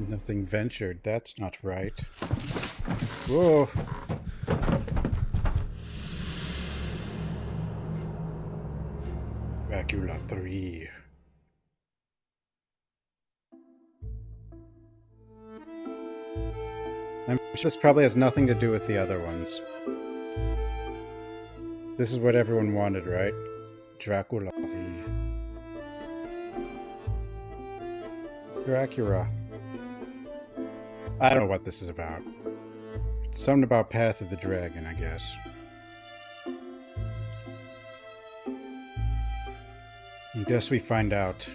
Nothing ventured. That's not right. Whoa. Dracula 3. I'm sure this probably has nothing to do with the other ones. This is what everyone wanted, right? Dracula. Dracula. I don't know what this is about. Something about Path of the Dragon, I guess. I guess we find out.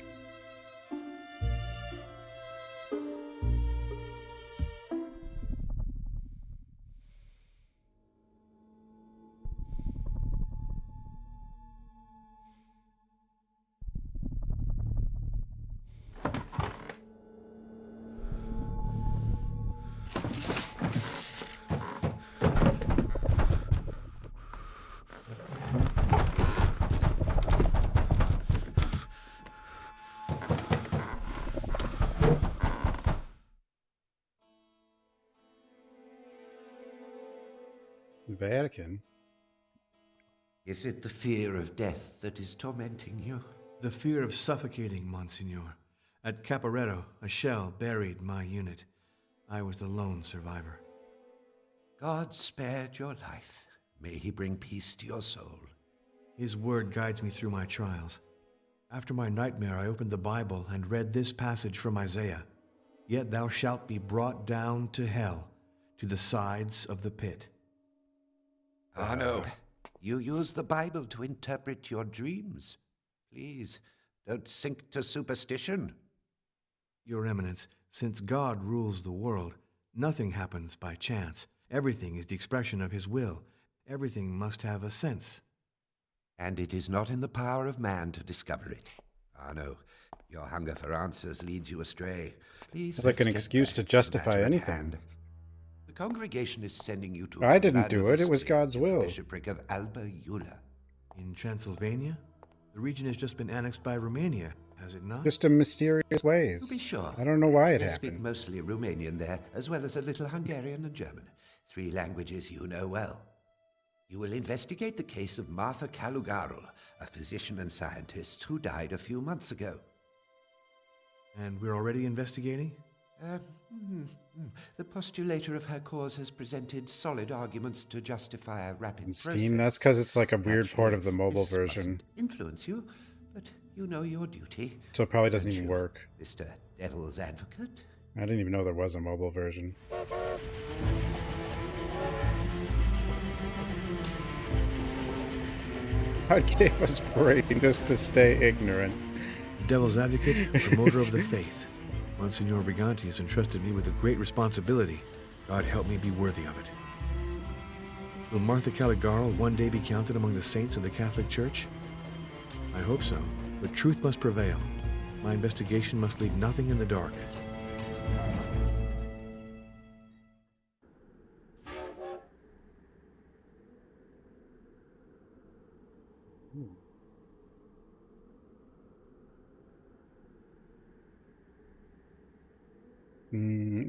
Vatican? Is it the fear of death that is tormenting you? The fear of suffocating, Monsignor. At Caporetto, a shell buried my unit. I was the lone survivor. God spared your life. May he bring peace to your soul. His word guides me through my trials. After my nightmare, I opened the Bible and read this passage from Isaiah. Yet thou shalt be brought down to hell, to the sides of the pit. Ah, no. You use the Bible to interpret your dreams. Please, don't sink to superstition. Your Eminence, since God rules the world, nothing happens by chance. Everything is the expression of his will. Everything must have a sense. And it is not in the power of man to discover it. Ah, no. Your hunger for answers leads you astray. Please, It's like an excuse to justify anything. The congregation is sending you to... I didn't do it. It was God's will. Bishopric of Alba Iula. In Transylvania? The region has just been annexed by Romania, has it not? Just in mysterious ways. To be sure. I don't know why it They happened. speak mostly Romanian there, as well as a little Hungarian and German. 3 languages you know well. You will investigate the case of Martha Calugarul, a physician and scientist who died a few months ago. And we're already investigating? The postulator of her cause has presented solid arguments to justify a rapid In process. Steam, that's because it's like a weird port of the mobile This version. mustn't influence you, but you know your duty. So it probably doesn't Don't even you, work. Mr. Devil's Advocate. I didn't even know there was a mobile version. God gave us brain just to stay ignorant. Devil's advocate, promoter of the faith. Monsignor Briganti has entrusted me with a great responsibility. God help me be worthy of it. Will Martha Caligaro one day be counted among the saints of the Catholic Church? I hope so, but truth must prevail. My investigation must leave nothing in the dark.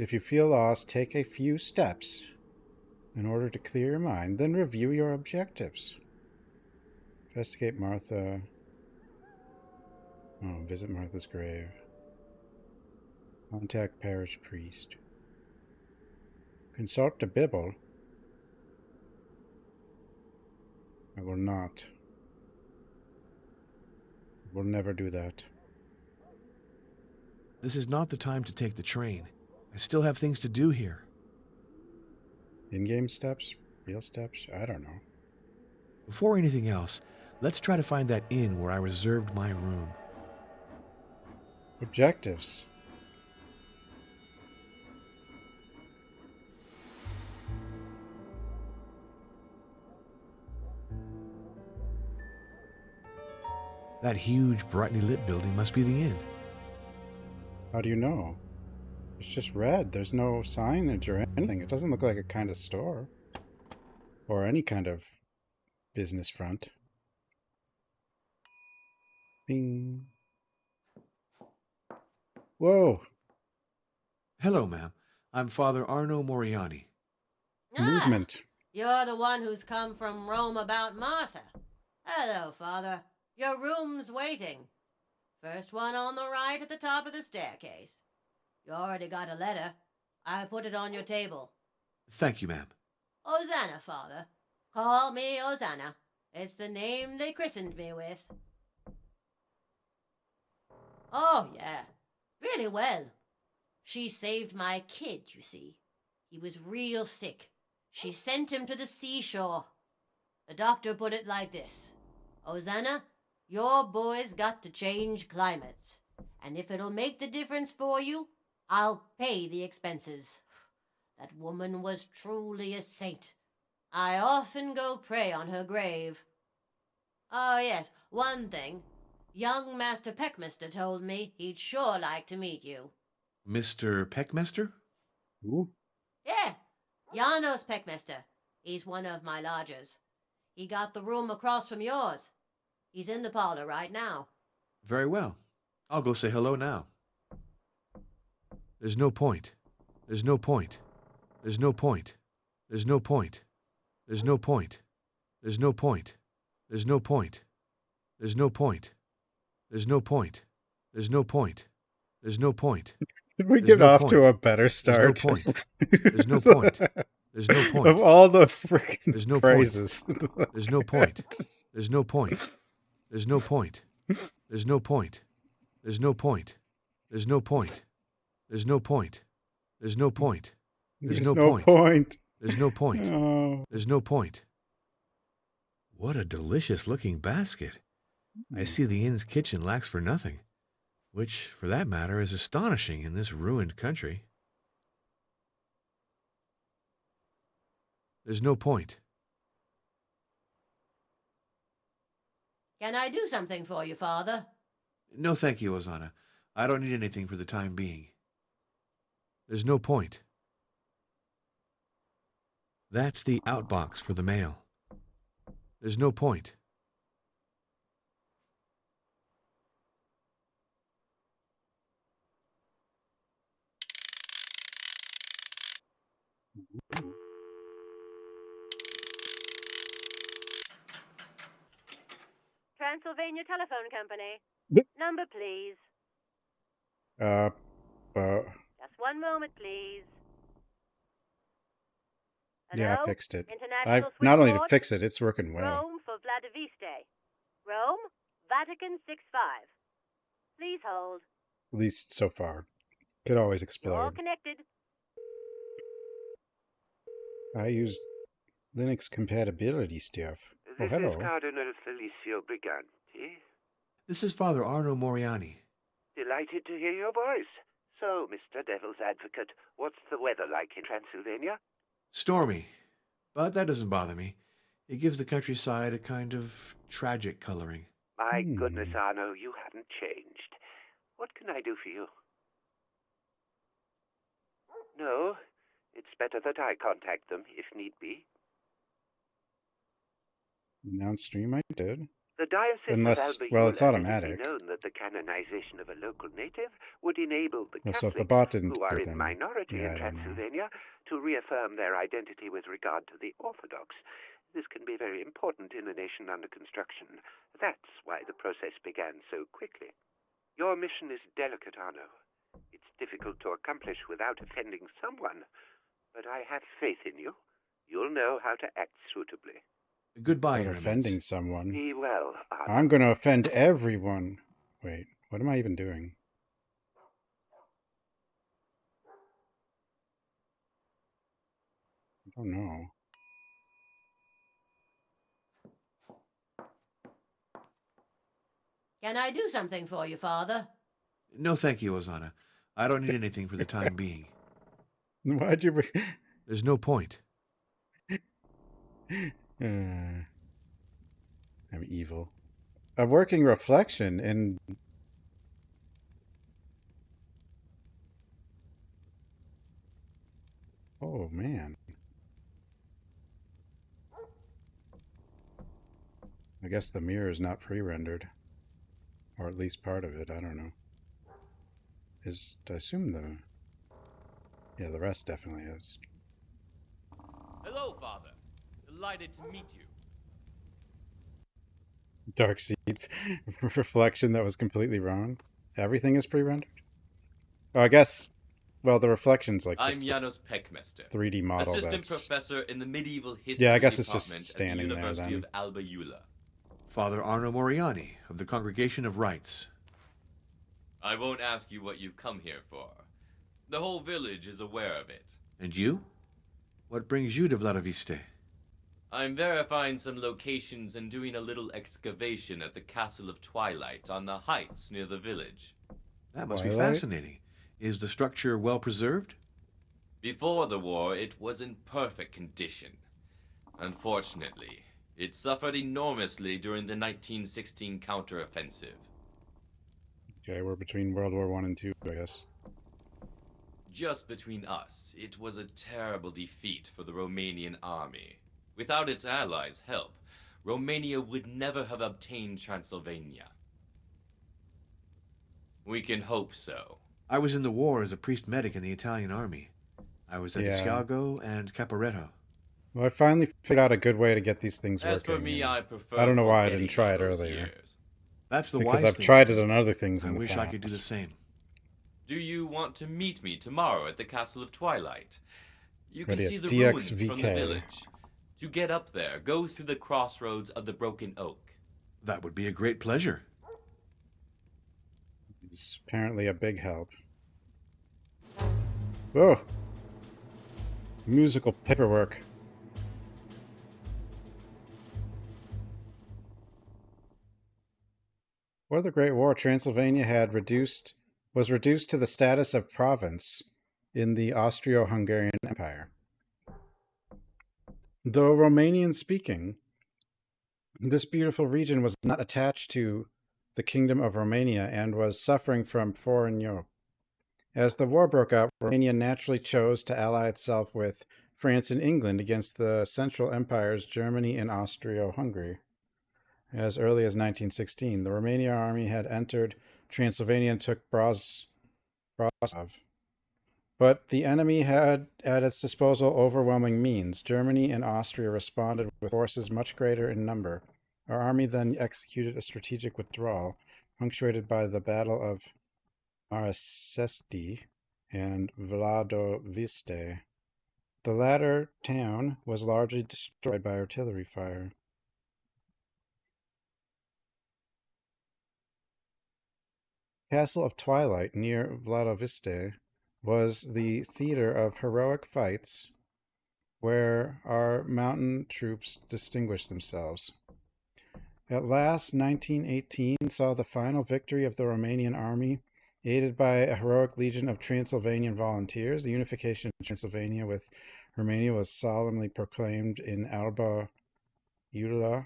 If you feel lost, take a few steps in order to clear your mind, then review your objectives. Investigate Martha. Oh, visit Martha's grave. Contact parish priest. Consult the Bible. I will not. I will never do that. This is not the time to take the train. I still have things to do here. In-game steps? Real steps? I don't know. Before anything else, let's try to find that inn where I reserved my room. Objectives. That huge, brightly lit building must be the inn. How do you know? It's just red. There's no signage or anything. It doesn't look like a kind of store. or any kind of business front. Bing. Whoa. Hello, ma'am. I'm Father Arno Moriani. Movement. You're the one who's come from Rome about Martha. Hello, Father. Your room's waiting. First one on the right at the top of the staircase. You already got a letter. I put it on your table. Thank you, ma'am. Hosanna, Father. Call me Hosanna. It's the name they christened me with. Oh, yeah. Really well. She saved my kid, you see. He was real sick. She sent him to the seashore. The doctor put it like this. Hosanna, your boy's got to change climates. And if it'll make the difference for you, I'll pay the expenses. That woman was truly a saint. I often go pray on her grave. Oh, yes, one thing. Young Master Peckmaster told me he'd sure like to meet you. Mr. Peckmaster? Ooh. Yeah, Janos Peckmaster. He's one of my lodgers. He got the room across from yours. He's in the parlor right now. Very well. I'll go say hello now. There's no point. There's no point. There's no point. There's no point. There's no point. There's no point. There's no point. There's no point. There's no point. There's no point. There's no point. Did we There's get no off point. to a better start? There's no point. There's no point. There's no point. Of all the freaking There's no phrases. There's no point. There's no point. There's no point. There's no point. There's no point. There's no point. There's no point. There's no point. There's no point. There's no point. Oh. There's no point. What a delicious-looking basket. I see the inn's kitchen lacks for nothing, which, for that matter, is astonishing in this ruined country. There's no point. Can I do something for you, Father? No, thank you, Hosanna. I don't need anything for the time being. There's no point. That's the outbox for the mail. There's no point. Transylvania Telephone Company. Yep. Number, please. Just one moment, please. Hello? Yeah, I fixed it. International Not only to switchboard? fix it, it's working well. Rome for Vladiviste. Rome, Vatican 65. Please hold. At least so far. Could always You're explode. connected. I used Linux compatibility stuff. Oh, This hello. is Cardinal Felicio Briganti. This is Father Arno Moriani. Delighted to hear your voice. So, Mr. Devil's Advocate, what's the weather like in Transylvania? Stormy. But that doesn't bother me. It gives the countryside a kind of tragic coloring. My goodness, Arno, you haven't changed. What can I do for you? No, it's better that I contact them, if need be. Announced stream I did. The Diocese Unless, of Alba well, it's Eula automatic. let it be known that the canonization of a local native would enable the Well, so if Catholics, the bot didn't who are do it, in then minority yeah, in I don't know. Transylvania, to reaffirm their identity with regard to the Orthodox. This can be very important in a nation under construction. That's why the process began so quickly. Your mission is delicate, Arno. It's difficult to accomplish without offending someone, but I have faith in you. You'll know how to act suitably. Goodbye, But Your offending Eminence. someone. Be well, Arno. I'm going to offend everyone. Wait, what am I even doing? I don't know. Can I do something for you, Father? No, thank you, Hosanna. I don't need anything for the time being. Why'd you bring... There's no point. I'm evil. A working reflection in... Oh, man. guess the mirror is not pre-rendered. Or at least part of it, I don't know. I assume yeah, the rest definitely is. Hello, Father. Delighted to meet you. Dark seed reflection that was completely wrong. Everything is pre-rendered? Oh, I guess, well, the reflection's like I'm just Janos Peckmester, 3D model assistant that's... professor in the medieval history Yeah, I guess it's just department at the standing there, University then. of Alba Iulia. Father Arno Moriani of the Congregation of Rites. I won't ask you what you've come here for. The whole village is aware of it. And you? What brings you to Vladiviste? I'm verifying some locations and doing a little excavation at the Castle of Twilight on the heights near the village. That must be Twilight? fascinating. Is the structure well preserved? Before the war, it was in perfect condition. Unfortunately, it suffered enormously during the 1916 counteroffensive. Okay, we're between World War I and II, I guess. Just between us, it was a terrible defeat for the Romanian army. Without its allies' help, Romania would never have obtained Transylvania. We can hope so. I was in the war as a priest medic in the Italian army. I was at Yeah. Asiago and Caporetto. Well, I finally figured out a good way to get these things working. As for me, I prefer I don't know why I didn't forgetting try all it those earlier. years. That's the Because wise I've thing tried to it do. on other things I in the wish past. I could do the same. Do you want to meet me tomorrow at the Castle of Twilight? You can Ready see at the ruins from the DXVK. village. To get up there, go through the crossroads of the Broken Oak. That would be a great pleasure. It's apparently a big help. Whoa! Musical paperwork. Before the Great War, Transylvania was reduced to the status of province in the Austro-Hungarian Empire. Though Romanian-speaking, this beautiful region was not attached to the Kingdom of Romania and was suffering from foreign yoke. As the war broke out, Romania naturally chose to ally itself with France and England against the Central Empires, Germany and Austro-Hungary. As early as 1916, the Romanian army had entered Transylvania and took Brasov. But the enemy had at its disposal overwhelming means. Germany and Austria responded with forces much greater in number. Our army then executed a strategic withdrawal, punctuated by the Battle of Maracesti and Vladoviste. The latter town was largely destroyed by artillery fire. Castle of Twilight near Vladoviste was the theater of heroic fights where our mountain troops distinguished themselves. At last, 1918 saw the final victory of the Romanian army, aided by a heroic legion of Transylvanian volunteers. The unification of Transylvania with Romania was solemnly proclaimed in Alba Iulia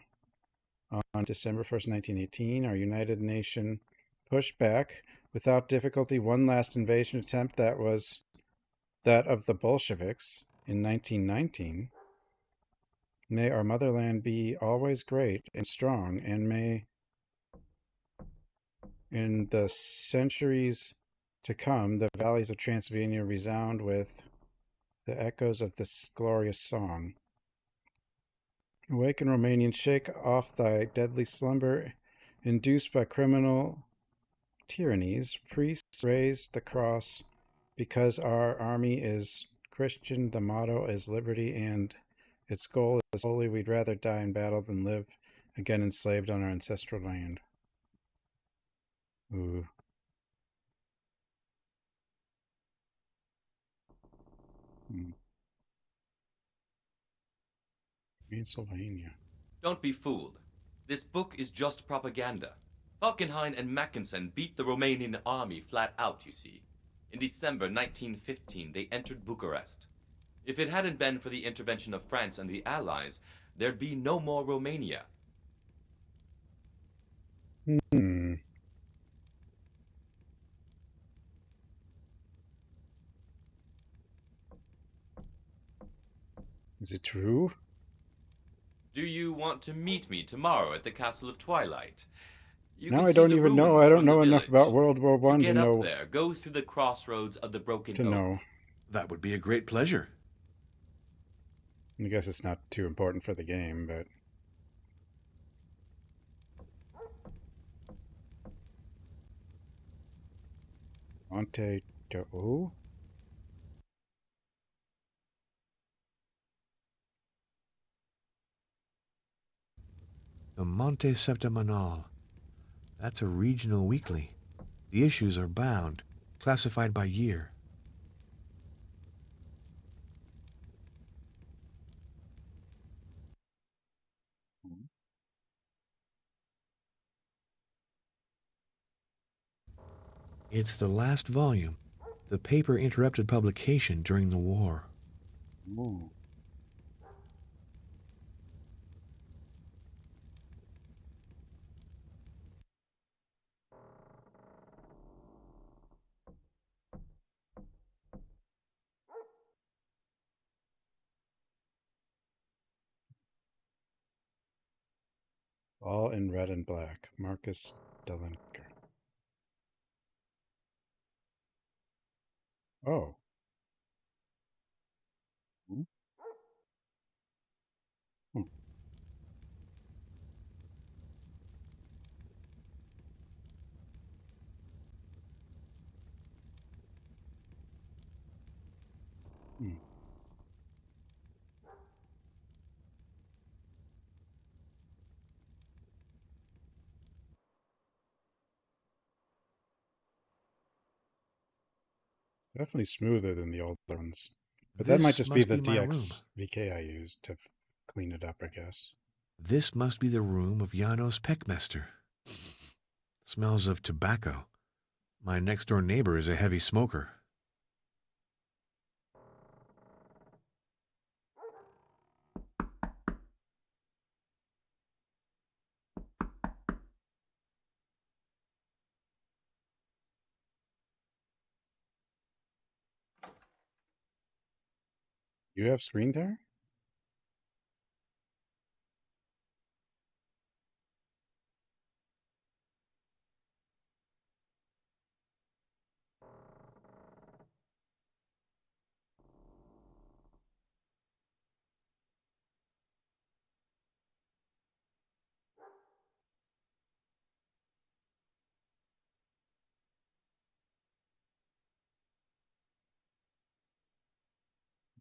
on December 1st, 1918. Our United Nation pushed back without difficulty one last invasion attempt that was that of the Bolsheviks in 1919. May our motherland be always great and strong, and may in the centuries to come the valleys of Transylvania resound with the echoes of this glorious song. Awaken, Romanian, shake off thy deadly slumber, induced by criminal tyrannies. Priests raise the cross, because our army is Christian, the motto is liberty, and its goal is holy. We'd rather die in battle than live again enslaved on our ancestral land. Ooh. Transylvania. Don't be fooled. This book is just propaganda. Falkenhayn and Mackensen beat the Romanian army flat out, you see. In December 1915, they entered Bucharest. If it hadn't been for the intervention of France and the Allies, there'd be no more Romania. Hmm. Is it true? Do you want to meet me tomorrow at the Castle of Twilight? You Now can I see don't the even know. ruins I don't from the know enough about village. World War If you One get up there, go through the crossroads of the Broken to Oak. know. That would be a great pleasure. I guess it's not too important for the game, but Monte do. The Monte Septimanal. That's a regional weekly. The issues are bound, classified by year. It's the last volume. The paper interrupted publication during the war. Ooh. All in red and black. Marcus Delinker. Oh. Hmm. Hmm. Hmm. Definitely smoother than the old ones. But that might This just be must the be my room. DXVK I used to clean it up, I guess. This must be the room of Janos Peckmester. Smells of tobacco. My next-door neighbor is a heavy smoker. You have screen tear?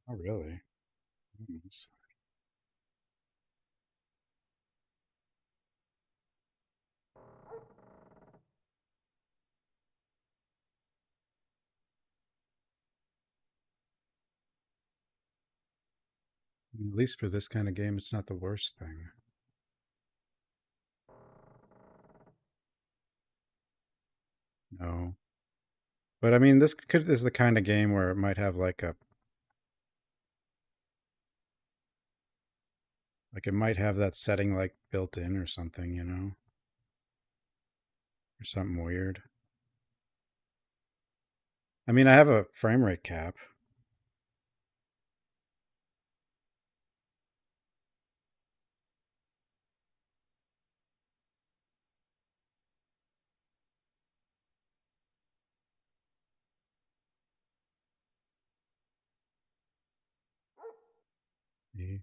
Oh, really? Hmm. I mean, at least for this kind of game, it's not the worst thing. No. But I mean, is the kind of game where it might have it might have that setting like built in or something, or something weird. I mean, I have a frame rate cap. See?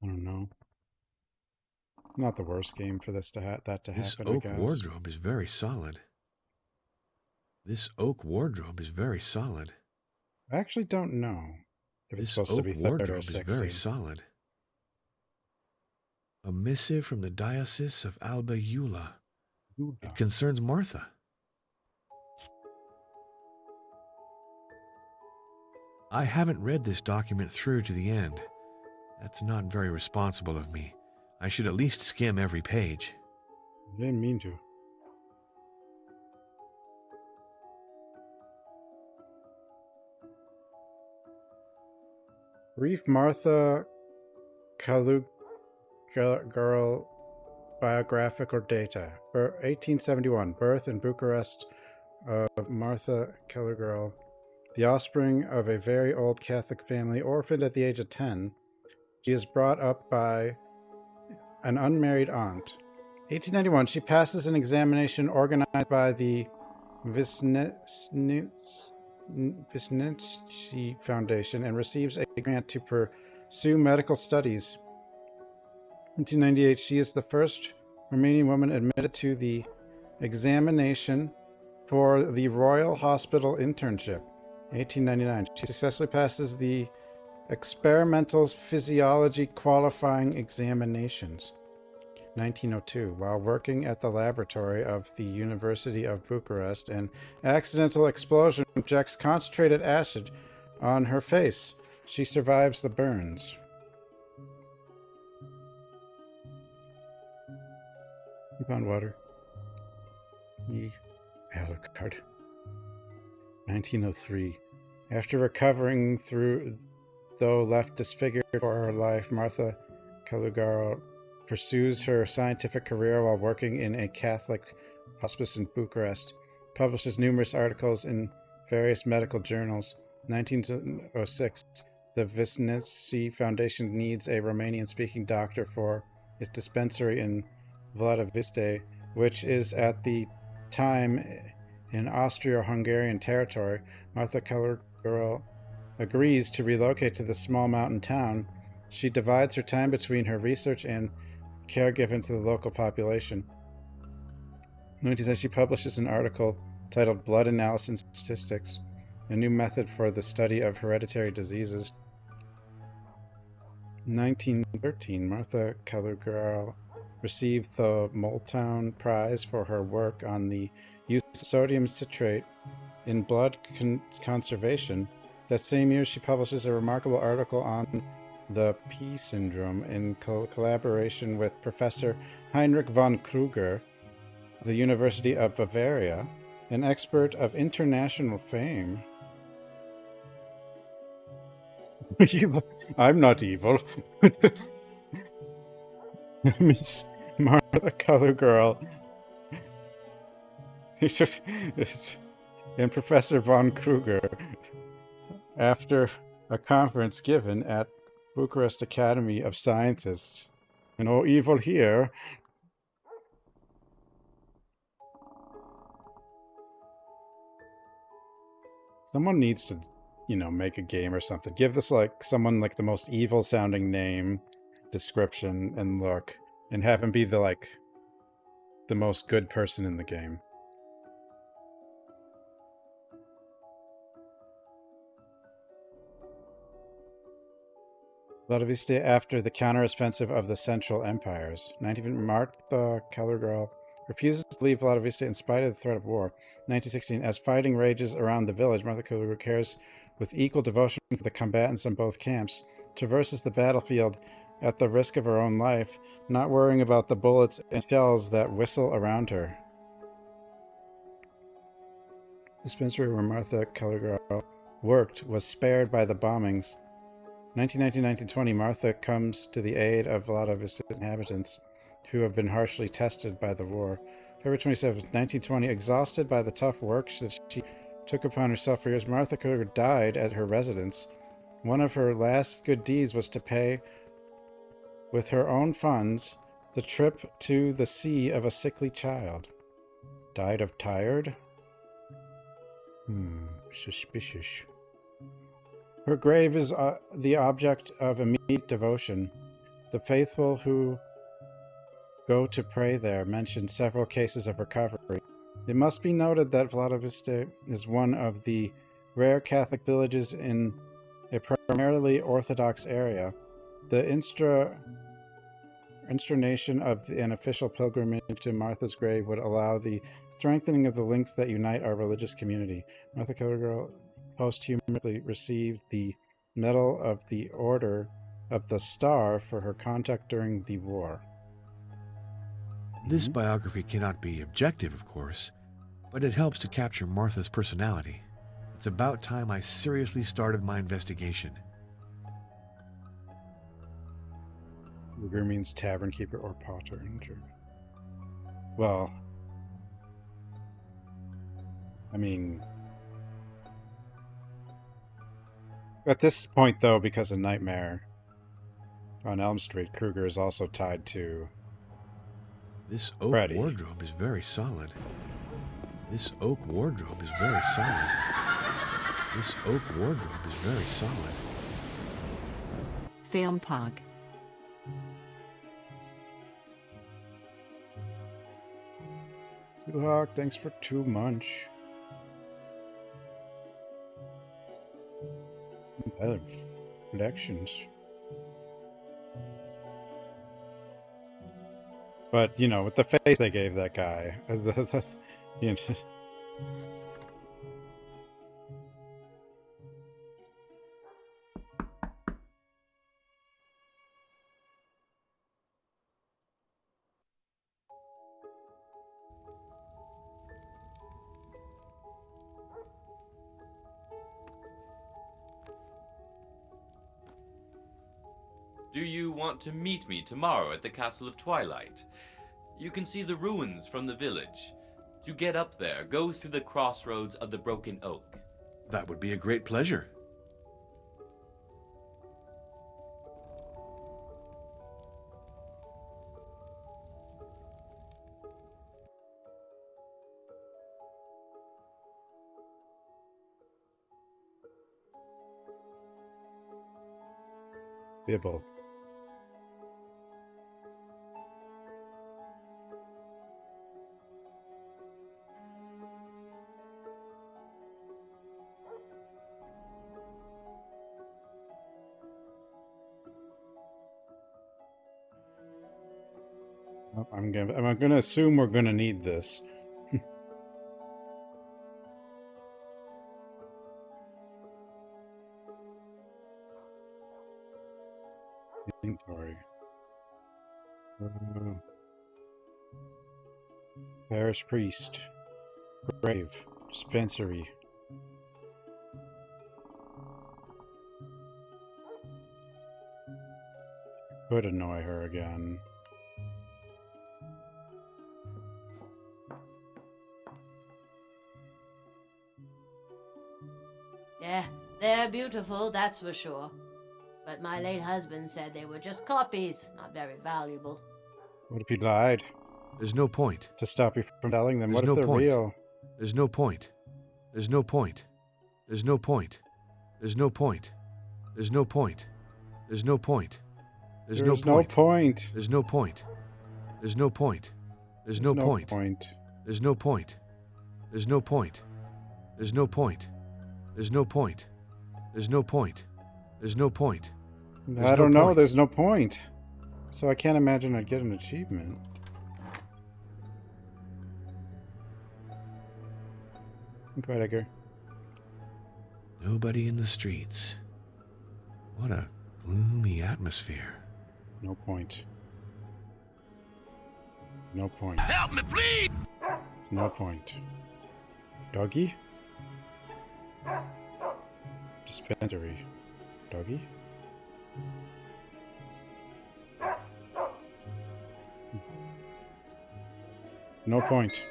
I don't know. Not the worst game for that to This happen, I oak guess. wardrobe is very solid. This oak wardrobe is very solid. I actually don't know if it's This supposed to be oak third or wardrobe is very 60. solid. A missive from the Diocese of Alba Eula. It concerns Martha. I haven't read this document through to the end. That's not very responsible of me. I should at least skim every page. I didn't mean to. Brief Martha Kalu Girl biographical data. 1871. Birth in Bucharest of Martha Girl, the offspring of a very old Catholic family, orphaned at the age of 10. She is brought up by an unmarried aunt. 1891. She passes an examination organized by the Visnitsky Foundation and receives a grant to pursue medical studies. 1998. She is the first Romanian woman admitted to the examination for the Royal Hospital internship. 1899. She successfully passes the experimental physiology qualifying examinations. 1902. While working at the laboratory of the University of Bucharest, an accidental explosion injects concentrated acid on her face. She survives the burns. Keep on water. Alucard. 1903. After recovering though left disfigured for her life, Martha Calugaro pursues her scientific career while working in a Catholic hospice in Bucharest. Publishes numerous articles in various medical journals. 1906. The Visnitsky Foundation needs a Romanian-speaking doctor for its dispensary in Vladiviste, which is at the time in Austro-Hungarian territory. Martha Calugaro agrees to relocate to the small mountain town. She divides her time between her research and caregiving to the local population. In 1910, she publishes an article titled Blood Analysis and Statistics, a new method for the study of hereditary diseases. 1913, Martha Calugaro received the Moulton Prize for her work on the use of sodium citrate in blood conservation. That same year, she publishes a remarkable article on the P syndrome in collaboration with Professor Heinrich von Kruger of the University of Bavaria, an expert of international fame. I'm not evil. Miss Martha Calugaro and Professor von Kruger, after a conference given at Bucharest Academy of Sciences. No evil here. Someone needs to, make a game or something. Give this someone the most evil sounding name, description, and look, and have him be the most good person in the game. Vladiviste after the counteroffensive of the Central Empires. 19. Martha Calugaro refuses to leave Vladiviste in spite of the threat of war. 1916. As fighting rages around the village, Martha Calugaro cares with equal devotion for the combatants in both camps, traverses the battlefield at the risk of her own life, not worrying about the bullets and shells that whistle around her. The dispensary where Martha Calugaro worked was spared by the bombings. 1919-1920, Martha comes to the aid of Vladiviste's inhabitants, who have been harshly tested by the war. February 27, 1920, exhausted by the tough work that she took upon herself for years, Martha Calugaro died at her residence. One of her last good deeds was to pay, with her own funds, the trip to the sea of a sickly child. Died of tired? Suspicious. Her grave is the object of immediate devotion. The faithful who go to pray there mention several cases of recovery. It must be noted that Vladiviste is one of the rare Catholic villages in a primarily Orthodox area. The instauration of an official pilgrimage to Martha's grave would allow the strengthening of the links that unite our religious community. Martha Calugaro posthumously received the Medal of the Order of the Star for her conduct during the war. This biography cannot be objective, of course, but it helps to capture Martha's personality. It's about time I seriously started my investigation. Kruger means tavern keeper or potter in German. Well, I mean, at this point, though, because of Nightmare on Elm Street, Kruger is also tied to This oak Freddy. wardrobe is very solid. This oak wardrobe is very solid. This oak wardrobe is very solid. Failmore. Hawk, thanks for 2 months. Better elections. But, you know, with the face they gave that guy, you know. Do you want to meet me tomorrow at the Castle of Twilight? You can see the ruins from the village. To get up there, go through the crossroads of the Broken Oak. That would be a great pleasure. Bibble. I'm gonna assume we're gonna need this. Inventory. Parish priest. Grave. Dispensary. Could annoy her again. Yeah, they're beautiful, that's for sure. But my late husband said they were just copies, not very valuable. What if you lied There's no point. to stop you from telling them? There's What no if they're point. real? There's no point. There's no point. There's no point. There's no point. There's no point. There's no point. There's no point. point. There's no point. There's no point. There's no point. There's no point. There's no point. There's no point. There's no point. There's no point. There's no point. I don't know. There's no point. So I can't imagine I'd get an achievement. Go ahead, Edgar. Nobody in the streets. What a gloomy atmosphere. No point. No point. Help me, please! No point. Doggy? Dispensary. Doggy? No point.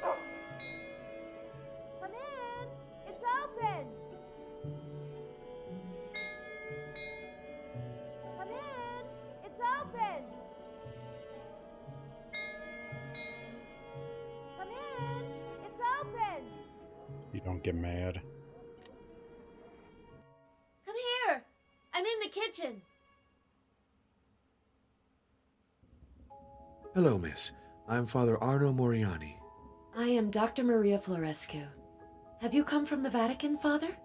Come in! It's open! Come in! It's open! Come in! It's open! You don't get mad. Come here! I'm in the kitchen. Hello, miss. I'm Father Arno Moriani. I am Dr. Maria Florescu. Have you come from the Vatican, Father?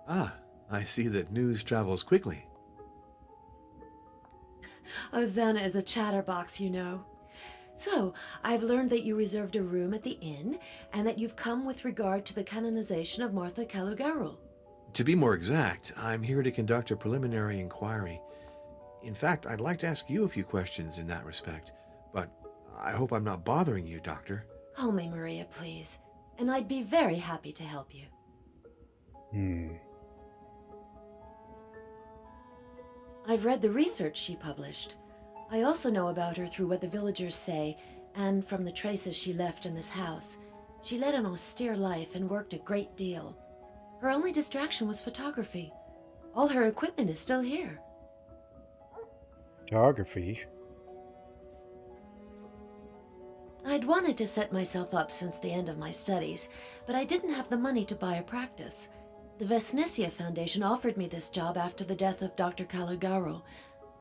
Ah, I see that news travels quickly. Hosanna is a chatterbox, you know. So, I've learned that you reserved a room at the inn, and that you've come with regard to the canonization of Martha Calugarul. To be more exact, I'm here to conduct a preliminary inquiry. In fact, I'd like to ask you a few questions in that respect, but I hope I'm not bothering you, Doctor. Call me Maria, please, and I'd be very happy to help you. I've read the research she published. I also know about her through what the villagers say, and from the traces she left in this house. She led an austere life and worked a great deal. Her only distraction was photography. All her equipment is still here. Geography. I'd wanted to set myself up since the end of my studies, but I didn't have the money to buy a practice. The Vesnicia Foundation offered me this job after the death of Dr. Caligaro.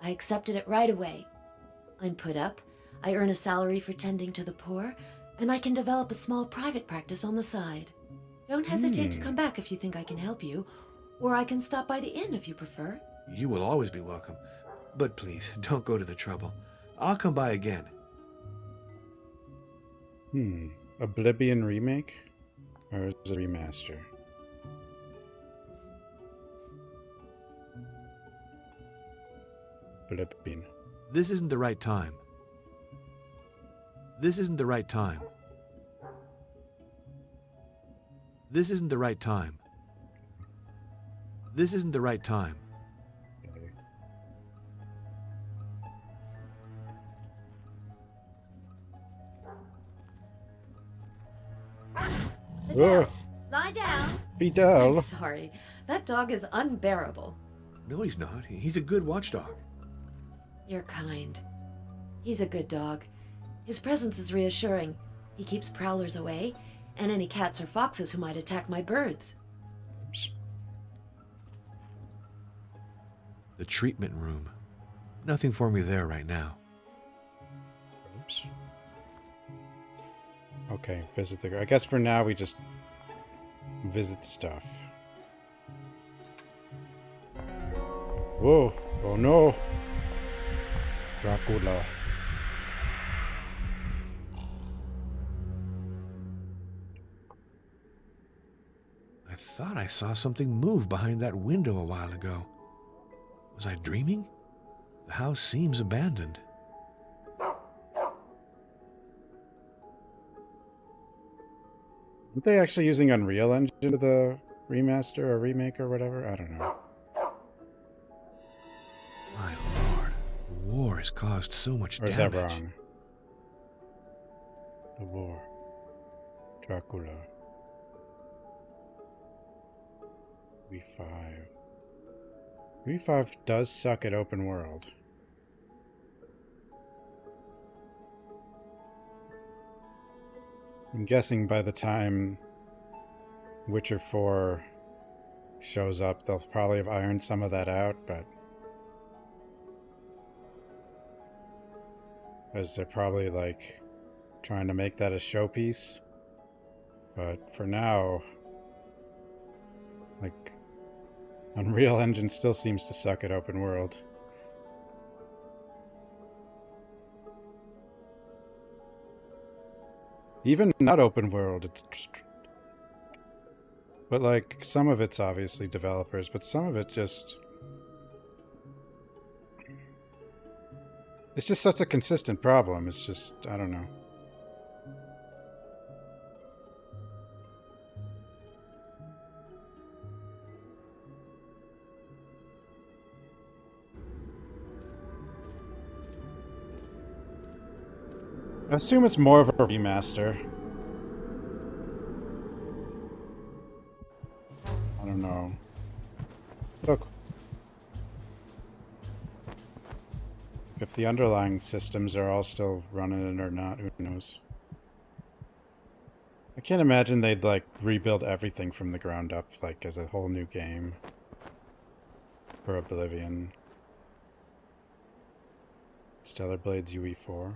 I accepted it right away. I'm put up, I earn a salary for tending to the poor, and I can develop a small private practice on the side. Don't hesitate to come back if you think I can help you, or I can stop by the inn if you prefer. You will always be welcome. But please, don't go to the trouble. I'll come by again. Oblivion remake? Or is it a remaster? Oblivion. This isn't the right time. This isn't the right time. This isn't the right time. This isn't the right time. Okay. Adele, lie down. Fidel! I'm sorry. That dog is unbearable. No, he's not. He's a good watchdog. You're kind. He's a good dog. His presence is reassuring. He keeps prowlers away, and any cats or foxes who might attack my birds. Oops. The treatment room. Nothing for me there right now. Oops. Okay, visit the... I guess for now we just visit stuff. Whoa! Oh no! Dracula. I thought I saw something move behind that window a while ago. Was I dreaming? The house seems abandoned. Aren't they actually using Unreal Engine for the remaster or remake or whatever? I don't know. My lord, war has caused so much Or is damage. that wrong? The war. Dracula. V5. V5 does suck at open world. I'm guessing by the time Witcher 4 shows up, they'll probably have ironed some of that out, but as they're probably like trying to make that a showpiece. But for now, like, Unreal Engine still seems to suck at open world. Even not open world, it's... But like, some of it's obviously developers, but some of it just... It's just such a consistent problem, it's just, I don't know. I assume it's more of a remaster. I don't know. Look. If the underlying systems are all still running it or not, who knows? I can't imagine they'd like rebuild everything from the ground up, like as a whole new game. For Oblivion. Stellar Blades UE4.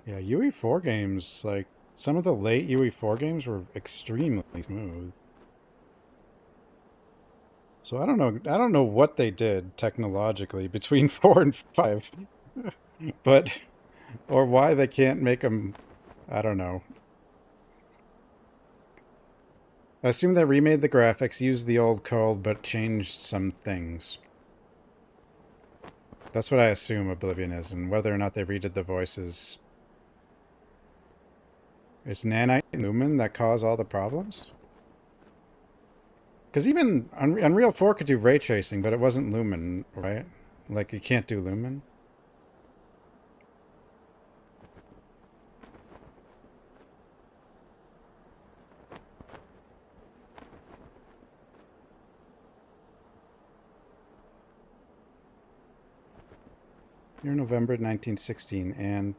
Yeah, UE4 games, like, some of the late UE4 games were extremely smooth. So I don't know what they did technologically between 4 and 5. But, or why they can't make them, I don't know. I assume they remade the graphics, used the old code, but changed some things. That's what I assume Oblivion is, and whether or not they redid the voices... It's Nanite and Lumen that cause all the problems? Because even Unreal 4 could do ray tracing, but it wasn't Lumen, right? Like, you can't do Lumen? Here in November 1916, and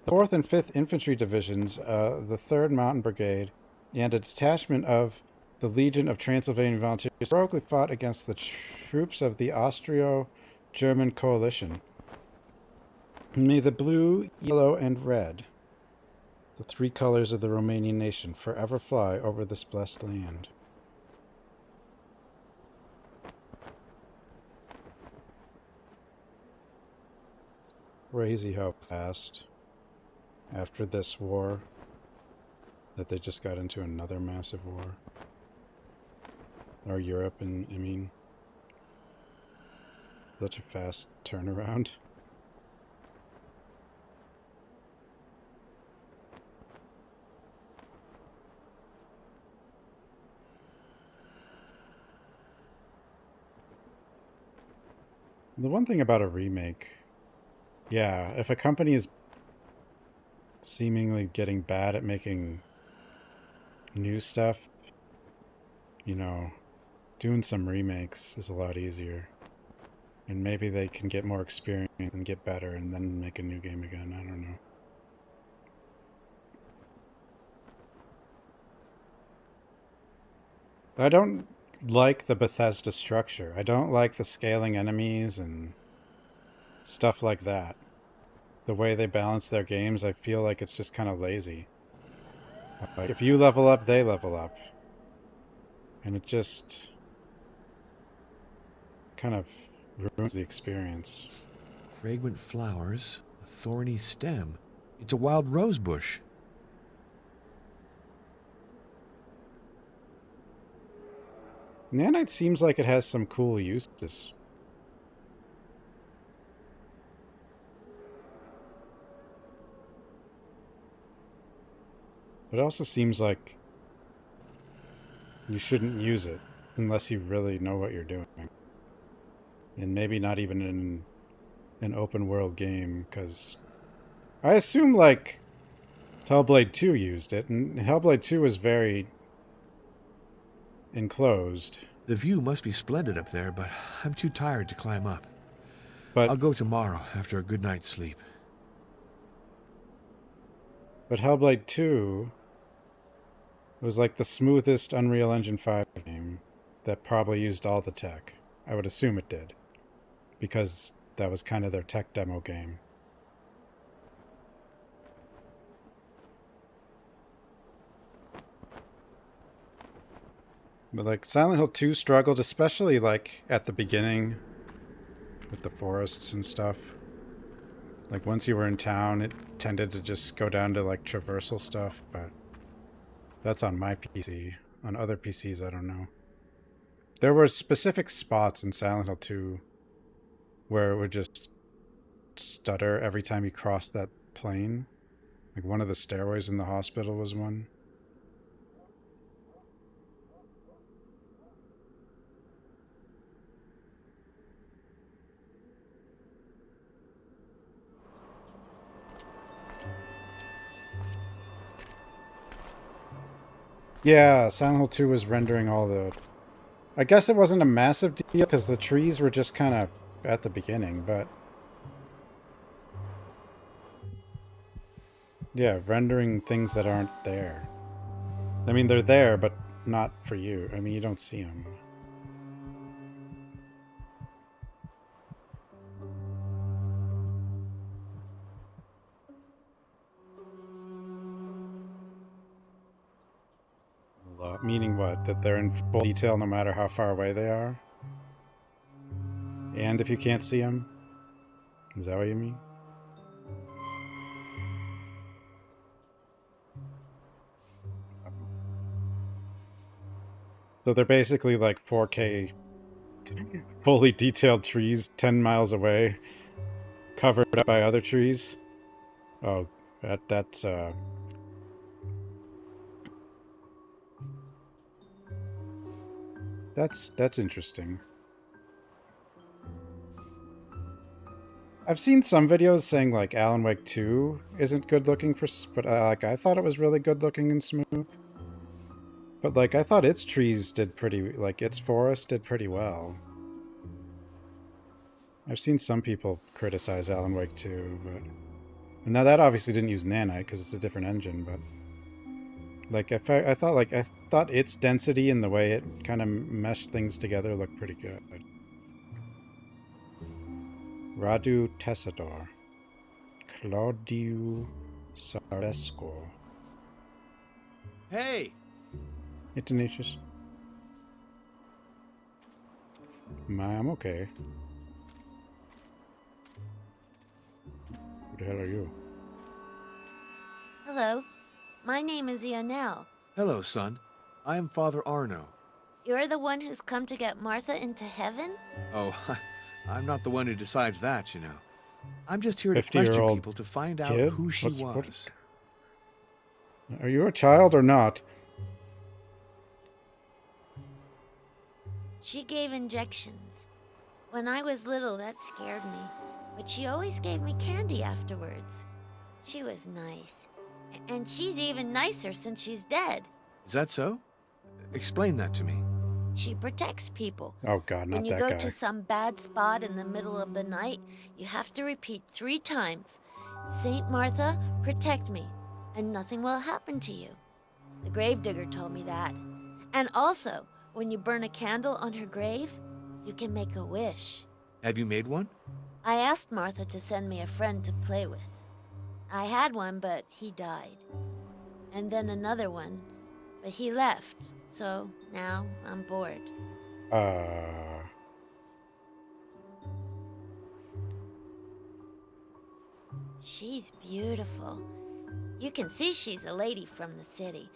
the 4th and 5th Infantry Divisions, the 3rd Mountain Brigade, and a detachment of the Legion of Transylvania Volunteers heroically fought against the troops of the Austro-German coalition. May the blue, yellow, and red, the 3 colors of the Romanian nation, forever fly over this blessed land. Crazy how fast, after this war, that they just got into another massive war. Or Europe, and I mean, such a fast turnaround. The one thing about a remake, yeah, if a company is seemingly getting bad at making new stuff, you know, doing some remakes is a lot easier. And maybe they can get more experience and get better and then make a new game again. I don't know. I don't like the Bethesda structure. I don't like the scaling enemies and stuff like that. The way they balance their games, I feel like it's just kind of lazy. Like, if you level up, they level up. And it just kind of ruins the experience. Fragrant flowers, a thorny stem. It's a wild rose bush. Nanite seems like it has some cool uses. It also seems like you shouldn't use it unless you really know what you're doing. And maybe not even in an open world game, because I assume like Hellblade 2 used it, and Hellblade 2 was very enclosed. The view must be splendid up there, but I'm too tired to climb up. But I'll go tomorrow after a good night's sleep. But Hellblade 2 was like the smoothest Unreal Engine 5 game that probably used all the tech. I would assume it did, because that was kind of their tech demo game. But like Silent Hill 2 struggled, especially like at the beginning with the forests and stuff. Like once you were in town, it tended to just go down to like traversal stuff, but that's on my PC. On other PCs, I don't know. There were specific spots in Silent Hill 2 where it would just stutter every time you crossed that plane. Like one of the stairways in the hospital was one. Yeah, Silent Hill 2 was rendering all the... I guess it wasn't a massive deal because the trees were just kind of at the beginning, but... Yeah, rendering things that aren't there. I mean, they're there, but not for you. I mean, you don't see them. Meaning what? That they're in full detail no matter how far away they are? And if you can't see them? Is that what you mean? So they're basically like 4K fully detailed trees 10 miles away, covered up by other trees. Oh, that's interesting. I've seen some videos saying like Alan Wake 2 isn't good looking but like I thought it was really good looking and smooth. But like I thought its trees did pretty, like its forest did pretty well. I've seen some people criticize Alan Wake 2, but now that obviously didn't use nanite because it's a different engine, but like I thought its density and the way it kind of meshed things together looked pretty good. Radu Tessador, Claudiu Saresco. Hey! Hey, Tenacious. I'm okay. Who the hell are you? Hello. My name is Ionel. Hello, son. I am Father Arno. You're the one who's come to get Martha into heaven? Oh, I'm not the one who decides that, you know. I'm just here to question 50-year-old people to find out kid? who she was. Are you a child or not? She gave injections. When I was little, that scared me. But she always gave me candy afterwards. She was nice. And she's even nicer since she's dead. Is that so? Explain that to me. She protects people. Oh god, not When you that go guy. to some bad spot in the middle of the night, you have to repeat 3 times, Saint Martha, protect me, and nothing will happen to you. The gravedigger told me that. And also, when you burn a candle on her grave, you can make a wish. Have you made one? I asked Martha to send me a friend to play with. I had one, but he died. And then another one, but he left. So now I'm bored. She's beautiful. You can see she's a lady from the city.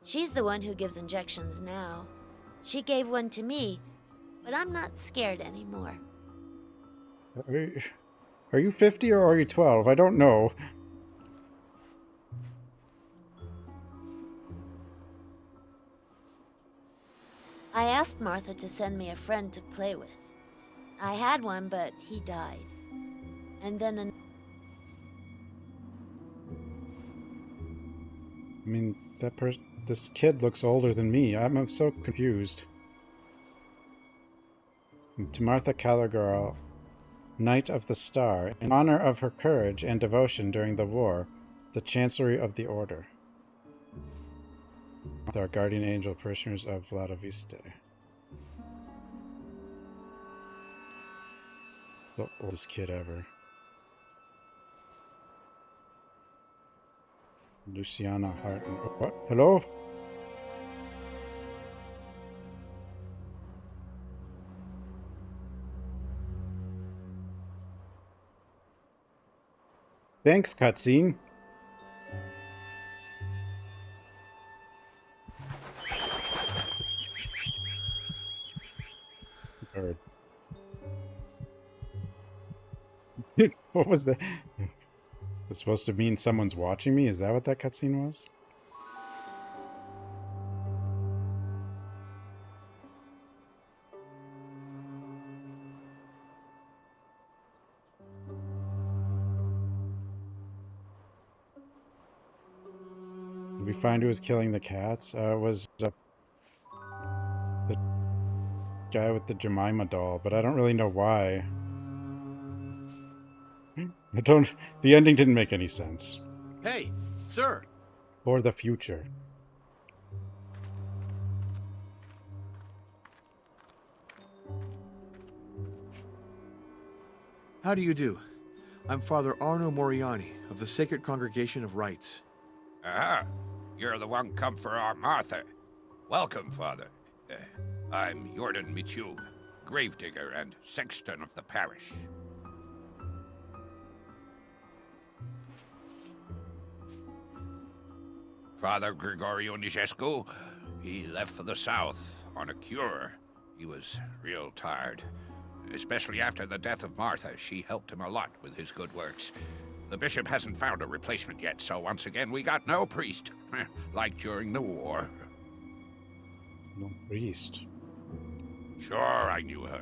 She's the one who gives injections now. She gave one to me, but I'm not scared anymore. Are you 50 or are you 12? I don't know. I asked Martha to send me a friend to play with. I had one, but he died. And then I mean, this kid looks older than me. I'm so confused. To Martha Caligari, Knight of the Star, in honor of her courage and devotion during the war, the Chancellery of the Order. With our guardian angel, parishioners of Vladiviste. It's the oldest kid ever. Luciana Harton. What? Hello? Thanks, cutscene. Bird. What was that? It's supposed to mean someone's watching me? Is that what that cutscene was? Did we find who was killing the cats? It was the guy with the Jemima doll, but I don't really know why. The ending didn't make any sense. Hey, sir! Or the future. How do you do? I'm Father Arno Moriani of the Sacred Congregation of Rites. Ah, you're the one come for our Martha. Welcome, Father. I'm Jordan Michu, gravedigger and sexton of the parish. Father Gregorio Nijescu, he left for the south on a cure. He was real tired. Especially after the death of Martha, she helped him a lot with his good works. The bishop hasn't found a replacement yet, so once again we got no priest, like during the war. No priest. Sure, I knew her.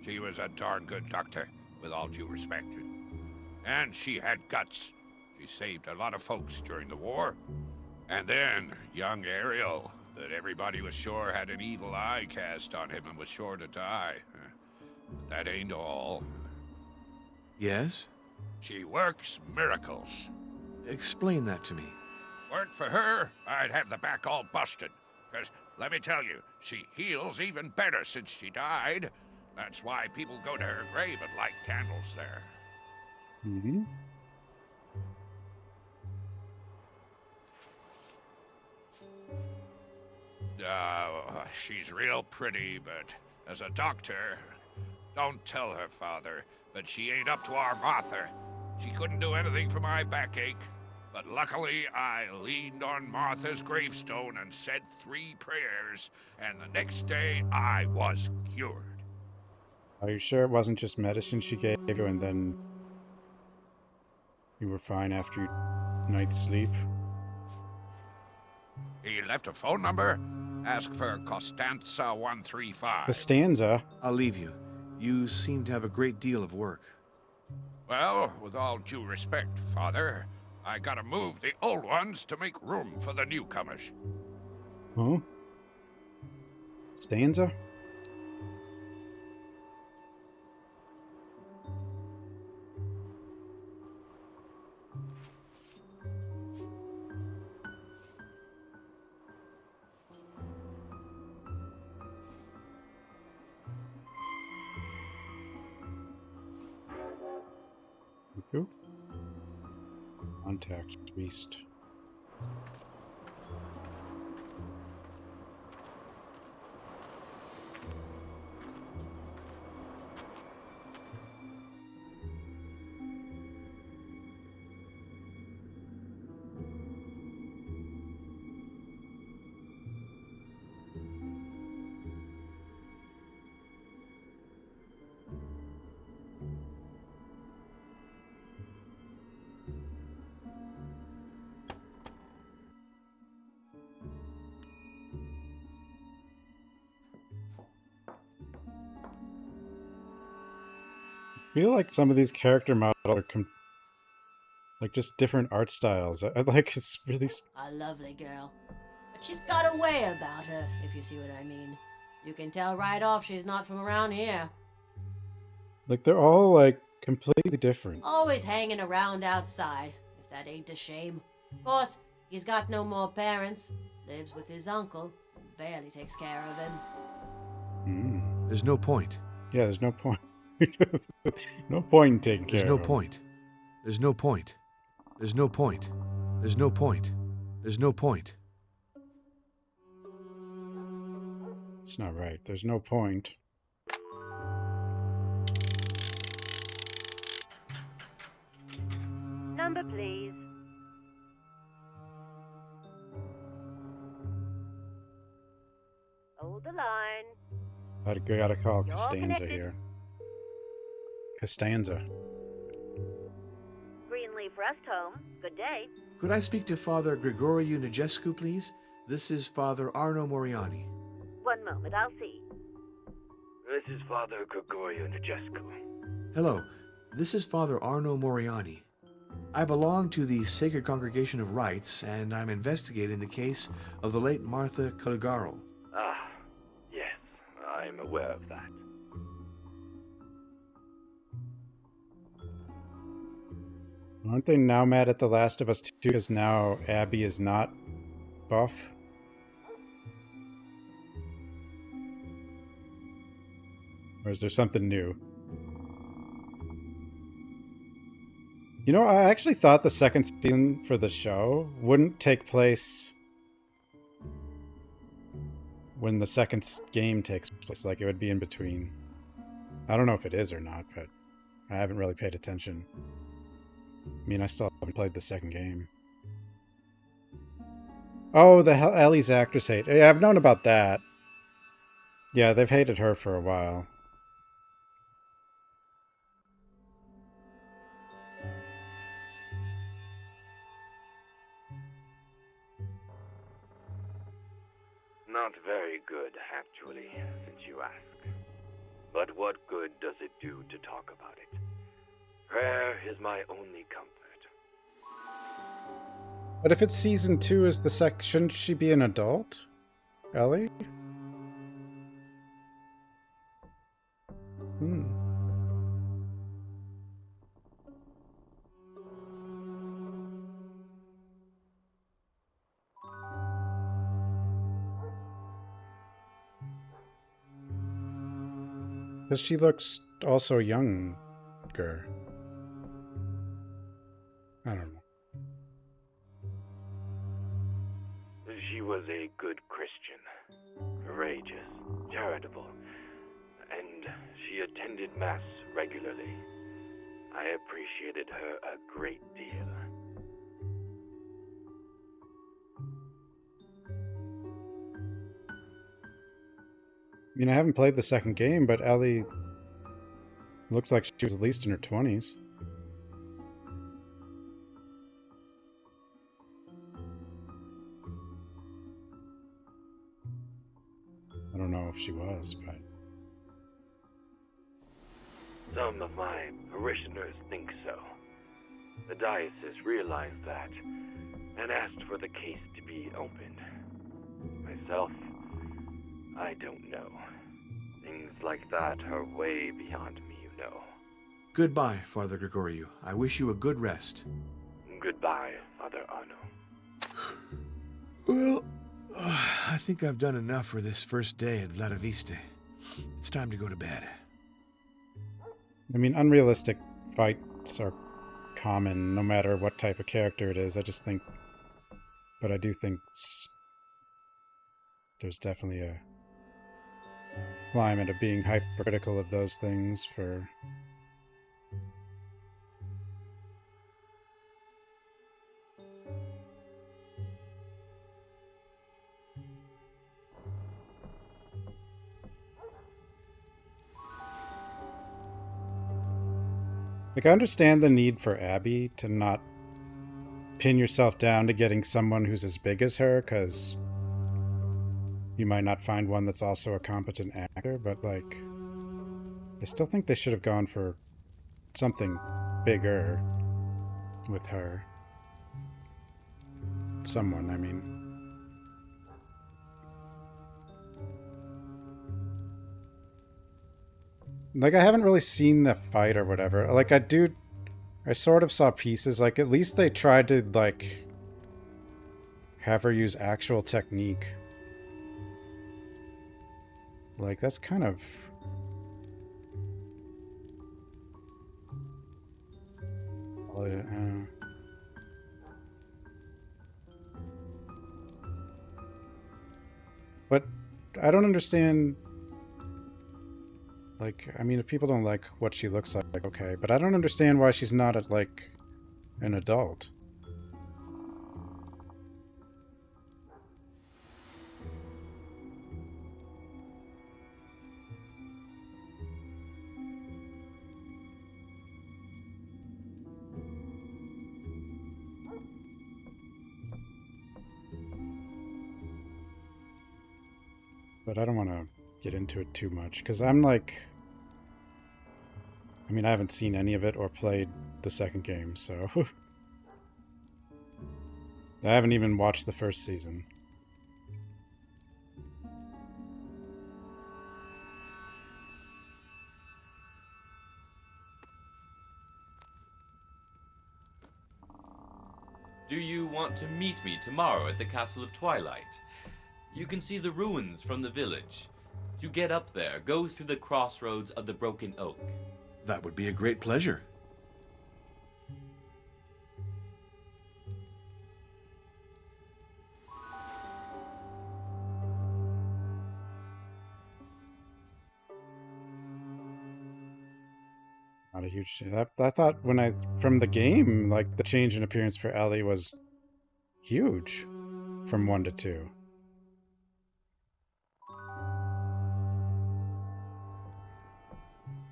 She was a darn good doctor, with all due respect. And she had guts. She saved a lot of folks during the war. And then, young Ariel, that everybody was sure had an evil eye cast on him and was sure to die. But that ain't all. Yes? She works miracles. Explain that to me. Weren't for her, I'd have the back all busted. 'Cause, let me tell you, she heals even better since she died. That's why people go to her grave and light candles there. Mm-hmm. She's real pretty, but as a doctor, don't tell her father, but she ain't up to our Martha. She couldn't do anything for my backache. But luckily, I leaned on Martha's gravestone and said 3 prayers, and the next day, I was cured. Are you sure it wasn't just medicine she gave you and then you were fine after your night's sleep? He left a phone number. Ask for Costanza 135. Costanza? I'll leave you. You seem to have a great deal of work. Well, with all due respect, Father, I gotta move the old ones to make room for the newcomers. Huh? Stanza? Who? Contact beast. I feel like some of these character models are like just different art styles. I like it's really A lovely girl. But she's got a way about her, if you see what I mean. You can tell right off she's not from around here. like they're all like completely different. Always hanging around outside, if that ain't a shame. Of course, he's got no more parents. Lives with his uncle, and barely takes care of him. Mm. There's no point. Yeah, there's no point. No point in taking There's care no of him. point. There's no point. There's no point. There's no point. There's no point. It's not right. There's no point. Number, please. Hold the line. I gotta call You're all Costanza connected. here. Costanza. Greenleaf Rest Home. Good day. Could I speak to Father Gregorio Nigescu, please? This is Father Arno Moriani. One moment, I'll see. This is Father Gregorio Nigescu. Hello, this is Father Arno Moriani. I belong to the Sacred Congregation of Rites, and I'm investigating the case of the late Martha Caligaro. Ah, yes, I'm aware of that. Aren't they now mad at The Last of Us 2 because now Abby is not buff? Or is there something new? You know, I actually thought the second season for the show wouldn't take place when the second game takes place. Like, it would be in between. I don't know if it is or not, but I haven't really paid attention. I mean, I still haven't played the second game. Oh, the hell Ellie's actress hate. Yeah, I've known about that. Yeah, they've hated her for a while. Not very good, actually, since you ask. But what good does it do to talk about it? Prayer is my only comfort. But if it's season 2 is the shouldn't she be an adult? Ellie? Hmm. Because she looks also younger. I don't know. She was a good Christian, courageous, charitable, and she attended Mass regularly. I appreciated her a great deal. I mean, I haven't played the second game, but Ellie looks like she was at least in her 20s. I don't know if she was, but... Some of my parishioners think so. The diocese realized that and asked for the case to be opened. Myself, I don't know. Things like that are way beyond me, you know. Goodbye, Father Gregorio. I wish you a good rest. Goodbye, Father Arno. Well, I think I've done enough for this first day at Vladiviste. It's time to go to bed. I mean, unrealistic fights are common no matter what type of character it is. I just think... But I do think there's definitely a climate of being hypercritical of those things for... Like, I understand the need for Abby to not pin yourself down to getting someone who's as big as her, because you might not find one that's also a competent actor, but, like, I still think they should have gone for something bigger with her. Someone, I mean. Like, I haven't really seen the fight or whatever. Like, I sort of saw pieces. Like, at least they tried to, like, have her use actual technique. Like, that's kind of... But I don't understand... Like, I mean, if people don't like what she looks like, okay. But I don't understand why she's not, like, an adult. But I don't want to get into it too much, because I'm like... I mean, I haven't seen any of it or played the second game, so... I haven't even watched the first season. Do you want to meet me tomorrow at the Castle of Twilight? You can see the ruins from the village. To get up there, go through the crossroads of the Broken Oak. That would be a great pleasure. Not a huge change. I thought from the game, like, the change in appearance for Ellie was huge from 1 to 2.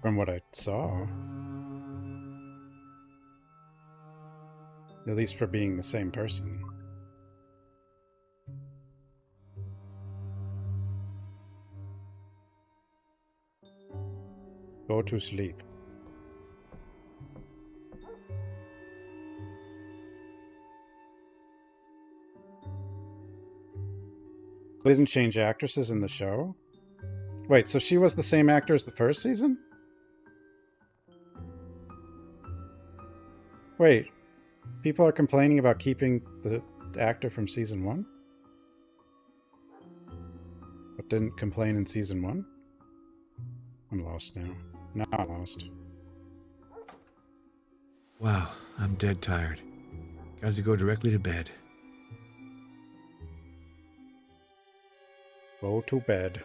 From what I saw. At least for being the same person. Go to sleep. They didn't change actresses in the show? Wait, so she was the same actor as the first season? Wait, people are complaining about keeping the actor from season 1? But didn't complain in season 1? I'm lost now. Now I'm lost. Wow, I'm dead tired. Got to go directly to bed. Go to bed.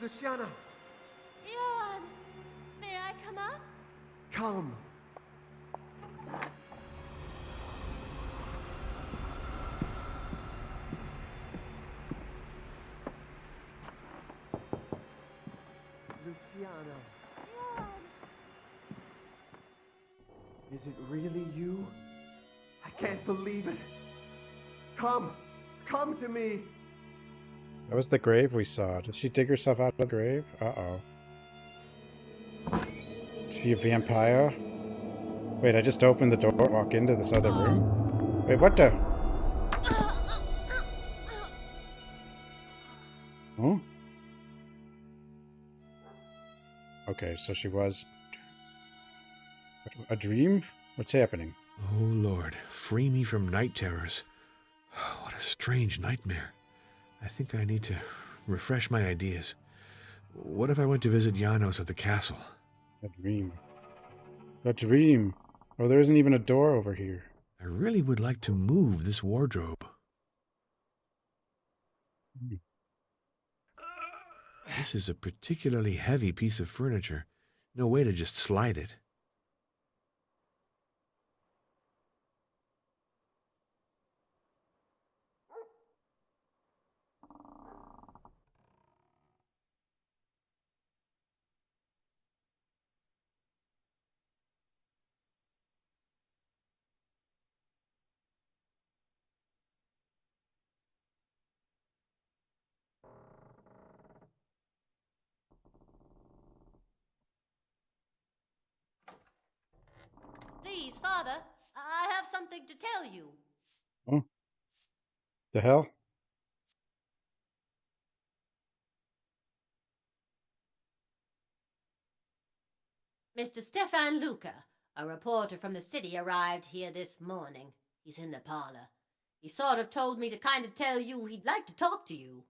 Luciana, Johan, may I come up? come. Luciana. Is it really you? I can't believe it. Come to me. That was the grave we saw. Did she dig herself out of the grave? Uh-oh. Is she a vampire? Wait, I just opened the door and walk into this other room? Wait, what the? Huh? Okay, so she was... a dream? What's happening? Oh, Lord, free me from night terrors. What a strange nightmare. I think I need to refresh my ideas. What if I went to visit Janos at the castle? A dream. A dream. Oh, there isn't even a door over here. I really would like to move this wardrobe. This is a particularly heavy piece of furniture. No way to just slide it. Please, Father, I have something to tell you. Oh. The hell? Mr. Stefan Luca, a reporter from the city, arrived here this morning. He's in the parlor. He sort of told me to kind of tell you he'd like to talk to you.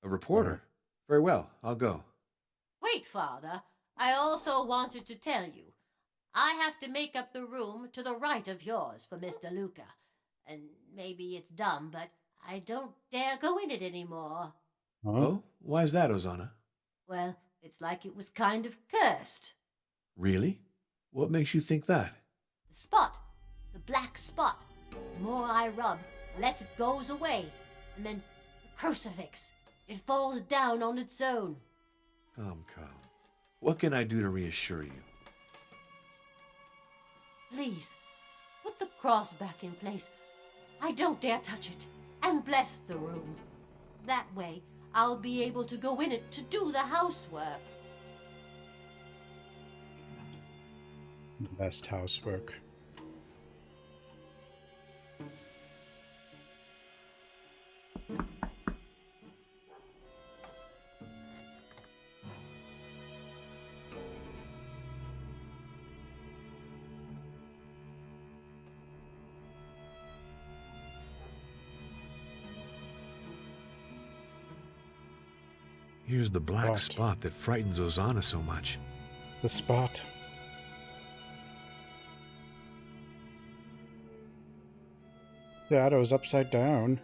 A reporter? Very well, I'll go. Wait, Father. I also wanted to tell you. I have to make up the room to the right of yours for Mr. Luca. And maybe it's dumb, but I don't dare go in it anymore. Huh? Oh, why's that, Ozana? Well, it's like it was kind of cursed. Really? What makes you think that? The spot. The black spot. The more I rub, the less it goes away. And then the crucifix. It falls down on its own. Come. What can I do to reassure you? Please, put the cross back in place. I don't dare touch it. And bless the room. That way, I'll be able to go in it to do the housework. Best housework. Here's the black spot that frightens Ozana so much. The spot. Shadow's upside down.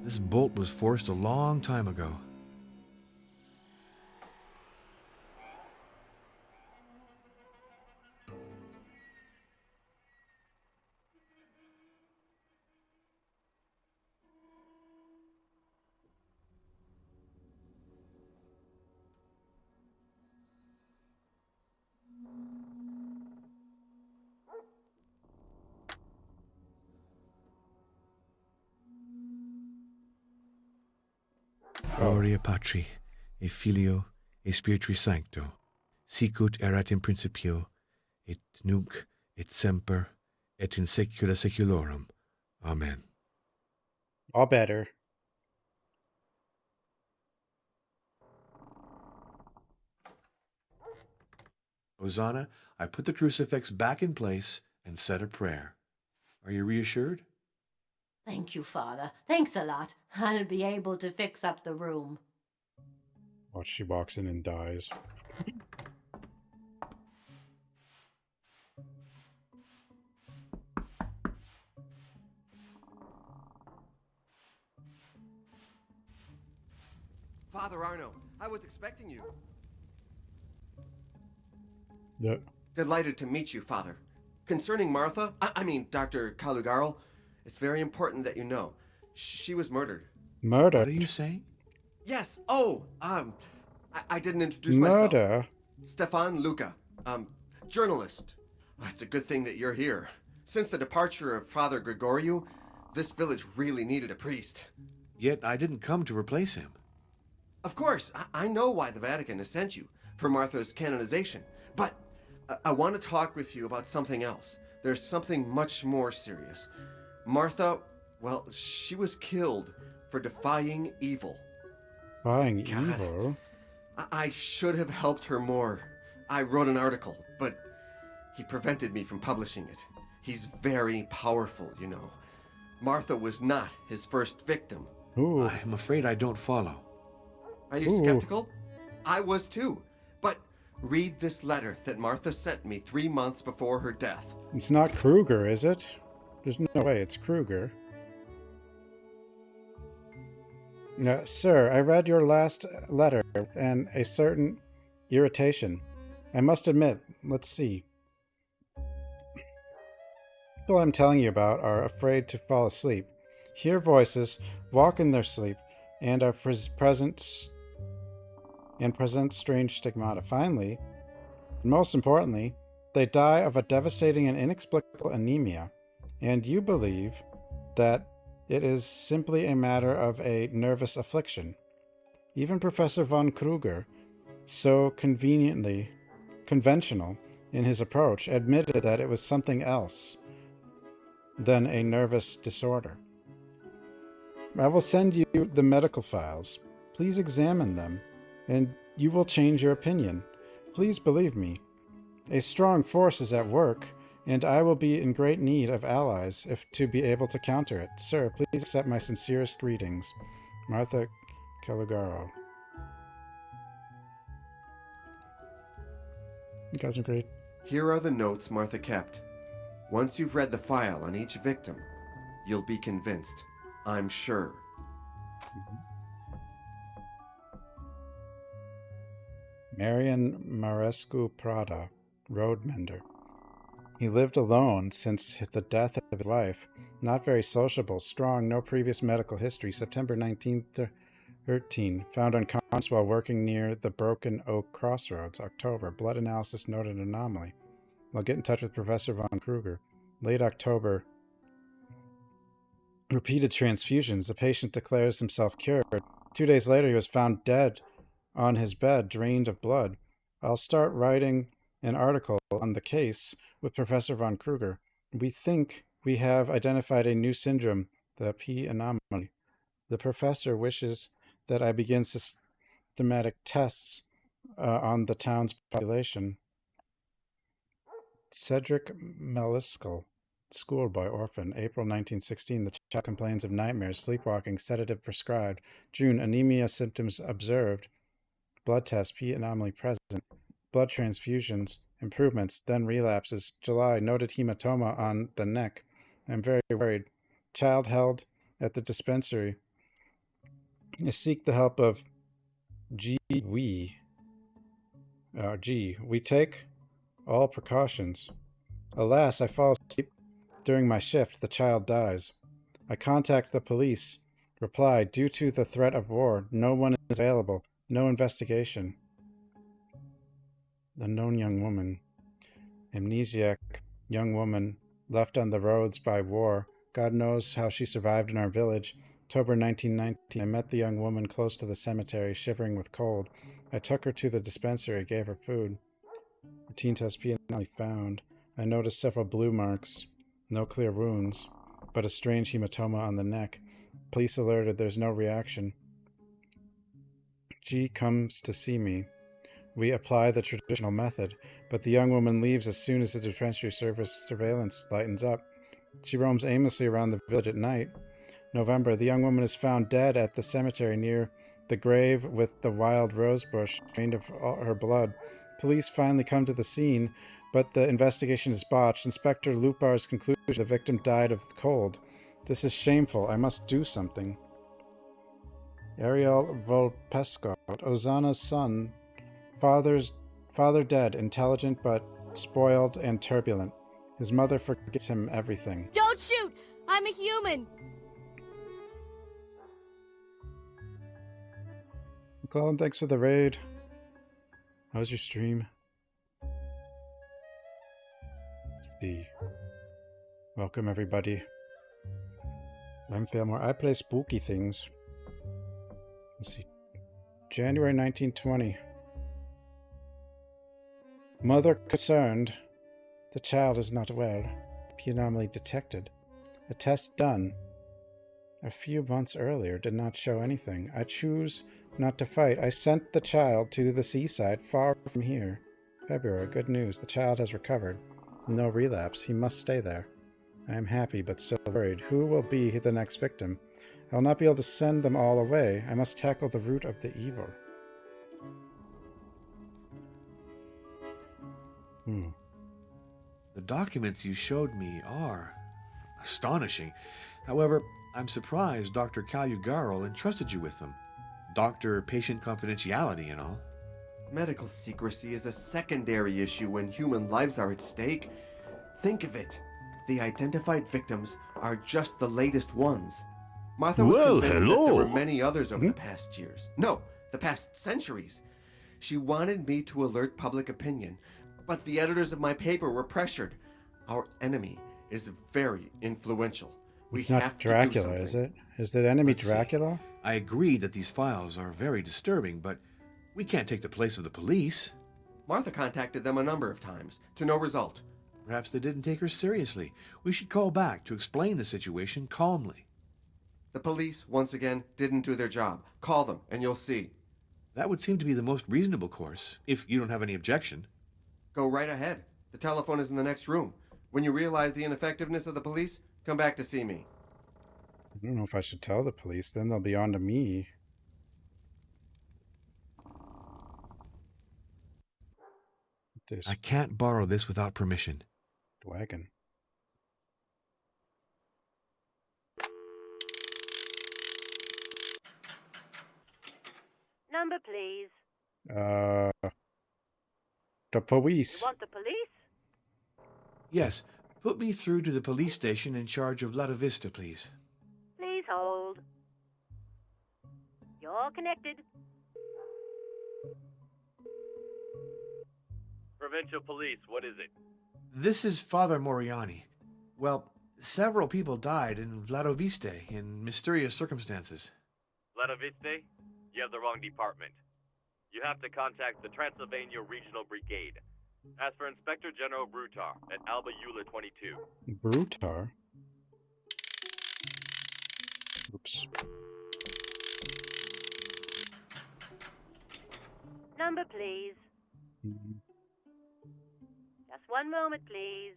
This bolt was forced a long time ago. Gloria Patri, et Filio, et Spiritui Sancto, sicut erat in principio, et nunc, et semper, et in saecula saeculorum. Amen. All better. Hosanna, I put the crucifix back in place and said a prayer. Are you reassured? Thank you, Father. Thanks a lot. I'll be able to fix up the room. Watch, she walks in and dies. Father Arno, I was expecting you. Yeah. Delighted to meet you, Father. Concerning Martha, I mean Dr. Calugarl, it's very important that you know. She was murdered. Murder. What are you saying? Yes. Oh, I didn't introduce myself. Murder. Stefan Luca, journalist. It's a good thing that you're here. Since the departure of Father Gregoriou, this village really needed a priest. Yet I didn't come to replace him. Of course, I know why the Vatican has sent you, for Martha's canonization. But I want to talk with you about something else. There's something much more serious. Martha, well, she was killed for defying evil. Defying God. evil? I should have helped her more. I wrote an article, but he prevented me from publishing it. He's very powerful, you know. Martha was not his first victim. Ooh. I'm afraid I don't follow. Are you Ooh. skeptical? I was too. But read this letter that Martha sent me 3 months before her death. It's not Kruger, is it? There's no way it's Kruger. Sir, I read your last letter and a certain irritation. I must admit, let's see. People I'm telling you about are afraid to fall asleep, hear voices, walk in their sleep, and are present strange stigmata. Finally, and most importantly, they die of a devastating and inexplicable anemia, and you believe that it is simply a matter of a nervous affliction. Even Professor von Kruger, so conventional in his approach, admitted that it was something else than a nervous disorder. I will send you the medical files. Please examine them, and you will change your opinion. Please believe me. A strong force is at work, and I will be in great need of allies to be able to counter it. Sir, please accept my sincerest greetings. Martha Caligaro. You guys are great. Here are the notes Martha kept. Once you've read the file on each victim, you'll be convinced. I'm sure. Marian Marescu Prada, road mender. He lived alone since the death of his wife. Not very sociable, strong, no previous medical history. September 1913. Found unconscious while working near the Broken Oak Crossroads. October. Blood analysis noted anomaly. I'll get in touch with Professor von Kruger. Late October. Repeated transfusions. The patient declares himself cured. 2 days later, he was found dead on his bed, drained of blood. I'll start writing an article on the case with Professor von Kruger. We think we have identified a new syndrome, the P anomaly. The professor wishes that I begin systematic tests on the town's population. Cedric Meliskal, schoolboy orphan. April 1916. The child complains of nightmares, sleepwalking, sedative prescribed. June. Anemia symptoms observed. Blood test, P anomaly present. Blood transfusions, improvements, then relapses. July. Noted hematoma on the neck. I'm very worried. Child held at the dispensary I seek the help of G. We. G. We take all precautions. Alas, I fall asleep during my shift. The child dies. I contact the police. Reply, due to the threat of war, no one is available. No investigation. Unknown young woman. Amnesiac young woman left on the roads by war. God knows how she survived in our village. October 1919. I met the young woman close to the cemetery, shivering with cold. I took her to the dispensary, gave her food. Routine test PNL found. I noticed several blue marks. No clear wounds, but a strange hematoma on the neck. Police alerted. There's no reaction. G comes to see me. We apply the traditional method, but the young woman leaves as soon as the dispensary service surveillance lightens up. She roams aimlessly around the village at night. November, the young woman is found dead at the cemetery near the grave with the wild rose bush drained of all her blood. Police finally come to the scene, but the investigation is botched. Inspector Lupar's conclusion: the victim died of cold. This is shameful. I must do something. Ariel Volpesco, Ozana's son. Father dead, intelligent but spoiled and turbulent. His mother forgives him everything. Don't shoot! I'm a human! McClellan, thanks for the raid. How was your stream? Let's see. Welcome, everybody. I'm Failmore. I play spooky things. Let's see. January 1920. Mother concerned. The child is not well. P anomaly detected. A test done a few months earlier did not show anything. I choose not to fight. I sent the child to the seaside far from here. February. Good news. The child has recovered. No relapse. He must stay there. I am happy but still worried. Who will be the next victim? I will not be able to send them all away. I must tackle the root of the evil. The documents you showed me are astonishing. However, I'm surprised Dr. Calugarol entrusted you with them. Doctor-patient confidentiality and all. Medical secrecy is a secondary issue when human lives are at stake. Think of it. The identified victims are just the latest ones. Martha was convinced that there were many others over the past years. No, the past centuries. She wanted me to alert public opinion, but the editors of my paper were pressured. Our enemy is very influential. It's not Dracula, is it? Is the enemy Dracula? I agree that these files are very disturbing, but we can't take the place of the police. Martha contacted them a number of times, to no result. Perhaps they didn't take her seriously. We should call back to explain the situation calmly. The police, once again, didn't do their job. Call them, and you'll see. That would seem to be the most reasonable course, if you don't have any objection. Go right ahead. The telephone is in the next room. When you realize the ineffectiveness of the police, come back to see me. I don't know if I should tell the police, then they'll be on to me. I can't borrow this without permission. Wagon. Number, please. The police. You want the police? Yes, put me through to the police station in charge of La Vista, please. Please hold. You're connected. Provincial Police, what is it? This is Father Moriani. Well, several people died in Vladoviste in mysterious circumstances. Vladoviste? You have the wrong department. You have to contact the Transylvania Regional Brigade. Ask for Inspector General Brutar at Alba Eula 22. Brutar? Oops. Number, please. Just one moment, please.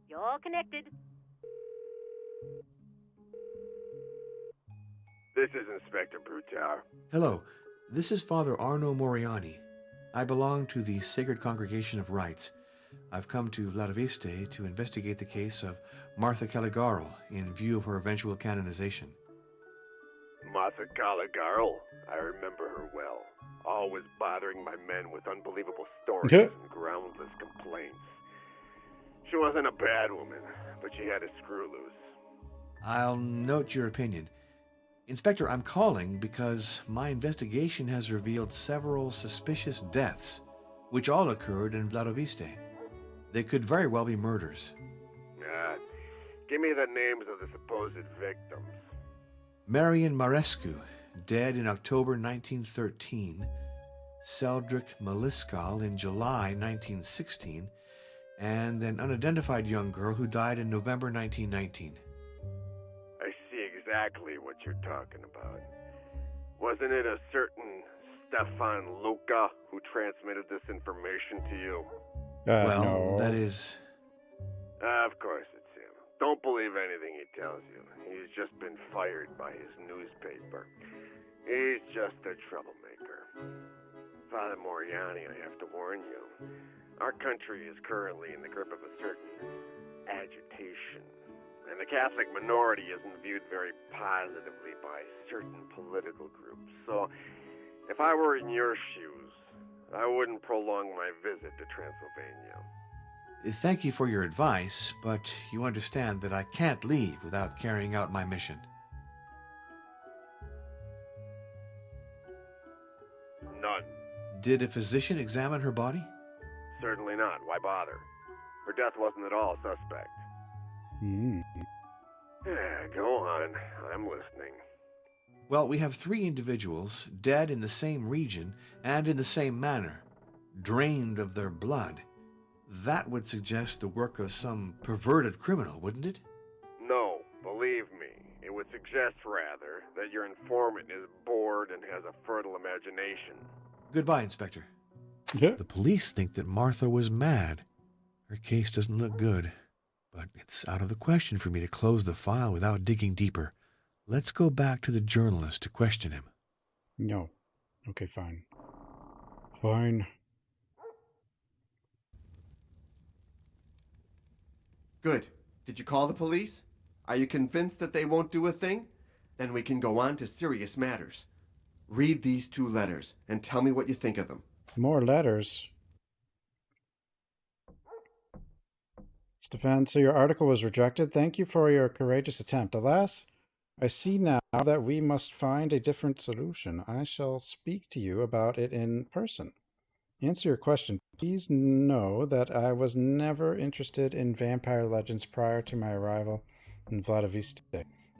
You're connected. This is Inspector Brutar. Hello, this is Father Arno Moriani. I belong to the Sacred Congregation of Rites. I've come to Vladoviste to investigate the case of Martha Caligaro in view of her eventual canonization. Martha Caligarl. I remember her well. Always bothering my men with unbelievable stories and groundless complaints. She wasn't a bad woman, but she had a screw loose. I'll note your opinion. Inspector, I'm calling because my investigation has revealed several suspicious deaths, which all occurred in Vladoviste. They could very well be murders. Give me the names of the supposed victims. Marian Marescu, dead in October 1913. Seldrick Maliskal in July 1916. And an unidentified young girl who died in November 1919. I see exactly what you're talking about. Wasn't it a certain Stefan Luca who transmitted this information to you? Well, no. that is... Of course it's him. Don't believe anything he tells you. He's just been fired by his newspaper. He's just a troublemaker. Father Moriani, I have to warn you. Our country is currently in the grip of a certain agitation. And the Catholic minority isn't viewed very positively by certain political groups. So, if I were in your shoes, I wouldn't prolong my visit to Transylvania. Thank you for your advice, but you understand that I can't leave without carrying out my mission. None. Did a physician examine her body? Certainly not. Why bother? Her death wasn't at all suspect. Go on. I'm listening. Well, we have 3 individuals dead in the same region and in the same manner, drained of their blood. That would suggest the work of some perverted criminal, wouldn't it? No, believe me. It would suggest, rather, that your informant is bored and has a fertile imagination. Goodbye, Inspector. The police think that Martha was mad. Her case doesn't look good, but it's out of the question for me to close the file without digging deeper. Let's go back to the journalist to question him. No. Okay, fine. Fine. Good. Did you call the police? Are you convinced that they won't do a thing? Then we can go on to serious matters. Read these 2 letters and tell me what you think of them. More letters. Stefan, so your article was rejected. Thank you for your courageous attempt. Alas, I see now that we must find a different solution. I shall speak to you about it in person. Answer your question. Please know that I was never interested in vampire legends prior to my arrival in Vladiviste.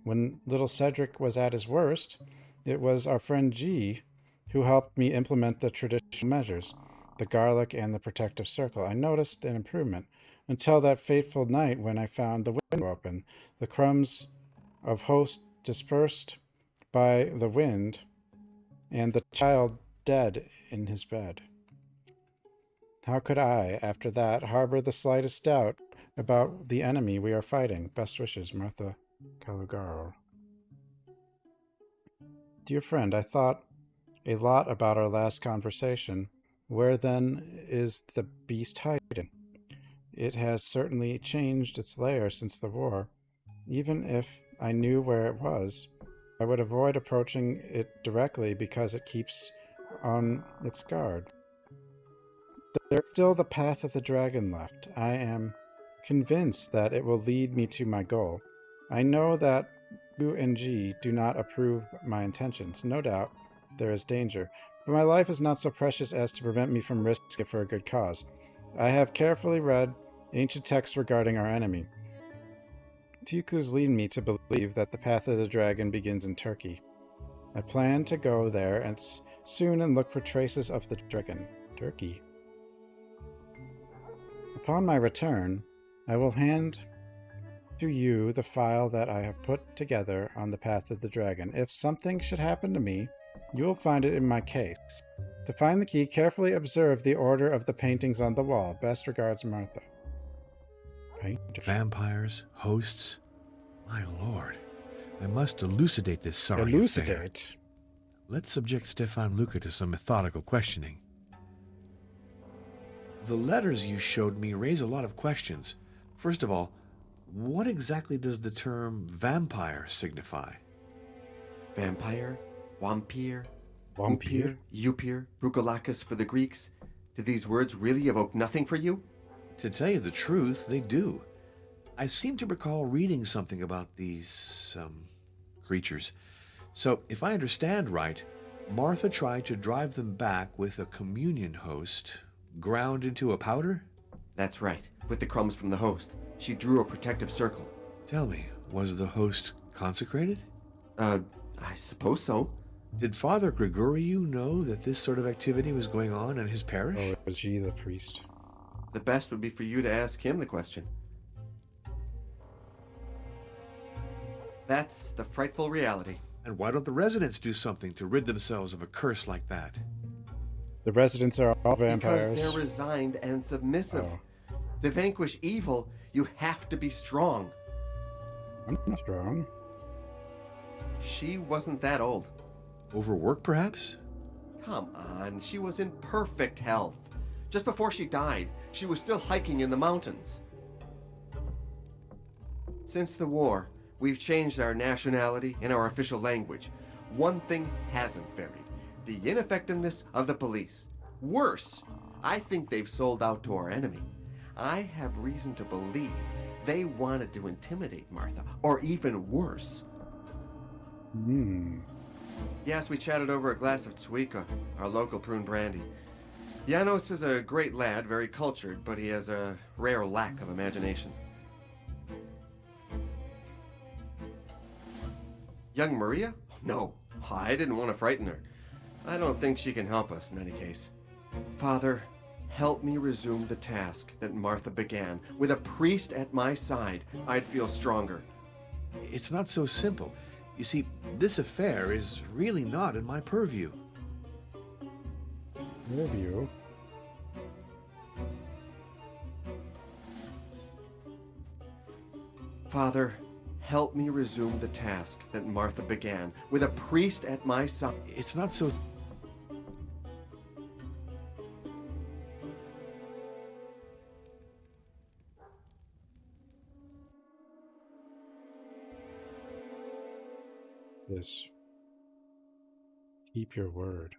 When little Cedric was at his worst, it was our friend G who helped me implement the traditional measures, the garlic and the protective circle. I noticed an improvement until that fateful night when I found the window open, the crumbs of host dispersed by the wind, and the child dead in his bed. How could I, after that, harbor the slightest doubt about the enemy we are fighting? Best wishes, Martha Caligarl. Dear friend, I thought a lot about our last conversation. Where then is the beast hiding? It has certainly changed its lair since the war. Even if I knew where it was, I would avoid approaching it directly because it keeps on its guard. There's still the path of the dragon left. I am convinced that it will lead me to my goal. I know that you and G do not approve my intentions. No doubt there is danger, but my life is not so precious as to prevent me from risking it for a good cause. I have carefully read ancient texts regarding our enemy. Tukus lead me to believe that the path of the dragon begins in Turkey. I plan to go there soon and look for traces of the dragon. Turkey. Upon my return, I will hand to you the file that I have put together on the path of the dragon. If something should happen to me, you will find it in my case. To find the key, carefully observe the order of the paintings on the wall. Best regards, Martha. Vampires, hosts. My lord, I must elucidate this sorry affair. Elucidate? Let's subject Stefan Luca to some methodical questioning. The letters you showed me raise a lot of questions. First of all, what exactly does the term vampire signify? Vampire, wampir, Vampire? upir, brucolacus for the Greeks. Do these words really evoke nothing for you? To tell you the truth, they do. I seem to recall reading something about these, creatures. So, if I understand right, Martha tried to drive them back with a communion host ground into a powder? That's right. With the crumbs from the host, she drew a protective circle. Tell me, was the host consecrated? I suppose so. Did Father Gregoriou know that this sort of activity was going on in his parish? Or was she the priest? The best would be for you to ask him the question. That's the frightful reality. And why don't the residents do something to rid themselves of a curse like that? The residents are all vampires. Because they're resigned and submissive. Oh. To vanquish evil, you have to be strong. I'm not strong. She wasn't that old. Overwork, perhaps? Come on, she was in perfect health. Just before she died, she was still hiking in the mountains. Since the war, we've changed our nationality and our official language. One thing hasn't varied: the ineffectiveness of the police. Worse, I think they've sold out to our enemy. I have reason to believe they wanted to intimidate Martha, or even worse. Yes, we chatted over a glass of Tsuika, our local prune brandy. Janos is a great lad, very cultured, but he has a rare lack of imagination. Young Maria? No, I didn't want to frighten her. I don't think she can help us in any case. Father, help me resume the task that Martha began. With a priest at my side, I'd feel stronger. It's not so simple. You see, this affair is really not in my purview. Purview? Father, help me resume the task that Martha began. With a priest at my side. It's not so... This. Keep your word.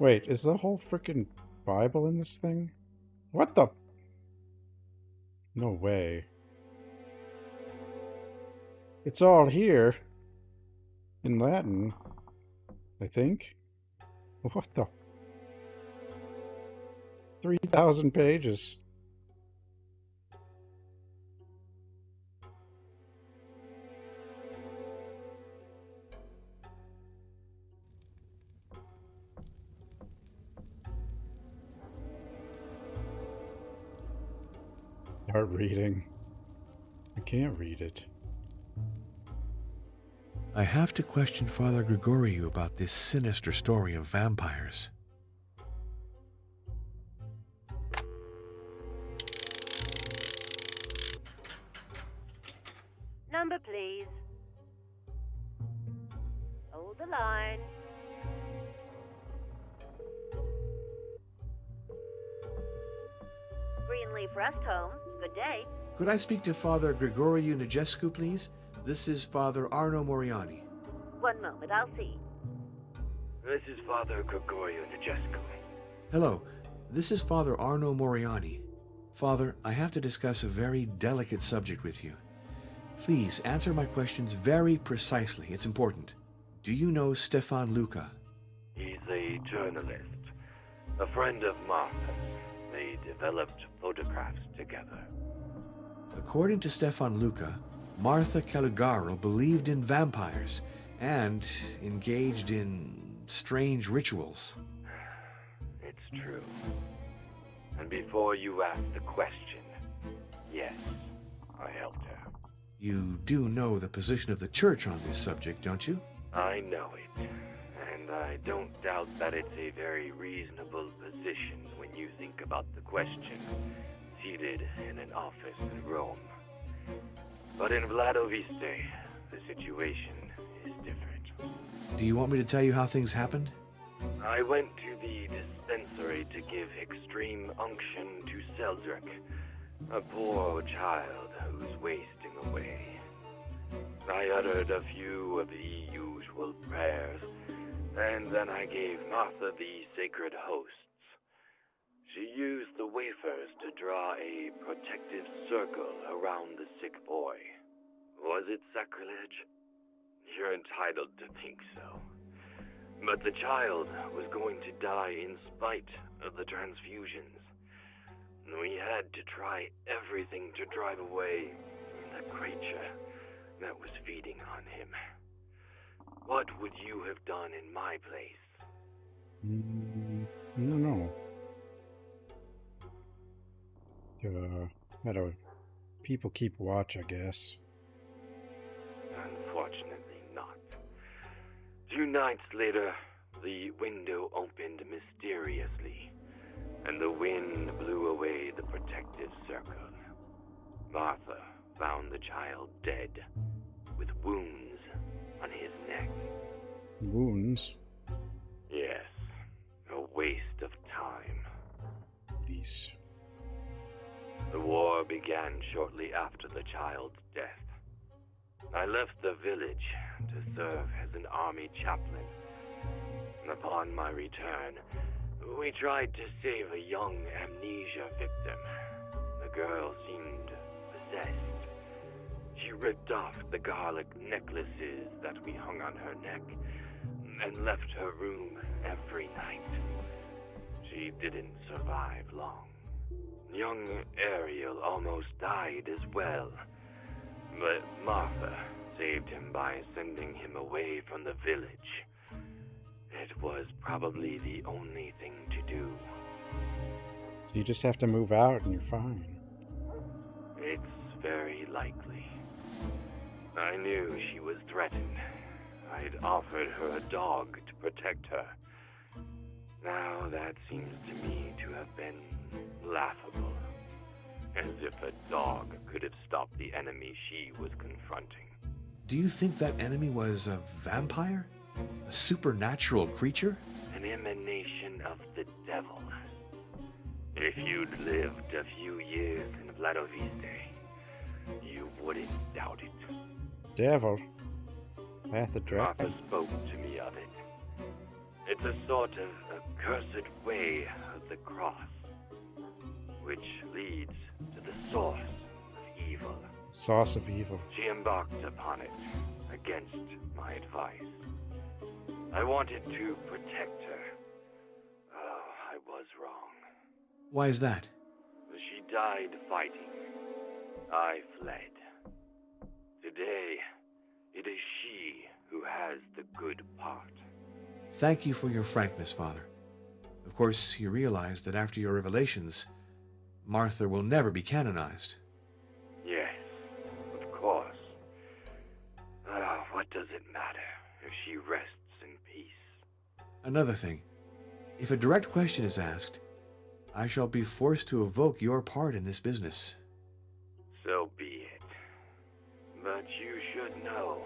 Wait, is the whole frickin' Bible in this thing? What the? No way. It's all here. In Latin. I think. What the? 3,000 pages. Start reading. I can't read it. I have to question Father Gregoriou about this sinister story of vampires. Number, please. Hold the line. Greenleaf Rest Home. Good day. Could I speak to Father Gregoriou Nigescu, please? This is Father Arno Moriani. One moment, I'll see. This is Father Gregorio Nigescu. Hello, this is Father Arno Moriani. Father, I have to discuss a very delicate subject with you. Please answer my questions very precisely. It's important. Do you know Stefan Luca? He's a journalist, a friend of Martha's. They developed photographs together. According to Stefan Luca, Martha Calugaro believed in vampires and engaged in strange rituals. It's true. And before you ask the question, yes, I helped her. You do know the position of the church on this subject, don't you? I know it. And I don't doubt that it's a very reasonable position when you think about the question, seated in an office in Rome. But in Vladoviste, the situation is different. Do you want me to tell you how things happened? I went to the dispensary to give extreme unction to Seldrick, a poor child who's wasting away. I uttered a few of the usual prayers, and then I gave Martha the sacred hosts. She used the wafers to draw a protective circle around the sick boy. Was it sacrilege? You're entitled to think so. But the child was going to die in spite of the transfusions. We had to try everything to drive away the creature that was feeding on him. What would you have done in my place? I don't know. How do people keep watch, I guess. Unfortunately not. 2 nights later, the window opened mysteriously, and the wind blew away the protective circle. Martha found the child dead, with wounds on his neck. Wounds? Yes, a waste of time. Peace. The war began shortly after the child's death. I left the village to serve as an army chaplain. Upon my return, we tried to save a young amnesia victim. The girl seemed possessed. She ripped off the garlic necklaces that we hung on her neck and left her room every night. She didn't survive long. Young Ariel almost died as well, but Martha saved him by sending him away from the village. It was probably the only thing to do. So you just have to move out and you're fine. It's very likely. I knew she was threatened. I'd offered her a dog to protect her. Now that seems to me to have been laughable. As if a dog could have stopped the enemy she was confronting. Do you think that enemy was a vampire? A supernatural creature? An emanation of the devil. If you'd lived a few years in Vladoviste, you wouldn't doubt it. Devil. Path of Dracula. Martha spoke to me of it. It's a sort of accursed way of the cross, which leads to the source of evil. Sauce of evil. She embarked upon it against my advice. I wanted to protect her. Oh, I was wrong. Why is that? She died fighting. I fled. Today, it is she who has the good part. Thank you for your frankness, Father. Of course, you realize that after your revelations, Martha will never be canonized. Yes, of course. What does it matter if she rests in peace? Another thing, if a direct question is asked, I shall be forced to evoke your part in this business. So be it. But you should know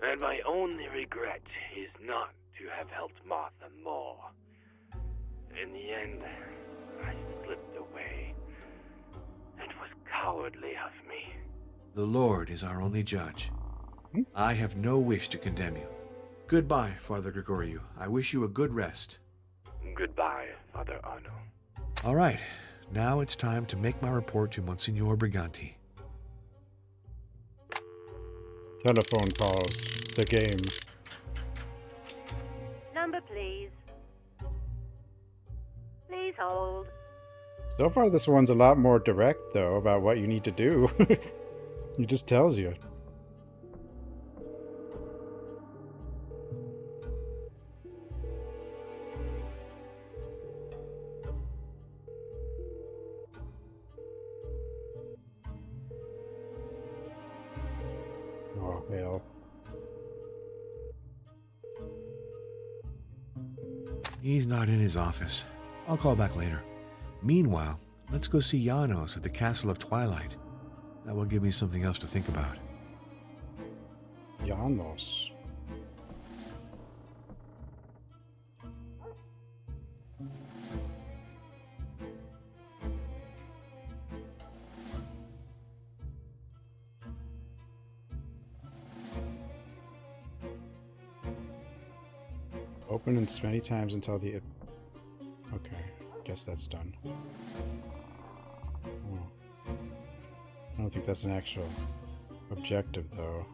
that my only regret is not to have helped Martha more. In the end, I slipped away. It was cowardly of me. The Lord is our only judge. I have no wish to condemn you. Goodbye, Father Gregoriou. I wish you a good rest. Goodbye, Father Arno. All right, now it's time to make my report to Monsignor Briganti. Telephone calls. The game. Number, please. Please hold. So far, this one's a lot more direct, though, about what you need to do. He just tells you. Oh, hell. He's not in his office. I'll call back later. Meanwhile, let's go see Janos at the Castle of Twilight. That will give me something else to think about. Janos. Open as many times until the... Okay, guess that's done. Oh. I don't think that's an actual objective, though.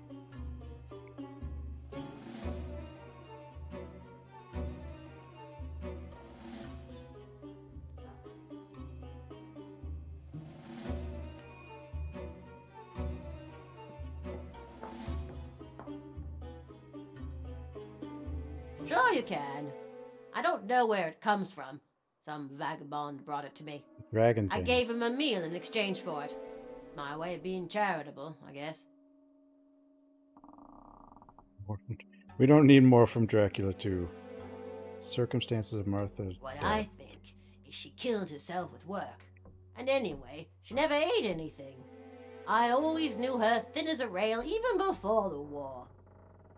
Sure you can. I don't know where it comes from. Some vagabond brought it to me. Dragon I thing. gave him a meal in exchange for it. It's my way of being charitable, I guess. We don't need more from Dracula 2. Circumstances of Martha's What death. I think is she killed herself with work. And anyway, she never ate anything. I always knew her thin as a rail even before the war.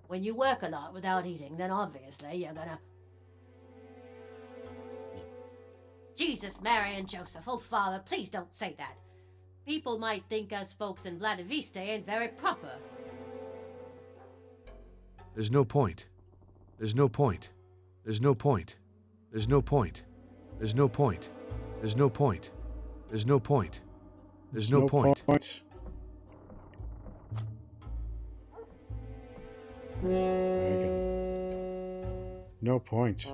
When you work a lot without eating, then obviously you're gonna... Jesus, Mary, and Joseph. Oh, Father, please don't say that. People might think us folks in Vladiviste ain't very proper. There's no point. There's no point. There's no point. There's no point. There's no point. There's no point. There's no point. There's no point. No point.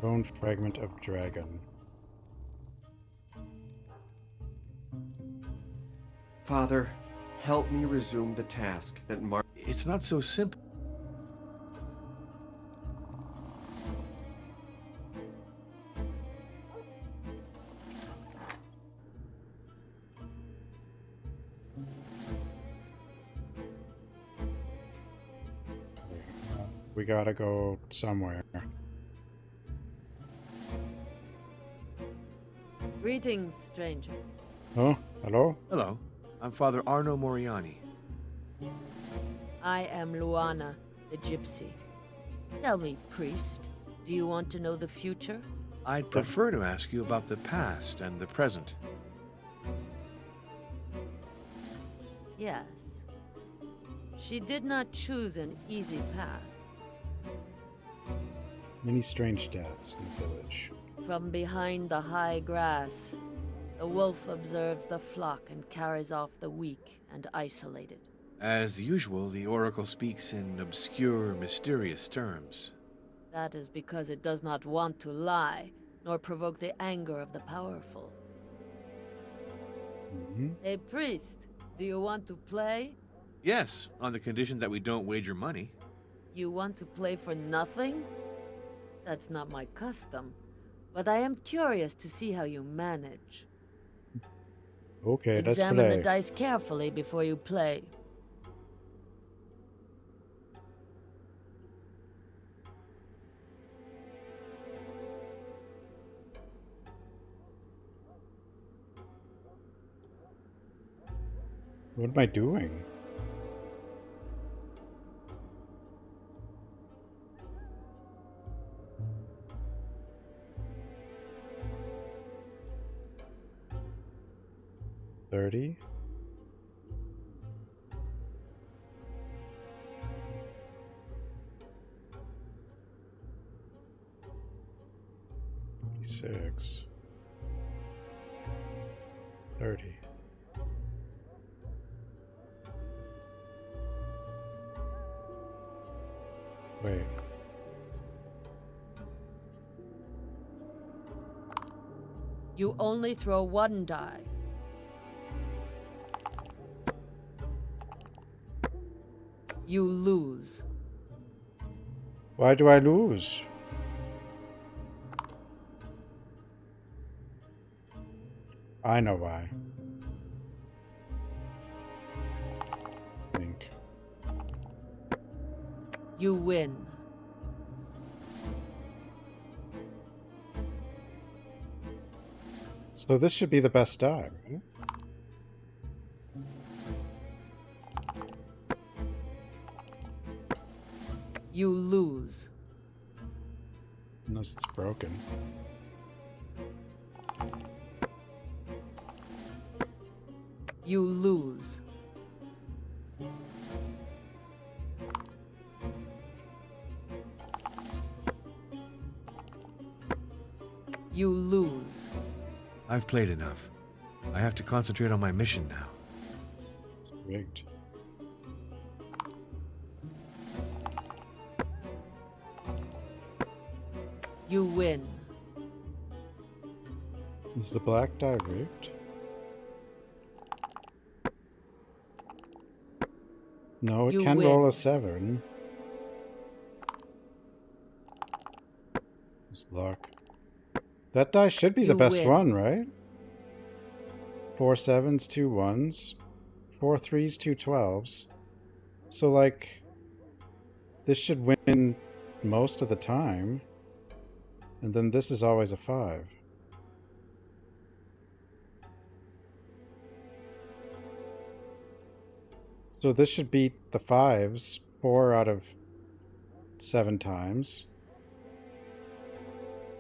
Bone fragment of dragon. Father, help me resume the task that It's not so simple. We gotta go somewhere. Greetings, stranger. Oh, hello? Hello. I'm Father Arno Moriani. I am Luana, the gypsy. Tell me, priest, do you want to know the future? I'd prefer to ask you about the past and the present. Yes. She did not choose an easy path. Many strange deaths in the village. From behind the high grass, the wolf observes the flock and carries off the weak and isolated. As usual, the Oracle speaks in obscure, mysterious terms. That is because it does not want to lie, nor provoke the anger of the powerful. Hey, priest, do you want to play? Yes, on the condition that we don't wager money. You want to play for nothing? That's not my custom, but I am curious to see how you manage. Okay, let's Examine play. the dice carefully before you play. What am I doing? $30. $56. 30. Wait. You only throw one die. You lose. Why do I lose? I know why. Think. You win. So this should be the best die, right? You lose. Unless it's broken. You lose. You lose. I've played enough. I have to concentrate on my mission now. It's rigged. You win. Is the black die rigged? No, it You can win. roll a 7. It's luck. That die should be the You best win. one, right? 4 7s, 2 1s, 4 3s, 2 12s. So, like, this should win most of the time. And then this is always a 5. So this should beat the 5s 4 out of 7 times.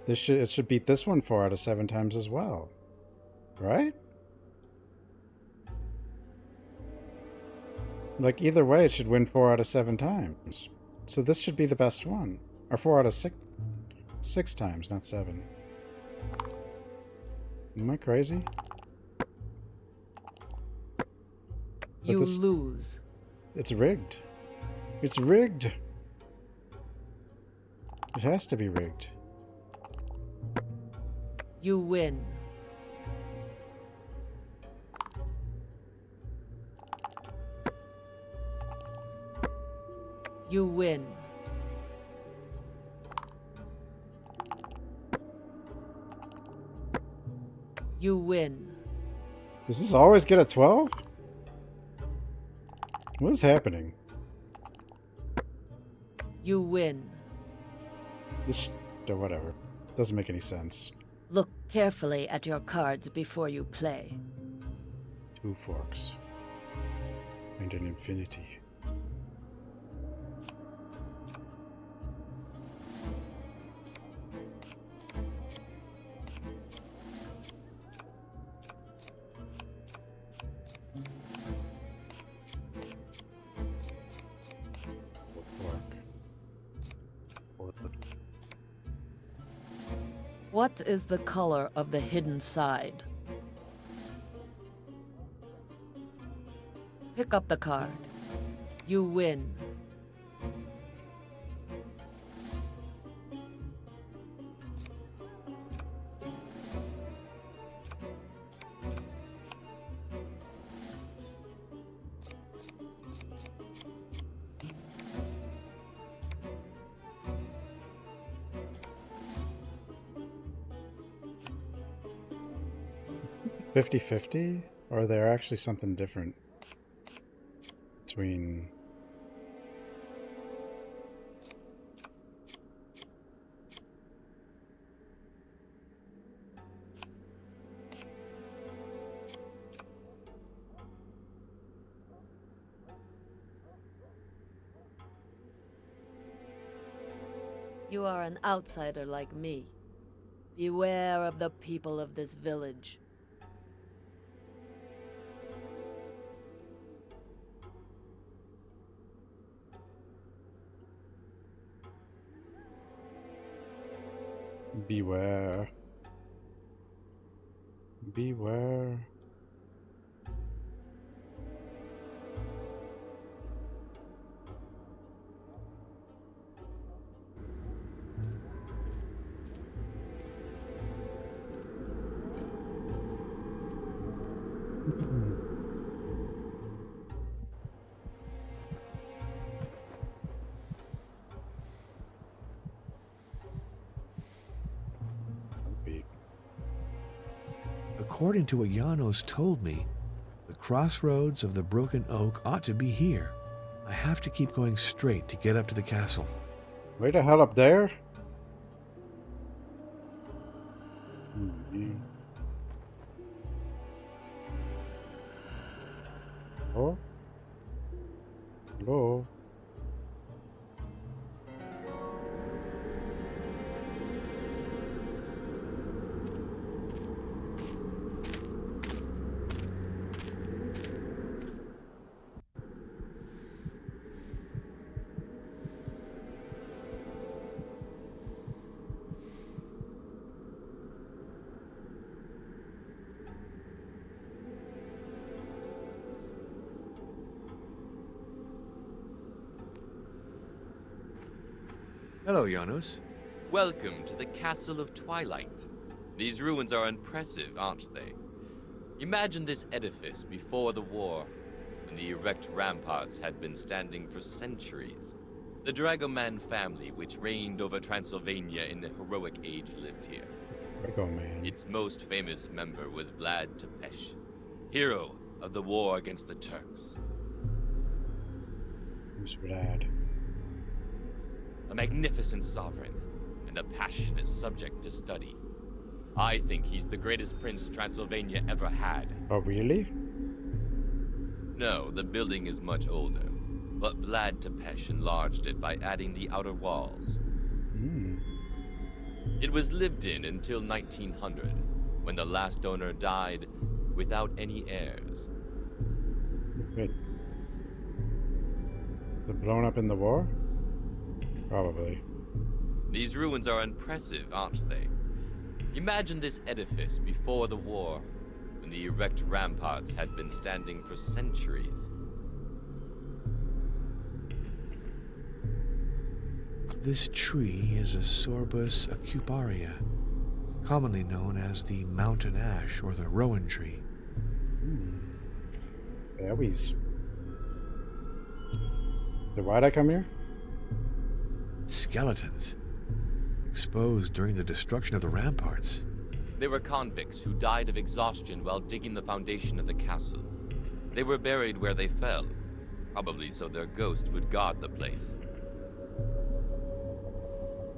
It should beat this one 4 out of 7 times as well. Right? Like, either way, it should win 4 out of 7 times. So this should be the best one. Or 4 out of 6 times, not 7. Am I crazy? You this- lose. It's rigged. It's rigged. It has to be rigged. You win. You win. You win. Does this always get a 12? What is happening? You win. This or whatever. Doesn't make any sense. Look carefully at your cards before you play. 2 forks. And an infinity. What is the color of the hidden side? Pick up the card. You win. — 50-50? Or are there actually something different between... You are an outsider like me. Beware of the people of this village. Beware. Beware. According to what Janos told me, the crossroads of the Broken Oak ought to be here. I have to keep going straight to get up to the castle. Way the hell up there? Mhm. Oh? Hello? Hello, Janos. Welcome to the Castle of Twilight. These ruins are impressive, aren't they? Imagine this edifice before the war, when the erect ramparts had been standing for centuries. The Dragoman family, which reigned over Transylvania in the heroic age, lived here. Drago Man. Its most famous member was Vlad Tepes, hero of the war against the Turks. Who's Vlad? A magnificent sovereign, and a passionate subject to study. I think he's the greatest prince Transylvania ever had. Oh, really? No, the building is much older, but Vlad Tepes enlarged it by adding the outer walls. Hmm. It was lived in until 1900, when the last owner died without any heirs. Wait. Was it blown up in the war? Probably. These ruins are impressive, aren't they? Imagine this edifice before the war, when the erect ramparts had been standing for centuries. This tree is a Sorbus acuparia, commonly known as the mountain ash or the rowan tree. Berries. So why'd I come here? Skeletons, exposed during the destruction of the ramparts. They were convicts who died of exhaustion while digging the foundation of the castle. They were buried where they fell, probably so their ghost would guard the place.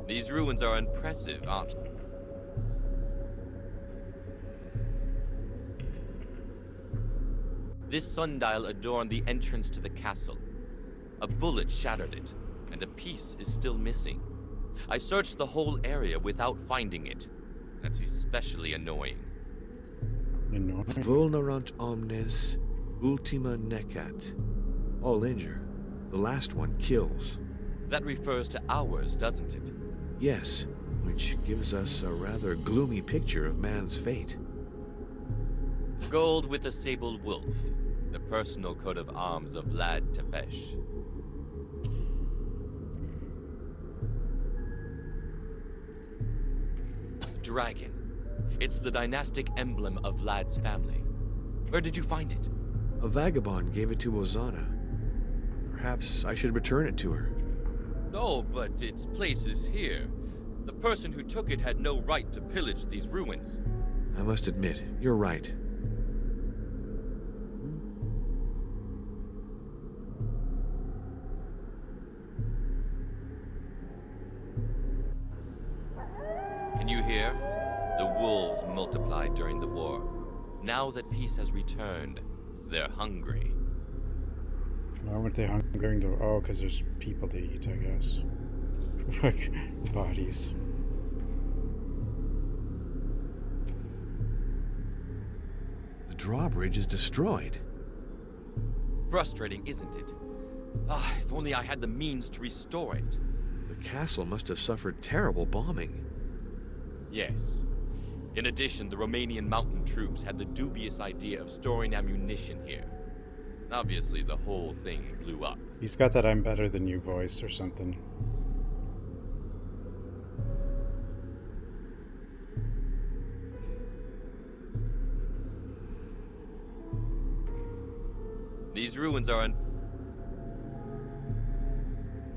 These ruins are impressive, aren't they? This sundial adorned the entrance to the castle. A bullet shattered it, and a piece is still missing. I searched the whole area without finding it. That's especially annoying. Vulnerant omnes, ultima necat. All injure. The last one kills. That refers to ours, doesn't it? Yes, which gives us a rather gloomy picture of man's fate. Gold with a sable wolf, the personal coat of arms of Vlad Tepes. Dragon. It's the dynastic emblem of Vlad's family. Where did you find it? A vagabond gave it to Ozana. Perhaps I should return it to her. No, but its place is here. The person who took it had no right to pillage these ruins. I must admit, you're right. Can you hear? The wolves multiplied during the war. Now that peace has returned, they're hungry. Why weren't they hungering to... Oh, because there's people to eat, I guess. Like, bodies. The drawbridge is destroyed. Frustrating, isn't it? Ah, if only I had the means to restore it. The castle must have suffered terrible bombing. Yes. In addition, the Romanian mountain troops had the dubious idea of storing ammunition here. Obviously, the whole thing blew up. He's got that I'm better than you voice or something. These ruins are in...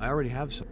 I already have some.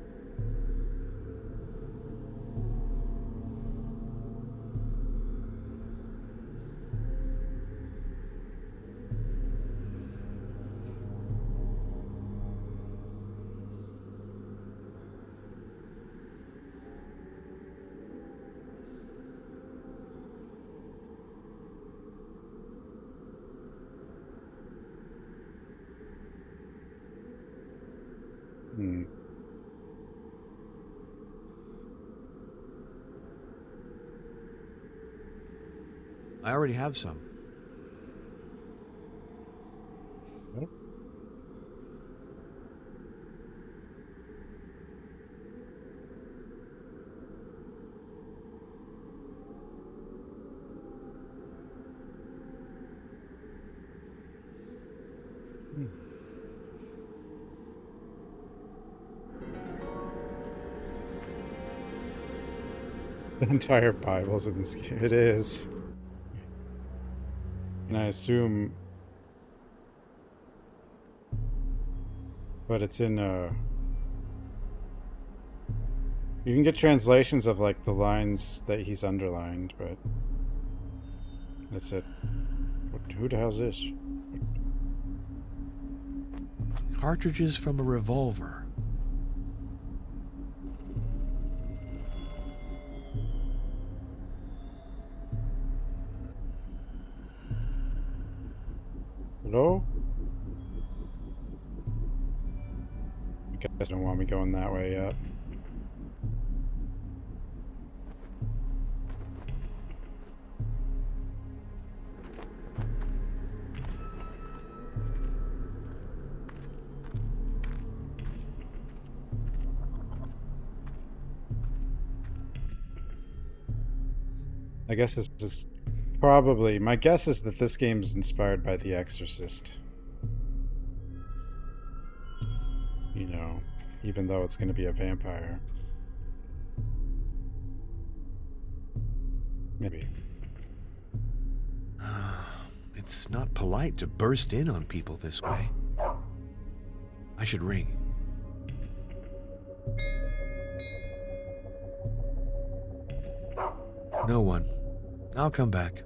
I already have some. What? The entire Bible's in this game. It is. And I assume... But it's in, You can get translations of, like, the lines that he's underlined, but... That's it. Who the hell's this? Cartridges from a revolver. Hello? I guess they don't want me going that way yet. I guess this is probably... My guess is that this game is inspired by The Exorcist. You know, even though it's going to be a vampire. Maybe. It's not polite to burst in on people this way. I should ring. No one. I'll come back.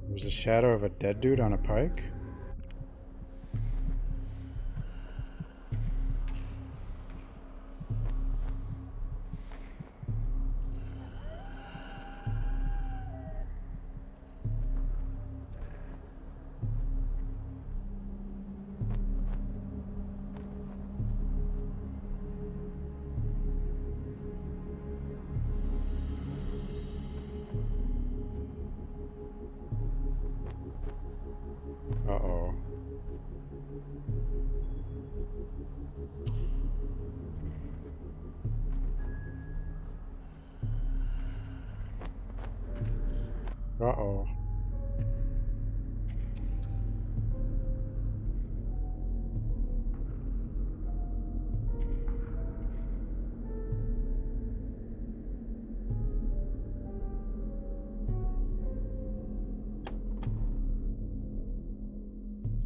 There's a shadow of a dead dude on a pike? Uh-oh. Uh-oh.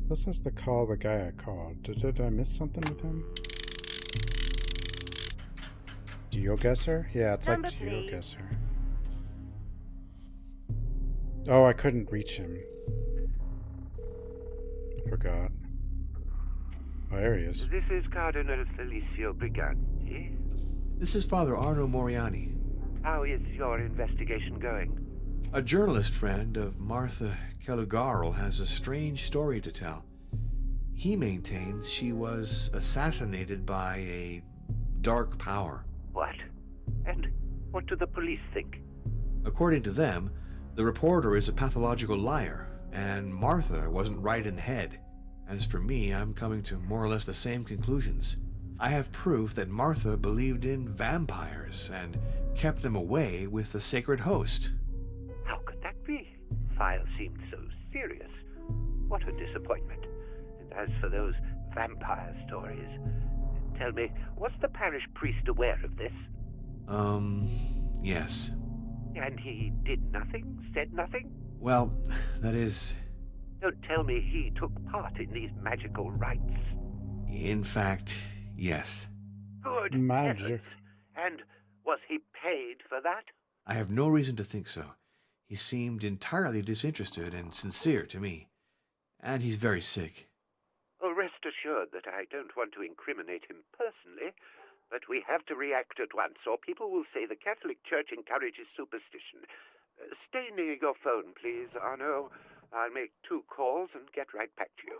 This has to call the guy I called. Did I miss something with him? GeoGuessr? Yeah, it's Number, like please. GeoGuessr. Oh, I couldn't reach him. I forgot. Oh, there he is. This is Cardinal Felicio Briganti. This is Father Arno Moriani, How is your investigation going? a journalist friend of Martha Calugarl, has a strange story to tell. He maintains she was assassinated by a dark power. What? And what do the police think? According to them, the reporter is a pathological liar, and Martha wasn't right in the head. As for me, I'm coming to more or less the same conclusions. I have proof that Martha believed in vampires and kept them away with the sacred host. How could that be? File seemed so serious. What a disappointment. And as for those vampire stories, tell me, was the parish priest aware of this? Yes. And he did nothing? Said nothing? Well, that is... Don't tell me he took part in these magical rites. In fact, yes. Good Magic. heavens. And was he paid for that? I have no reason to think so. He seemed entirely disinterested and sincere to me. And he's very sick. Oh, rest assured that I don't want to incriminate him personally, but we have to react at once, or people will say the Catholic Church encourages superstition. Stay near your phone, please, Arno. I'll make 2 calls and get right back to you.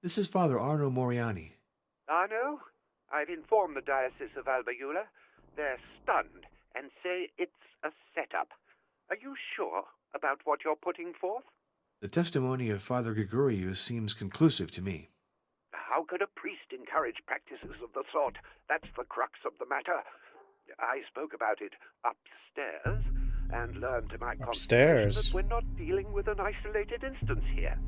This is Father Arno Moriani. Arno, I've informed the Diocese of Albayula. They're stunned and say it's a setup. Are you sure about what you're putting forth? The testimony of Father Gregorius seems conclusive to me. How could a priest encourage practices of the sort? That's the crux of the matter. I spoke about it upstairs and learned to my consternation Upstairs? that we're not dealing with an isolated instance here.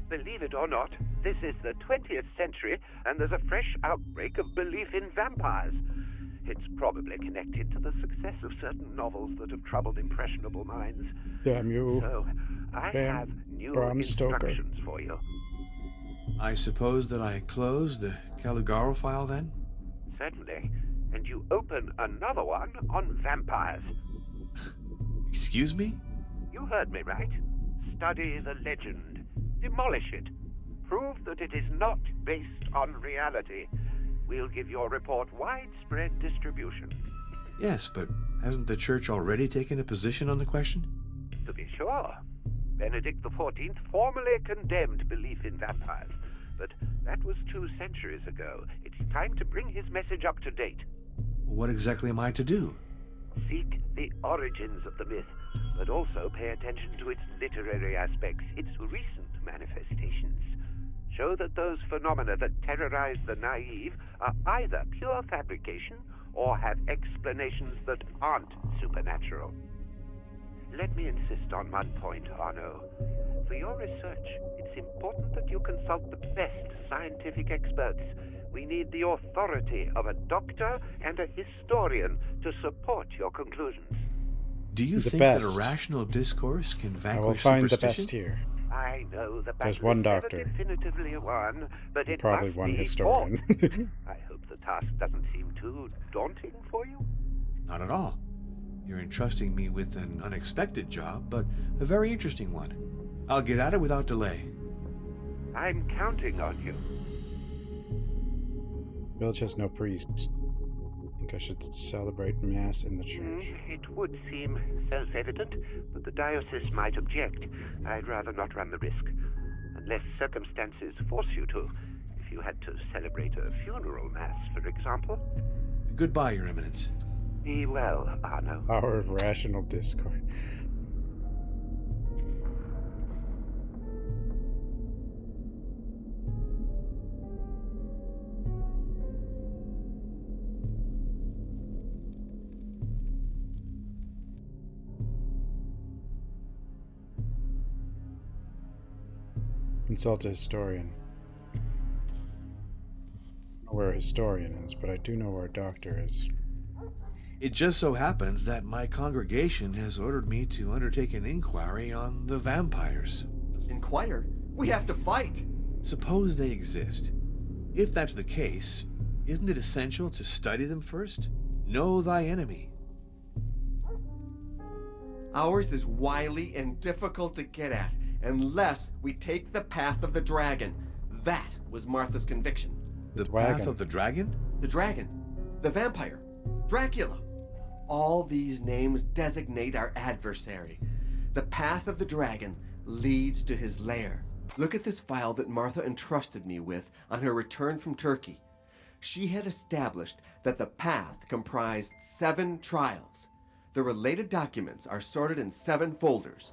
Believe it or not, this is the 20th century and there's a fresh outbreak of belief in vampires. It's probably connected to the success of certain novels that have troubled impressionable minds. Damn you. So, I have new Bram Stoker. instructions for you. I suppose that I close the Calugaro file then? Certainly. And you open another one on vampires. Excuse me? You heard me right. Study the legend. Demolish it. Prove that it is not based on reality. We'll give your report widespread distribution. Yes, but hasn't the Church already taken a position on the question? To be sure. Benedict XIV formally condemned belief in vampires. But that was 2 centuries ago. It's time to bring his message up to date. What exactly am I to do? Seek the origins of the myth, but also pay attention to its literary aspects, its recent manifestations. Show that those phenomena that terrorize the naive are either pure fabrication or have explanations that aren't supernatural. Let me insist on one point, Arno. For your research, it's important that you consult the best scientific experts. We need the authority of a doctor and a historian to support your conclusions. Do you The think best. that a rational discourse can vanquish I will find the superstition? best here. I know the There's battle one is never doctor. definitively won, but it Probably must one be historian. fought. I hope the task doesn't seem too daunting for you. Not at all. You're entrusting me with an unexpected job, but a very interesting one. I'll get at it without delay. I'm counting on you. Village has no priest. I think I should celebrate Mass in the church. It would seem self-evident, but the diocese might object. I'd rather not run the risk. Unless circumstances force you to. If you had to celebrate a funeral mass, for example. Goodbye, Your Eminence. Be well, Arno. Power of rational discord. Consult a historian. I don't know where a historian is, but I do know where a doctor is. It just so happens that my congregation has ordered me to undertake an inquiry on the vampires. Inquire? We have to fight! Suppose they exist. If that's the case, isn't it essential to study them first? Know thy enemy. Ours is wily and difficult to get at, unless we take the path of the dragon. That was Martha's conviction. The Dragon. path of the dragon? The dragon. The vampire. Dracula. All these names designate our adversary. The path of the dragon leads to his lair. Look at this file that Martha entrusted me with on her return from Turkey. She had established that the path comprised 7 trials. The related documents are sorted in 7 folders.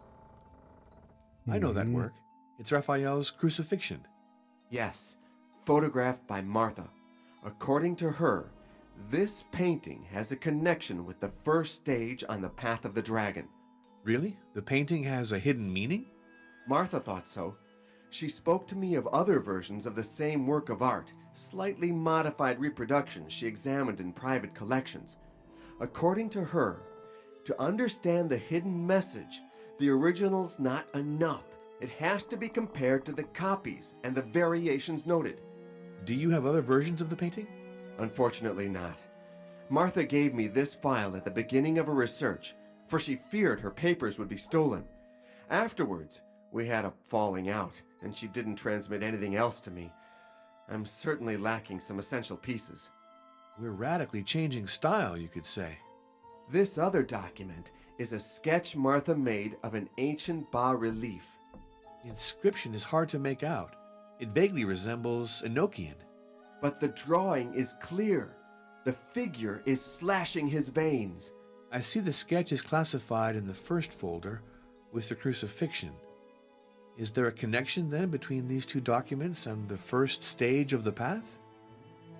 I know that work. It's Raphael's Crucifixion. Yes, photographed by Martha. According to her, this painting has a connection with the first stage on the path of the dragon. Really? The painting has a hidden meaning? Martha thought so. She spoke to me of other versions of the same work of art, slightly modified reproductions she examined in private collections. According to her, to understand the hidden message, the original's not enough. It has to be compared to the copies and the variations noted. Do you have other versions of the painting? Unfortunately not. Martha gave me this file at the beginning of her research, for she feared her papers would be stolen. Afterwards, we had a falling out, and she didn't transmit anything else to me. I'm certainly lacking some essential pieces. We're radically changing style, you could say. This other document is a sketch Martha made of an ancient bas-relief. The inscription is hard to make out. It vaguely resembles Enochian. But the drawing is clear. The figure is slashing his veins. I see the sketch is classified in the first folder with the crucifixion. Is there a connection then between these two documents and the first stage of the path?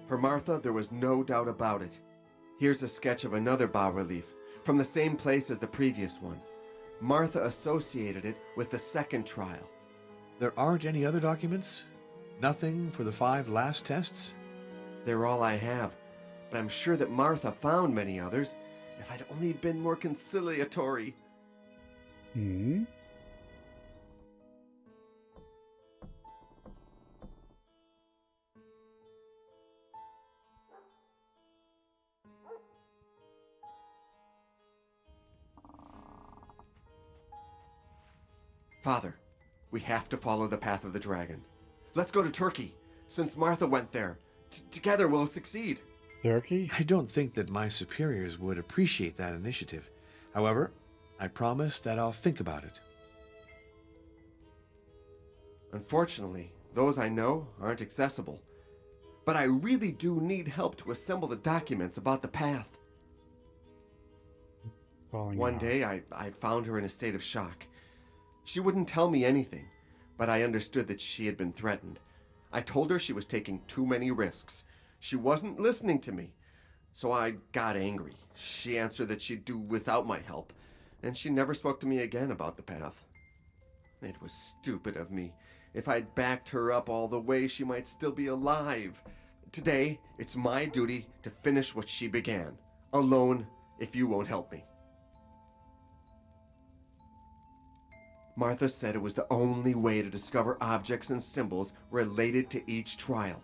For Martha, there was no doubt about it. Here's a sketch of another bas-relief, from the same place as the previous one. Martha associated it with the second trial. There aren't any other documents? Nothing for the 5 last tests? They're all I have, but I'm sure that Martha found many others, if I'd only been more conciliatory. Hmm? Father, we have to follow the path of the dragon. Let's go to Turkey. Since Martha went there, together we'll succeed. Turkey? I don't think that my superiors would appreciate that initiative. However, I promise that I'll think about it. Unfortunately, those I know aren't accessible. But I really do need help to assemble the documents about the path. One day, I found her in a state of shock. She wouldn't tell me anything, but I understood that she had been threatened. I told her she was taking too many risks. She wasn't listening to me, so I got angry. She answered that she'd do without my help, and she never spoke to me again about the path. It was stupid of me. If I'd backed her up all the way, she might still be alive. Today, it's my duty to finish what she began, alone if you won't help me. Martha said it was the only way to discover objects and symbols related to each trial.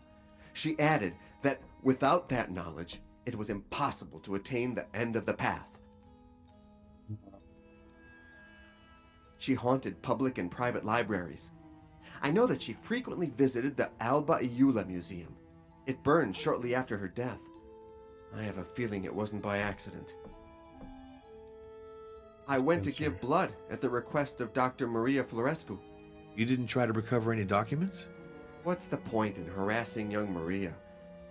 She added that without that knowledge, it was impossible to attain the end of the path. She haunted public and private libraries. I know that she frequently visited the Alba Iula Museum. It burned shortly after her death. I have a feeling it wasn't by accident. I went to give blood at the request of Dr. Maria Florescu. You didn't try to recover any documents? What's the point in harassing young Maria?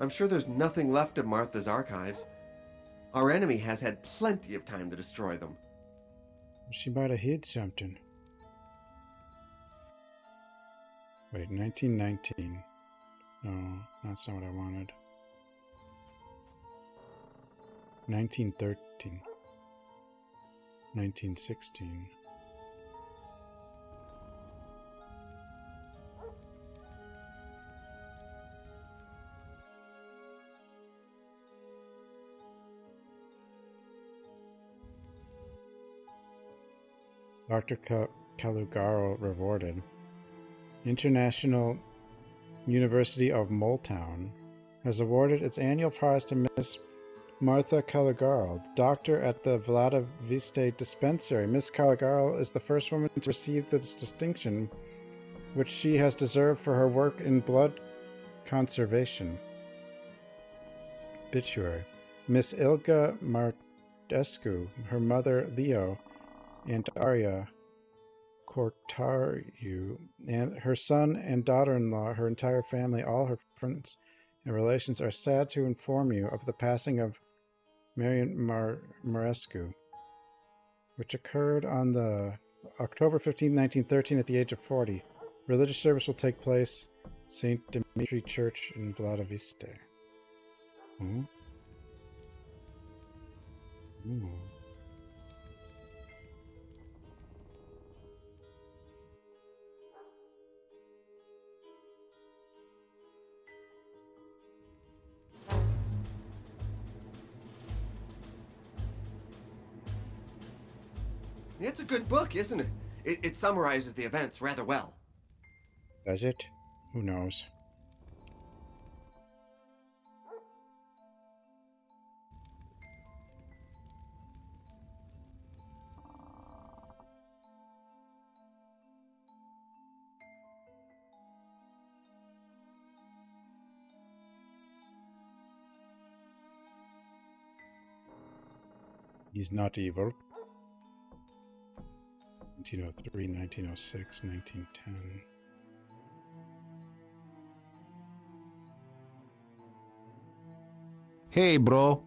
I'm sure there's nothing left of Martha's archives. Our enemy has had plenty of time to destroy them. She might have hid something. Wait, 1919. No, that's not what I wanted. 1913. 1916. Dr. Calugaro rewarded. International University of Moultown has awarded its annual prize to Miss Martha Calugaro, doctor at the Vladaviste Dispensary. Miss Calugaro is the first woman to receive this distinction, which she has deserved for her work in blood conservation. Obituary. Miss Ilga Martescu, her mother Leo, and Arya Cortariu, and her son and daughter-in-law, her entire family, all her friends and relations are sad to inform you of the passing of Marian Marescu, which occurred on the October 15, 1913 at the age of 40. Religious service will take place St. Dimitri Church in Vladiviste. Ooh. Ooh. It's a good book, isn't it? It summarizes the events rather well. Does it? Who knows? He's not evil. 1903, 1906, 1910. Hey, bro.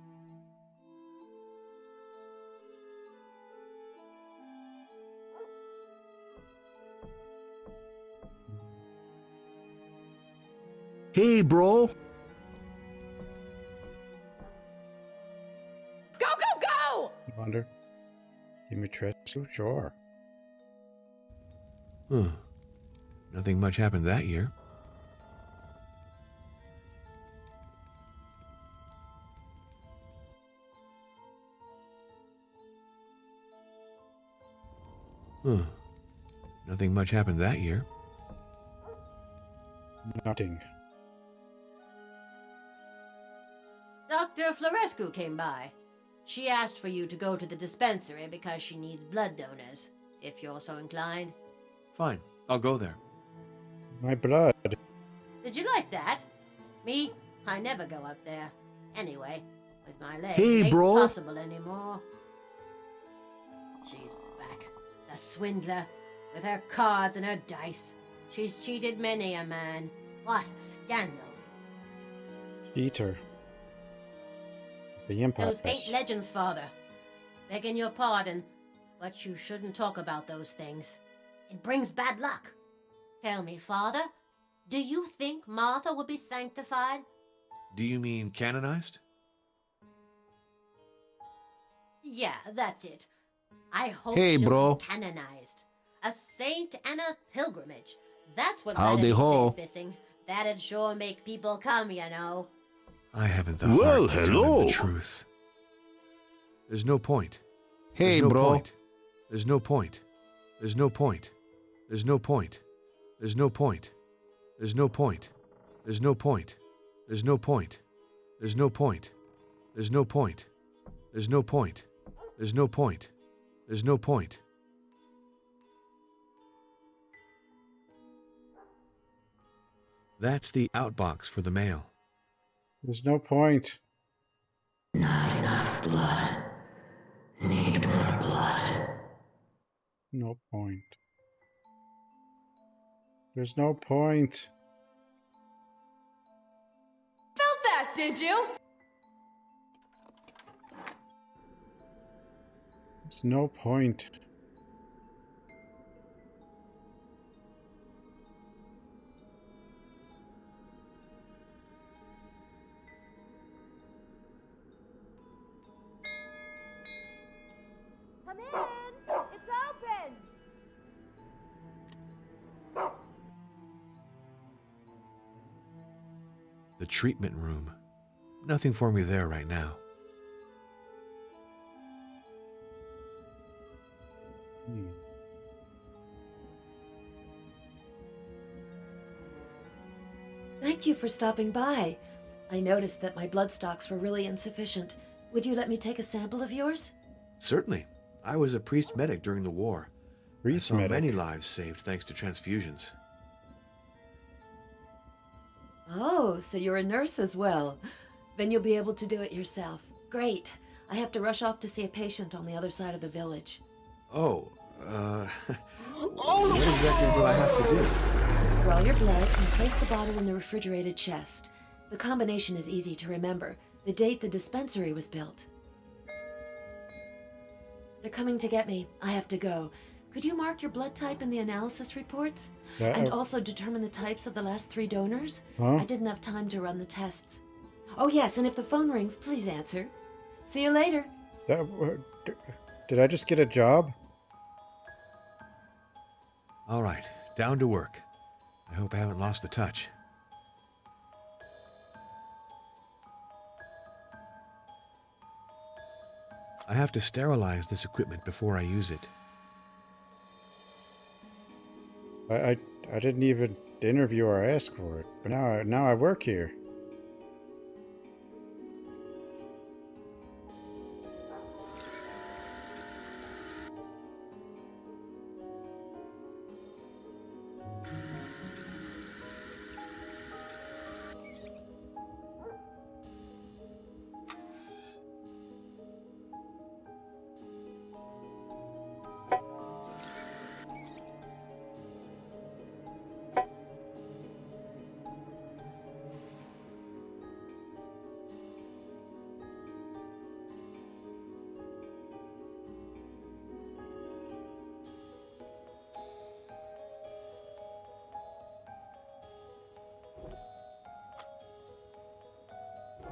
Hey, bro. Go, go, go! Wonder. Dimitrescu? Sure. Huh. Nothing much happened that year. Huh. Nothing much happened that year. Nothing. Dr. Florescu came by. She asked for you to go to the dispensary because she needs blood donors, if you're so inclined. Fine. I'll go there. My blood. Did you like that? Me? I never go up there. Anyway, with my legs, Hey, it ain't bro. possible anymore. She's back. The swindler. With her cards and her dice. She's cheated many a man. What a scandal. Eater. The Empire. Those ain't legends, Father. Begging your pardon, but you shouldn't talk about those things. It brings bad luck. Tell me, Father, do you think Martha will be sanctified? Do you mean canonized? Yeah, that's it. I hope Hey, she'll bro. be canonized. A saint and a pilgrimage. That's what Howdy Vatican ho. State's missing. That'd sure make people come, you know. I haven't the Well, heart to tell them hello. the truth. There's no point. Hey, There's no bro. point. There's no point. There's no point. There's no point. There's no point. There's no point. There's no point. There's no point. There's no point. There's no point. There's no point. There's no point. There's no point. That's the outbox for the mail. There's no point. Not enough blood. Need more blood. No point. There's no point. Felt that, did you? There's no point. Come in! It's open! The treatment room. Nothing for me there right now. Thank you for stopping by. I noticed that my blood stocks were really insufficient. Would you let me take a sample of yours? Certainly. I was a priest medic during the war. Priest I saw medic. many lives saved thanks to transfusions. Oh, so you're a nurse as well. Then you'll be able to do it yourself. Great. I have to rush off to see a patient on the other side of the village. Oh, what exactly will I have to do? Draw your blood and place the bottle in the refrigerated chest. The combination is easy to remember. The date the dispensary was built. They're coming to get me. I have to go. Could you mark your blood type in the analysis reports? And also determine the types of the last 3 donors? Huh? I didn't have time to run the tests. Oh yes, and if the phone rings, please answer. See you later. Did I just get a job? All right, down to work. I hope I haven't lost the touch. I have to sterilize this equipment before I use it. I didn't even interview or ask for it, but now I work here.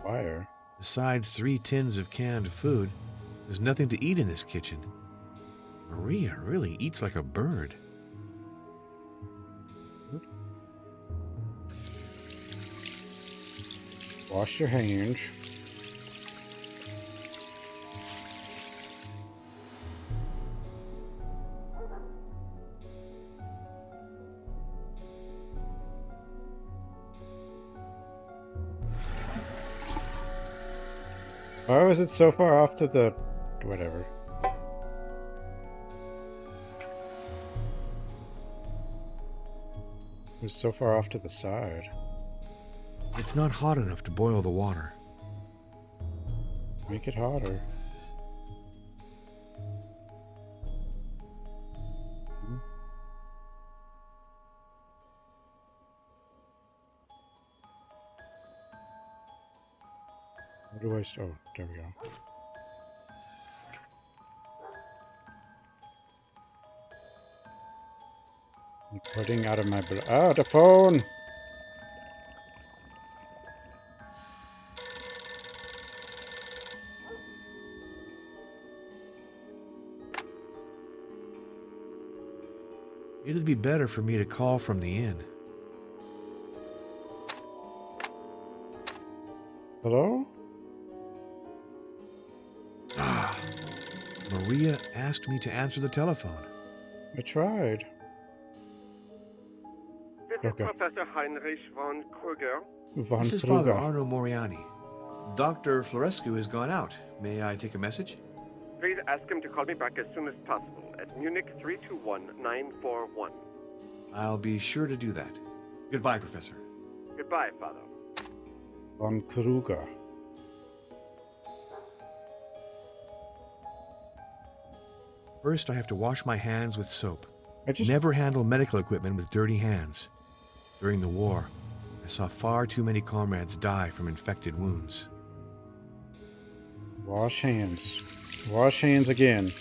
Wire? Besides 3 tins of canned food, there's nothing to eat in this kitchen. Maria really eats like a bird. Wash your hands. Why was it so far off to the... whatever. It was so far off to the side. It's not hot enough to boil the water. Make it hotter. What do I... oh, there we go. I'm putting out of my... oh, the phone! It'd be better for me to call from the inn. Hello? Ah, Maria asked me to answer the telephone. I tried. This is Professor Heinrich von Kruger. This is Father Arno Moriani. Dr. Florescu has gone out. May I take a message? Please ask him to call me back as soon as possible at Munich 321941. I'll be sure to do that. Goodbye, Professor. Goodbye, Father. Von Kruger. First, I have to wash my hands with soap. I just... never handle medical equipment with dirty hands. During the war, I saw far too many comrades die from infected wounds. Wash hands. Wash hands again.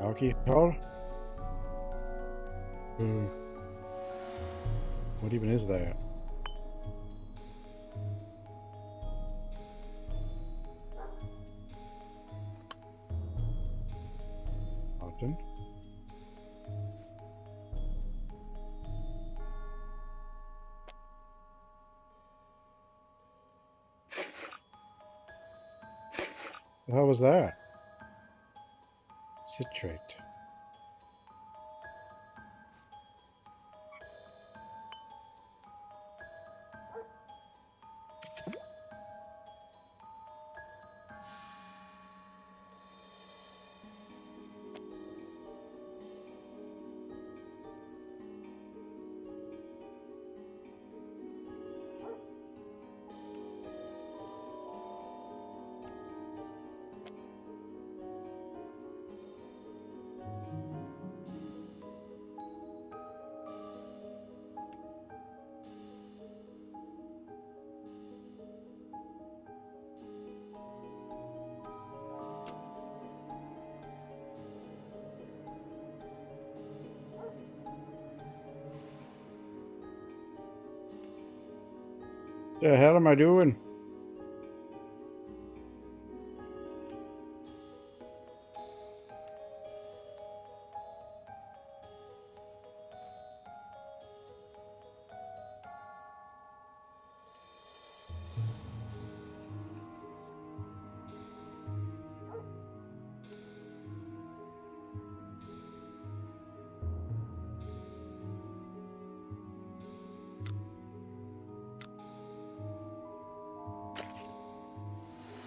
Alcohol? What even is that? Often. The hell was that? Citrate. The hell am I doing?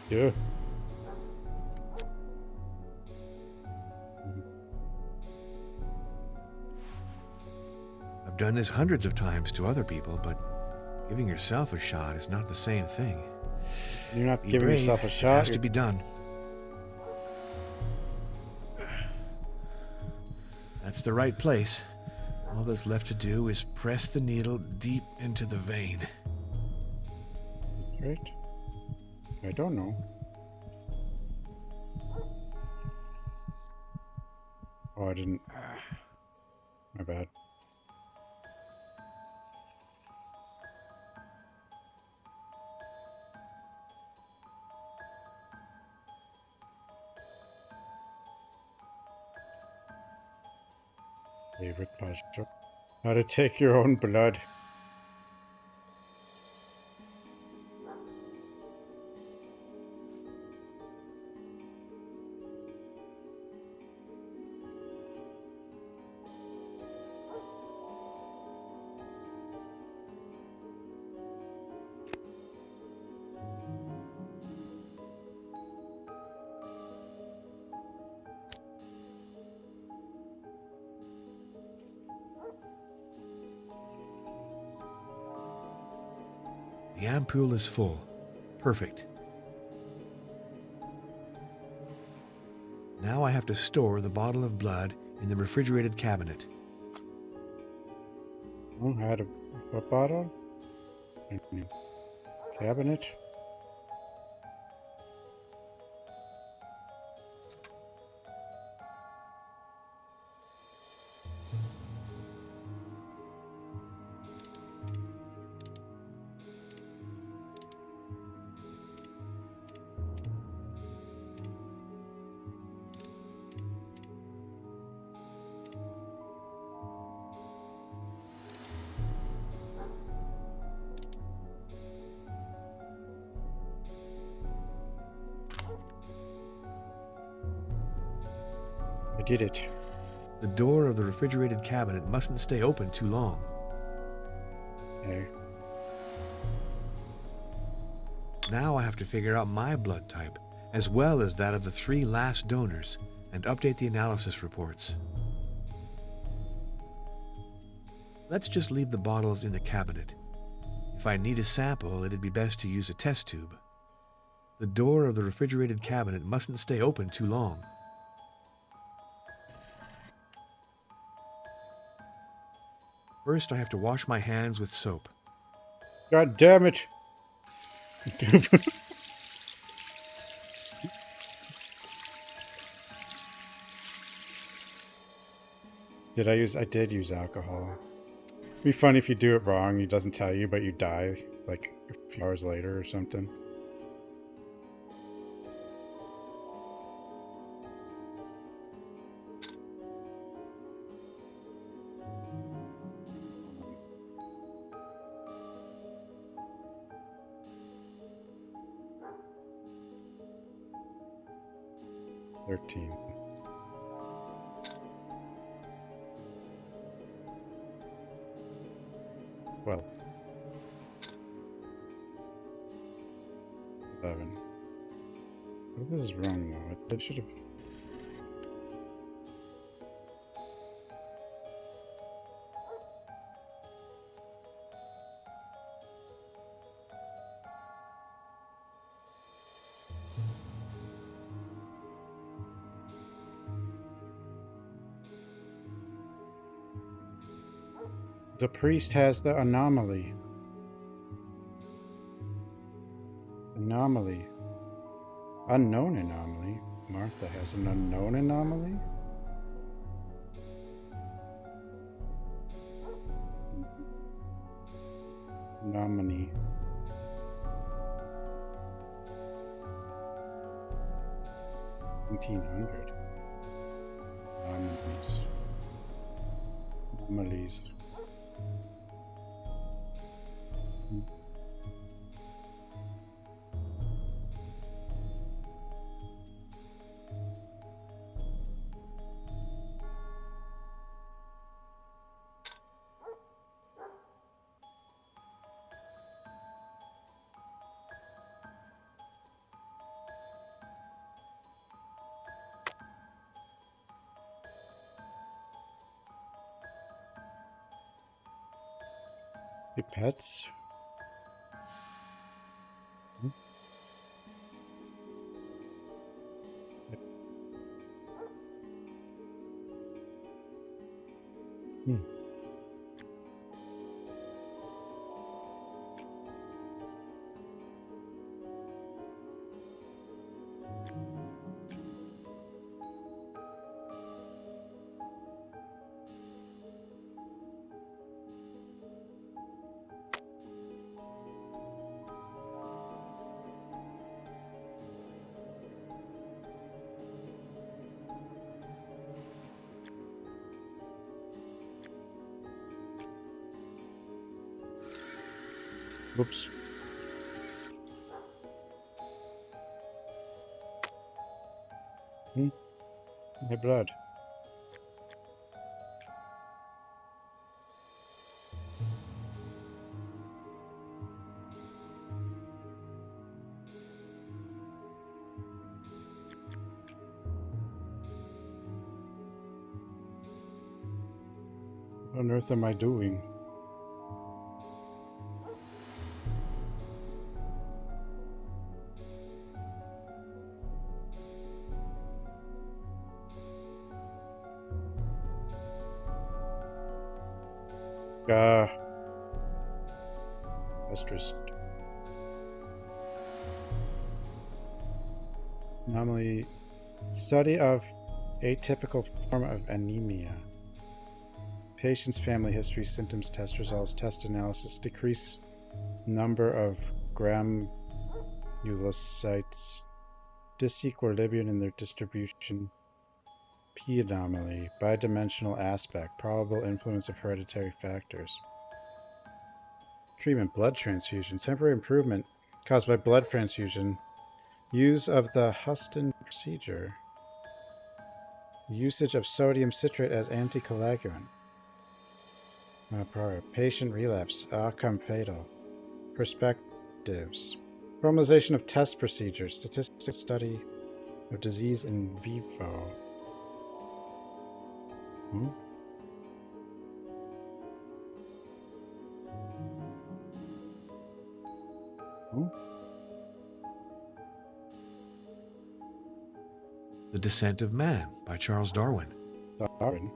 Yeah. I've done this hundreds of times to other people, but giving yourself a shot is not the same thing. You're not Be giving brave. yourself a It shot. has to be done. That's the right place. All that's left to do is press the needle deep into the vein. Right? I don't know. Oh, I didn't. My bad. Favorite puzzle. How to take your own blood. The ampoule is full. Perfect. Now I have to store the bottle of blood in the refrigerated cabinet. Oh, had a bottle? A new cabinet? I did it. The door of the refrigerated cabinet mustn't stay open too long. Okay. Now I have to figure out my blood type, as well as that of the 3 last donors, and update the analysis reports. Let's just leave the bottles in the cabinet. If I need a sample, it'd be best to use a test tube. The door of the refrigerated cabinet mustn't stay open too long. First, I have to wash my hands with soap. God damn it! I did use alcohol. It'd be funny if you do it wrong, he doesn't tell you, but you die, like, a few hours later or something. $13. 12. 11. Well, this is wrong though. I should have. The priest has the anomaly. Anomaly. Unknown anomaly. Martha has an unknown anomaly? Nominee. $1,900. Anomalies. Anomalies. Your pets? Whoops. My blood. What on earth am I doing? Asterisk. Anomaly. Study of atypical form of anemia. Patient's family history, symptoms, test results, test analysis, decrease number of granulocytes, disequilibrium in their distribution, P anomaly, bidimensional aspect, probable influence of hereditary factors. Treatment, blood transfusion, temporary improvement caused by blood transfusion, use of the Huston procedure, usage of sodium citrate as anticoagulant. Prior patient relapse, outcome fatal. Perspectives. Formalization of test procedures, statistical study of disease in vivo. The Descent of Man by Charles Darwin. Darwin.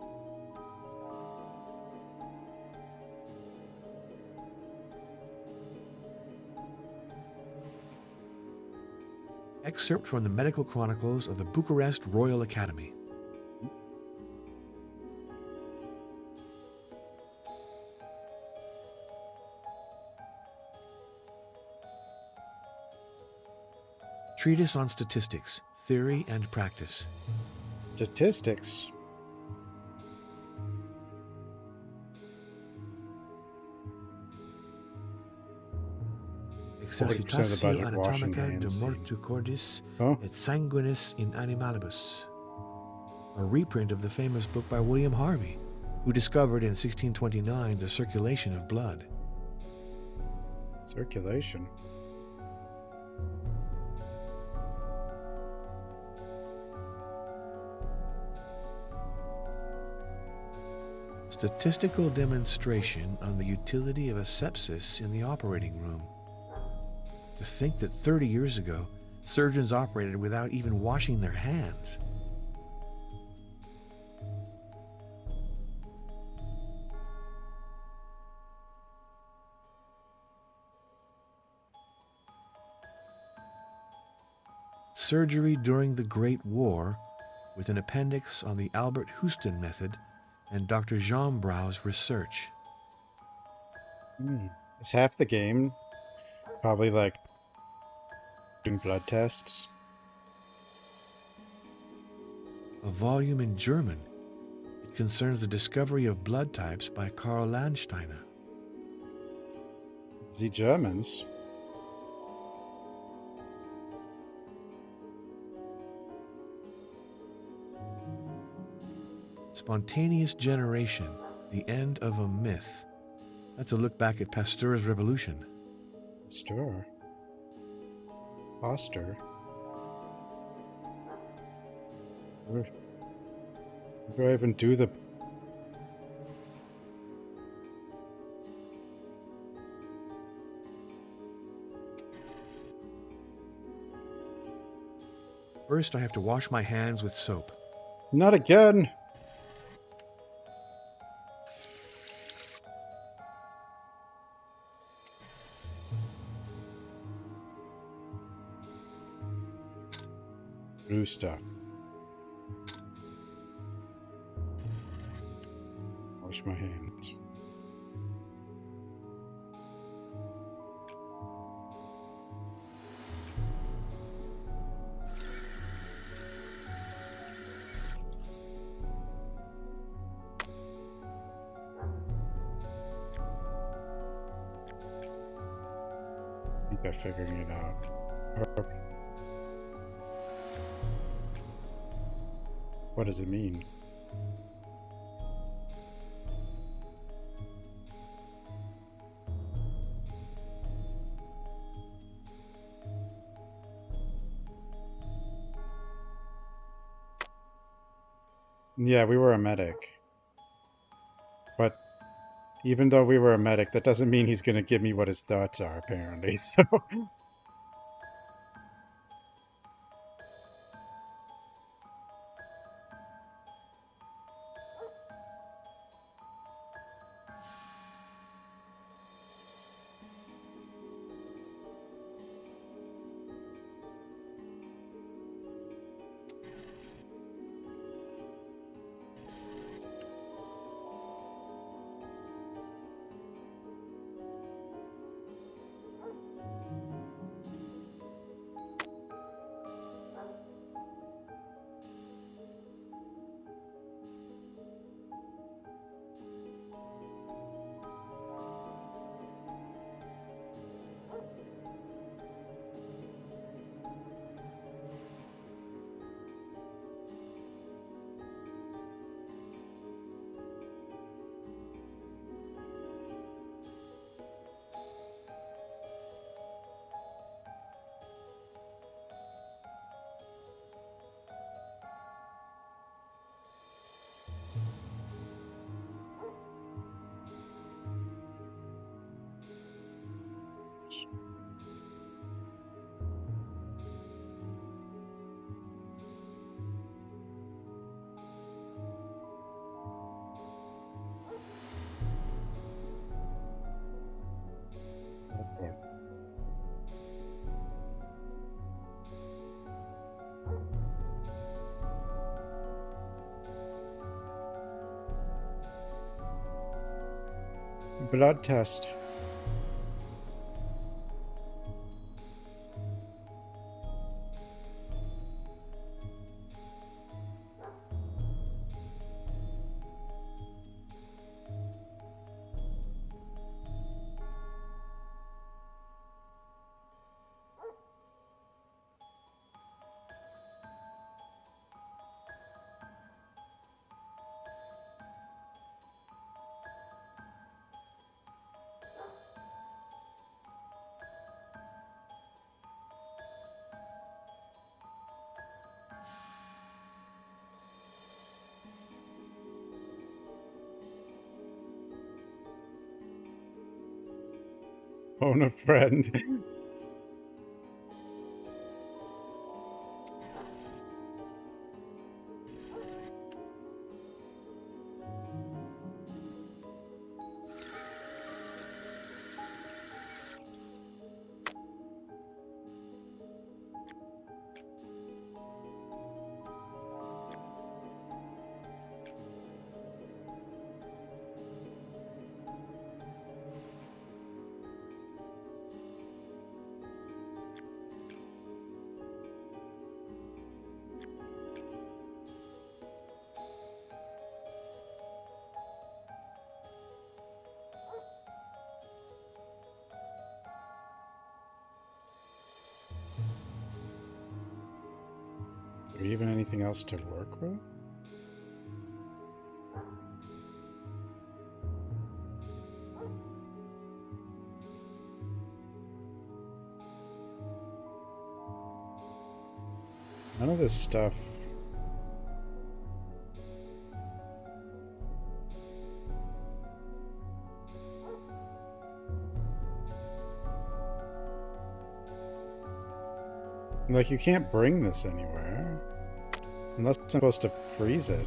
Excerpt from the Medical Chronicles of the Bucharest Royal Academy. Treatise on Statistics, Theory and Practice. Statistics? Exercitatio Anatomica de Mortu Cordis et Sanguinis in Animalibus. A reprint of the famous book by William Harvey, who discovered in 1629 the circulation of blood. Circulation? Statistical demonstration on the utility of asepsis in the operating room. To think that 30 years ago, surgeons operated without even washing their hands. Surgery during the Great War, with an appendix on the Albert Houston method and Dr. Jean Brau's research. It's half the game. Probably like doing blood tests. A volume in German. It concerns the discovery of blood types by Karl Landsteiner. The Germans. Spontaneous Generation, the End of a Myth. That's a look back at Pasteur's revolution. Pasteur? Foster? Where do I even do the... First, I have to wash my hands with soap. Not again! Blue stuff. Wash my hands. think they're figuring it out. Or, what does it mean? Yeah, we were a medic. But even though we were a medic, that doesn't mean he's going to give me what his thoughts are, apparently. So, blood test. Phone a friend. Is there even anything else to work with? None of this stuff. Like, you can't bring this anywhere. Unless I'm supposed to freeze it.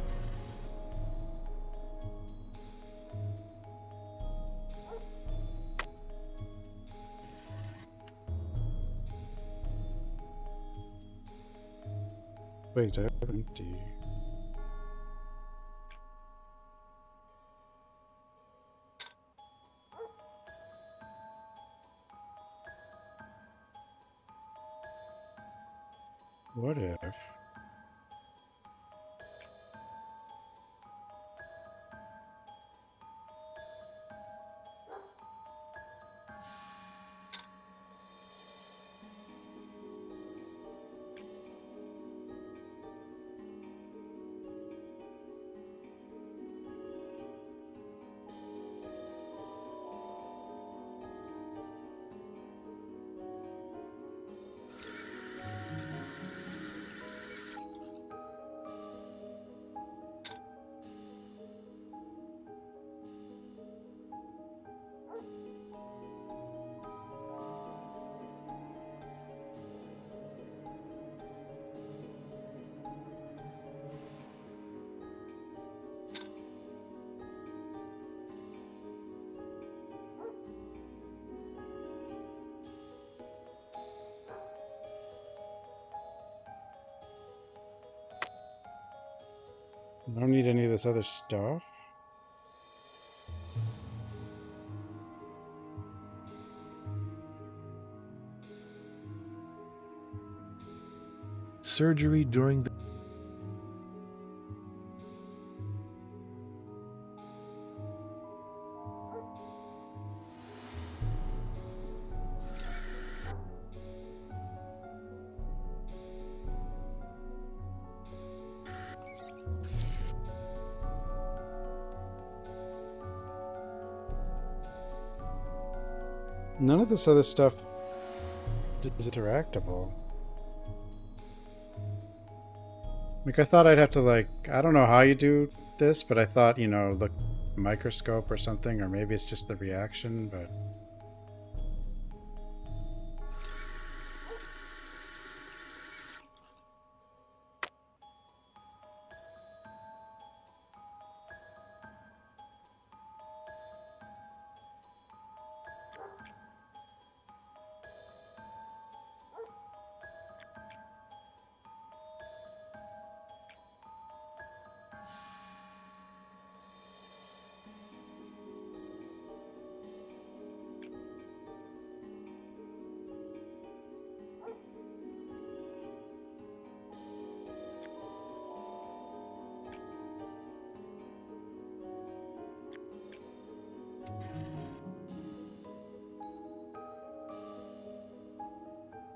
Wait, I have an empty. What if? I don't need any of this other stuff. Surgery during the... None of this other stuff is interactable. Like, I thought I'd have to, like, I don't know how you do this, but I thought, you know, look, microscope or something, or maybe it's just the reaction, but...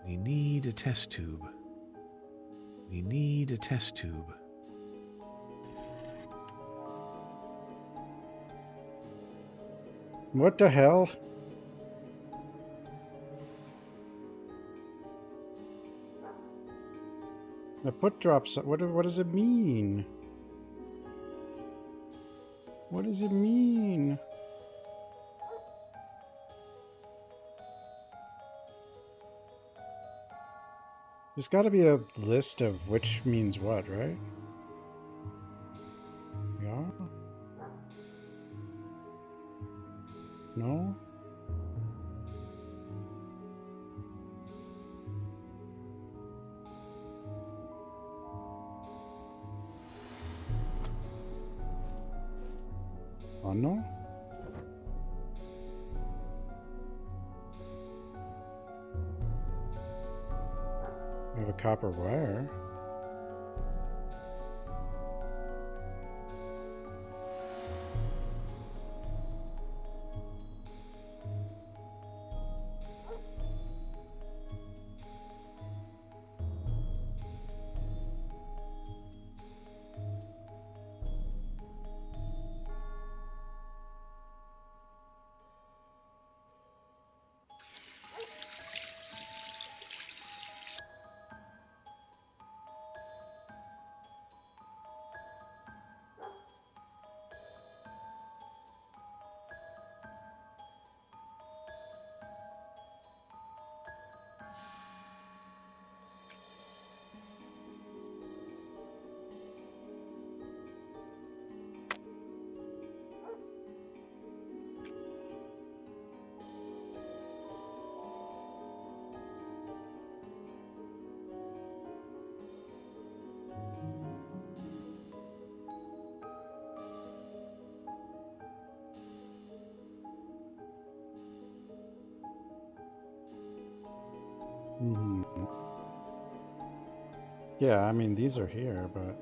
We need a test tube. We need a test tube. What the hell? The foot drops. What does it mean? What does it mean? There's got to be a list of which means what, right? Yeah? No? Oh no? We have a copper wire. Hmm. Yeah, I mean, these are here, but...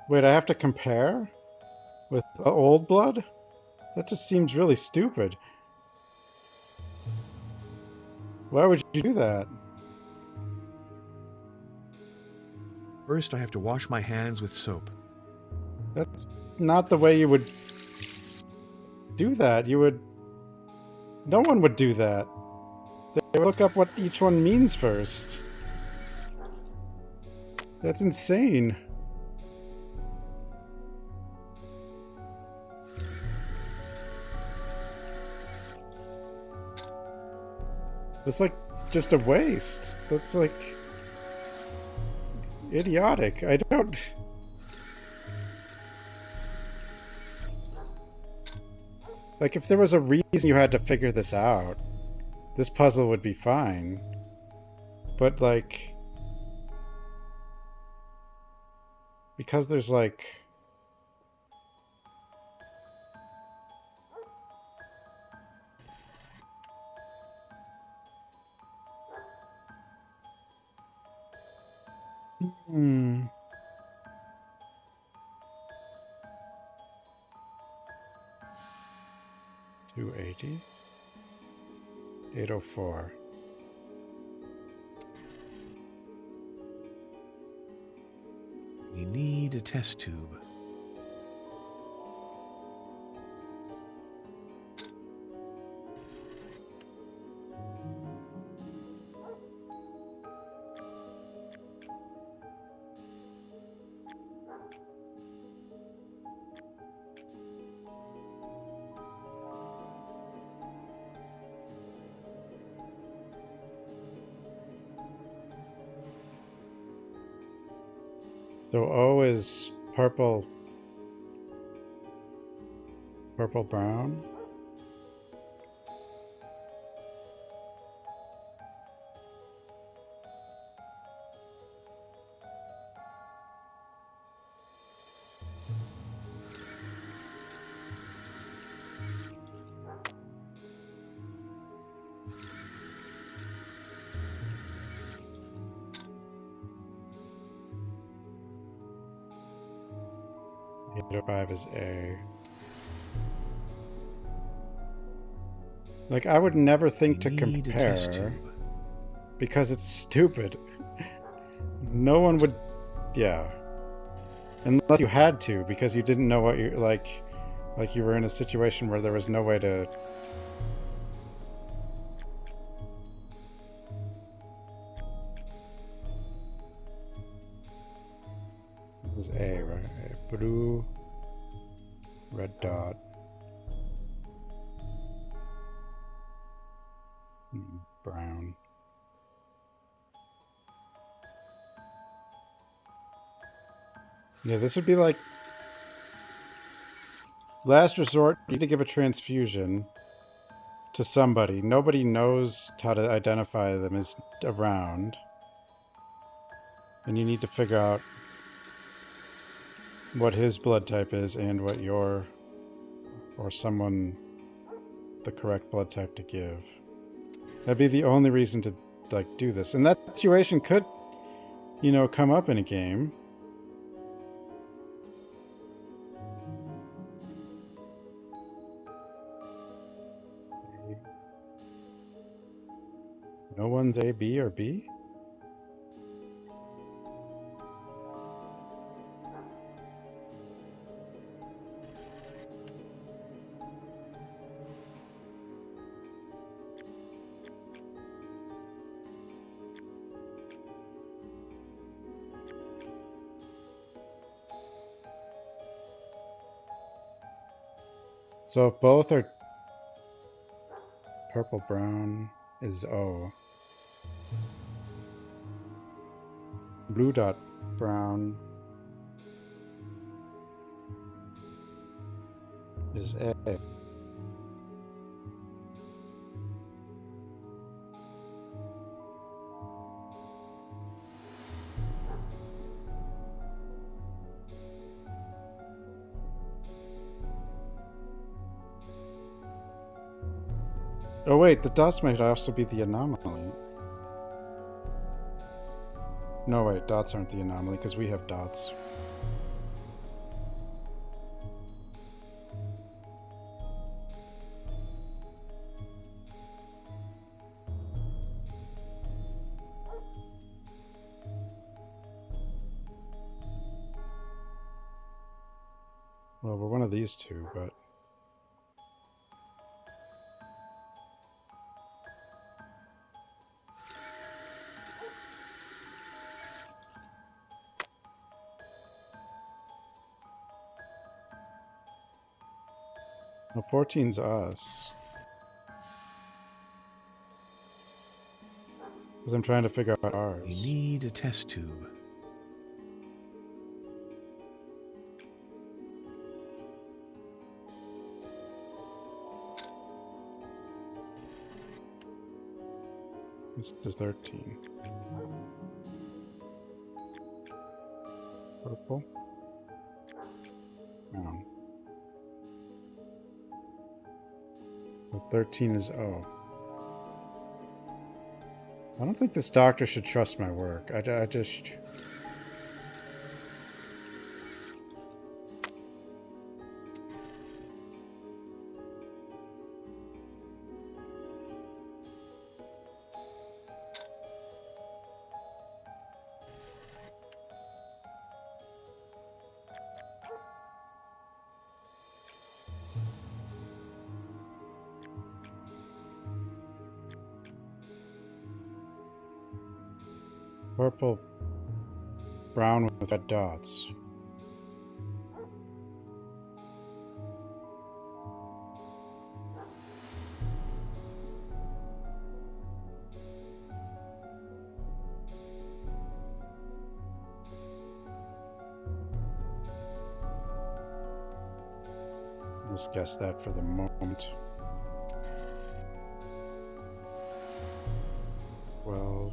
Wait, I have to compare with old blood? That just seems really stupid. Why would you do that? First, I have to wash my hands with soap. That's not the way you would do that. You would... No one would do that. They would look up what each one means first. That's insane. It's like just a waste. That's like... idiotic. I don't... Like, if there was a reason you had to figure this out, this puzzle would be fine. But, like, because there's, like, hmm. 280? 804. We need a test tube. So O is purple brown. Eight 5 is A. Like, I would never think to compare because it's stupid. No one would, yeah. Unless you had to, because you didn't know what you like you were in a situation where there was no way to. It was A, right? Blue, red dot. Brown. Yeah, this would be like last resort. You need to give a transfusion to somebody. Nobody knows how to identify them as around. And you need to figure out what his blood type is and what your or someone the correct blood type to give. That'd be the only reason to like do this. And that situation could, you know, come up in a game. No one's A, B, or B? So if both are purple brown is O. Blue dot brown is A. Oh wait, the dots might also be the anomaly. No wait, dots aren't the anomaly because we have dots. Well, we're one of these two, but... Well, 14's us. Because I'm trying to figure out ours. We need a test tube. This is 13. Purple. Oh. So 13 is O. I don't think this doctor should trust my work. I just... Purple, brown with red dots. Just guess that for the moment. 12.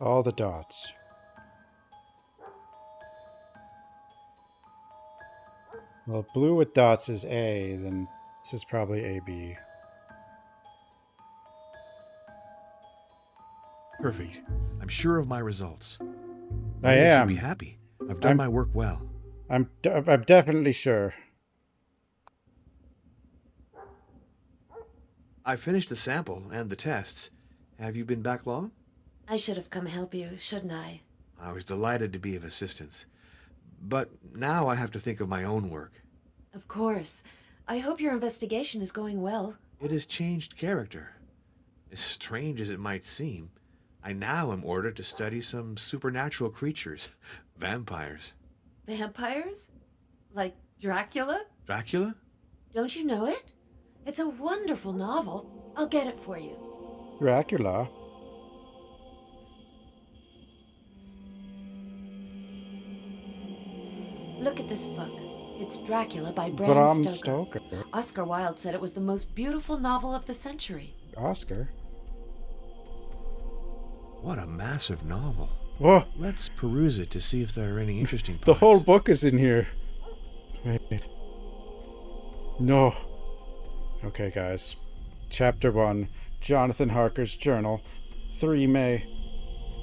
All the dots. Well, blue with dots is A, then this is probably AB. Perfect. I'm sure of my results. I You am. should be happy. I've done my work well. I'm definitely sure. I finished the sample and the tests. Have you been back long? I should have come help you, shouldn't I? I was delighted to be of assistance. But now I have to think of my own work. Of course. I hope your investigation is going well. It has changed character. As strange as it might seem, I now am ordered to study some supernatural creatures. Vampires. Vampires? Like Dracula? Dracula? Don't you know it? It's a wonderful novel. I'll get it for you. Dracula? Look at this book. It's Dracula by Bram Bram Stoker. Stoker. Oscar Wilde said it was the most beautiful novel of the century. Oscar? What a massive novel. Whoa! Let's peruse it to see if there are any interesting parts. The whole book is in here. Wait. No. Okay, guys. Chapter 1. Jonathan Harker's journal. 3 May.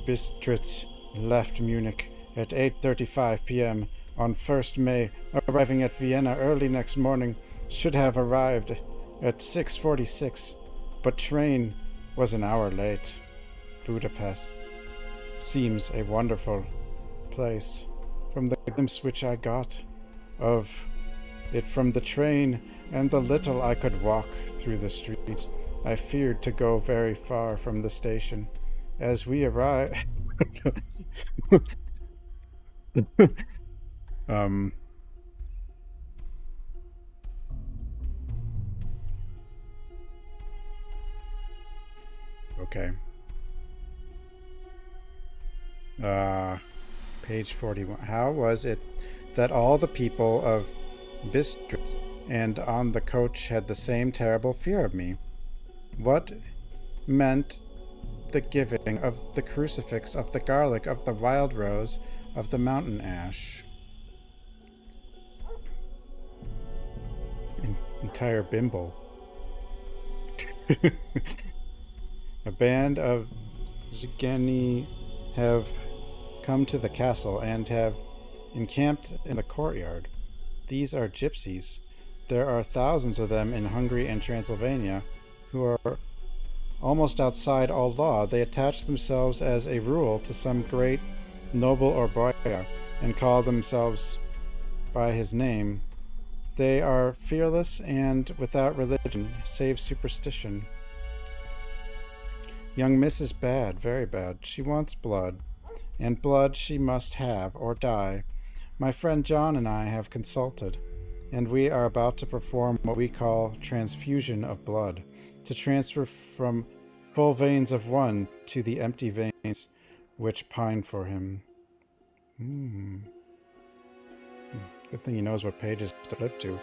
Bistritz left Munich at 8:35 p.m. on 1st May, arriving at Vienna early next morning. Should have arrived at 6:46, but train was an hour late. Budapest seems a wonderful place. From the glimpse which I got of it from the train and the little I could walk through the streets, I feared to go very far from the station. As we arrived... Okay. Page 41. How was it that all the people of Bistritz and on the coach had the same terrible fear of me? What meant the giving of the crucifix, of the garlic, of the wild rose, of the mountain ash? Entire bimbo. A band of Zigeni have come to the castle and have encamped in the courtyard. These are gypsies. There are thousands of them in Hungary and Transylvania who are almost outside all law. They attach themselves as a rule to some great noble or boyar and call themselves by his name. They are fearless and without religion, save superstition. Young Miss is bad, very bad. She wants blood, and blood she must have or die. My friend John and I have consulted. and we are about to perform what we call transfusion of blood, to transfer from full veins of one to the empty veins which pine for him. Good thing he knows what pages to flip to.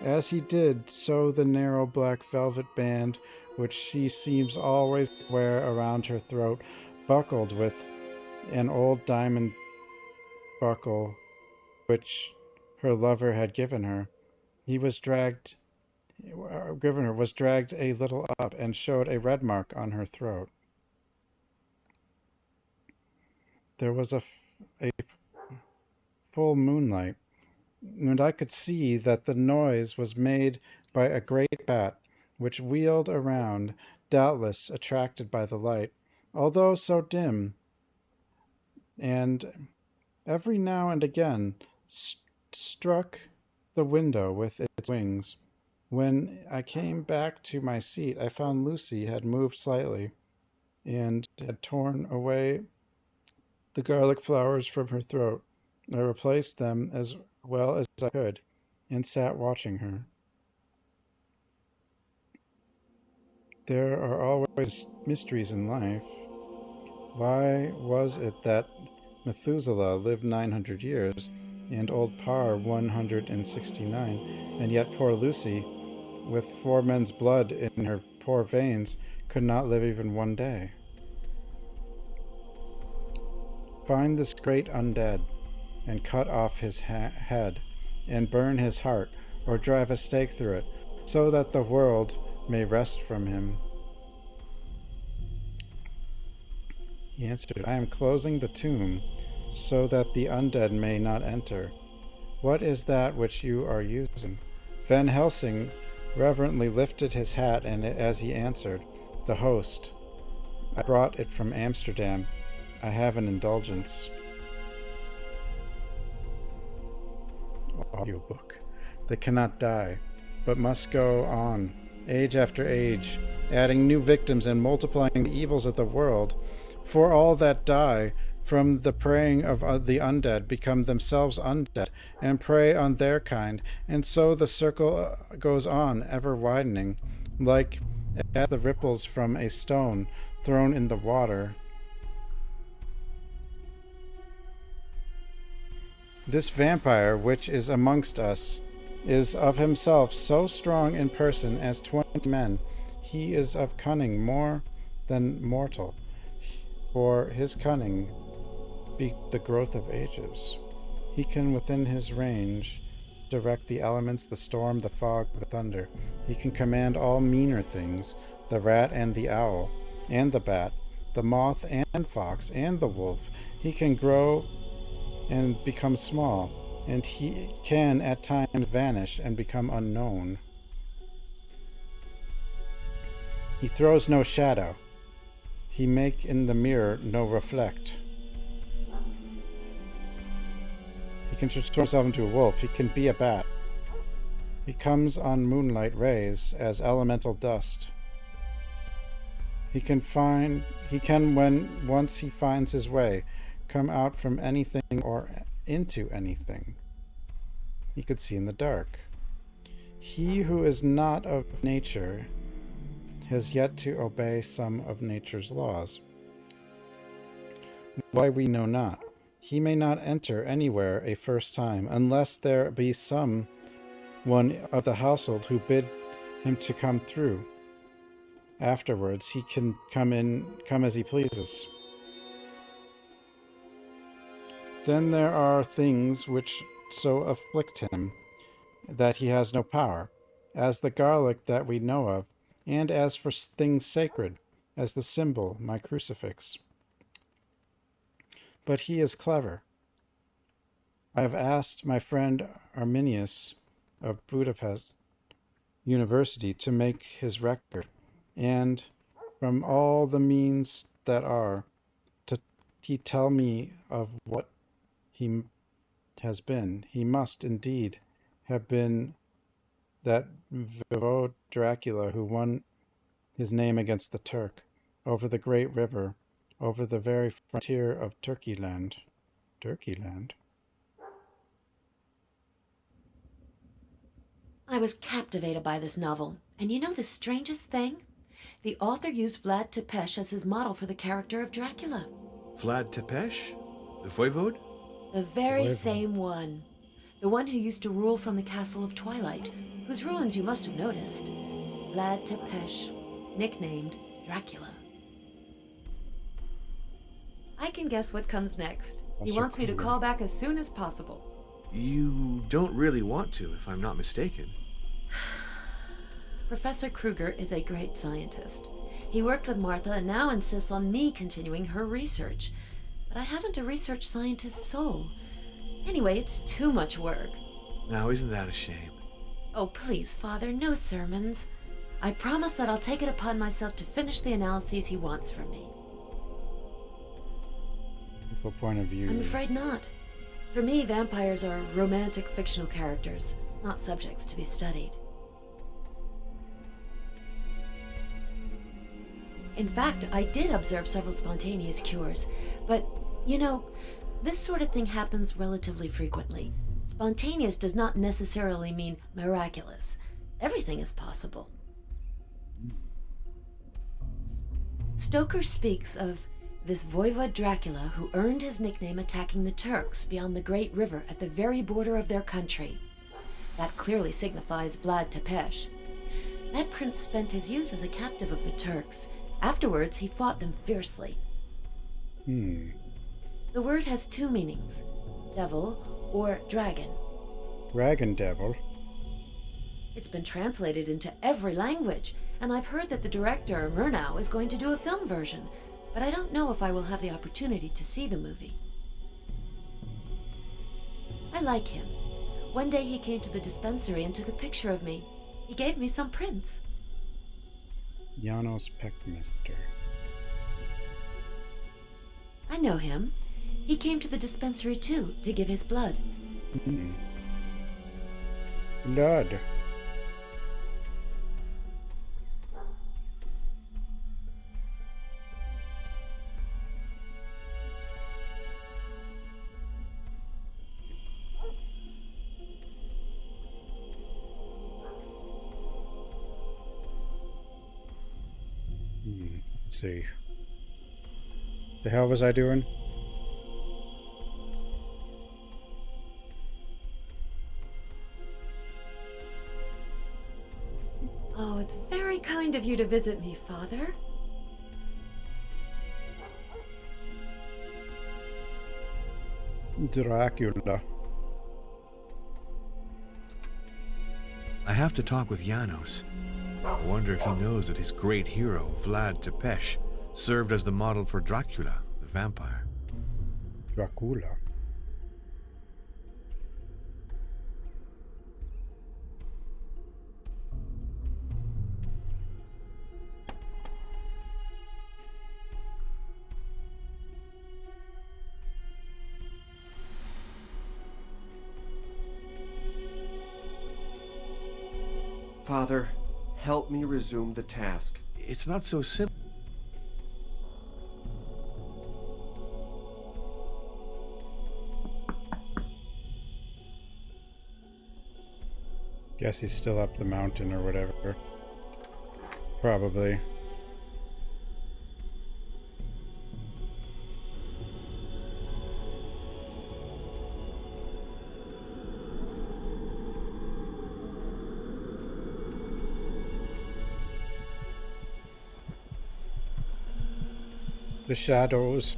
As he did, so the narrow black velvet band, which she seems always to wear around her throat, buckled with an old diamond buckle which her lover had given her. Was dragged a little up and showed a red mark on her throat. There was a full moonlight, and I could see that the noise was made by a great bat, which wheeled around, doubtless attracted by the light, although so dim, and every now and again struck the window with its wings. When I came back to my seat, I found Lucy had moved slightly and had torn away the garlic flowers from her throat. I replaced them as well as I could and sat watching her. There are always mysteries in life. Why was it that Methuselah lived 900 years and old Parr 169, and yet poor Lucy, with 4 men's blood in her poor veins, could not live even 1 day? Find this great undead, and cut off his head, and burn his heart, or drive a stake through it, so that the world may rest from him. He answered, I am closing the tomb, so that the undead may not enter. What is that which you are using? Van Helsing reverently lifted his hat, and as he answered, the host. I brought it from Amsterdam. I have an indulgence. Audiobook. They cannot die, but must go on, age after age, adding new victims and multiplying the evils of the world. For all that die from the preying of the undead become themselves undead, and prey on their kind, and so the circle goes on, ever widening, like at the ripples from a stone thrown in the water. This vampire which is amongst us is of himself so strong in person as 20 men. He is of cunning more than mortal, for his cunning be the growth of ages. He can within his range direct the elements, the storm, the fog, the thunder. He can command all meaner things, the rat and the owl, and the bat, the moth and fox, and the wolf. He can grow and become small, and he can at times vanish and become unknown. He throws no shadow. He make in the mirror no reflect. He can transform himself into a wolf. He can be a bat. He comes on moonlight rays as elemental dust. He can, when once he finds his way, come out from anything or into anything. He could see in the dark. He who is not of nature has yet to obey some of nature's laws. Why we know not. He may not enter anywhere a first time, unless there be some one of the household who bid him to come through. Afterwards he can come as he pleases. Then there are things which so afflict him that he has no power, as the garlic that we know of, and as for things sacred, as the symbol, my crucifix. But he is clever. I have asked my friend Arminius of Budapest University to make his record, and from all the means that are, he tell me of what he has been. He must indeed have been that vivant Dracula who won his name against the Turk, over the great river, over the very frontier of Turkeyland. Turkeyland? I was captivated by this novel, and you know the strangest thing? The author used Vlad Tepes as his model for the character of Dracula. Vlad Tepes? The voivode? The very Voivode. same one. The one who used to rule from the Castle of Twilight, whose ruins you must have noticed. Vlad Tepes, nicknamed Dracula. I can guess what comes next. He Also wants me to cool. call back as soon as possible. You don't really want to, if I'm not mistaken. Professor Kruger is a great scientist. He worked with Martha and now insists on me continuing her research. But I haven't a research scientist's soul. Anyway, it's too much work. Now, isn't that a shame? Oh, please, Father, no sermons. I promise that I'll take it upon myself to finish the analyses he wants from me. What point of view? I'm afraid not. For me, vampires are romantic fictional characters, not subjects to be studied. In fact, I did observe several spontaneous cures, but, you know, this sort of thing happens relatively frequently. Spontaneous does not necessarily mean miraculous. Everything is possible. Stoker speaks of this voivode Dracula who earned his nickname attacking the Turks beyond the Great River at the very border of their country. That clearly signifies Vlad Tepes. That prince spent his youth as a captive of the Turks. Afterwards, he fought them fiercely. The word has two meanings, devil or dragon. Dragon Devil. It's been translated into every language, and I've heard that the director, Murnau, is going to do a film version, but I don't know if I will have the opportunity to see the movie. I like him. One day he came to the dispensary and took a picture of me. He gave me some prints. Janos Peckmeister. I know him. He came to the dispensary too, to give his blood. Blood. Let's see. The hell was I doing? Oh, it's very kind of you to visit me, Father. Dracula. I have to talk with Janos. I wonder if he knows that his great hero, Vlad Tepes, served as the model for Dracula, the vampire. Dracula. Father, help me resume the task. It's not so simple. Guess he's still up the mountain or whatever. Probably. The shadows.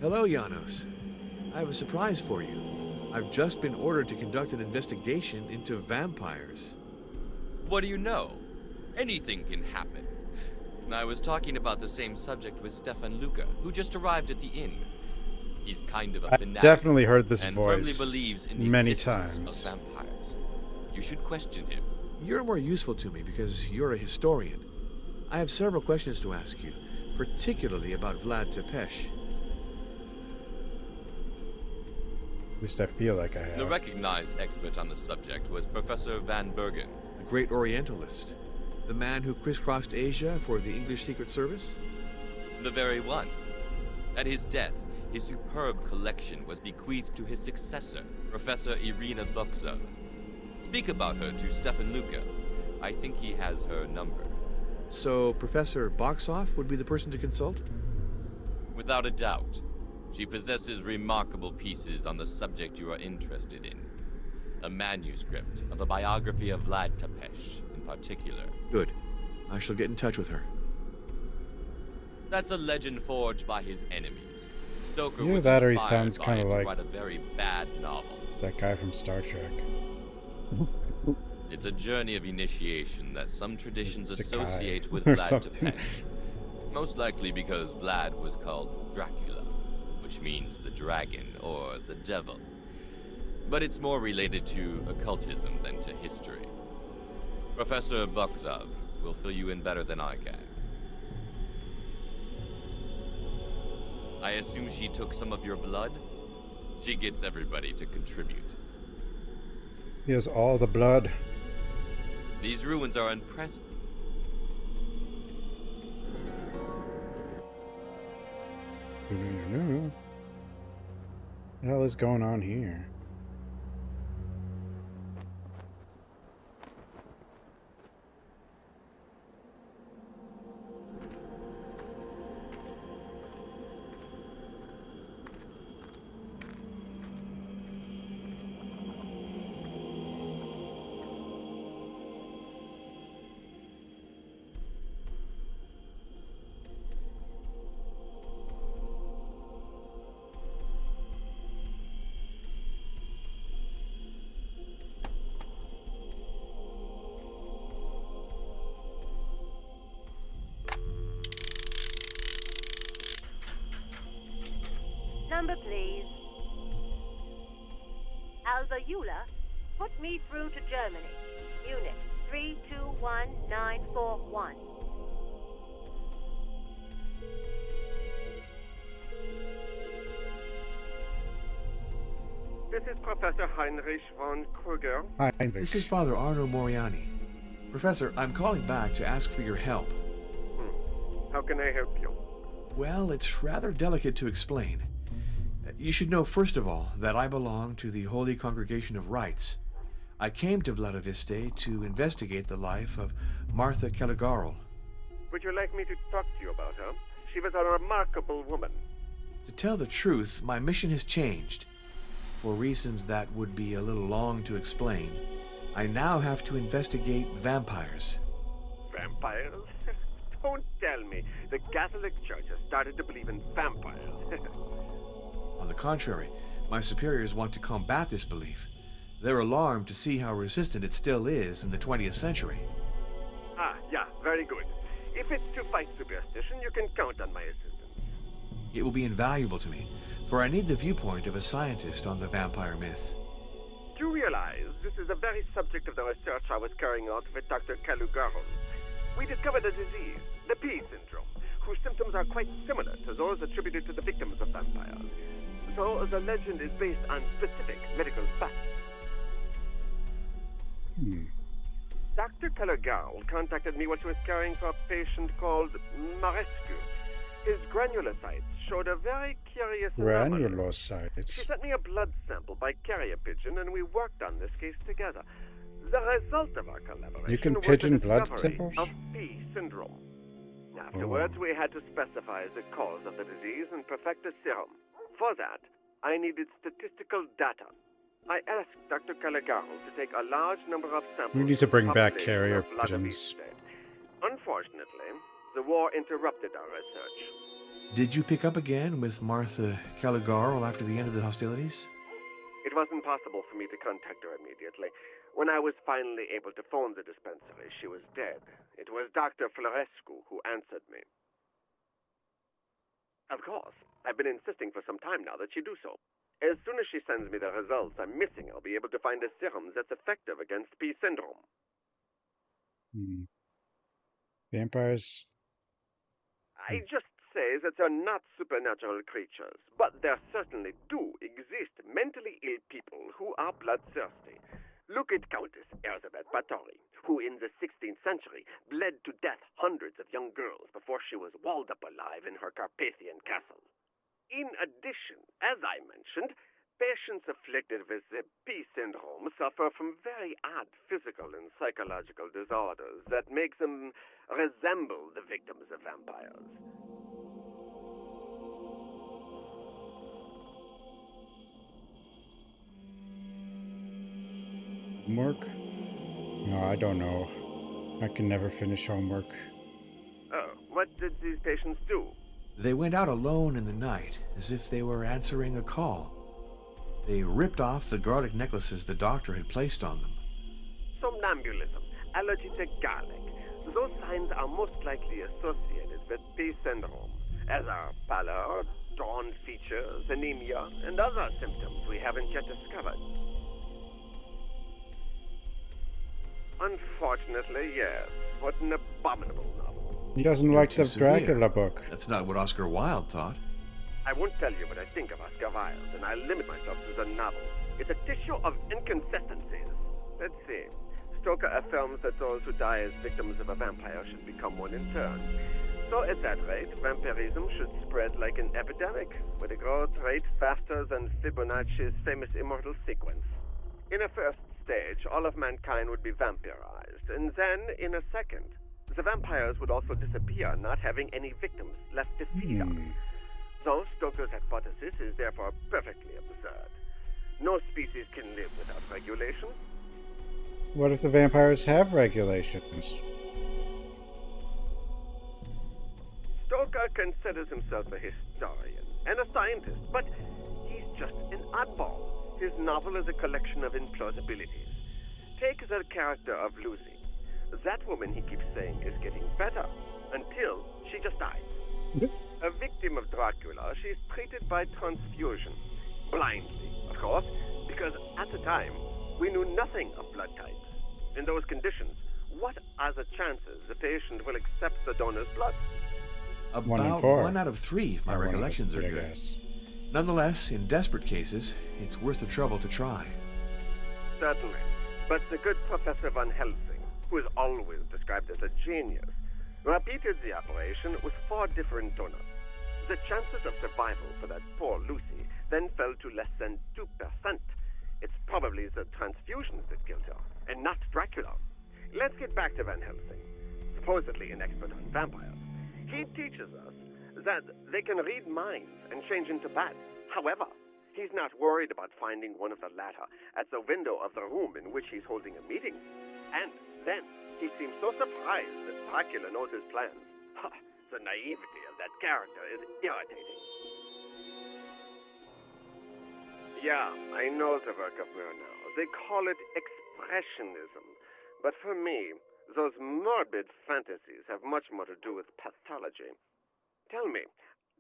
Hello, Janos. I have a surprise for you. I've just been ordered to conduct an investigation into vampires. What do you know? Anything can happen. I was talking about the same subject with Stefan Luca, who just arrived at the inn. He's kind of a I fanatic definitely heard this and voice firmly believes in the many existence times. of vampires. You should question him. You're more useful to me because you're a historian. I have several questions to ask you, particularly about Vlad Tepes. At least I feel like I have. The recognized expert on the subject was Professor Van Bergen. The great Orientalist. The man who crisscrossed Asia for the English Secret Service? The very one. At his death, his superb collection was bequeathed to his successor, Professor Irina Buxov. Speak about her to Stefan Luca. I think he has her number. So Professor Boxoff would be the person to consult? Without a doubt. She possesses remarkable pieces on the subject you are interested in. A manuscript of a biography of Vlad Tepes, in particular. Good. I shall get in touch with her. That's a legend forged by his enemies. Stoker Either was that or he inspired sounds by kind it of to like write a very bad novel. that guy from Star Trek. It's a journey of initiation that some traditions The associate guy, with or Vlad something. Tepes. Most likely because Vlad was called Dracula, which means the dragon or the devil. But it's more related to occultism than to history. Professor Buxov will fill you in better than I can. I assume she took some of your blood? She gets everybody to contribute. He has all the blood. These ruins are impressive. What the hell is going on here? Number, please. Alba Eula, put me through to Germany. Unit 321941. This is Professor Heinrich von Kruger. Hi. This is Father Arno Moriani. Professor, I'm calling back to ask for your help. How can I help you? Well, it's rather delicate to explain. You should know, first of all, that I belong to the Holy Congregation of Rites. I came to Vladiviste to investigate the life of Martha Caligarl. Would you like me to talk to you about her? She was a remarkable woman. To tell the truth, my mission has changed. For reasons that would be a little long to explain, I now have to investigate vampires. Vampires? Don't tell me. The Catholic Church has started to believe in vampires. On the contrary, my superiors want to combat this belief. They're alarmed to see how resistant it still is in the 20th century. Yeah, very good. If it's to fight superstition, you can count on my assistance. It will be invaluable to me, for I need the viewpoint of a scientist on the vampire myth. Do you realize this is the very subject of the research I was carrying out with Dr. Caligarl? We discovered a disease, the P syndrome, whose symptoms are quite similar to those attributed to the victims of vampires. So the legend is based on specific medical facts. Dr. Caligarl contacted me when she was caring for a patient called Marescu. His granulocytes showed a very curious anomaly. Granulocytes. She sent me a blood sample by carrier pigeon, and we worked on this case together. The result of our collaboration You can was pigeon the blood discovery samples? of P syndrome. Afterwards, we had to specify the cause of the disease and perfect a serum. For that, I needed statistical data. I asked Dr. Caligarl to take a large number of samples. We need to bring from back population carrier of pigeons. Vladiviste. Unfortunately, the war interrupted our research. Did you pick up again with Martha Caligarl after the end of the hostilities? It wasn't possible for me to contact her immediately. When I was finally able to phone the dispensary, she was dead. It was Dr. Florescu who answered me. Of course, I've been insisting for some time now that she do so. As soon as she sends me the results I'm missing, I'll be able to find a serum that's effective against P syndrome. Vampires? I just say that they're not supernatural creatures, but there certainly do exist mentally ill people who are bloodthirsty. Look at Countess Elizabeth Bathory, who in the 16th century bled to death hundreds of young girls before she was walled up alive in her Carpathian castle. In addition, as I mentioned, patients afflicted with the P syndrome suffer from very odd physical and psychological disorders that make them resemble the victims of vampires. Homework? No, I don't know. I can never finish homework. Oh, what did these patients do? They went out alone in the night, as if they were answering a call. They ripped off the garlic necklaces the doctor had placed on them. Somnambulism, allergy to garlic. Those signs are most likely associated with P syndrome, as are pallor, drawn features, anemia, and other symptoms we haven't yet discovered. Unfortunately, yes. What an abominable novel. He doesn't You're like too the severe. Dracula book. That's not what Oscar Wilde thought. I won't tell you what I think of Oscar Wilde, and I'll limit myself to the novel. It's a tissue of inconsistencies. Let's see. Stoker affirms that those who die as victims of a vampire should become one in turn. So at that rate, vampirism should spread like an epidemic, with a growth rate faster than Fibonacci's famous immortal sequence. In a first stage, all of mankind would be vampirized, and then, in a second, the vampires would also disappear, not having any victims left to feed on. So Stoker's hypothesis is therefore perfectly absurd. No species can live without regulation. What if the vampires have regulations? Stoker considers himself a historian and a scientist, but he's just an oddball. His novel is a collection of implausibilities. Take the character of Lucy. That woman, he keeps saying, is getting better, until she just dies. A victim of Dracula, she's treated by transfusion. Blindly, of course, because at the time, we knew nothing of blood types. In those conditions, what are the chances the patient will accept the donor's blood? About 1 in 4. 1 out of 3, if my Or 1 out of recollections are 3, I good. guess. Nonetheless, in desperate cases, it's worth the trouble to try. Certainly. But the good Professor Van Helsing, who is always described as a genius, repeated the operation with 4 different donors. The chances of survival for that poor Lucy then fell to less than 2%. It's probably the transfusions that killed her, and not Dracula. Let's get back to Van Helsing, supposedly an expert on vampires. He teaches us that they can read minds and change into bats. However, he's not worried about finding one of the latter at the window of the room in which he's holding a meeting. And then he seems so surprised that Dracula knows his plans. The naivety of that character is irritating. Yeah, I know the work of Murnau. They call it expressionism. But for me, those morbid fantasies have much more to do with pathology. Tell me,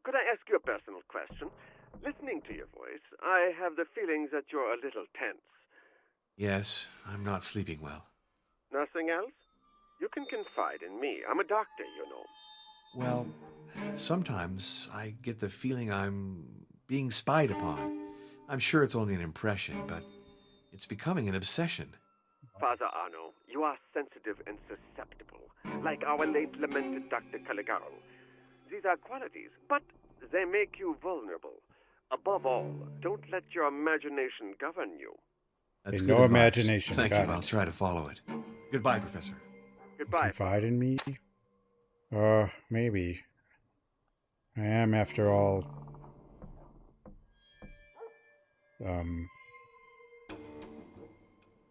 could I ask you a personal question? Listening to your voice, I have the feeling that you're a little tense. Yes, I'm not sleeping well. Nothing else? You can confide in me. I'm a doctor, you know. Well, sometimes I get the feeling I'm being spied upon. I'm sure it's only an impression, but it's becoming an obsession. Father Arno, you are sensitive and susceptible, like our late lamented Dr. Caligaro. These are qualities, but they make you vulnerable. Above all, don't let your imagination govern you. That's Okay, good no advice. imagination. Thank Got you. I'll it. try to follow it. Goodbye, Professor. Goodbye. Confide in me? Maybe. I am, after all,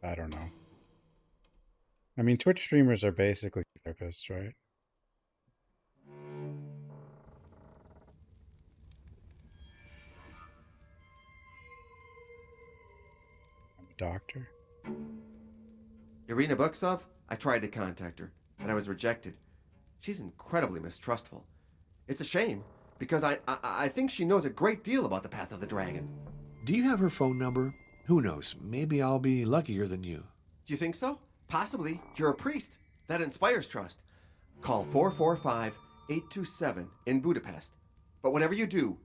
I don't know. I mean, Twitch streamers are basically therapists, right? I'm a doctor. Irina Buksov? I tried to contact her, but I was rejected. She's incredibly mistrustful. It's a shame, because I think she knows a great deal about the path of the dragon. Do you have her phone number? Who knows? Maybe I'll be luckier than you. Do you think so? Possibly. You're a priest. That inspires trust. Call 445-827 in Budapest. But whatever you do,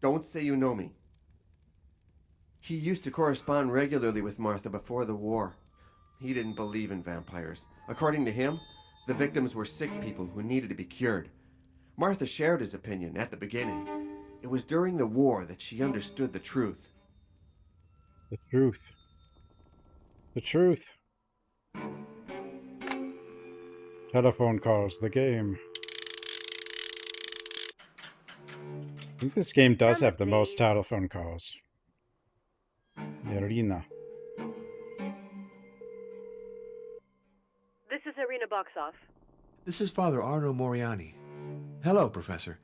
don't say you know me. He used to correspond regularly with Martha before the war. He didn't believe in vampires. According to him, the victims were sick people who needed to be cured. Martha shared his opinion at the beginning. It was during the war that she understood the truth. The truth. The truth. Telephone calls, the game. I think this game does have the most telephone calls. Irina. This is Irina Boxoff. This is Father Arno Moriani. Hello, Professor.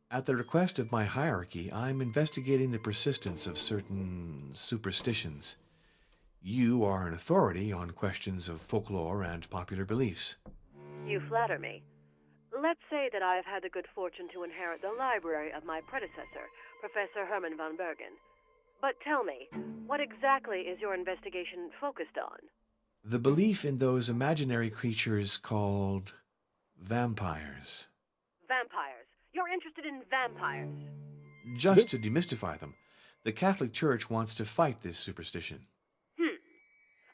At the request of my hierarchy, I'm investigating the persistence of certain superstitions. You are an authority on questions of folklore and popular beliefs. You flatter me. Let's say that I have had the good fortune to inherit the library of my predecessor, Professor Hermann von Bergen. But tell me, what exactly is your investigation focused on? The belief in those imaginary creatures called vampires. Vampires. You're interested in vampires. Just to demystify them, the Catholic Church wants to fight this superstition.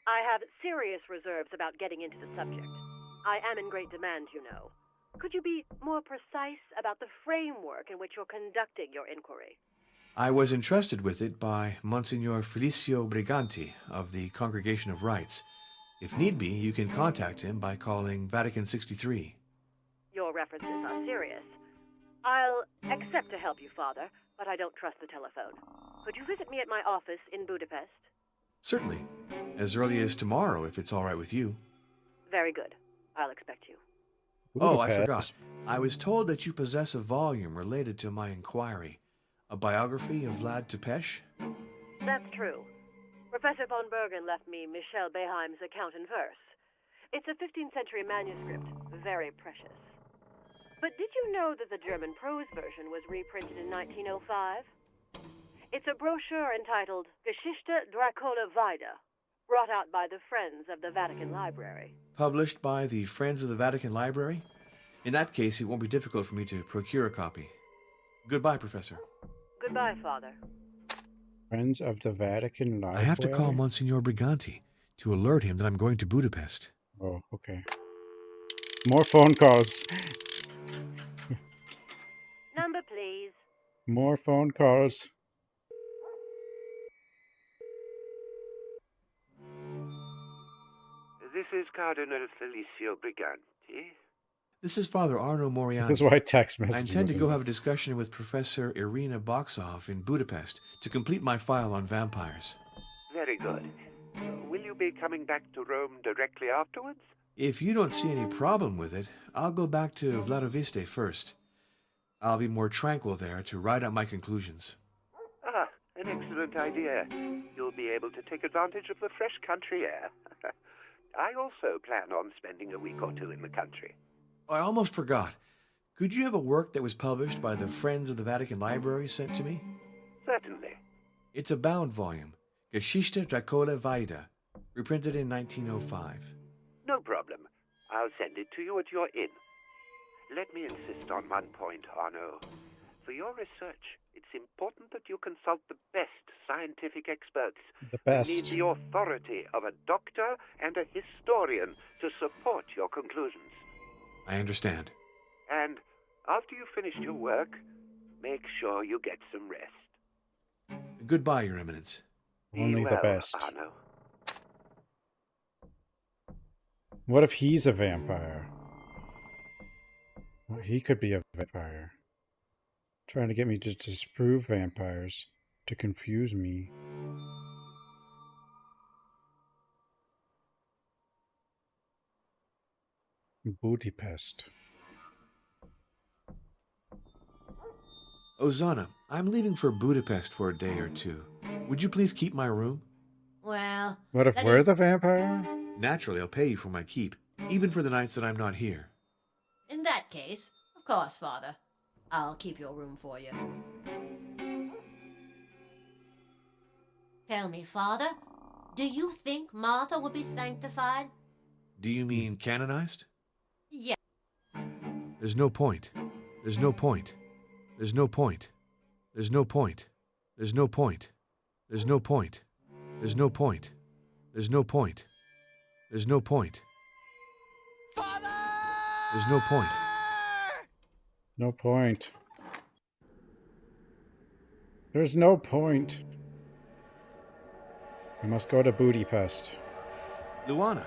I have serious reserves about getting into the subject. I am in great demand, you know. Could you be more precise about the framework in which you're conducting your inquiry? I was entrusted with it by Monsignor Felicio Briganti of the Congregation of Rites. If need be, you can contact him by calling Vatican 63. Your references are serious. I'll accept to help you, Father, but I don't trust the telephone. Could you visit me at my office in Budapest? Certainly. As early as tomorrow, if it's all right with you. Very good. I'll expect you. Oh, I forgot. I was told that you possess a volume related to my inquiry. A biography of Vlad Tepes? That's true. Professor von Bergen left me Michel Beheim's account in verse. It's a 15th century manuscript, very precious. But did you know that the German prose version was reprinted in 1905? It's a brochure entitled Geschichte Dracula Weide, brought out by the Friends of the Vatican Library. Published by the Friends of the Vatican Library? In that case, it won't be difficult for me to procure a copy. Goodbye, Professor. Goodbye, Father. Friends of the Vatican Library? I have to call Monsignor Briganti to alert him that I'm going to Budapest. Oh, okay. More phone calls. Number, please. More phone calls. This is Cardinal Felicio Briganti. This is Father Arno Moriani. This is why text I messages. intend to go have a discussion with Professor Irina Boxoff in Budapest to complete my file on vampires. Very good. Will you be coming back to Rome directly afterwards? If you don't see any problem with it, I'll go back to Vladoviste first. I'll be more tranquil there to write out my conclusions. Ah, an excellent idea. You'll be able to take advantage of the fresh country air. I also plan on spending a week or two in the country. I almost forgot. Could you have a work that was published by the Friends of the Vatican Library sent to me? Certainly. It's a bound volume, Geschichte Dracula Weide, reprinted in 1905. No problem. I'll send it to you at your inn. Let me insist on one point, Arno. For your research, it's important that you consult the best scientific experts. The best. You need the authority of a doctor and a historian to support your conclusions. I understand. And after you've finished your work, make sure you get some rest. Goodbye, Your Eminence. Only Be the well, best. Arno. What if he's a vampire? Well, he could be a vampire. Trying to get me to disprove vampires. To confuse me. Budapest. Ozana, I'm leaving for Budapest for a day or two. Would you please keep my room? Well, What if that we're is- the vampire? Naturally, I'll pay you for my keep, even for the nights that I'm not here. In that case, of course, Father. I'll keep your room for you. Tell me, Father, do you think Martha will be sanctified? Do you mean canonized? Yeah. There's no point. There's no point. There's no point. There's no point. There's no point. There's no point. There's no point. There's no point. There's no point. There's no point. No point. There's no point. We must go to Budapest. Luana.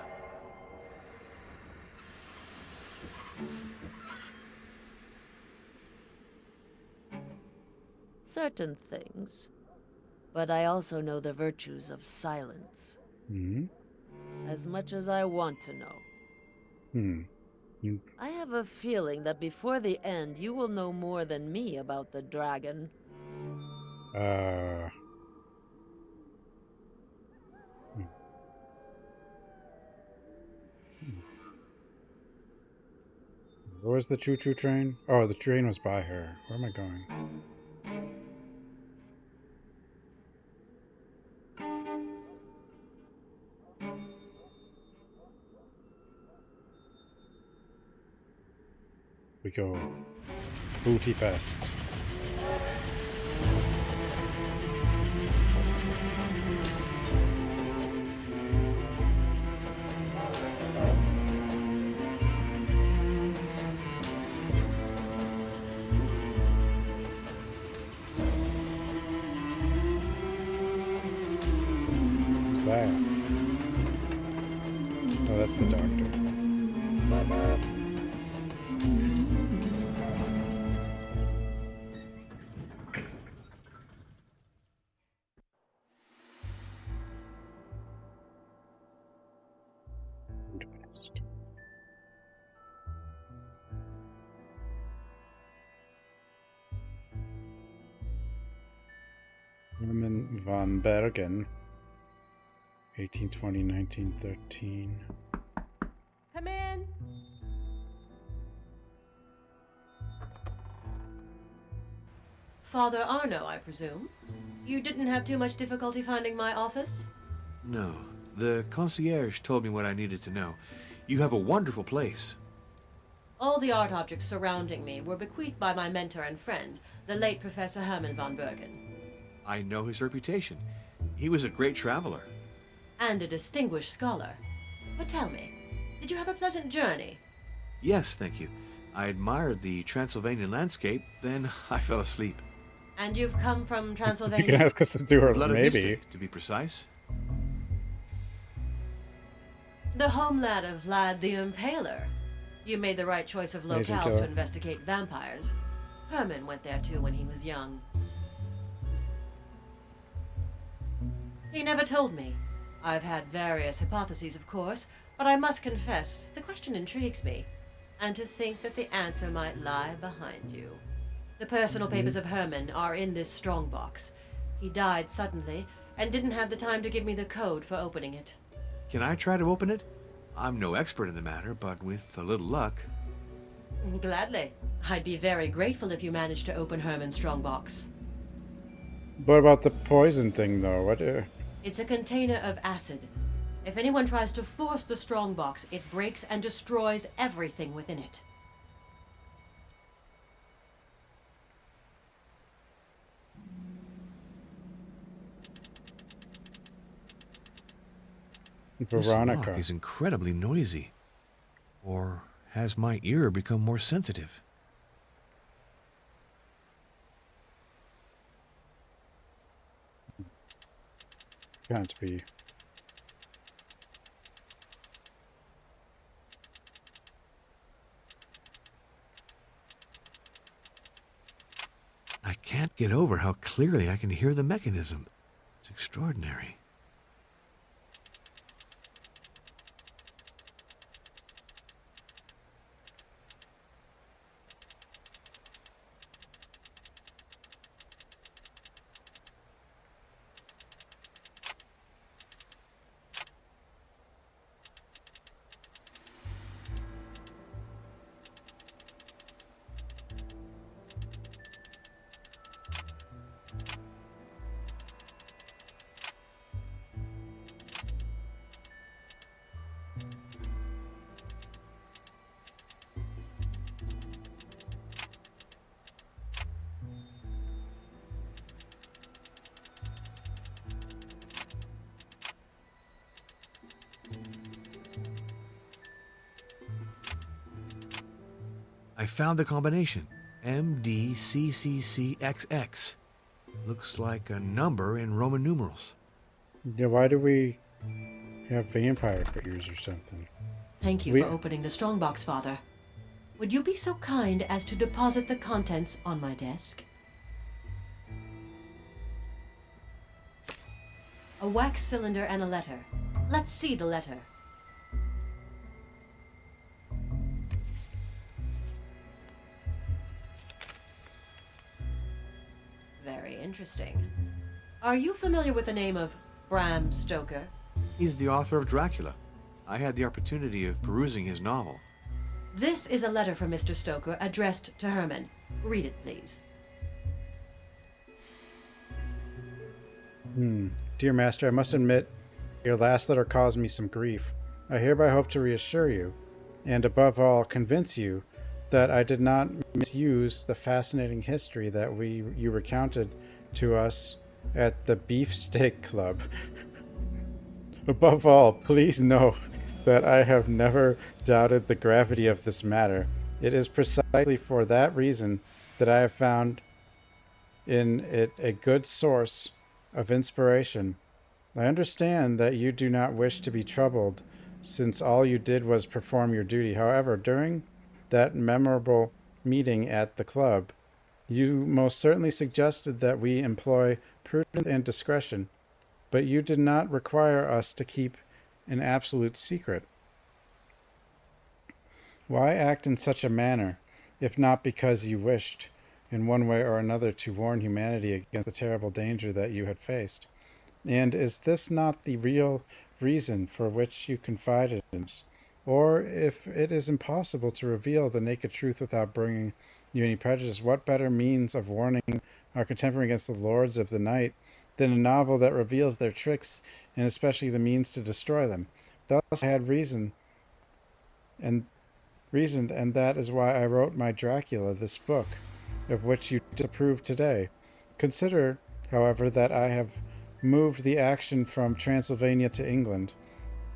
Certain things. But I also know the virtues of silence. Hmm? As much as I want to know. I have a feeling that before the end you will know more than me about the dragon. Where was the choo-choo train? Oh, the train was by her. Where am I going? We go Budapest. Who's that? Oh, that's the doctor. Budapest. Herman von Bergen, 1820-1913. Come in. Father Arno, I presume? You didn't have too much difficulty finding my office? No. The concierge told me what I needed to know. You have a wonderful place. All the art objects surrounding me were bequeathed by my mentor and friend, the late Professor Herman von Bergen. I know his reputation. He was a great traveler. And a distinguished scholar. But tell me, did you have a pleasant journey? Yes, thank you. I admired the Transylvanian landscape, then I fell asleep. And you've come from Transylvania? You can ask us to do her, Blood of maybe. Vista, to be precise. The homeland of Vlad the Impaler. You made the right choice of Agent locales Killer. to investigate vampires. Herman went there too when he was young. He never told me. I've had various hypotheses, of course, but I must confess, the question intrigues me. And to think that the answer might lie behind you. The personal papers of Herman are in this strongbox. He died suddenly, and didn't have the time to give me the code for opening it. Can I try to open it? I'm no expert in the matter, but with a little luck. Gladly. I'd be very grateful if you managed to open Herman's strongbox. What about the poison thing, though? What? It's a container of acid. If anyone tries to force the strongbox, it breaks and destroys everything within it. This Veronica. lock is incredibly noisy. Or has my ear become more sensitive? Can't be. I can't get over how clearly I can hear the mechanism. It's extraordinary. I found the combination. MDCCCXX. Looks like a number in Roman numerals. Yeah, why do we have vampire figures or something? Thank you for opening the strongbox, Father. Would you be so kind as to deposit the contents on my desk? A wax cylinder and a letter. Let's see the letter. Very interesting. Are you familiar with the name of Bram Stoker? He's the author of Dracula. I had the opportunity of perusing his novel. This is a letter from Mr. Stoker addressed to Herman. Read it, please. Dear Master, I must admit, your last letter caused me some grief. I hereby hope to reassure you, and above all, convince you that I did not misuse the fascinating history that you recounted to us at the Beefsteak Club. Above all, please know that I have never doubted the gravity of this matter. It is precisely for that reason that I have found in it a good source of inspiration. I understand that you do not wish to be troubled, since all you did was perform your duty. However, during that memorable meeting at the club, you most certainly suggested that we employ prudence and discretion, but you did not require us to keep an absolute secret. Why act in such a manner, if not because you wished, in one way or another, to warn humanity against the terrible danger that you had faced? And is this not the real reason for which you confided in us? Or, if it is impossible to reveal the naked truth without bringing you any prejudice, what better means of warning our contemporary against the lords of the night than a novel that reveals their tricks, and especially the means to destroy them? Thus I had reasoned, and that is why I wrote my Dracula, this book, of which you disapprove today. Consider, however, that I have moved the action from Transylvania to England,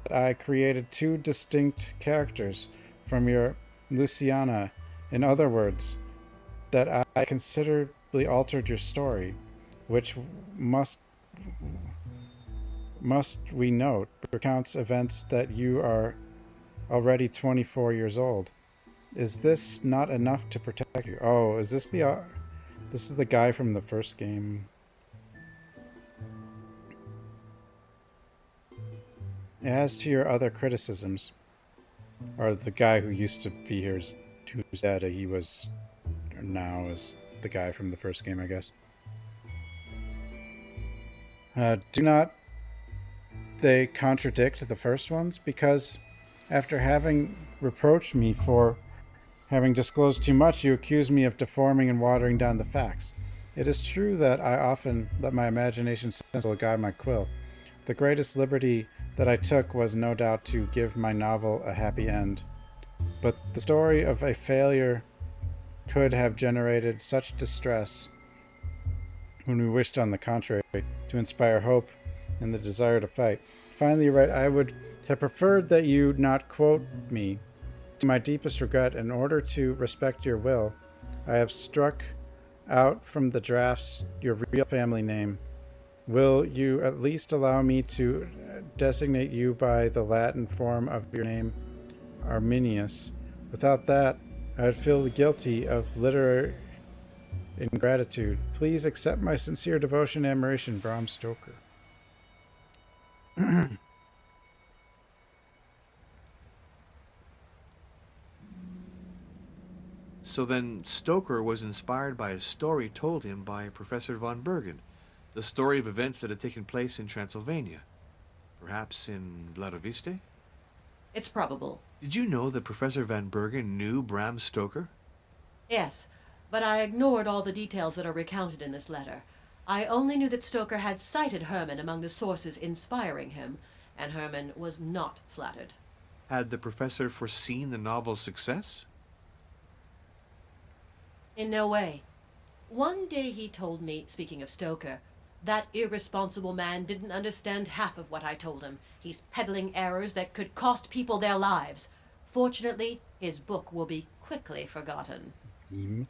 that I created two distinct characters from your Luciana. In other words, that I considerably altered your story, which must we note, recounts events that you are already 24 years old. Is this not enough to protect you? Oh, is this this is the guy from the first game. As to your other criticisms, or the guy who used to be here, who's dead, he was, or now is the guy from the first game, I guess. Do not they contradict the first ones? Because after having reproached me for having disclosed too much, you accuse me of deforming and watering down the facts. It is true that I often let my imagination sensible guide my quill. The greatest liberty that I took was no doubt to give my novel a happy end. But the story of a failure could have generated such distress when we wished, on the contrary, to inspire hope and the desire to fight. Finally, you write, I would have preferred that you not quote me. To my deepest regret, in order to respect your will, I have struck out from the drafts your real family name. Will you at least allow me to designate you by the Latin form of your name, Arminius? Without that, I would feel guilty of literary ingratitude. Please accept my sincere devotion and admiration, Bram Stoker. So then Stoker was inspired by a story told him by Professor von Bergen, the story of events that had taken place in Transylvania. Perhaps in Vladoviste? It's probable. Did you know that Professor van Bergen knew Bram Stoker? Yes, but I ignored all the details that are recounted in this letter. I only knew that Stoker had cited Herman among the sources inspiring him, and Herman was not flattered. Had the professor foreseen the novel's success? In no way. One day he told me, speaking of Stoker, that irresponsible man didn't understand half of what I told him. He's peddling errors that could cost people their lives. Fortunately, his book will be quickly forgotten. Beam.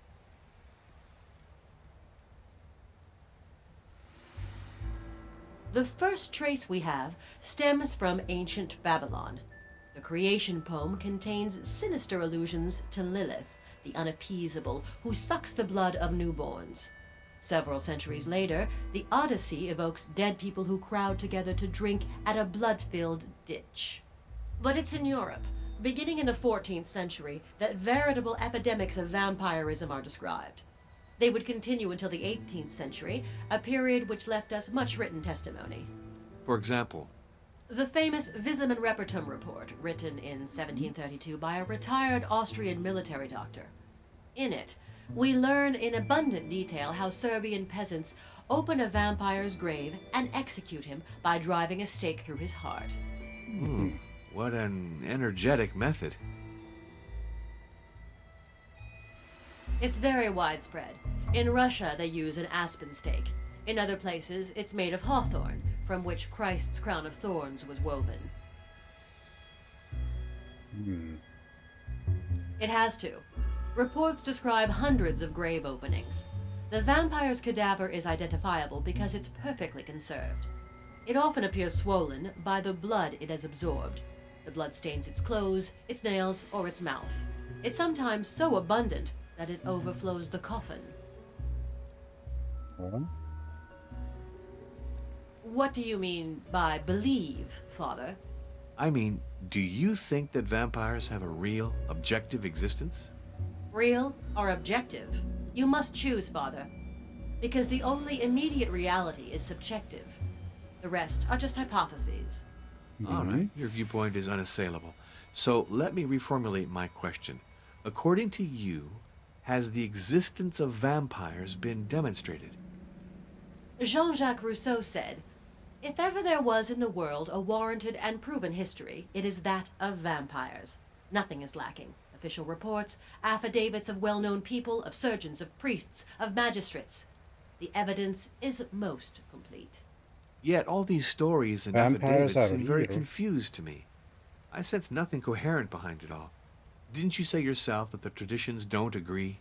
The first trace we have stems from ancient Babylon. The creation poem contains sinister allusions to Lilith, the unappeasable, who sucks the blood of newborns. Several centuries later, the Odyssey evokes dead people who crowd together to drink at a blood-filled ditch. But it's in Europe, beginning in the 14th century, that veritable epidemics of vampirism are described. They would continue until the 18th century, a period which left us much written testimony. For example? The famous Visum and Repertum report, written in 1732 by a retired Austrian military doctor. In it, we learn in abundant detail how Serbian peasants open a vampire's grave and execute him by driving a stake through his heart. What an energetic method. It's very widespread. In Russia, they use an aspen stake. In other places, it's made of hawthorn, from which Christ's crown of thorns was woven. It has to. Reports describe hundreds of grave openings. The vampire's cadaver is identifiable because it's perfectly conserved. It often appears swollen by the blood it has absorbed. The blood stains its clothes, its nails, or its mouth. It's sometimes so abundant that it overflows the coffin. What do you mean by believe, Father? I mean, do you think that vampires have a real, objective existence? Real or objective? You must choose, Father. Because the only immediate reality is subjective. The rest are just hypotheses. All right, your viewpoint is unassailable. So let me reformulate my question. According to you, has the existence of vampires been demonstrated? Jean-Jacques Rousseau said, "If ever there was in the world a warranted and proven history, it is that of vampires. Nothing is lacking. Official reports, affidavits of well-known people, of surgeons, of priests, of magistrates. The evidence is most complete." Yet all these stories and Vampires affidavits are seem very real. confused to me. I sense nothing coherent behind it all. Didn't you say yourself that the traditions don't agree?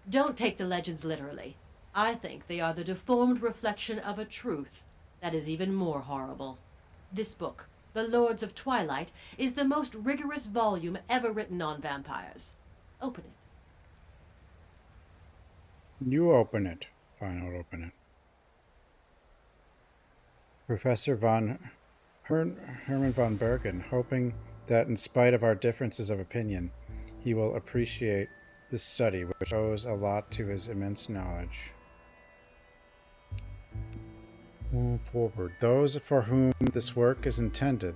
Don't take the legends literally. I think they are the deformed reflection of a truth that is even more horrible. This book, The Lords of Twilight, is the most rigorous volume ever written on vampires. Open it. You open it. Fine, I'll open it. Professor Herman von Bergen, hoping that in spite of our differences of opinion, he will appreciate this study, which owes a lot to his immense knowledge. Move forward. Those for whom this work is intended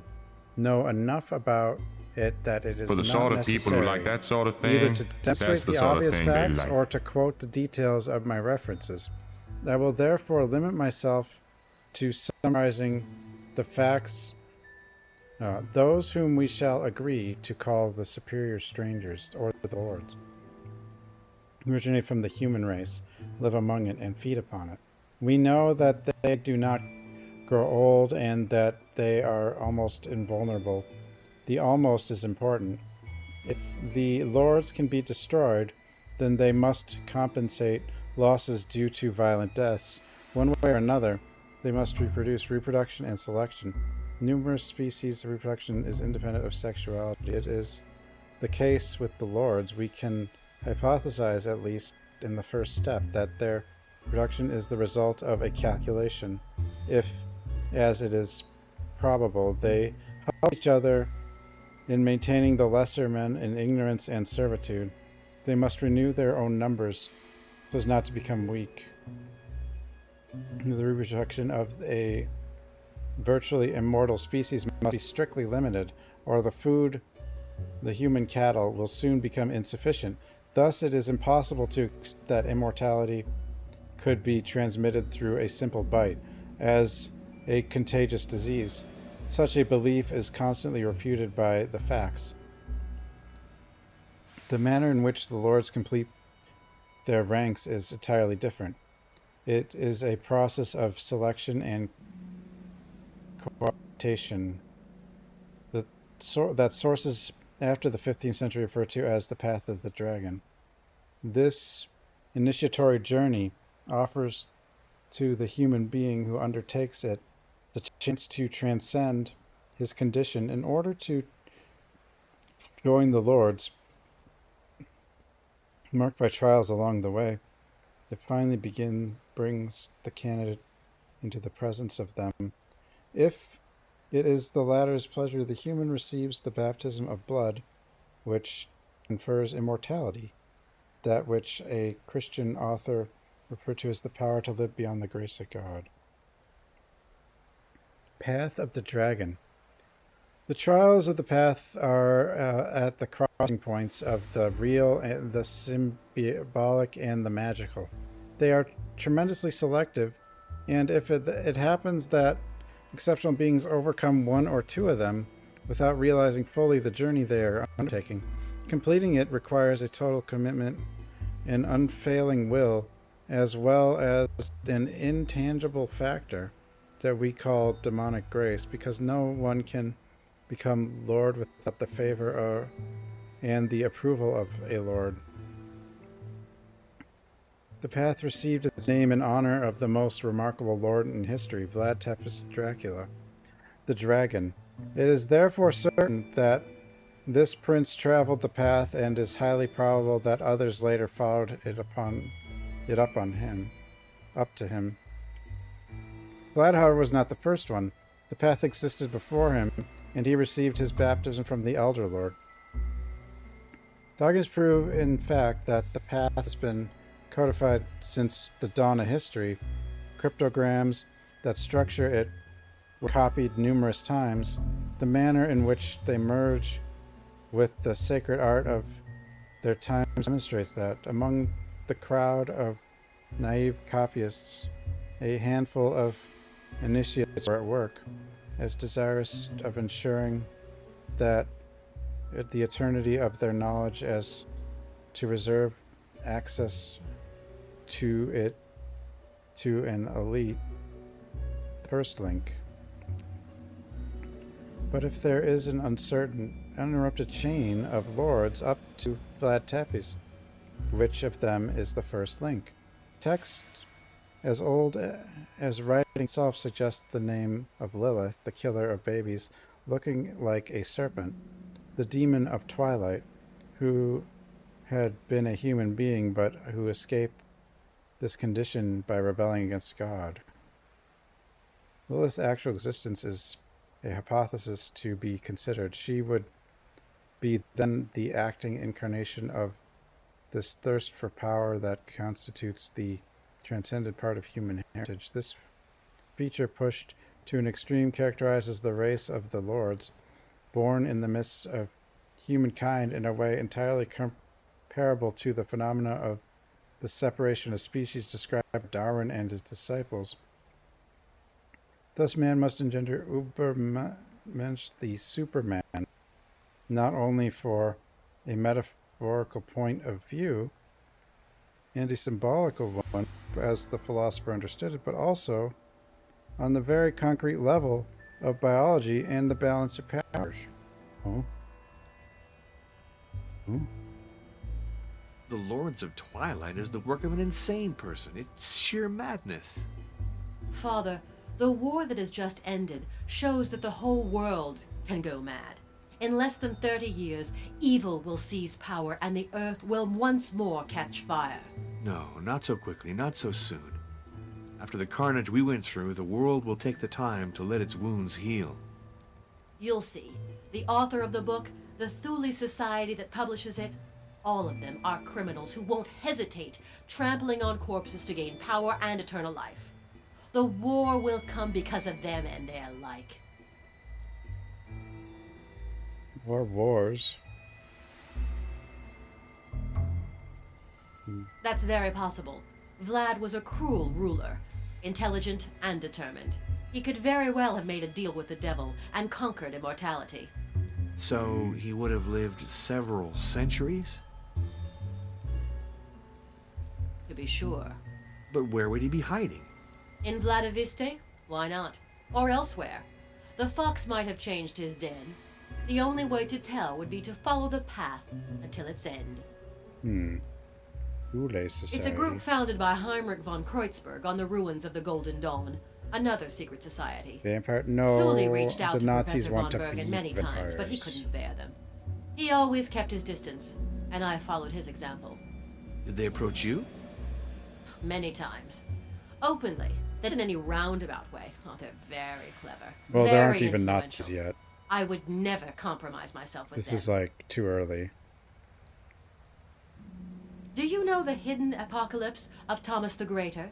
know enough about it that it is For the not sort of people who like necessary that sort of thing, either to demonstrate that's the the sort of obvious thing they facts like. or to quote the details of my references. I will therefore limit myself to summarizing the facts. Those whom we shall agree to call the superior strangers, or the lords, originate from the human race, live among it, and feed upon it. We know that they do not grow old and that they are almost invulnerable. The almost is important. If the lords can be destroyed, then they must compensate losses due to violent deaths. One way or another, they must reproduce. Reproduction and selection. Numerous species of reproduction is independent of sexuality. It is the case with the lords. We can hypothesize, at least in the first step, that their production is the result of a calculation. If, as it is probable, they help each other in maintaining the lesser men in ignorance and servitude, they must renew their own numbers so as not to become weak. The reproduction of a virtually immortal species must be strictly limited, or the food, the human cattle, will soon become insufficient. Thus, it is impossible to accept that immortality could be transmitted through a simple bite, as a contagious disease. Such a belief is constantly refuted by the facts. The manner in which the lords complete their ranks is entirely different. It is a process of selection and cooptation that sources after the 15th century referred to as the Path of the Dragon. This initiatory journey offers to the human being who undertakes it the chance to transcend his condition in order to join the Lords, marked by trials along the way. It finally brings the candidate into the presence of them. If it is the latter's pleasure, the human receives the baptism of blood, which confers immortality, that which a Christian author referred to as the power to live beyond the grace of God. Path of the Dragon. The trials of the path are at the crossing points of the real and the symbolic and the magical. They are tremendously selective, and if it happens that exceptional beings overcome one or two of them without realizing fully the journey they are undertaking, completing it requires a total commitment and unfailing will, as well as an intangible factor that we call demonic grace, because no one can become Lord without the favor and the approval of a Lord. The path received its name in honor of the most remarkable lord in history, Vlad Tepes Dracula, the dragon. It is therefore certain that this prince traveled the path, and is highly probable that others later followed it up to him. Vlad, however, was not the first one. The path existed before him, and he received his baptism from the Elder Lord. Documents prove, in fact, that the path has been codified since the dawn of history. Cryptograms that structure it were copied numerous times. The manner in which they merge with the sacred art of their times demonstrates that. Among the crowd of naive copyists, a handful of initiates were at work, as desirous of ensuring that the eternity of their knowledge as to reserve access to it to an elite first link. But if there is an uncertain, uninterrupted chain of lords up to Vlad Tepes, which of them is the first link? Text as old as writing itself suggests the name of Lilith, the killer of babies, looking like a serpent, the demon of twilight, who had been a human being but who escaped this condition by rebelling against God. Lilith's actual existence is a hypothesis to be considered. She would be then the acting incarnation of this thirst for power that constitutes the transcendent part of human heritage. This feature pushed to an extreme characterizes the race of the lords, born in the midst of humankind in a way entirely comparable to the phenomena of the separation of species described by Darwin and his disciples. Thus man must engender Ubermensch, the Superman, not only for a metaphorical point of view and a symbolical one, as the philosopher understood it, but also on the very concrete level of biology and the balance of powers. Oh. Oh. The Lords of Twilight is the work of an insane person. It's sheer madness. Father, the war that has just ended shows that the whole world can go mad. In less than 30 years, evil will seize power and the earth will once more catch fire. No, not so quickly, not so soon. After the carnage we went through, the world will take the time to let its wounds heal. You'll see. The author of the book, the Thule Society that publishes it, all of them are criminals who won't hesitate trampling on corpses to gain power and eternal life. The war will come because of them and their like. Wars. That's very possible. Vlad was a cruel ruler, intelligent and determined. He could very well have made a deal with the devil and conquered immortality. So he would have lived several centuries? To be sure. But where would he be hiding? In Vladiviste? Why not? Or elsewhere. The fox might have changed his den. The only way to tell would be to follow the path until its end. Boule Society. It's a group founded by Heinrich von Kreutzberg on the ruins of the Golden Dawn, another secret society. Vampire? No. Thule reached out the to Nazis Professor want von to Bergen be many times, but he vampires. couldn't bear them. He always kept his distance, and I followed his example. Did they approach you? Many times. Openly. Not in any roundabout way. Oh, they're very clever. Well, very there aren't even influential. Nazis yet. I would never compromise myself with This them. is like too early. Do you know the hidden apocalypse of Thomas the Greater?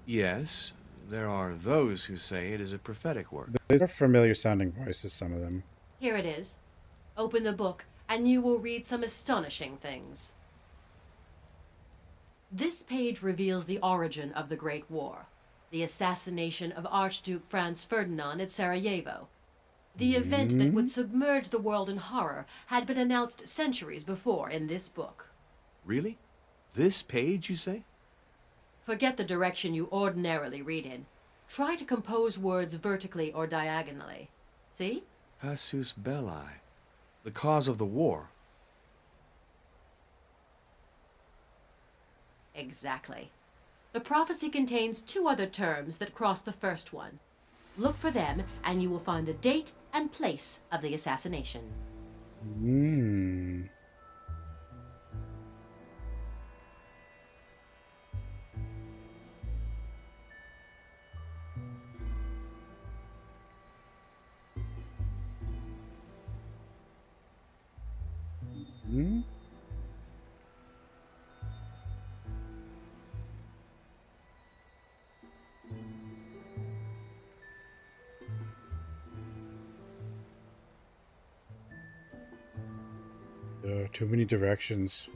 Yes. There are those who say it is a prophetic work. These are familiar sounding voices, some of them. Here it is. Open the book, and you will read some astonishing things. This page reveals the origin of the Great War, the assassination of Archduke Franz Ferdinand at Sarajevo. The event that would submerge the world in horror had been announced centuries before in this book. Really? This page, you say? Forget the direction you ordinarily read in. Try to compose words vertically or diagonally. See? Casus belli. The cause of the war. Exactly. The prophecy contains two other terms that cross the first one. Look for them, and you will find the date and place of the assassination. There are too many directions.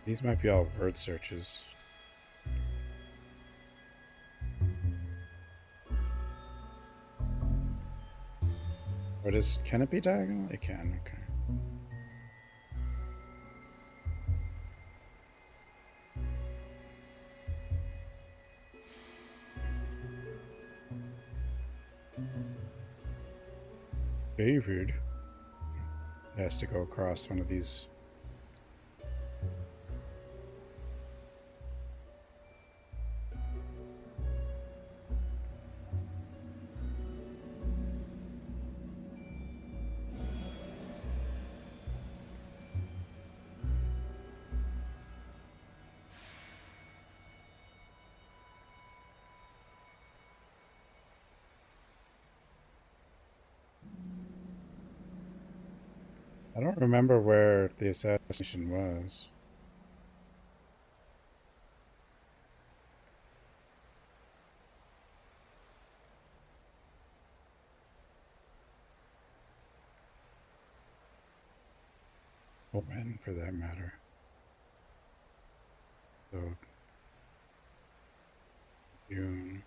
These might be all word searches. Can it be diagonal? It can, okay. David has to go across one of these. I don't remember where the assassination was. Or when, for that matter. So, June.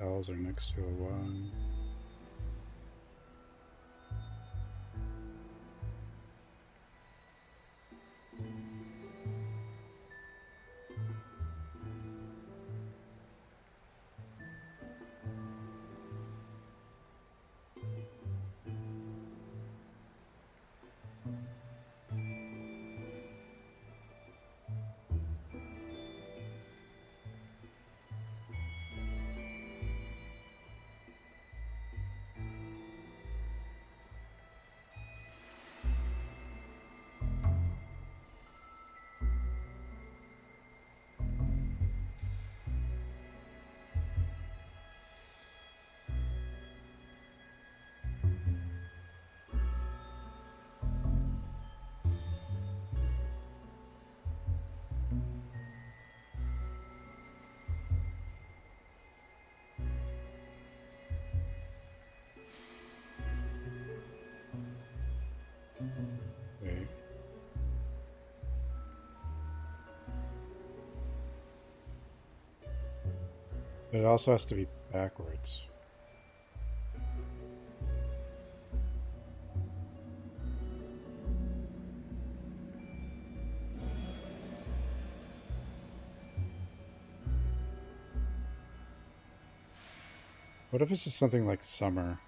L's are next to a 1. But it also has to be backwards. What if it's just something like summer?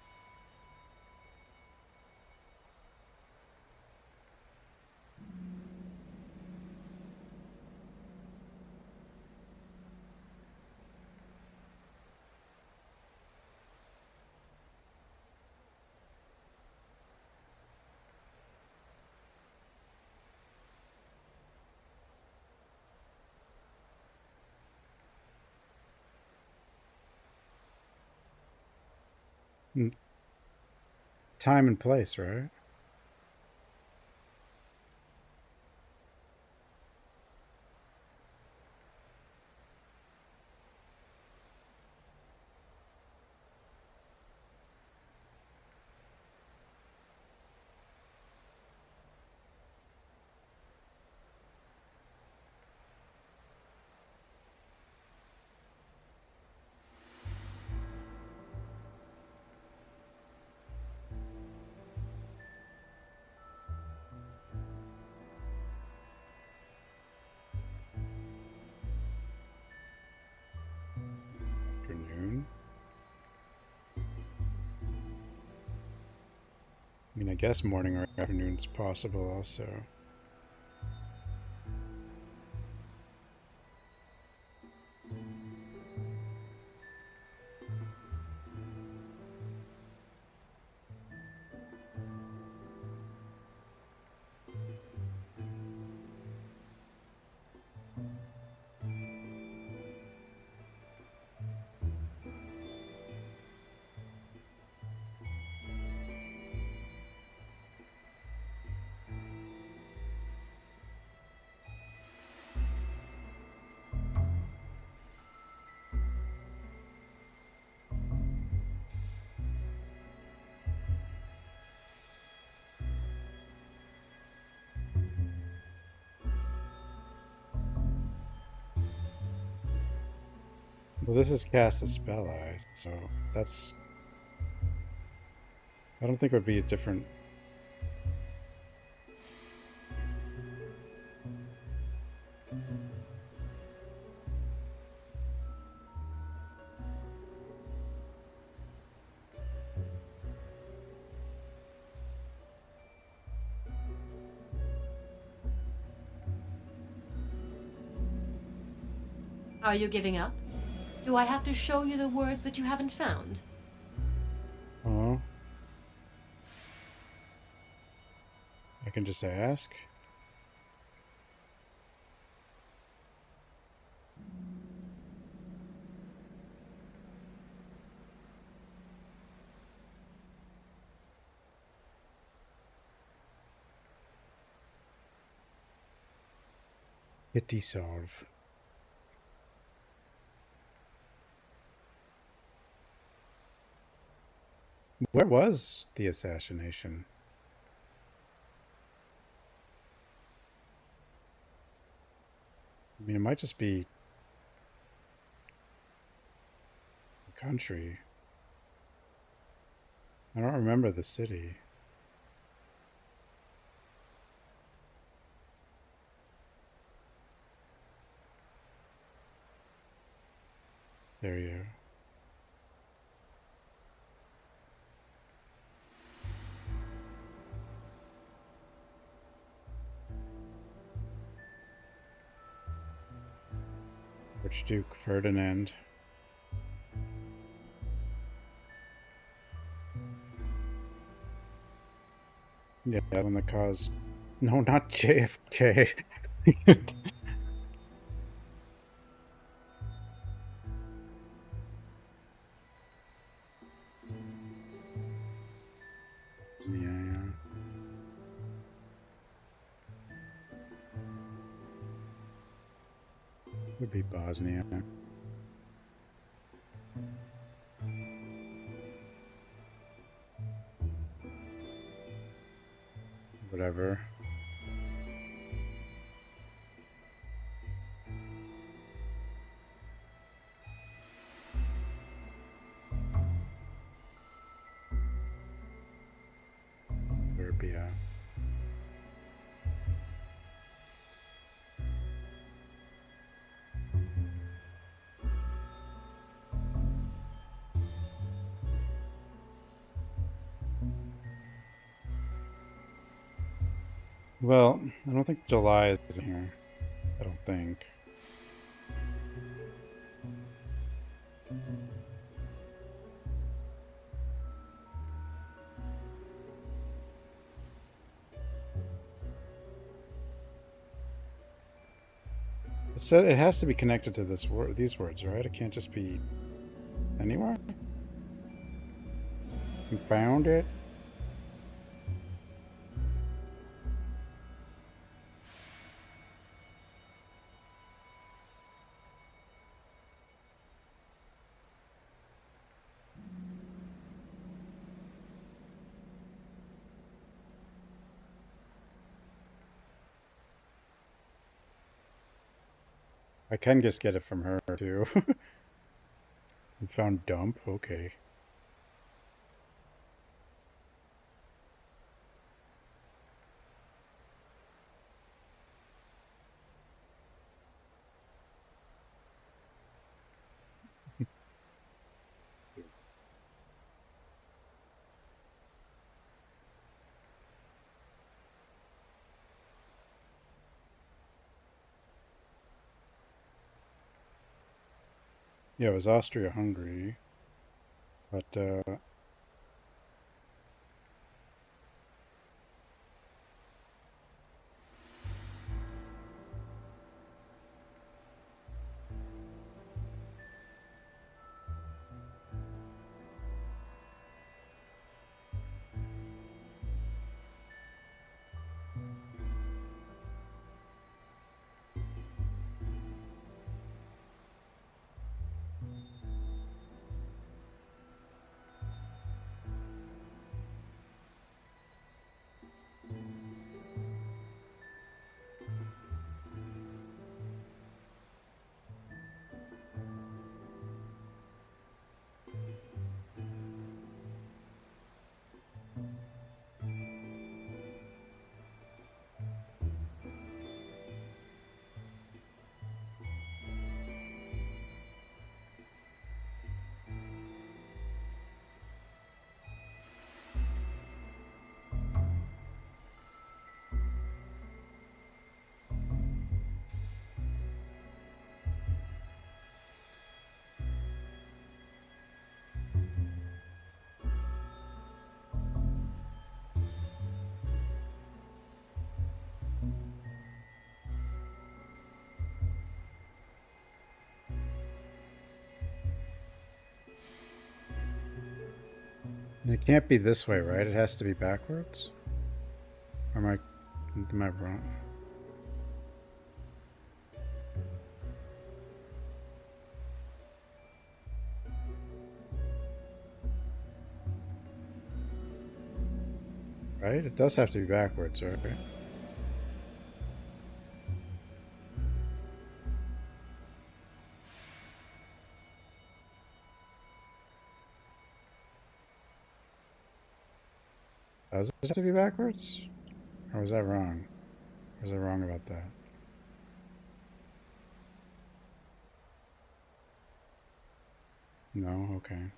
Time and place, right? Afternoon. I mean, I guess morning or afternoon's possible also. Well, this is cast a spell eye, so that's... I don't think it would be a different... Are you giving up? Do I have to show you the words that you haven't found? Oh. I can just ask. Pity solve. Where was the assassination? I mean, it might just be the country. I don't remember the city. Stereo. Archduke Ferdinand. Yeah, that one that caused... No, not JFK. Yeah. Would be Bosnia. Whatever. Well, I don't think July is in here. I don't think. It said it has to be connected to this word, these words, right? It can't just be anywhere. You found it. I can just get it from her too. You found dump. Okay. Yeah, it was Austria-Hungary, but it can't be this way, right? It has to be backwards. Or am I wrong? Right? It does have to be backwards, right? Does it have to be backwards? Or was that wrong? Or was I wrong about that? No? Okay.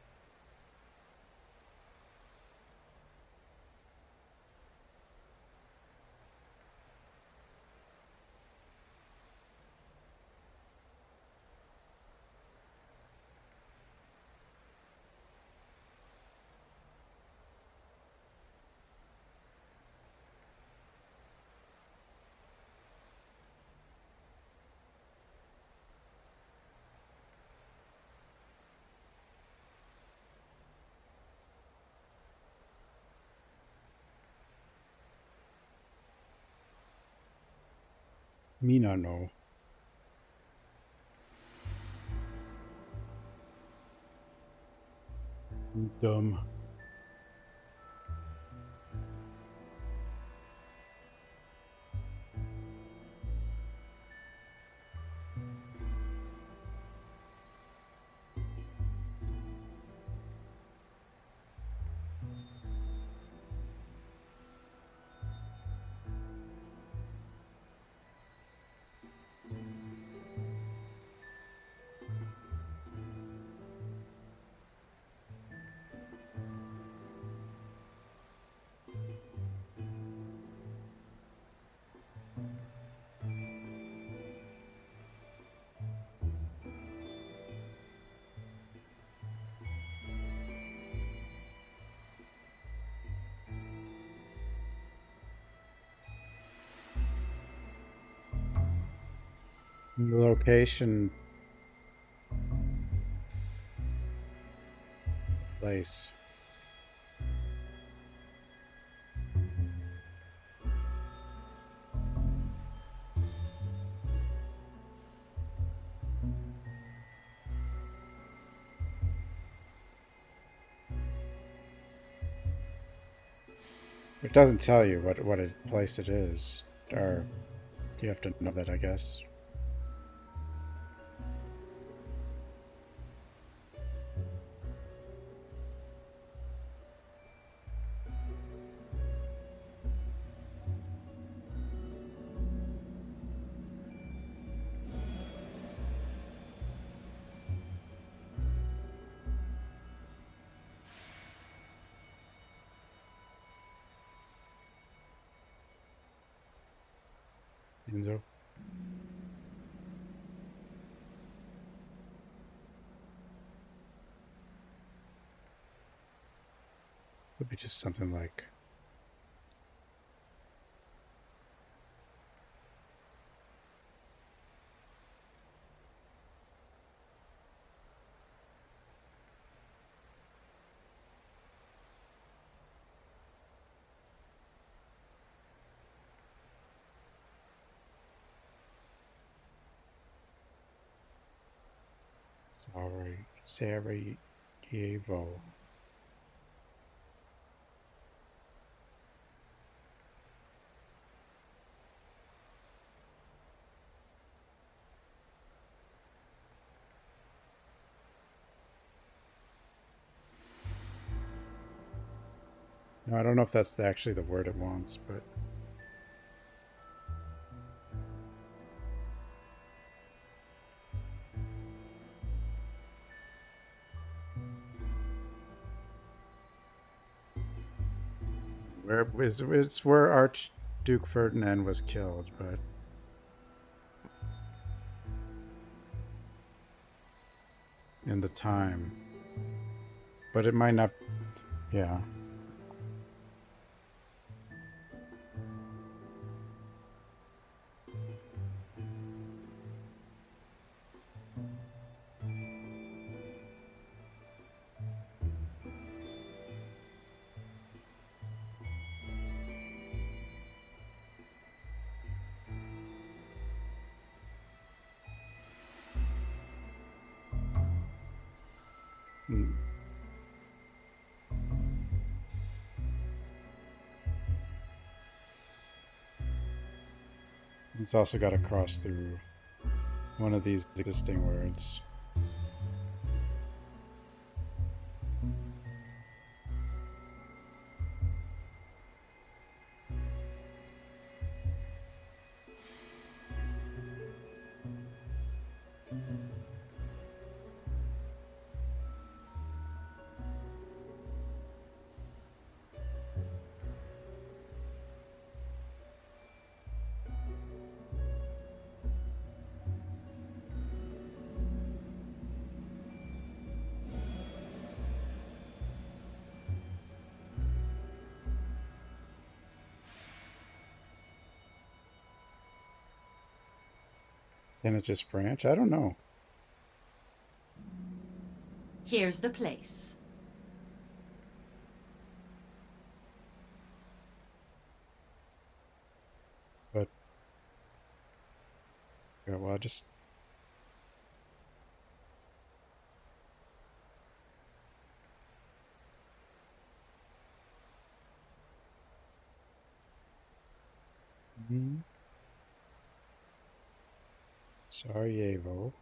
Mina, no. Dumb. Location. Place. It doesn't tell you what a place it is, or you have to know that, I guess. Enzo. Could be just something like Sarajevo. No, I don't know if that's actually the word it wants, but it's where Archduke Ferdinand was killed, but in the time. But it might not. Yeah. Hmm. It's also got to cross through one of these existing words. Can it just branch? I don't know. Here's the place. But yeah, well, I just Sarajevo.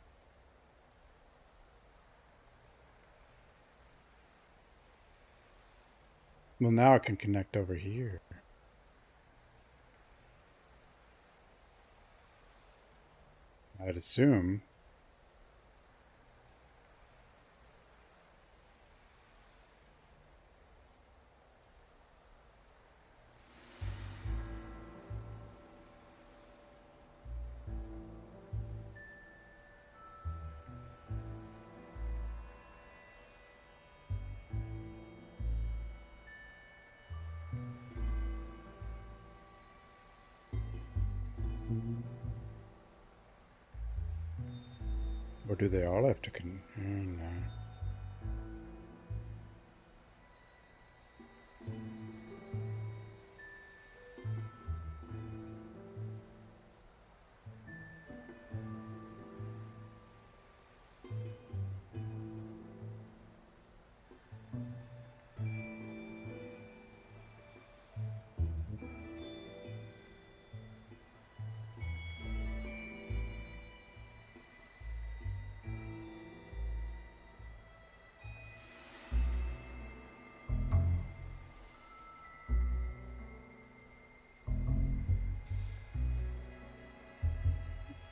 Well, now I can connect over here. I'd assume. Or do they all have to no.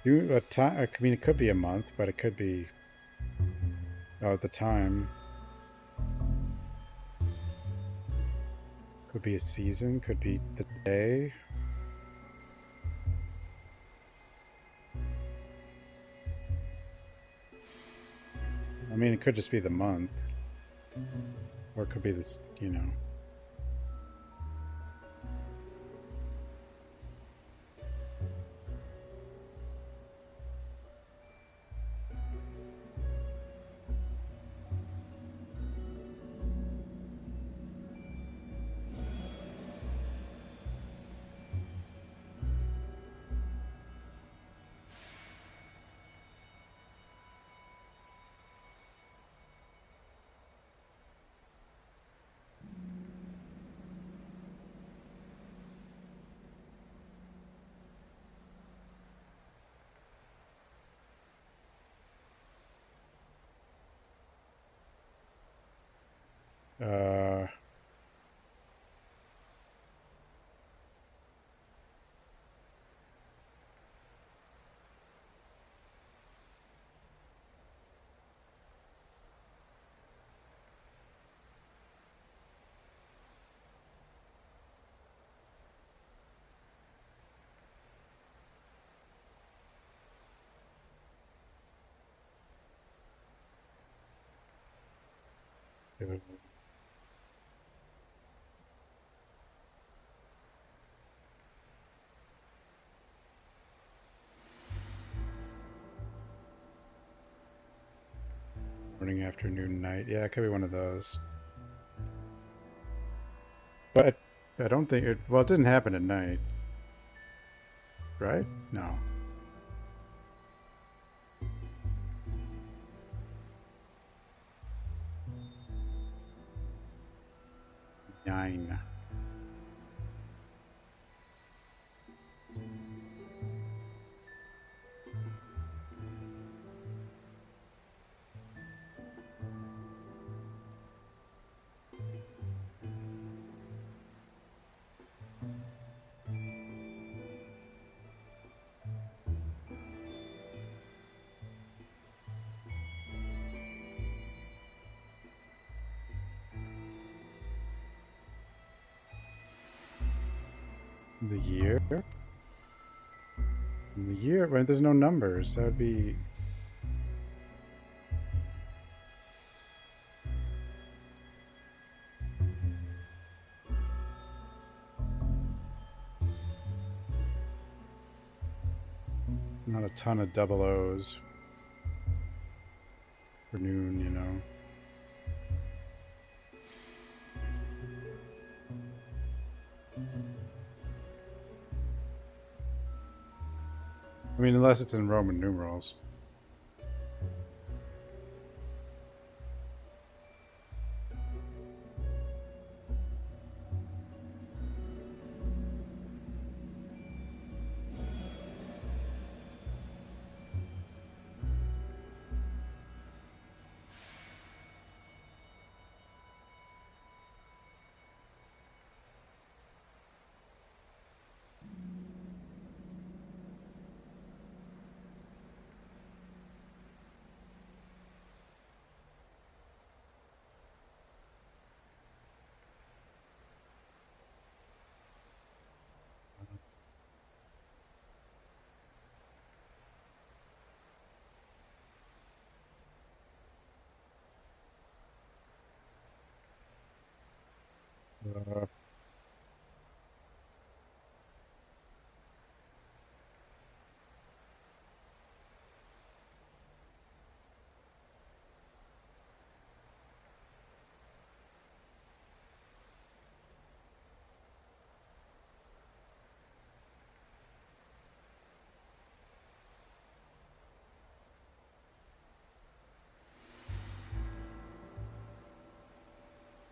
A time. I mean, it could be a month, but it could be. Oh, at the time. Could be a season. Could be the day. I mean, it could just be the month, or it could be this. You know. Uh, morning, afternoon, night. Yeah, it could be one of those. But I don't think it. Well, it didn't happen at night, right? No. Nine. The year? The year? When there's no numbers, that would be. Not a ton of double O's for noon, you know. I mean, unless it's in Roman numerals.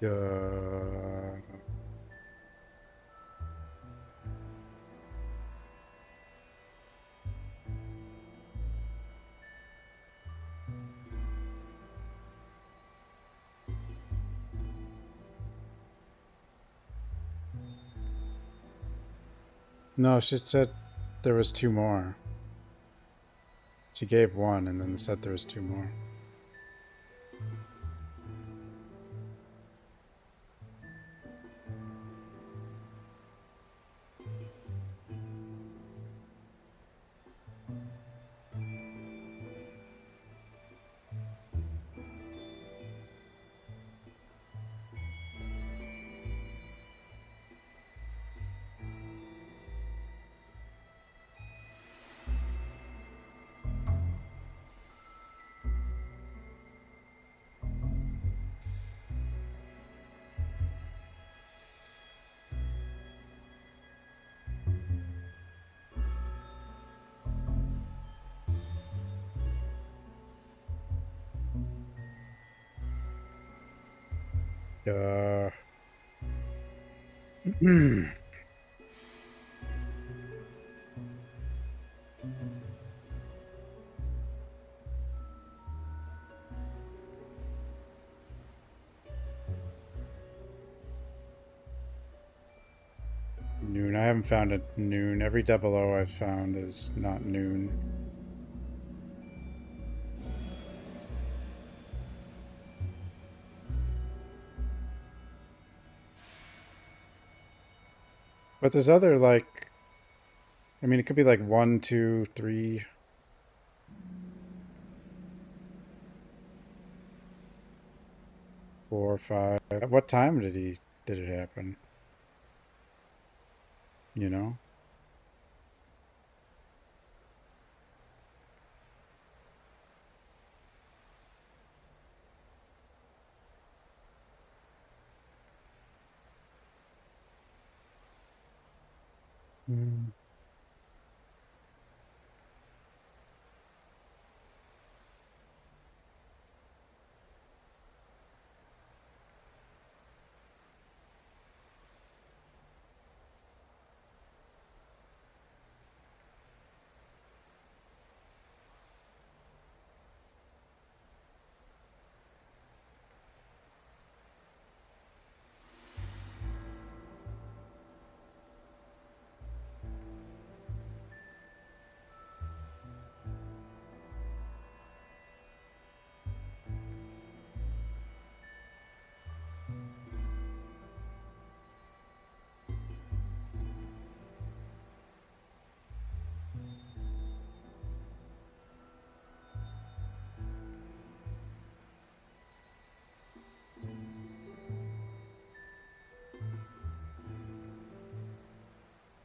Uh, no, she said there was two more. She gave one and then said there was two more. Uh, noon. I haven't found a noon. Every double O I've found is not noon. But there's other, like, I mean, it could be like 1, 2, 3. Four, five. At what time did it happen? You know? Mm.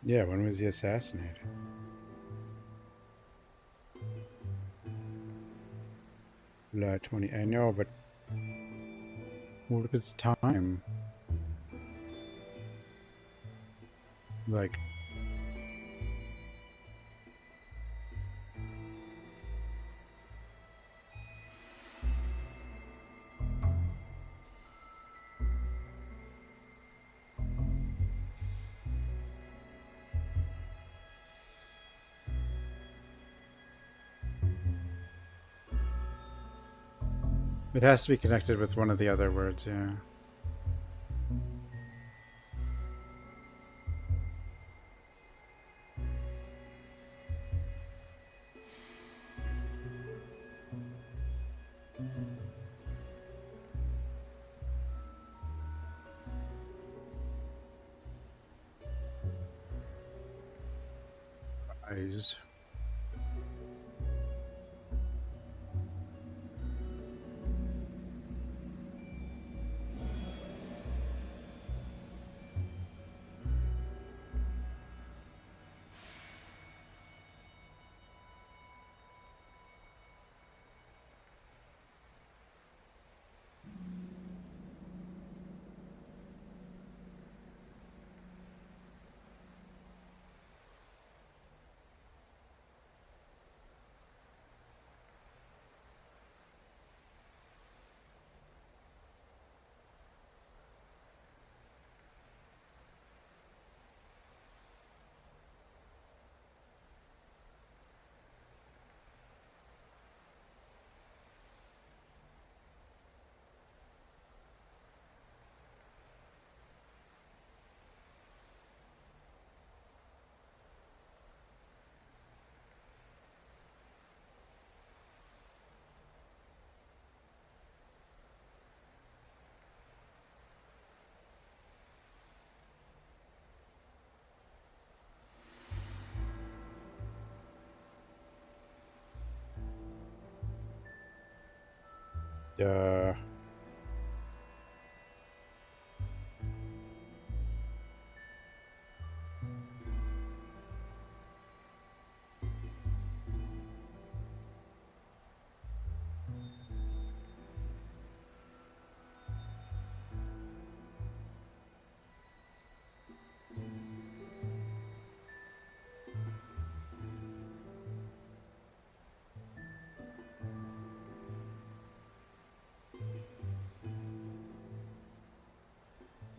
Yeah, when was he assassinated? July 20. I know, but well, look at the time. Like, it has to be connected with one of the other words, yeah. Eyes. Uh,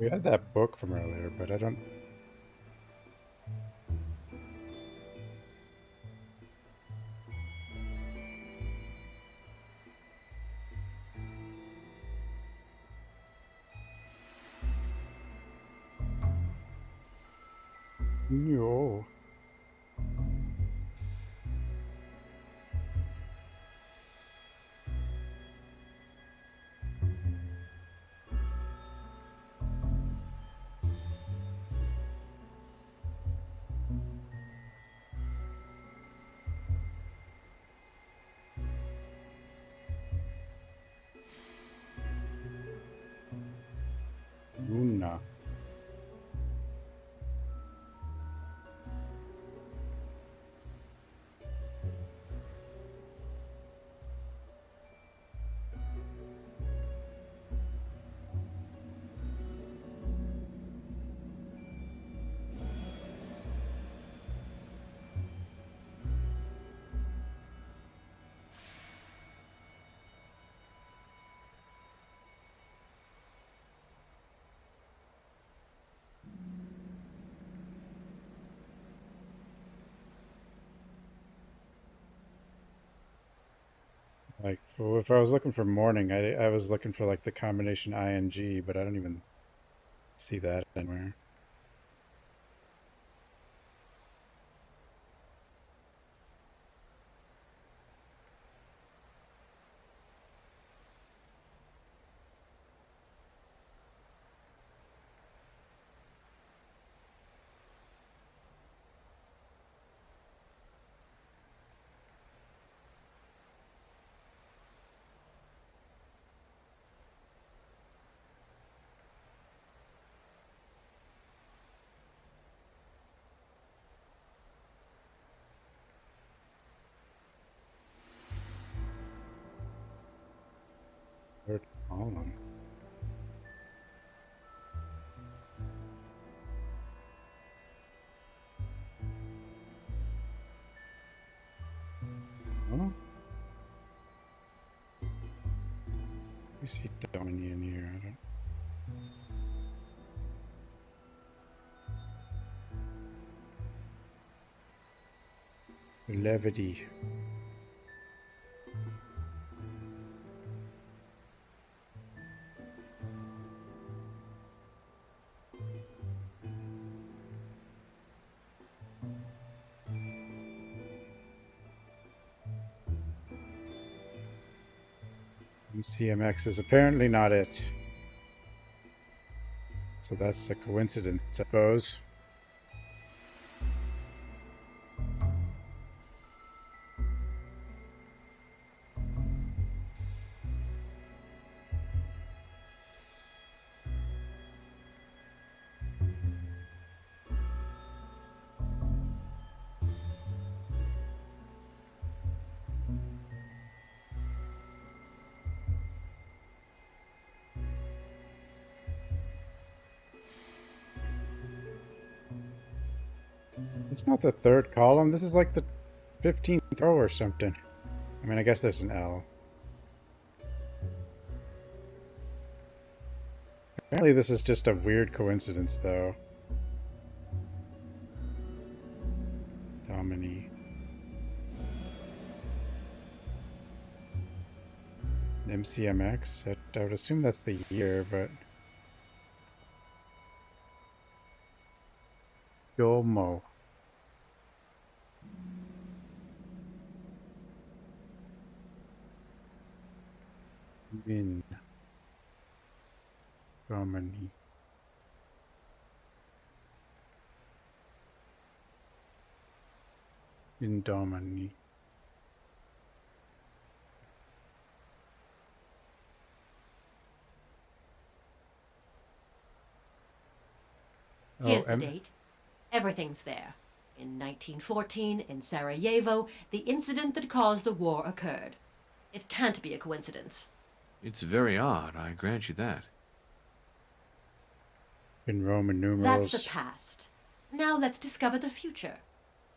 we had that book from earlier, but I don't. No. Una. Like, if I was looking for morning, I was looking for like the combination ing, but I don't even see that anywhere. Third column. Oh. You see Domini in here. I don't. Levity. CMX is apparently not it. So that's a coincidence, I suppose. It's not the third column. This is like the 15th row or something. I mean, I guess there's an L. Apparently this is just a weird coincidence, though. Domini. MCMX? I would assume that's the year, but... Domo. Min. Domini. In Domini. Here's the date. Everything's there. In 1914, in Sarajevo, the incident that caused the war occurred. It can't be a coincidence. It's very odd, I grant you that. In Roman numerals. That's the past. Now let's discover the future.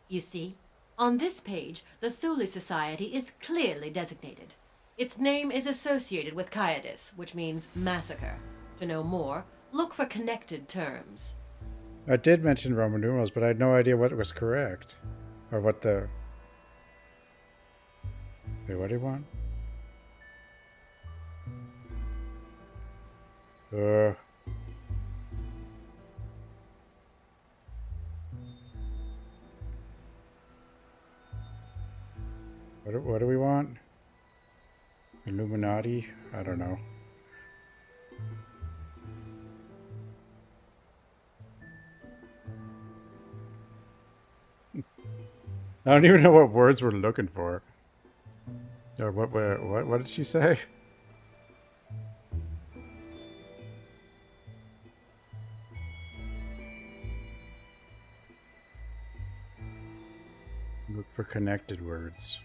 You see, on this page, the Thule Society is clearly designated. Its name is associated with Coitus, which means massacre. To know more, look for connected terms. I did mention Roman numerals, but I had no idea what was correct. Or what the... Wait, what do you want? What do we want? Illuminati? I don't know. I don't even know what words we're looking for. Or what did she say? Look for connected words.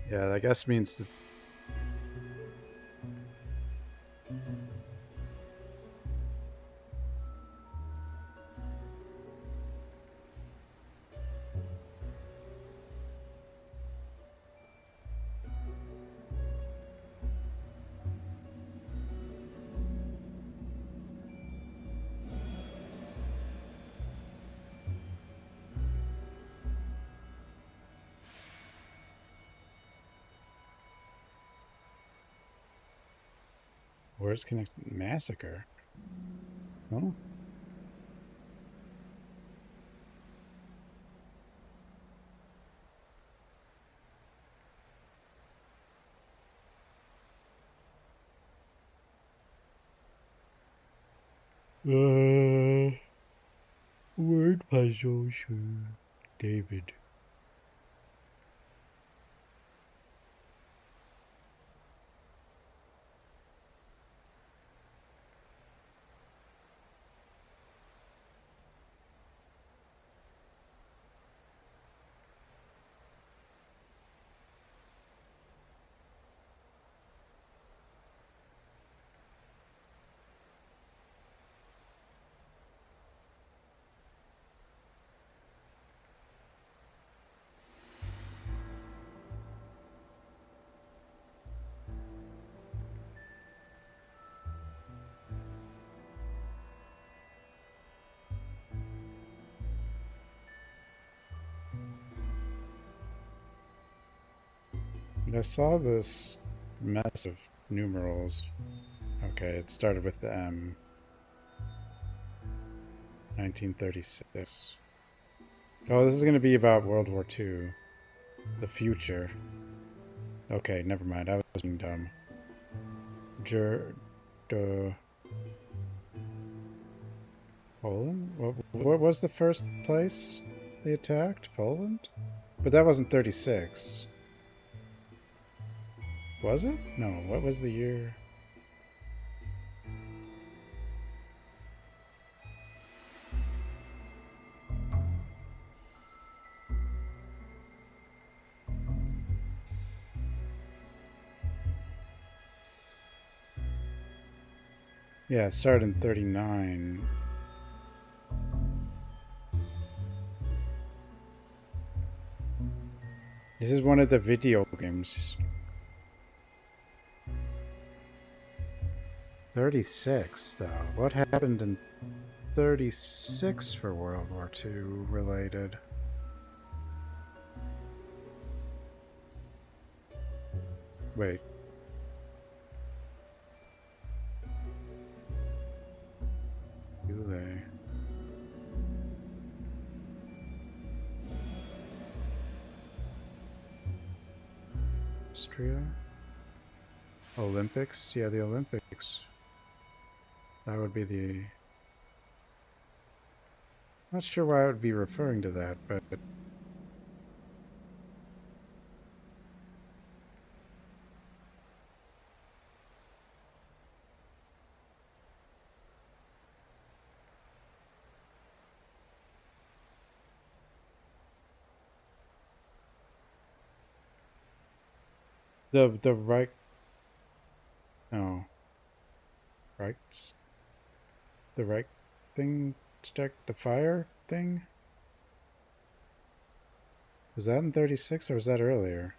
Yeah, I guess means to... Words connected. Massacre? Oh. Word puzzle, sure. David. I saw this mess of numerals. Okay, it started with the M. 1936. Oh, this is going to be about World War II. The future. Okay, never mind. I was being dumb. Poland? What was the first place they attacked? Poland? But that wasn't 36. Was it? No, what was the year? Yeah, it started in 39. This is one of the video games. 36, though. What happened in 36 for World War II related? Wait. Do they? Austria. Olympics? Yeah, the Olympics. That would be the... Not sure why I would be referring to that, but... The right... No. Right? The right thing to check the fire thing? Was that in 36 or was that earlier?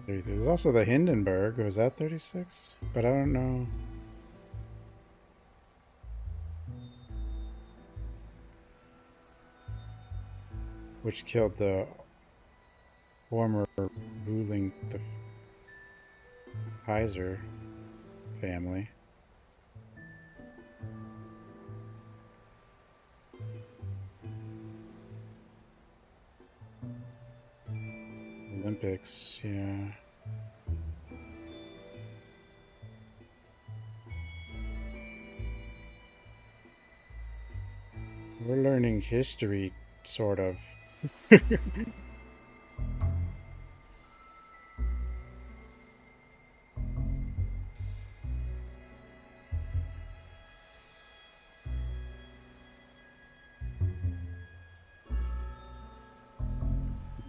There's also the Hindenburg. Was that 36? But I don't know. Which killed the former ruling the Kaiser family. Olympics, yeah. We're learning history, sort of.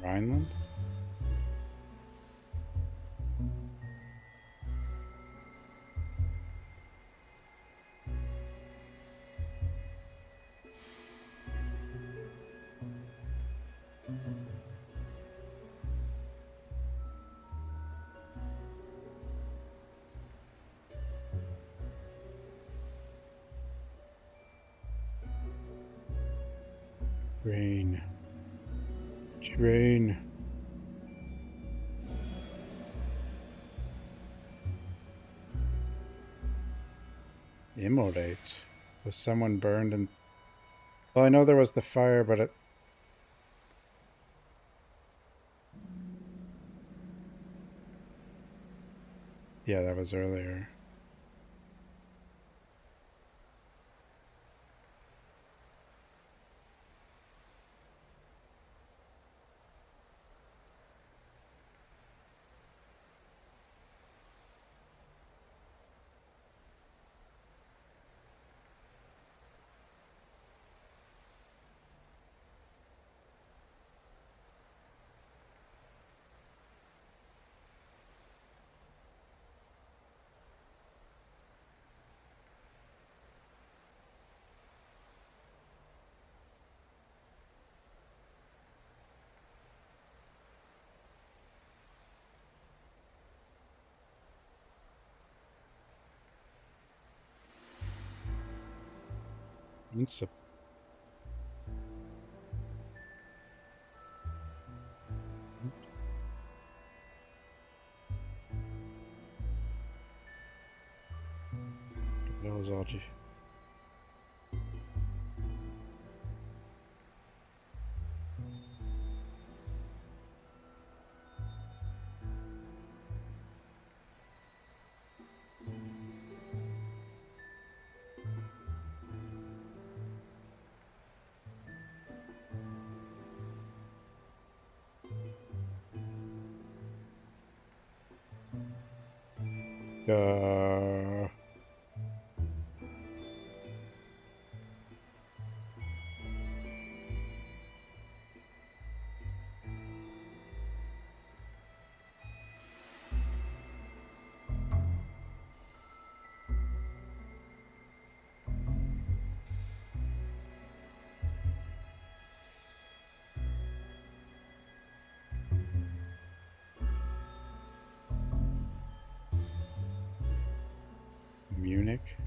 Rhineland? Train. Train. Immolate. Was someone burned and... Well, I know there was the fire, but it... Yeah, that was earlier. Insup. Velozology. Uh... Munich.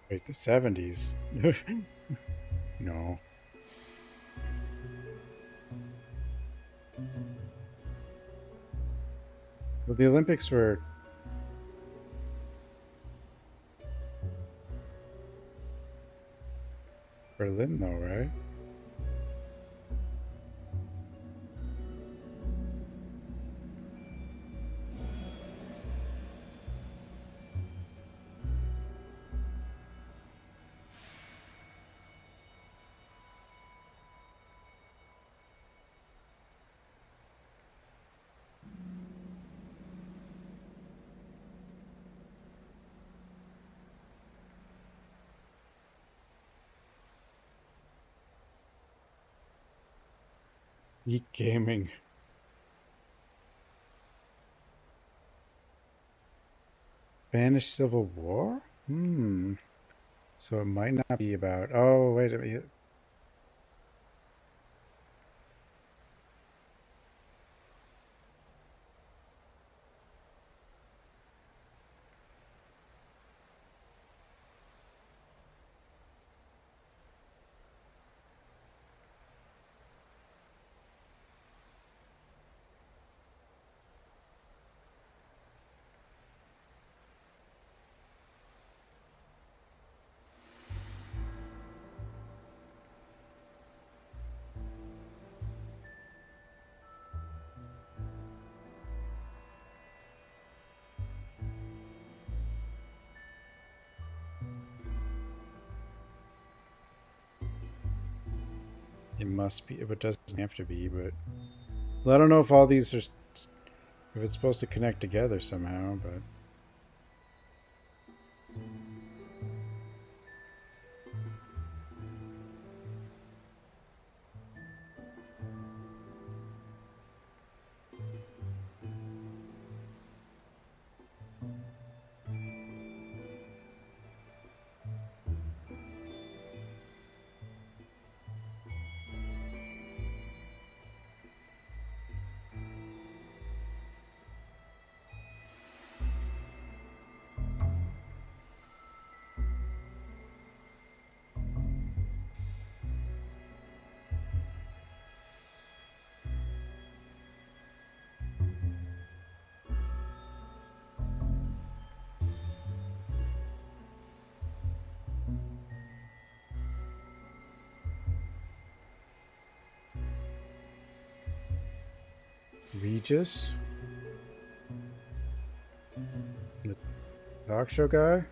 Wait, the 70s? No. Well, the Olympics were Berlin, though, right? Geek gaming. Spanish Civil War? So it might not be about. Oh, wait a minute. It must be, but it doesn't have to be. But well, I don't know if all these are, if it's supposed to connect together somehow. But Regis, the talk show guy.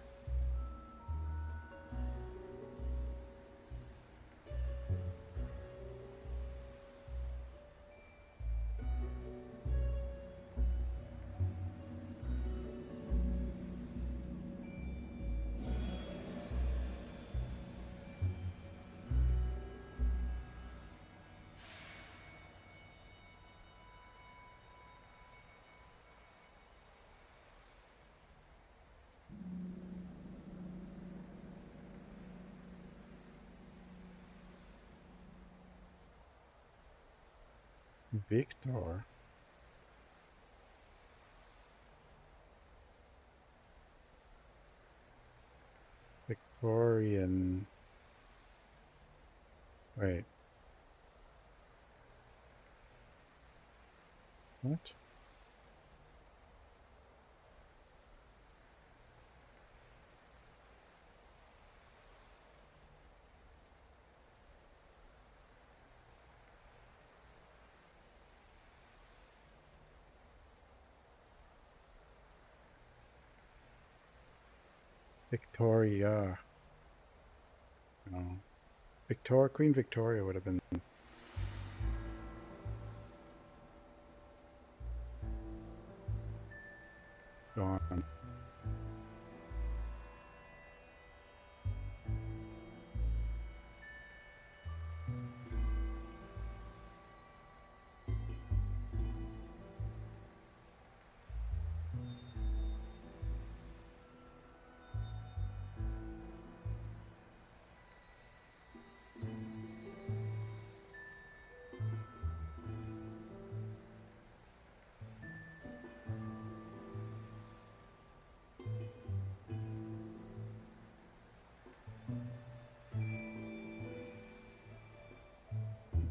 Victor. Victorian. Wait. What? Victoria. No. Queen Victoria would have been gone.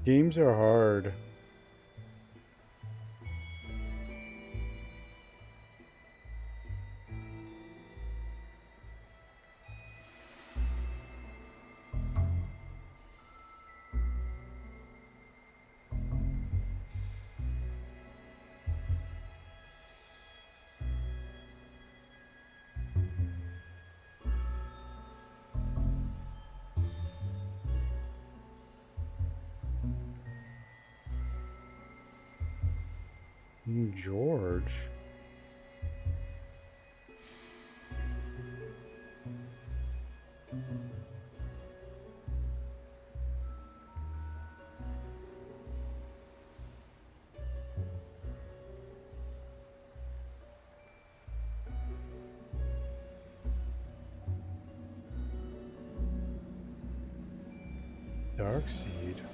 Games are hard. George. Darkseid.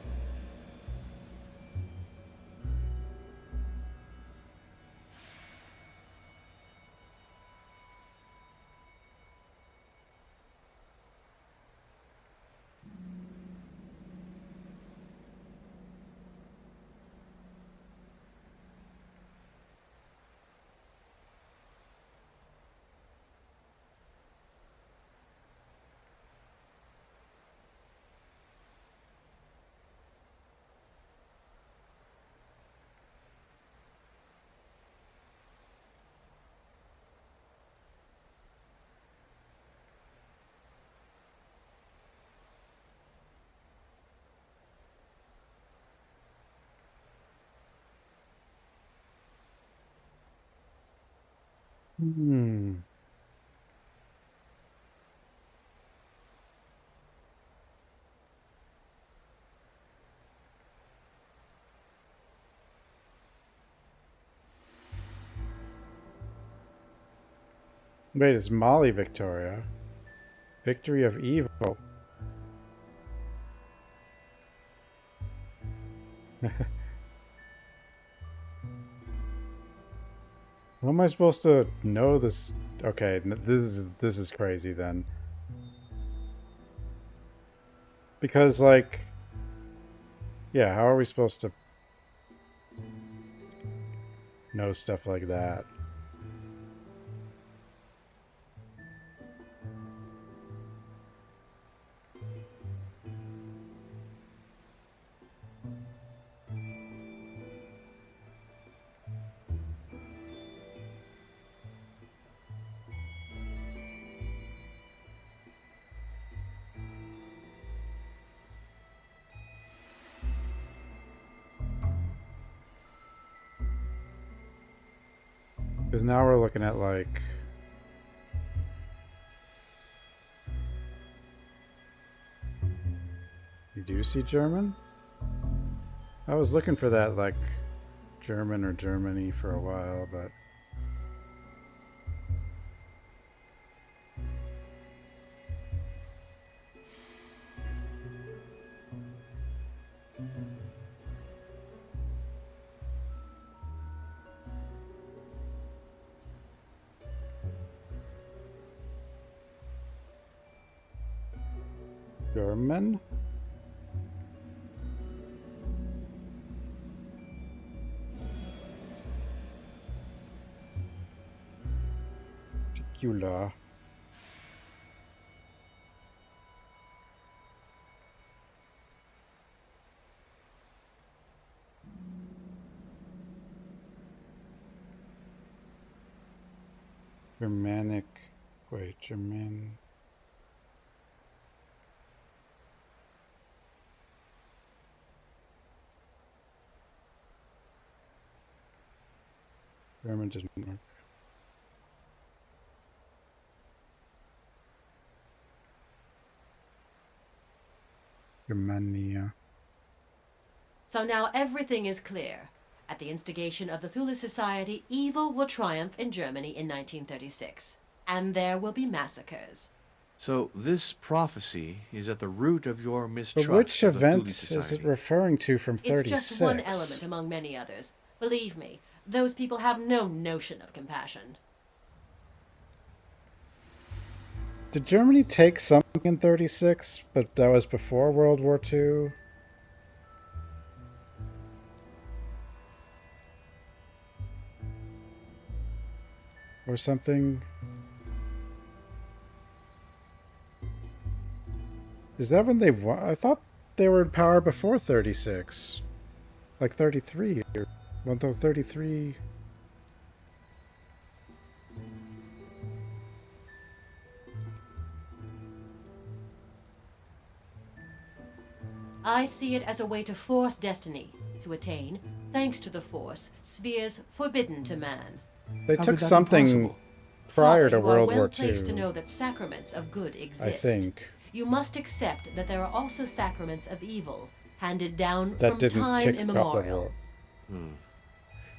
Hmm. Wait, it's Molly Victoria. Victory of Evil. How am I supposed to know this? Okay, this is crazy then. Because like, yeah, how are we supposed to know stuff like that? Because now we're looking at like... You do see German? I was looking for that like German or Germany for a while, but... German? Dracula. Germanic. Wait, German. German didn't work. Germania. So now everything is clear. At the instigation of the Thule Society, evil will triumph in Germany in 1936. And there will be massacres. So this prophecy is at the root of your mistrust But which of the Thule event is Society. it referring to from 36? It's just one element among many others. Believe me, those people have no notion of compassion. Did Germany take something in 36? But that was before World War II? or something. Is that when they won? I thought they were in power before 36. Like 33 or 33. I see it as a way to force destiny, to attain, thanks to the Force, spheres forbidden to man. They How took could that be something possible? prior Father, to you are World well War placed to II, know that sacraments of good exist. I think. You must accept that there are also sacraments of evil, handed down That from didn't time kick off the immemorial. war.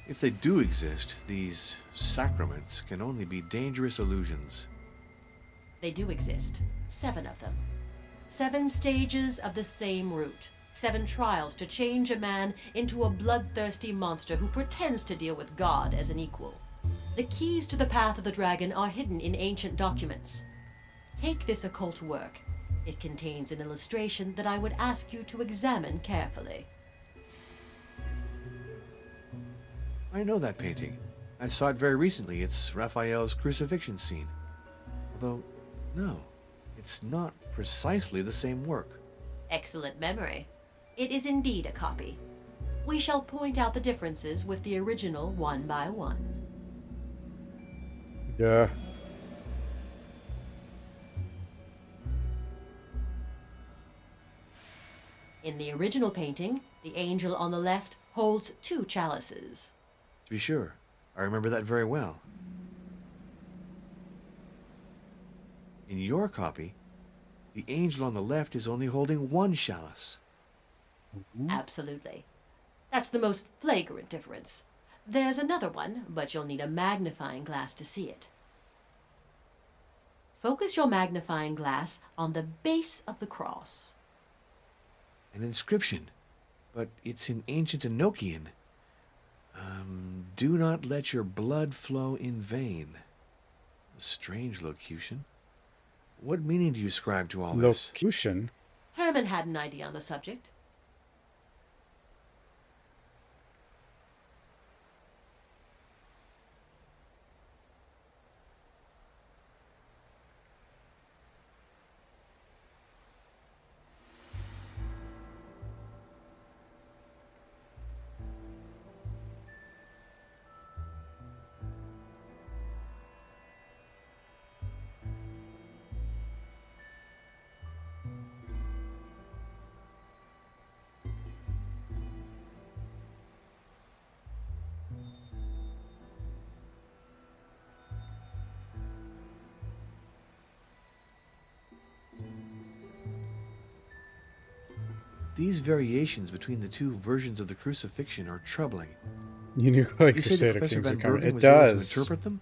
If they do exist, these sacraments can only be dangerous illusions. They do exist. 7 of them. 7 stages of the same route. 7 trials to change a man into a bloodthirsty monster who pretends to deal with God as an equal. The keys to the path of the dragon are hidden in ancient documents. Take this occult work. It contains an illustration that I would ask you to examine carefully. I know that painting. I saw it very recently. It's Raphael's crucifixion scene. Although, no, it's not precisely the same work. Excellent memory. It is indeed a copy. We shall point out the differences with the original one by one. Yeah. In the original painting, the angel on the left holds 2 chalices. To be sure, I remember that very well. In your copy, the angel on the left is only holding 1 chalice. Absolutely. That's the most flagrant difference. There's another one, but you'll need a magnifying glass to see it. Focus your magnifying glass on the base of the cross. An inscription, but it's in ancient Enochian. Do not let your blood flow in vain. A strange locution. What meaning do you ascribe to all this? Locution? Herman had an idea on the subject. These variations between the 2 versions of the crucifixion are troubling. You knew like You say Crusader that Professor Kings Van are coming. Bergen It was able to does. interpret them?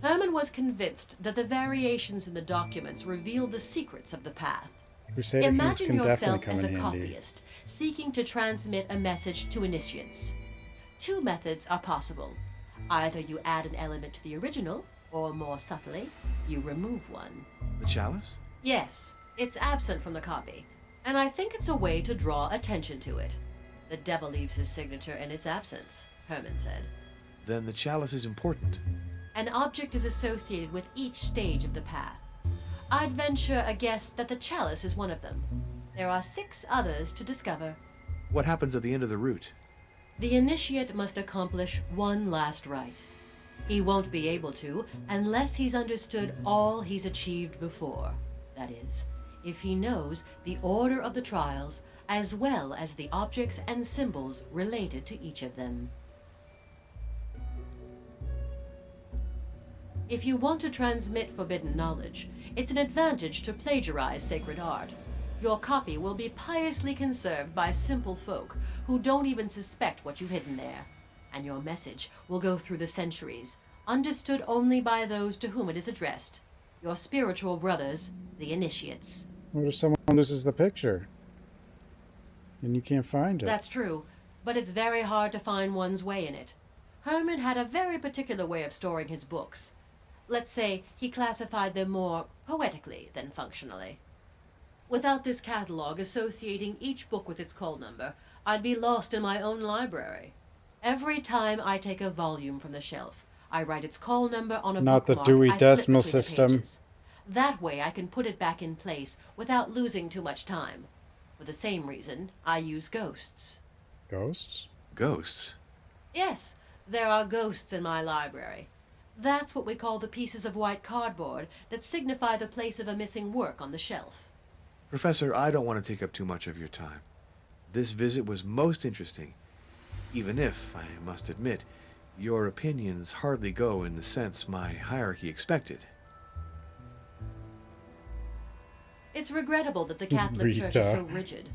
Herman was convinced that the variations in the documents revealed the secrets of the path. Crusader Kings Imagine can definitely yourself come as a in handy. copyist, seeking to transmit a message to initiates. 2 methods are possible. Either you add an element to the original, or more subtly, you remove one. The chalice? Yes, it's absent from the copy, and I think it's a way to draw attention to it. The devil leaves his signature in its absence, Herman said. Then the chalice is important. An object is associated with each stage of the path. I'd venture a guess that the chalice is one of them. There are 6 others to discover. What happens at the end of the route? The initiate must accomplish one last rite. He won't be able to unless he's understood all he's achieved before. That is, if he knows the order of the trials as well as the objects and symbols related to each of them. If you want to transmit forbidden knowledge, it's an advantage to plagiarize sacred art. Your copy will be piously conserved by simple folk who don't even suspect what you've hidden there. And your message will go through the centuries, understood only by those to whom it is addressed. Your spiritual brothers, the initiates. What if someone loses the picture? And you can't find it. That's true, but it's very hard to find one's way in it. Herman had a very particular way of storing his books. Let's say he classified them more poetically than functionally. Without this catalog associating each book with its call number, I'd be lost in my own library. Every time I take a volume from the shelf, I write its call number on a Not the bookmark Dewey I slip Decimal between the System. pages. That way I can put it back in place without losing too much time. For the same reason, I use ghosts. Ghosts? Ghosts? Yes, there are ghosts in my library. That's what we call the pieces of white cardboard that signify the place of a missing work on the shelf. Professor, I don't want to take up too much of your time. This visit was most interesting, even if, I must admit, your opinions hardly go in the sense my hierarchy expected. It's regrettable that the Catholic Church is so Rita. rigid.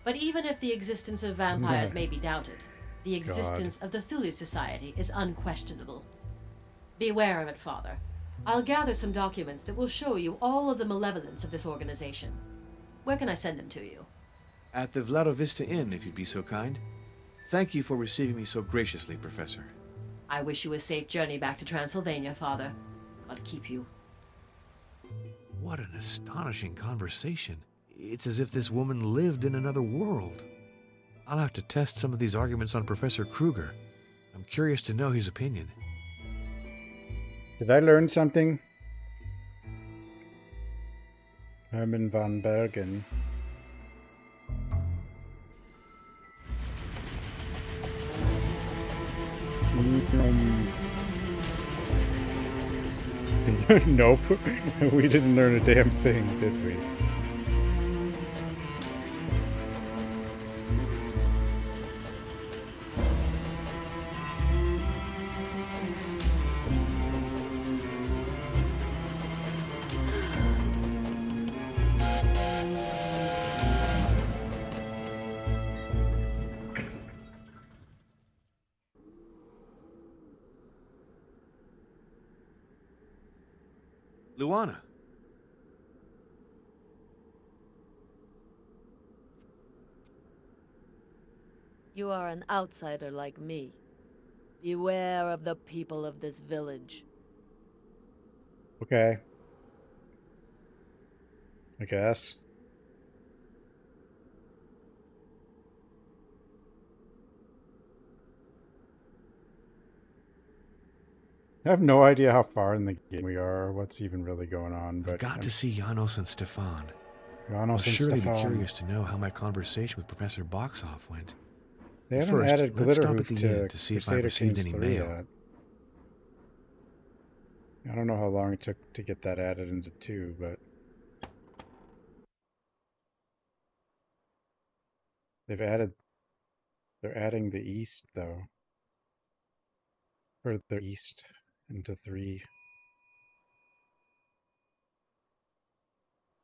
But even if the existence of vampires may be doubted, the existence of the Thule Society is unquestionable. Beware of it, Father. I'll gather some documents that will show you all of the malevolence of this organization. Where can I send them to you? At the Vladovista Inn, if you'd be so kind. Thank you for receiving me so graciously, Professor. I wish you a safe journey back to Transylvania, Father. God keep you. What an astonishing conversation. It's as if this woman lived in another world. I'll have to test some of these arguments on Professor Kruger. I'm curious to know his opinion. Did I learn something? Herman van Bergen. Nope. We didn't learn a damn thing, did we? Luana. You are an outsider like me. Beware of the people of this village. Okay. I guess. I have no idea how far in the game we are or what's even really going on, but I've got to see Janos and Stefan. Janos I'll and surely be Stefan. curious to know how my conversation with Professor Boxoff went. They But haven't first, added let's stop Glitterhoof at the to inn to see if I Crusader received Kings any 3 mail. yet. I don't know how long it took to get that added into 2, but they're adding the East though. Further east into 3.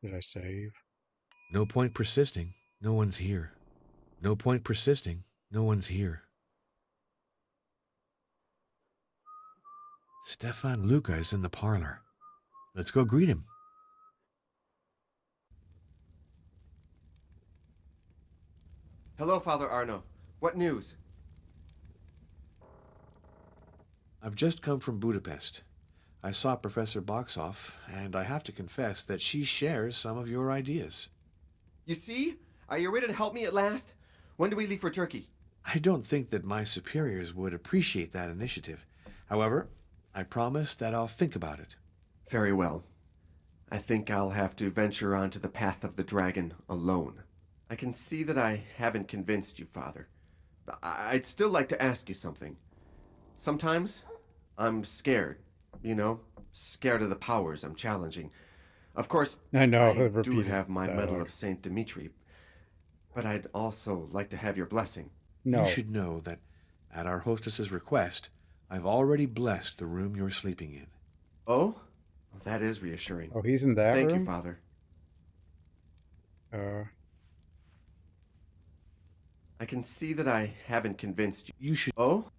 Did I save? No point persisting. No one's here. No point persisting. No one's here. Stefan Luca is in the parlor. Let's go greet him. Hello, Father Arno. What news? I've just come from Budapest. I saw Professor Boxoff, and I have to confess that she shares some of your ideas. You see? Are you ready to help me at last? When do we leave for Turkey? I don't think that my superiors would appreciate that initiative. However, I promise that I'll think about it. Very well. I think I'll have to venture onto the path of the dragon alone. I can see that I haven't convinced you, Father. But I'd still like to ask you something. Sometimes I'm scared, scared of the powers I'm challenging. Of course, I know, I do have my Medal dialogue. of Saint Dimitri, but I'd also like to have your blessing. No. You should know that, at our hostess's request, I've already blessed the room you're sleeping in. Oh? Well, that is reassuring. Oh, he's in that Thank room? you, Father. I can see that I haven't convinced you. You should... Oh?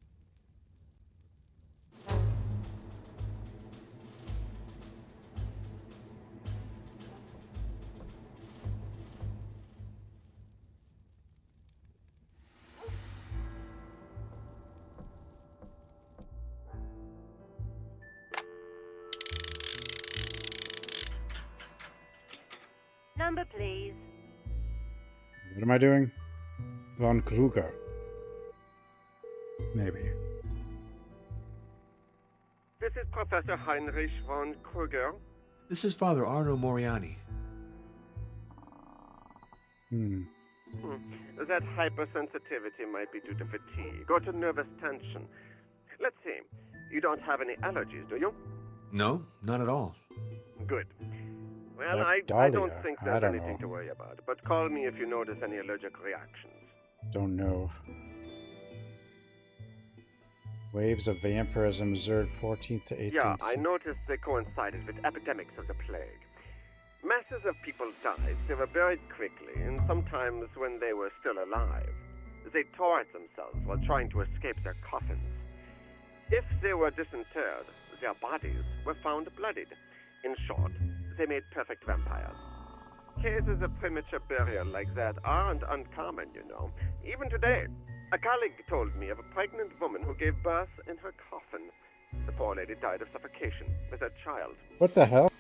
Number, please. What am I doing? Von Kruger. Maybe. Professor Heinrich von Kruger? This is Father Arno Moriani. That hypersensitivity might be due to fatigue or to nervous tension. Let's see. You don't have any allergies, do you? No, not at all. Good. Well, Like I don't Dahlia. think I there's don't anything know. to worry about, but call me if you notice any allergic reactions. Don't know. Waves of vampirism observed 14th to 18th Yeah, I century. noticed they coincided with epidemics of the plague. Masses of people died, they were buried quickly, and sometimes when they were still alive. They tore at themselves while trying to escape their coffins. If they were disinterred, their bodies were found bloodied. In short, they made perfect vampires. Cases of premature burial like that aren't uncommon, you know. Even today, a colleague told me of a pregnant woman who gave birth in her coffin. The poor lady died of suffocation with her child. What the hell?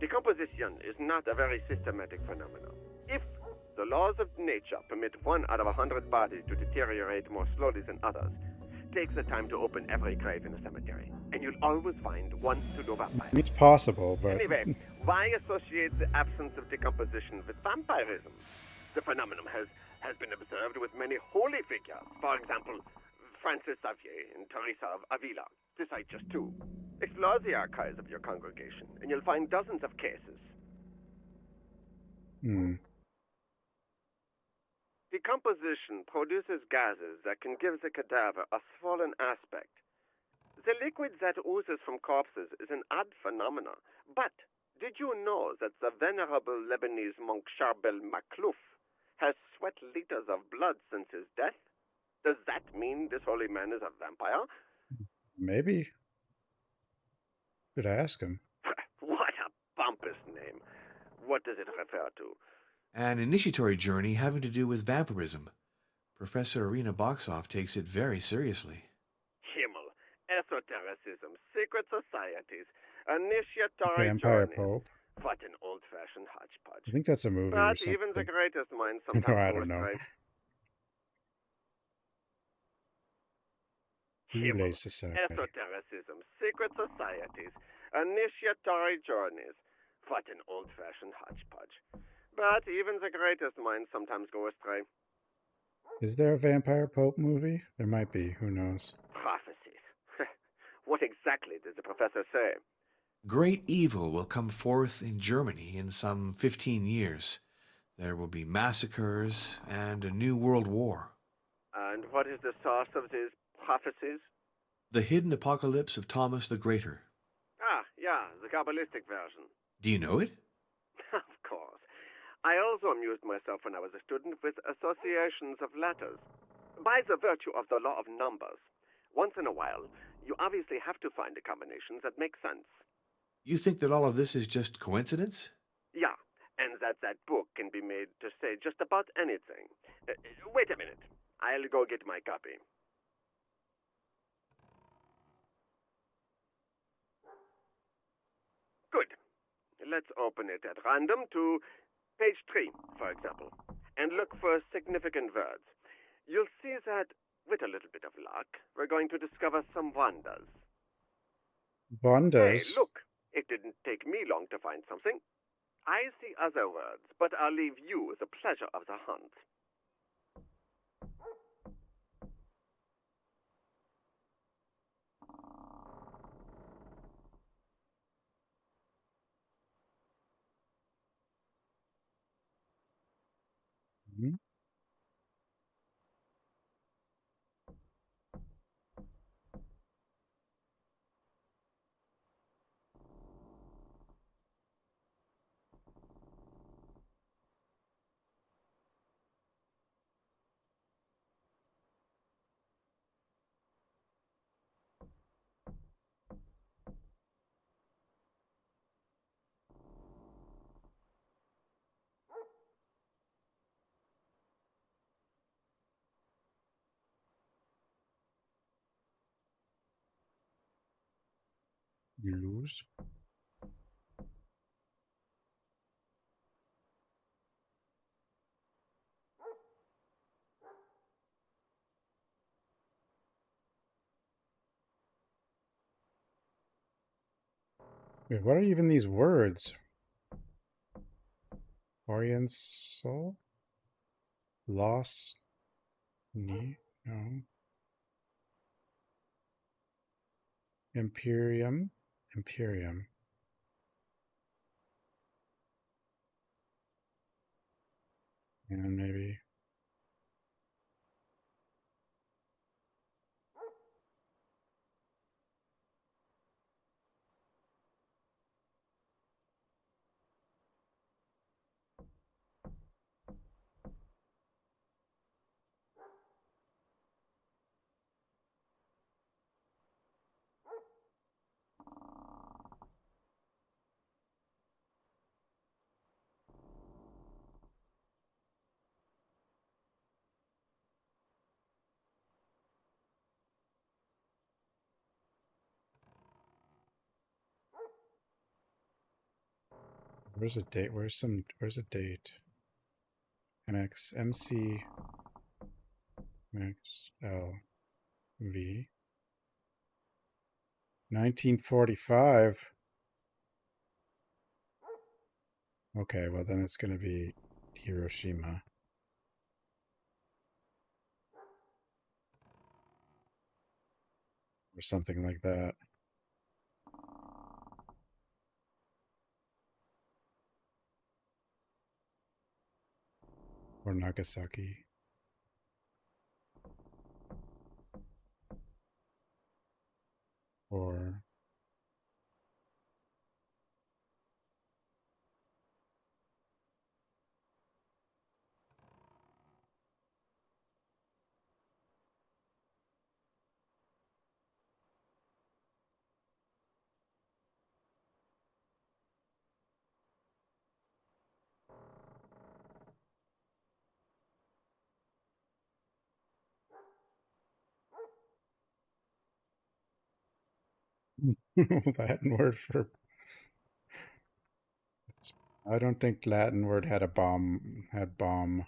Decomposition is not a very systematic phenomenon. If the laws of nature permit 1 out of 100 bodies to deteriorate more slowly than others, take the time to open every grave in a cemetery, and you'll always find one pseudo-vampire. It's possible, but Anyway, why associate the absence of decomposition with vampirism? The phenomenon has been observed with many holy figures. For example, Francis Xavier and Teresa of Avila, to cite just two. Explore the archives of your congregation, and you'll find dozens of cases. Decomposition produces gases that can give the cadaver a swollen aspect. The liquid that oozes from corpses is an odd phenomenon, but did you know that the venerable Lebanese monk Charbel Maklouf has sweat liters of blood since his death? Does that mean this holy man is a vampire? maybe. Could ask him. What a pompous name. What does it refer to? An initiatory journey having to do with vampirism. Professor Irina Boxoff takes it very seriously. Himmel, esotericism, secret societies, initiatory Vampire journeys. Pope. What an old-fashioned hodgepodge. I think that's a movie or But even the something. greatest minds No, sometimes I go don't know. astray. Relay Himmel, Society. esotericism, secret societies, initiatory journeys. What an old-fashioned hodgepodge. But even the greatest minds sometimes go astray. Is there a Vampire Pope movie? There might be. Who knows? Prophecies. What exactly did the professor say? Great evil will come forth in Germany in some 15 years. There will be massacres and a new world war. And what is the source of these prophecies? The hidden apocalypse of Thomas the Greater. Ah, yeah, the Kabbalistic version. Do you know it? Of course. I also amused myself when I was a student with associations of letters. By the virtue of the law of numbers, once in a while, you obviously have to find a combination that makes sense. You think that all of this is just coincidence? Yeah, and that book can be made to say just about anything. Wait a minute. I'll go get my copy. Good. Let's open it at random to page 3, for example, and look for significant words. You'll see that, with a little bit of luck, we're going to discover some wonders. Hey, Bondas. look. It didn't take me long to find something. I see other words, but I'll leave you the pleasure of the hunt. Hmm? You lose. Wait, what are even these words? Oriental? Loss? No. Imperium? Imperium. And maybe... Where's a date? Where's a date? MX, MC, MX, L, V. 1945. Okay, well then it's going to be Hiroshima. Or something like that. Or Nagasaki. Or... Latin word for... I don't think Latin word had a bomb, had bomb.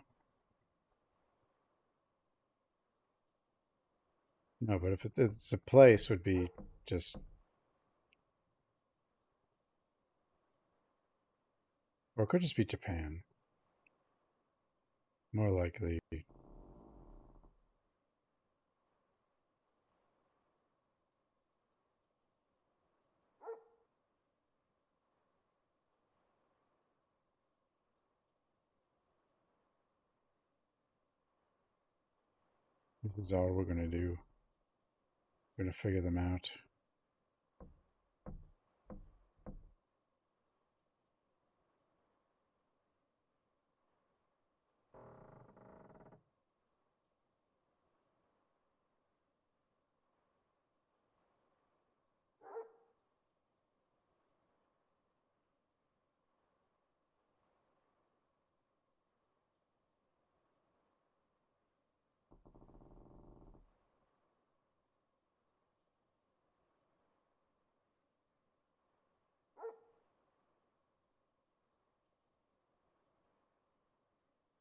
No, but if it's a place would be just... Or it could just be Japan. More likely. This is all we're going to do. We're going to figure them out.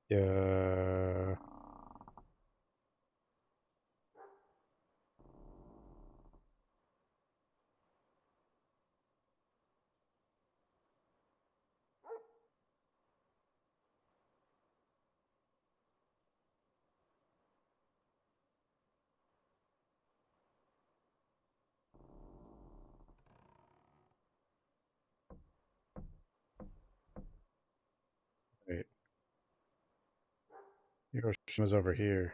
Yeah. Wait. Hiroshima's over here.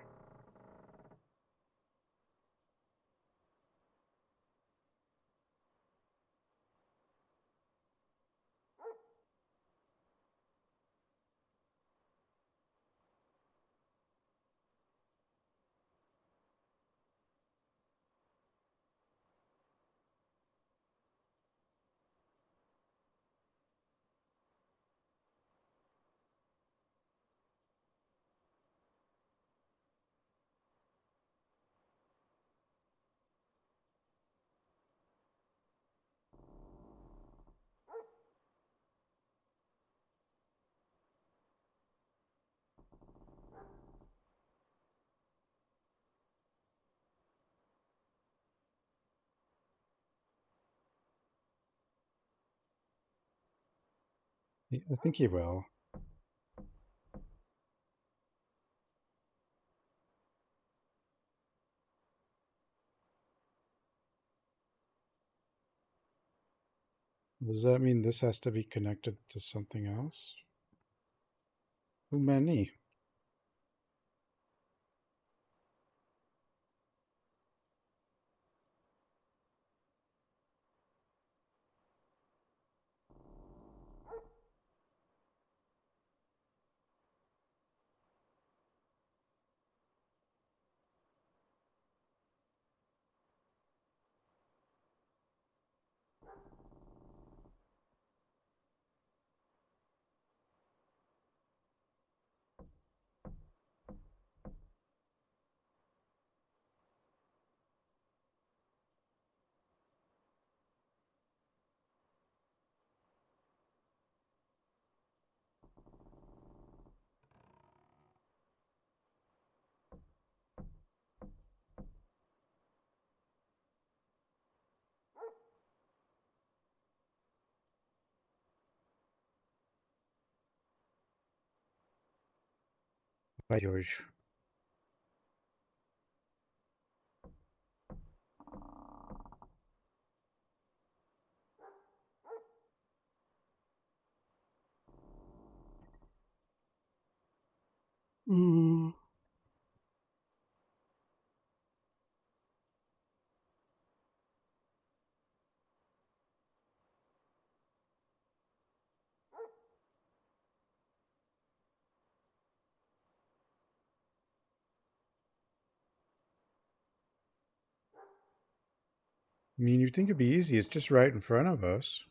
I think he will. Does that mean this has to be connected to something else? Who many? By George. Mm. I mean, you'd think it'd be easy. It's just right in front of us.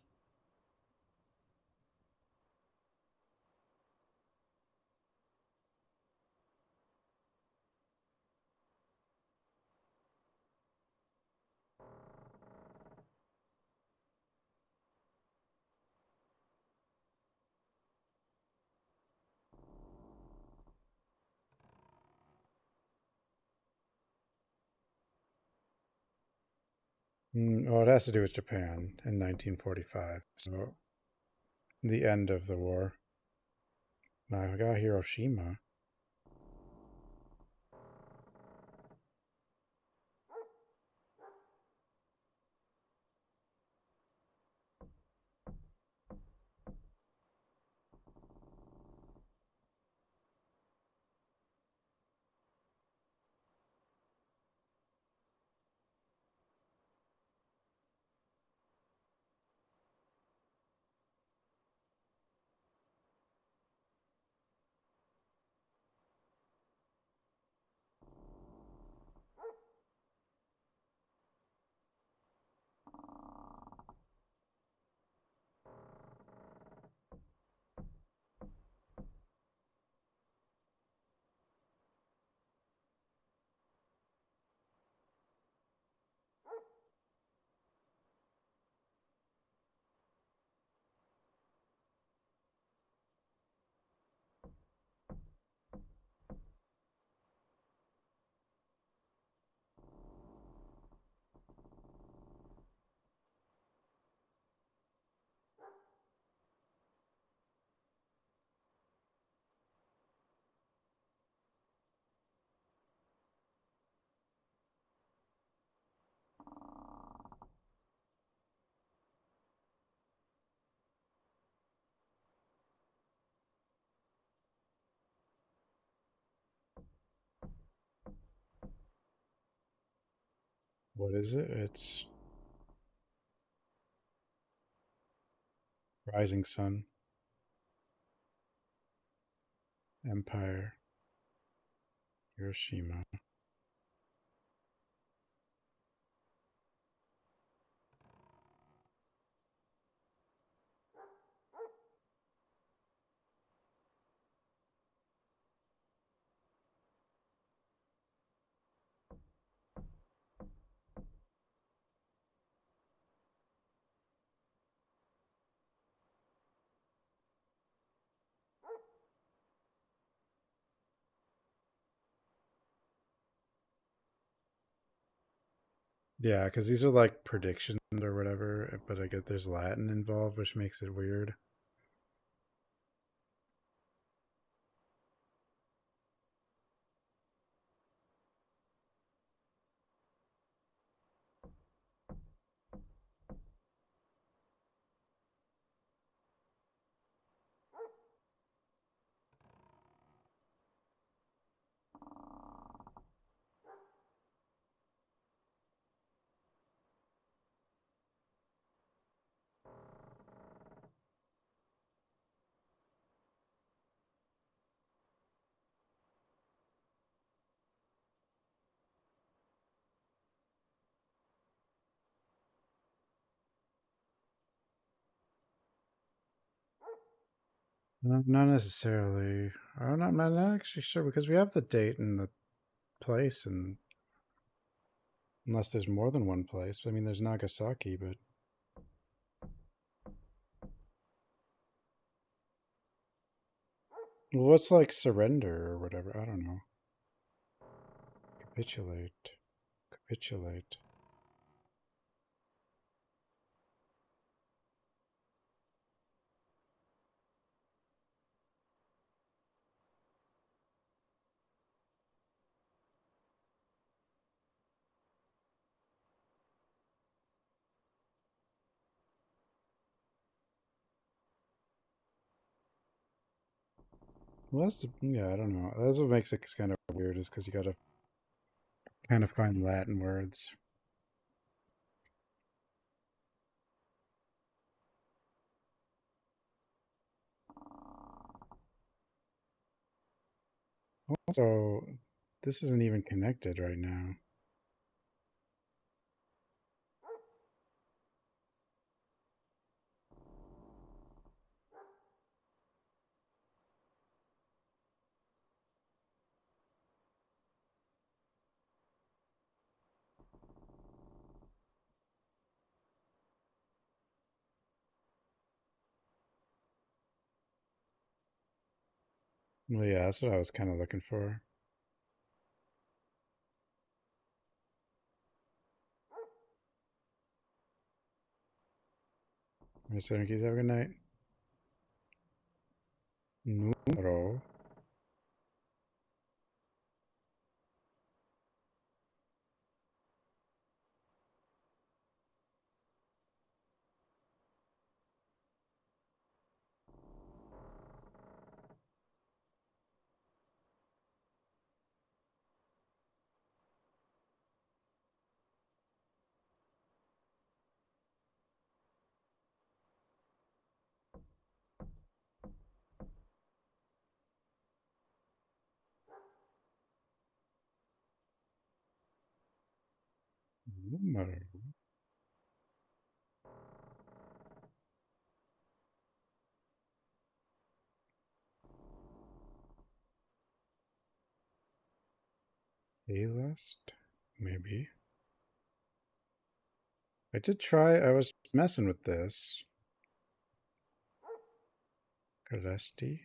Oh, it has to do with Japan in 1945. So, the end of the war. Now, I got Hiroshima. What is it? It's Rising Sun, Empire, Hiroshima. Yeah, because these are like predictions or whatever, but I get there's Latin involved, which makes it weird. Not necessarily. I'm not actually sure because we have the date and the place, and unless there's more than one place. I mean, there's Nagasaki, but well, what's like surrender or whatever? I don't know. Capitulate. Capitulate. Well, yeah, I don't know. That's what makes it kind of weird, is because you gotta kind of find Latin words. Also, this isn't even connected right now. Well, yeah, that's what I was kind of looking for. Miss Yankees, have a good night. Numero. Numero. A-list? Maybe. I did try, I was messing with this. Galesti?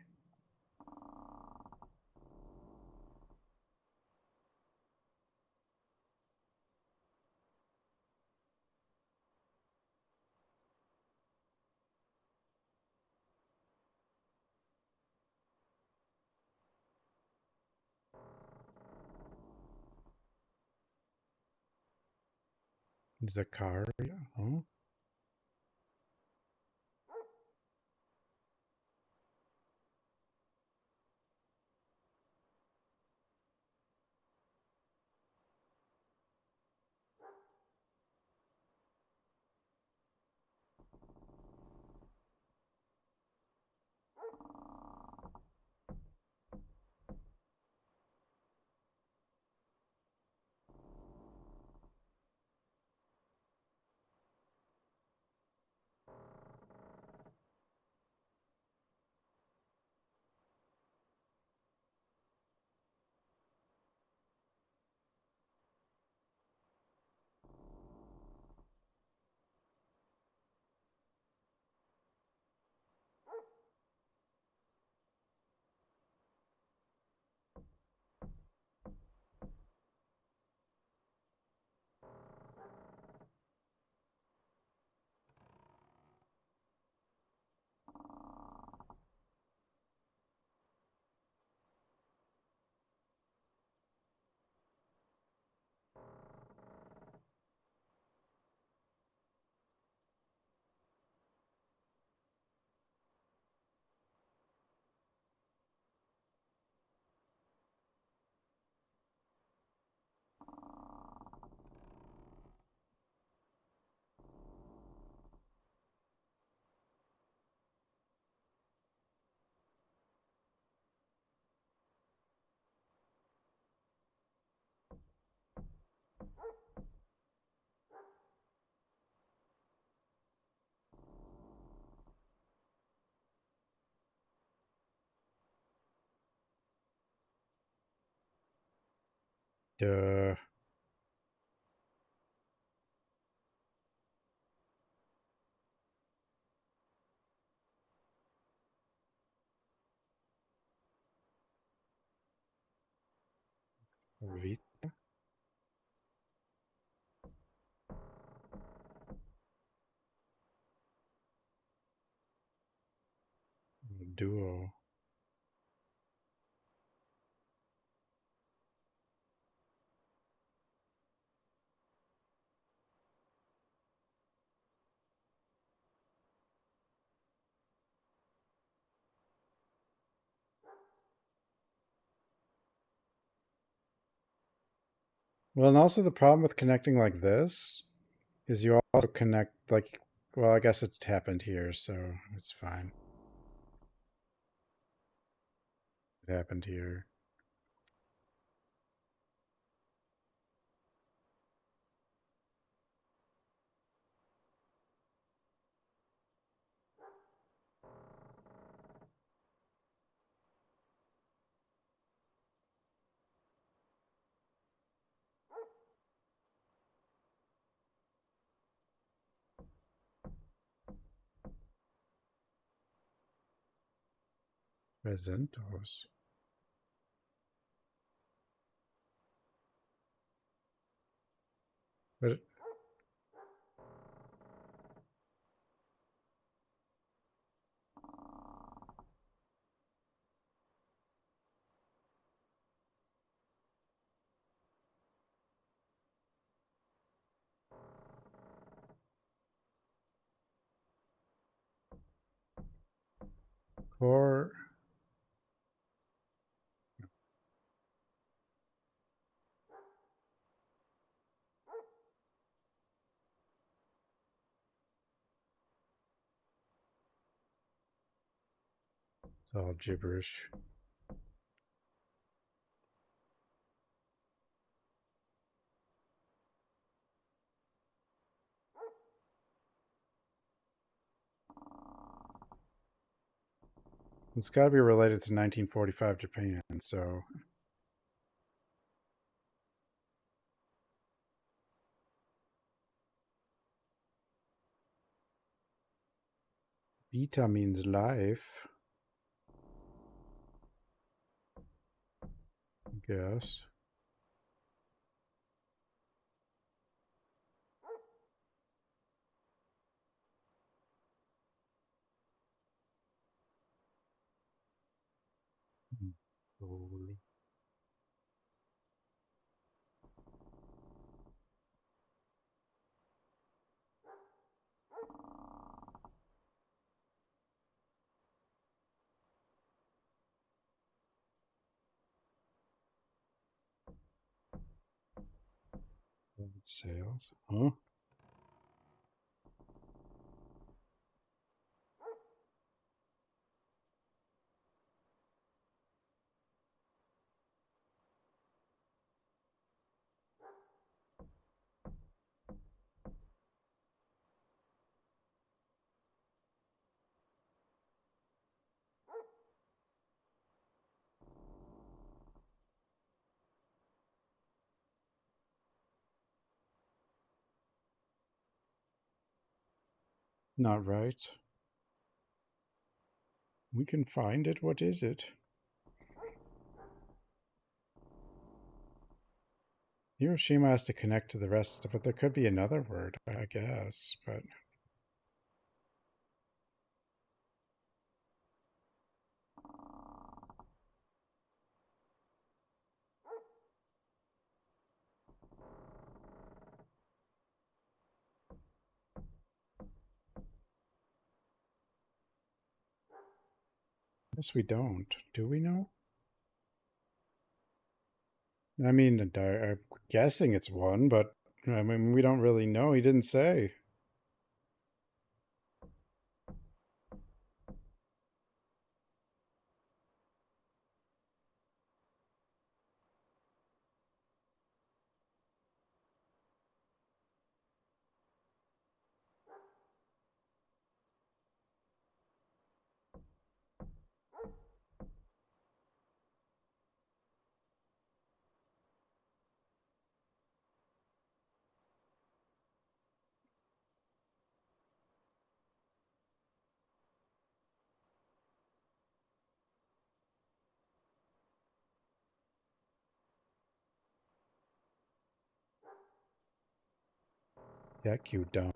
Zakaria? Huh? Duh. Vita? Duo. Well, and also the problem with connecting like this is you also connect like, well, I guess it happened here, so it's fine. It happened here. Presentos. But core. It's all gibberish. It's got to be related to 1945 Japan, so beta means life, I guess. Soul. Sales. Huh? Not right. We can find it. What is it? Hiroshima has to connect to the rest, but there could be another word, I guess, but I guess we don't. Do we know? I mean, I'm guessing it's one, but I mean, we don't really know. He didn't say. Heck, you dumb.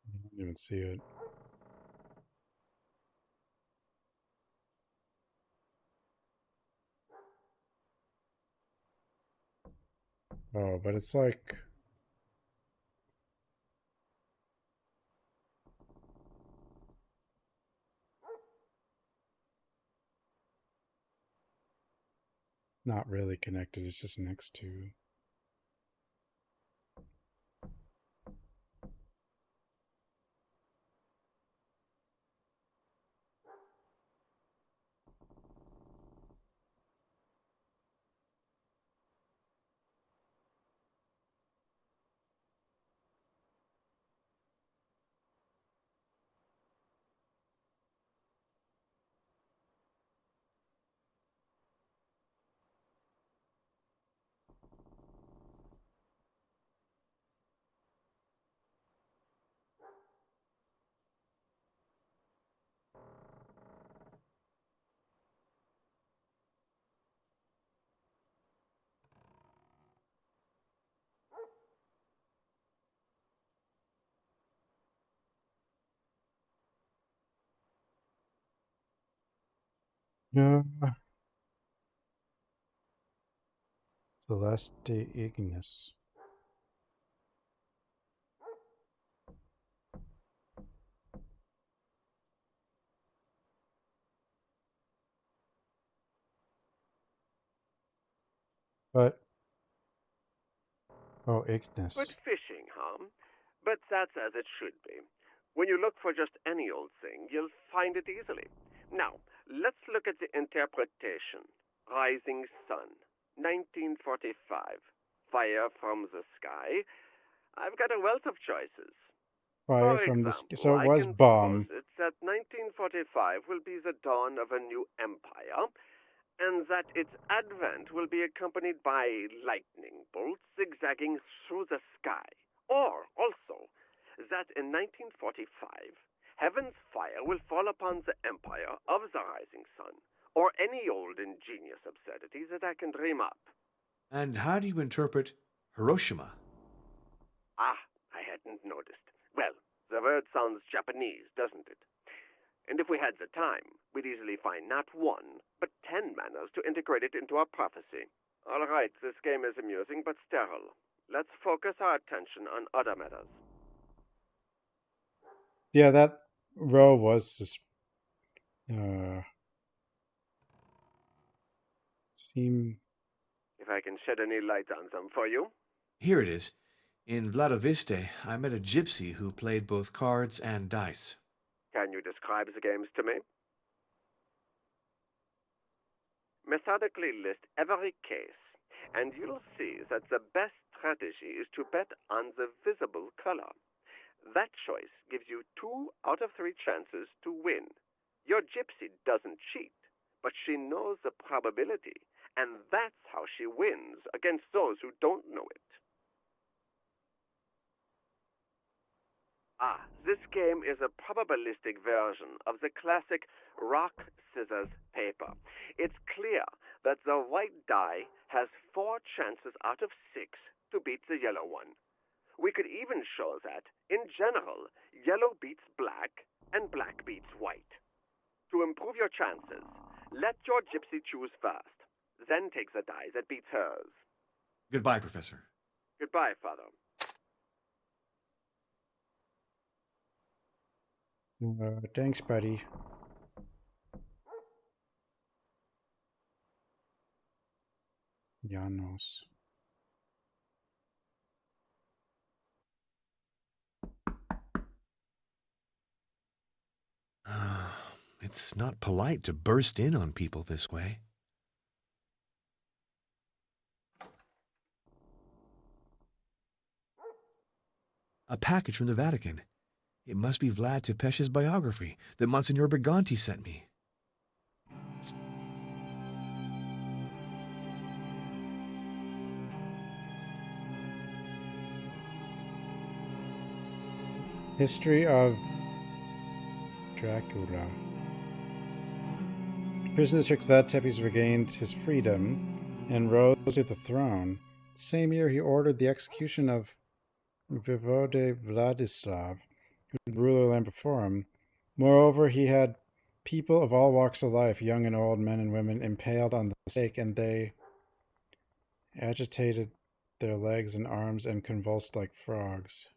I didn't even see it. Oh, but it's like... not really connected, it's just next to... Yeah. Celeste Ignis. But... oh, Ignis. Good fishing, huh? But that's as it should be. When you look for just any old thing, you'll find it easily. Now, let's look at the interpretation. Rising Sun, 1945. Fire from the Sky. I've got a wealth of choices. Fire For from the example, so it I was can bomb. propose it that 1945 will be the dawn of a new empire, and that its advent will be accompanied by lightning bolts zigzagging through the sky. Or, also, that in 1945, heaven's fire will fall upon the empire of the rising sun, or any old ingenious absurdity that I can dream up. And how do you interpret Hiroshima? Ah, I hadn't noticed. Well, the word sounds Japanese, doesn't it? And if we had the time, we'd easily find not one, but 10 manners to integrate it into our prophecy. All right, this game is amusing but sterile. Let's focus our attention on other matters. Yeah, that row was just... seem... If I can shed any light on them for you. Here it is. In Vladoviste, I met a gypsy who played both cards and dice. Can you describe the games to me? Methodically list every case, and you'll see that the best strategy is to bet on the visible color. That choice gives you 2 out of 3 chances to win. Your gypsy doesn't cheat, but she knows the probability, and that's how she wins against those who don't know it. Ah, this game is a probabilistic version of the classic rock, scissors, paper. It's clear that the white die has 4 chances out of 6 to beat the yellow one. We could even show that, in general, yellow beats black and black beats white. To improve your chances, let your gypsy choose first, then take the die that beats hers. Goodbye, Professor. Goodbye, Father. Thanks, buddy. Janos. It's not polite to burst in on people this way. A package from the Vatican. It must be Vlad Tepesh's biography that Monsignor Briganti sent me. History of Dracula. Prison District Vlad Tepes regained his freedom and rose to the throne. Same year, he ordered the execution of Vivode Vladislav, who had ruled the land before him. Moreover, he had people of all walks of life, young and old, men and women, impaled on the stake, and they agitated their legs and arms and convulsed like frogs.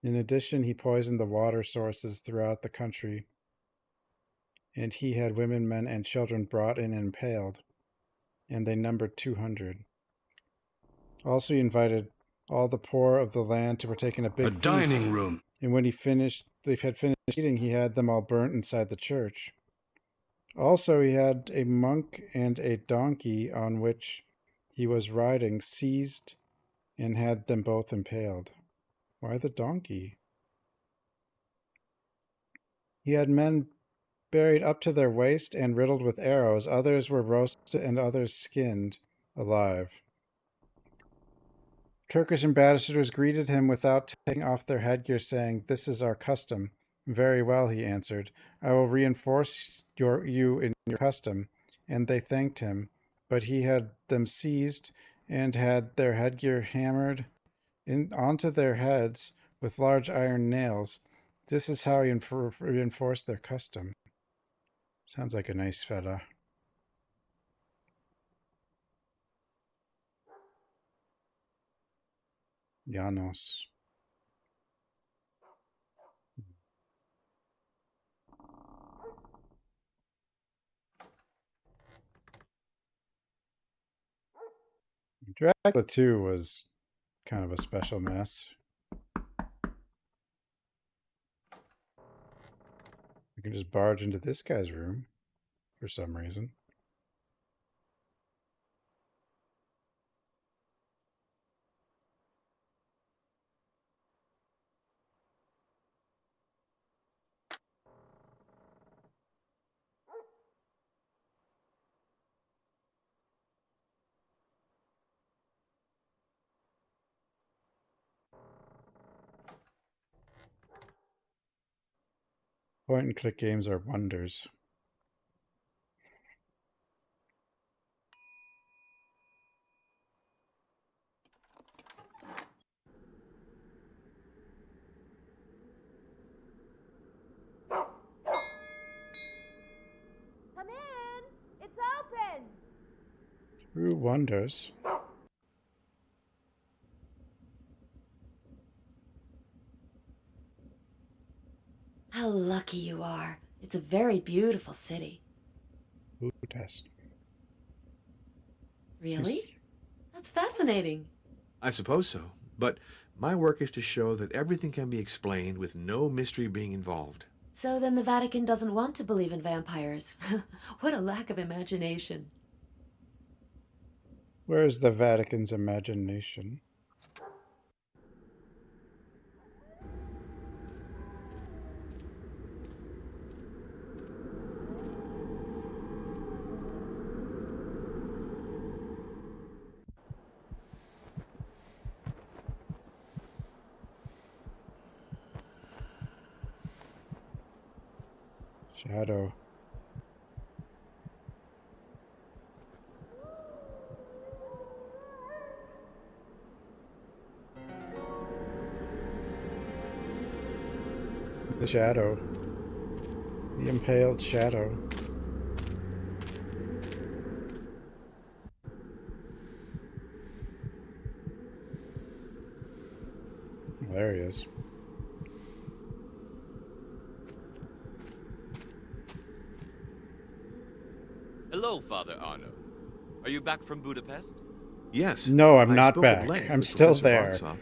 In addition, he poisoned the water sources throughout the country, and he had women, men, and children brought in and impaled, and they numbered 200. Also, he invited all the poor of the land to partake in a big dining feast, room. And when they had finished eating, he had them all burnt inside the church. Also, he had a monk and a donkey on which he was riding seized and had them both impaled. Why the donkey? He had men buried up to their waist and riddled with arrows. Others were roasted and others skinned alive. Turkish ambassadors greeted him without taking off their headgear, saying, "This is our custom." "Very well," he answered. "I will reinforce you in your custom." And they thanked him, but he had them seized and had their headgear hammered onto their heads with large iron nails. This is how he reinforced their custom. Sounds like a nice fella. Janos. Dracula 2 was kind of a special mess. We can just barge into this guy's room for some reason. Point and click games are wonders. Come in! It's open! True wonders. How lucky you are. It's a very beautiful city. Budapest. Really? That's fascinating. I suppose so, but my work is to show that everything can be explained with no mystery being involved. So then the Vatican doesn't want to believe in vampires. What a lack of imagination. Where's the Vatican's imagination? Shadow. The shadow. The impaled shadow. There he is. Father Arno. Are you back from Budapest? Yes. No, I'm I not spoke at back. length I'm with still Professor there.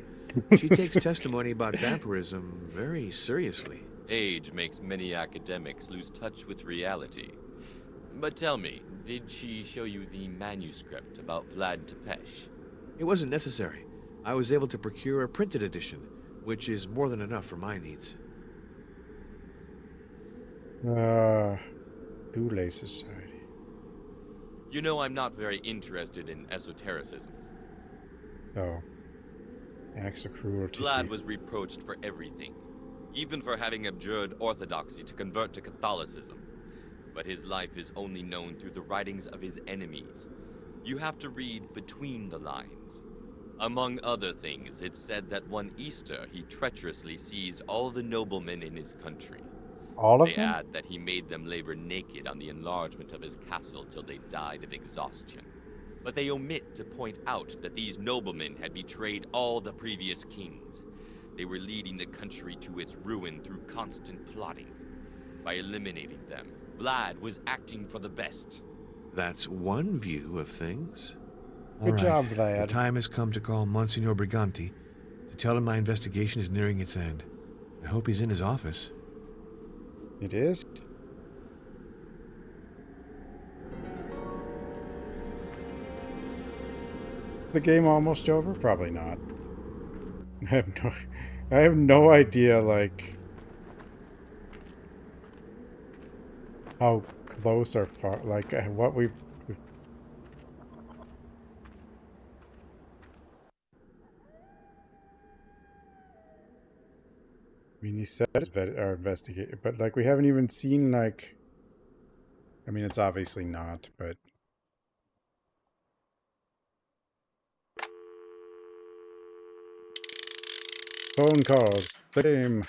Boxoff. She takes testimony about vampirism very seriously. Age makes many academics lose touch with reality. But tell me, did she show you the manuscript about Vlad Tepes? It wasn't necessary. I was able to procure a printed edition, which is more than enough for my needs. Thule Society. You know I'm not very interested in esotericism. Oh. Acts of cruelty. Vlad was reproached for everything, even for having abjured orthodoxy to convert to Catholicism. But his life is only known through the writings of his enemies. You have to read between the lines. Among other things, it's said that one Easter he treacherously seized all the noblemen in his country. All of They them? add that he made them labor naked on the enlargement of his castle till they died of exhaustion. But they omit to point out that these noblemen had betrayed all the previous kings. They were leading the country to its ruin through constant plotting. By eliminating them, Vlad was acting for the best. That's one view of things. Good All right. job, Vlad. The time has come to call Monsignor Briganti to tell him my investigation is nearing its end. I hope he's in his office. It is? The game almost over? Probably not. I have no idea, like, how close or far, like, what we I mean, he said it's our investigator, but, like, we haven't even seen, like, I mean, it's obviously not, but phone calls, the game.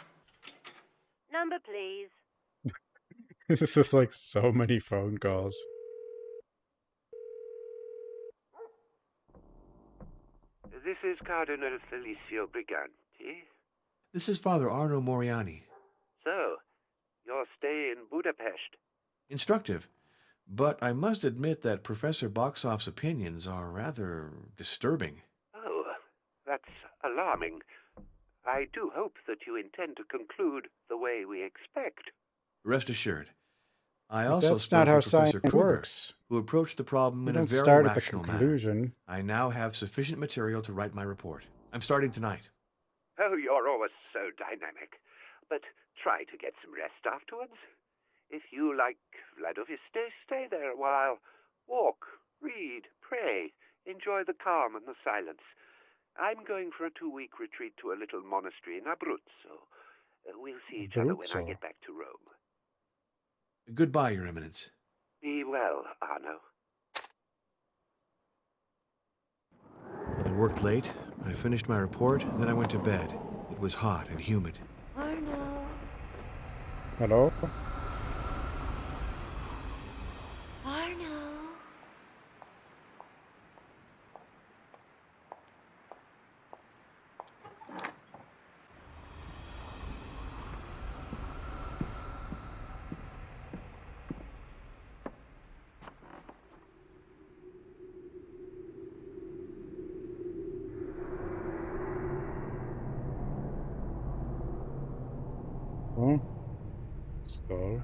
Number, please. This is just, like, so many phone calls. This is Cardinal Felicio Briganti. This is Father Arno Moriani. So, your stay in Budapest. Instructive. But I must admit that Professor Boxoff's opinions are rather disturbing. Oh, that's alarming. I do hope that you intend to conclude the way we expect. Rest assured. I But also that's spoke not how with Professor science Kruger, works. who approached the problem You in a don't very start at the rational conclusion. manner. I now have sufficient material to write my report. I'm starting tonight. Oh, you're always so dynamic. But try to get some rest afterwards. If you like Vladoviste, stay there a while. Walk, read, pray, enjoy the calm and the silence. I'm going for a 2-week retreat to a little monastery in Abruzzo. We'll see each other when I Abruzzo. get back to Rome. Goodbye, Your Eminence. Be well, Arno. I worked late. I finished my report, then I went to bed. It was hot and humid. Arno. Hello? Arno. Huh? Skull.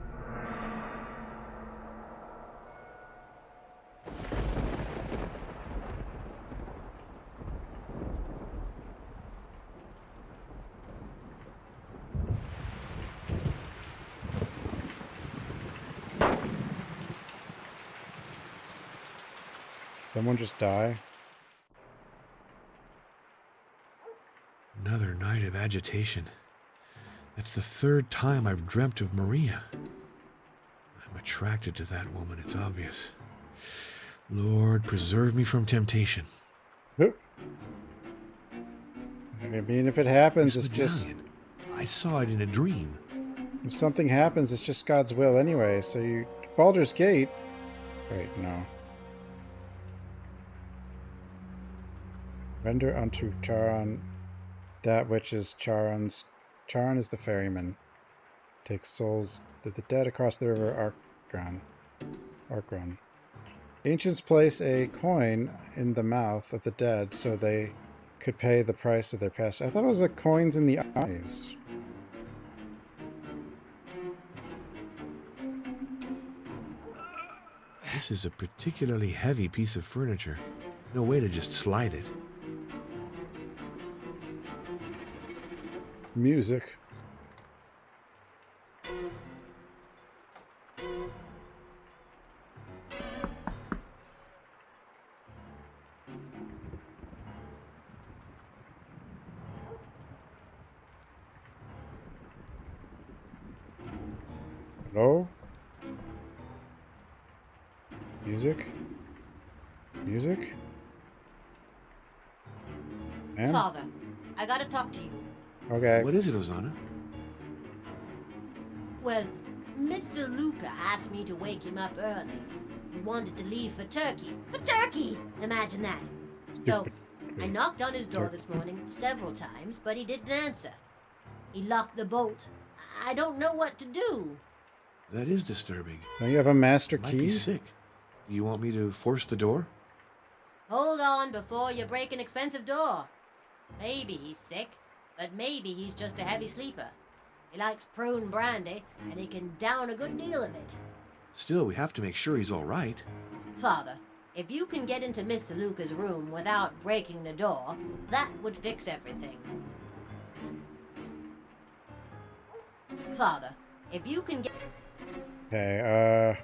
Someone just die? Another night of agitation. That's the third time I've dreamt of Maria. I'm attracted to that woman, it's obvious. Lord, preserve me from temptation. Oop. I mean, if it happens, This it's just... medallion. I saw it in a dream. If something happens, it's just God's will anyway, so you... Baldur's Gate... Wait, no. Render unto Charon that which is Charon's... Charon is the ferryman. Takes souls to the dead across the river Arcron. Ancients place a coin in the mouth of the dead so they could pay the price of their past. I thought it was like coins in the eyes. This is a particularly heavy piece of furniture. No way to just slide it. Music. Hello? Music? Music? Ma'am? Father, I gotta talk to you. Okay. What is it, Ozana? Well, Mr. Luca asked me to wake him up early. He wanted to leave for Turkey. For Turkey! Imagine that. So, I knocked on his door this morning several times, but he didn't answer. He locked the bolt. I don't know what to do. That is disturbing. Don't you have a master Might key? be sick. Do you want me to force the door? Hold on before you break an expensive door. Maybe he's sick, but maybe he's just a heavy sleeper. He likes prune brandy, and he can down a good deal of it. Still, we have to make sure he's all right. Father, if you can get into Mr. Luca's room without breaking the door, that would fix everything. Father, if you can get... Okay,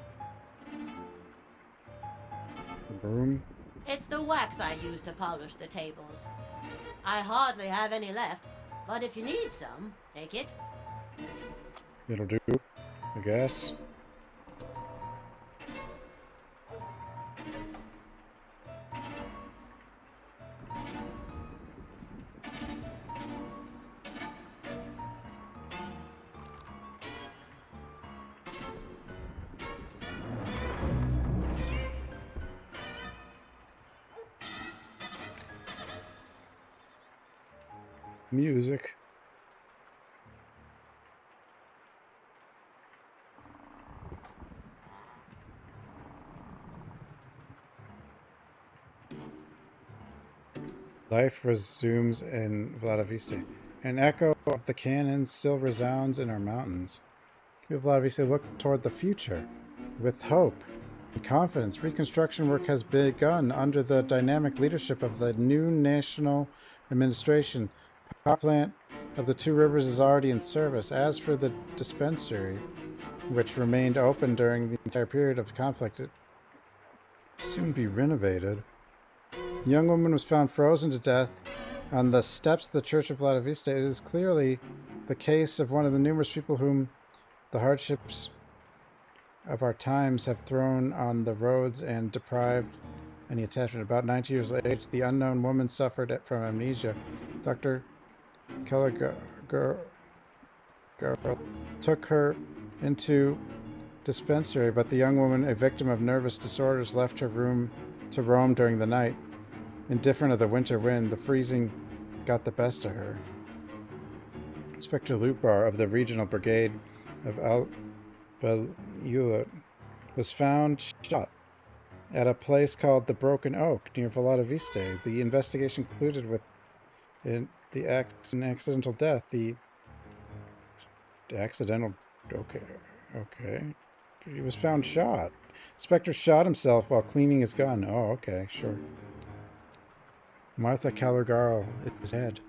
broom? It's the wax I use to polish the tables. I hardly have any left, but if you need some, take it. It'll do, I guess. Music. Life resumes in Vladiviste. An echo of the cannons still resounds in our mountains. People of Vladiviste look toward the future with hope and confidence. Reconstruction work has begun under the dynamic leadership of the new national administration. The power plant of the Two Rivers is already in service. As for the dispensary, which remained open during the entire period of conflict, it will soon be renovated. A young woman was found frozen to death on the steps of the Church of Vladiviste. It is clearly the case of one of the numerous people whom the hardships of our times have thrown on the roads and deprived any attachment. About 90 years of age, the unknown woman suffered from amnesia. Dr. Caligaro took her into dispensary, but the young woman, a victim of nervous disorders, left her room to roam during the night. Indifferent of the winter wind, the freezing got the best of her. Inspector Lupar of the Regional Brigade of Al-Balulat was found shot at a place called the Broken Oak near Vladiviste. The investigation concluded with an accidental death. The accidental... Okay. He was found shot. Inspector shot himself while cleaning his gun. Oh, okay, sure. Martha Caligaro is dead.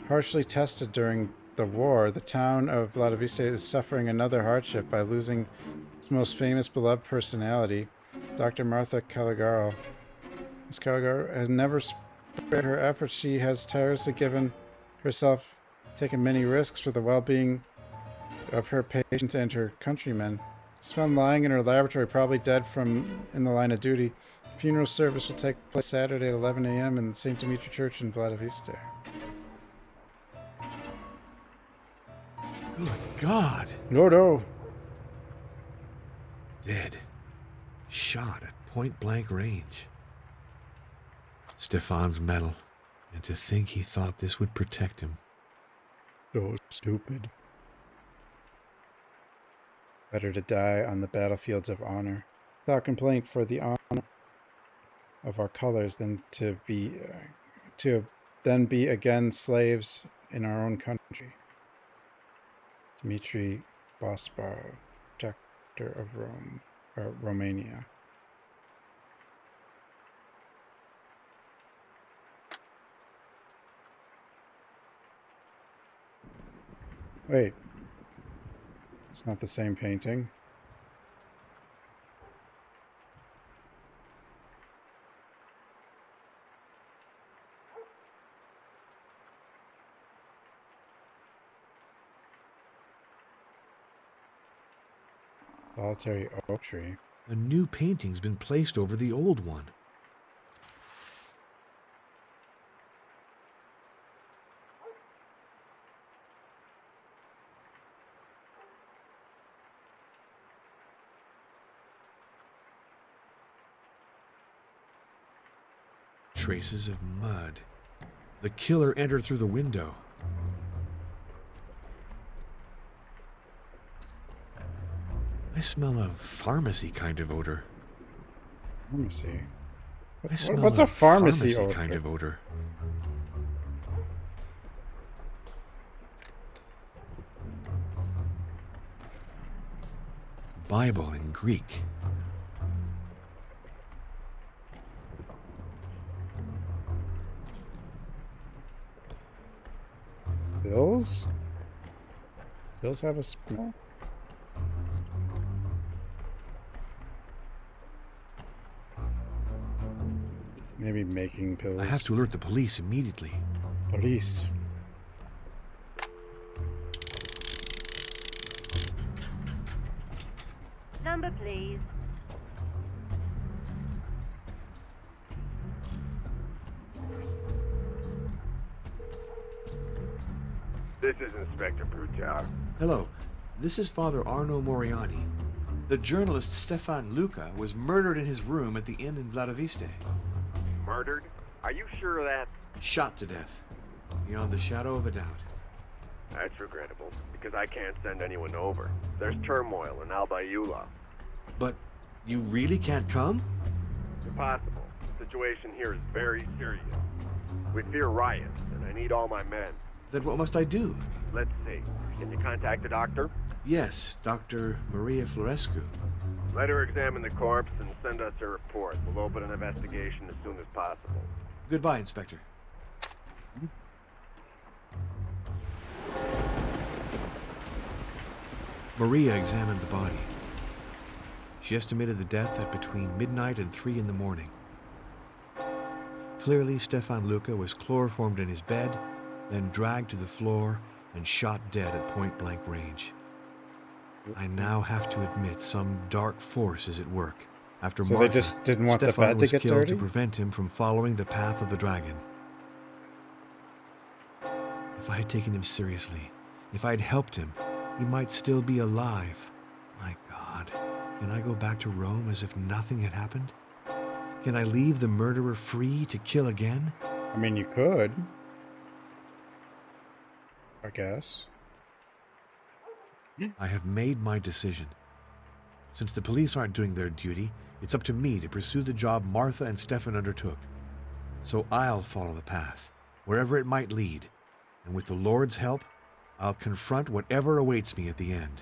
Harshly tested during the war, the town of Vladiviste is suffering another hardship by losing its most famous beloved personality, Dr. Martha Caligaro. Ms. Caligaro has never spared her efforts. She has tirelessly taken many risks for the well-being of her patients and her countrymen. She's found lying in her laboratory, probably dead in the line of duty. Funeral service will take place Saturday at 11 a.m. in St. Dimitri Church in Vladiviste. Good God. No. Dead. Shot at point-blank range. Stefan's medal. And to think he thought this would protect him. So stupid. Better to die on the battlefields of honor. Without complaint, for the honor of our colors than to then be again slaves in our own country. Dmitri Bospar, Protector of Rome, or Romania. Wait, it's not the same painting. Solitary oak tree. A new painting's been placed over the old one. Traces of mud. The killer entered through the window. I smell a pharmacy kind of odor. Pharmacy? I smell What's a pharmacy odor? kind of odor. Bible in Greek. Bills? Bills have a smell? Maybe making pills. I have to alert the police immediately. Police. Number, please. This is Inspector Brutal. Hello, this is Father Arno Moriani. The journalist Stefan Luca was murdered in his room at the inn in Vladiviste. Murdered? Are you sure of that? Shot to death, beyond the shadow of a doubt. That's regrettable, because I can't send anyone over. There's turmoil in Albayula. But you really can't come? Impossible. The situation here is very serious. We fear riots, and I need all my men. Then what must I do? Let's see. Can you contact the doctor? Yes, Dr. Maria Florescu. Let her examine the corpse and send us a report. We'll open an investigation as soon as possible. Goodbye, Inspector. Maria examined the body. She estimated the death at between midnight and 3 in the morning. Clearly, Stefan Luca was chloroformed in his bed, then dragged to the floor and shot dead at point-blank range. I now have to admit some dark force is at work. After So Martha, they just didn't want the Stefan bed to was get killed dirty? to prevent him from following the path of the dragon. If I had taken him seriously, if I had helped him, he might still be alive. My God, can I go back to Rome as if nothing had happened? Can I leave the murderer free to kill again? I mean, you could. I guess. I have made my decision. Since the police aren't doing their duty, it's up to me to pursue the job Martha and Stefan undertook. So I'll follow the path, wherever it might lead, and with the Lord's help, I'll confront whatever awaits me at the end.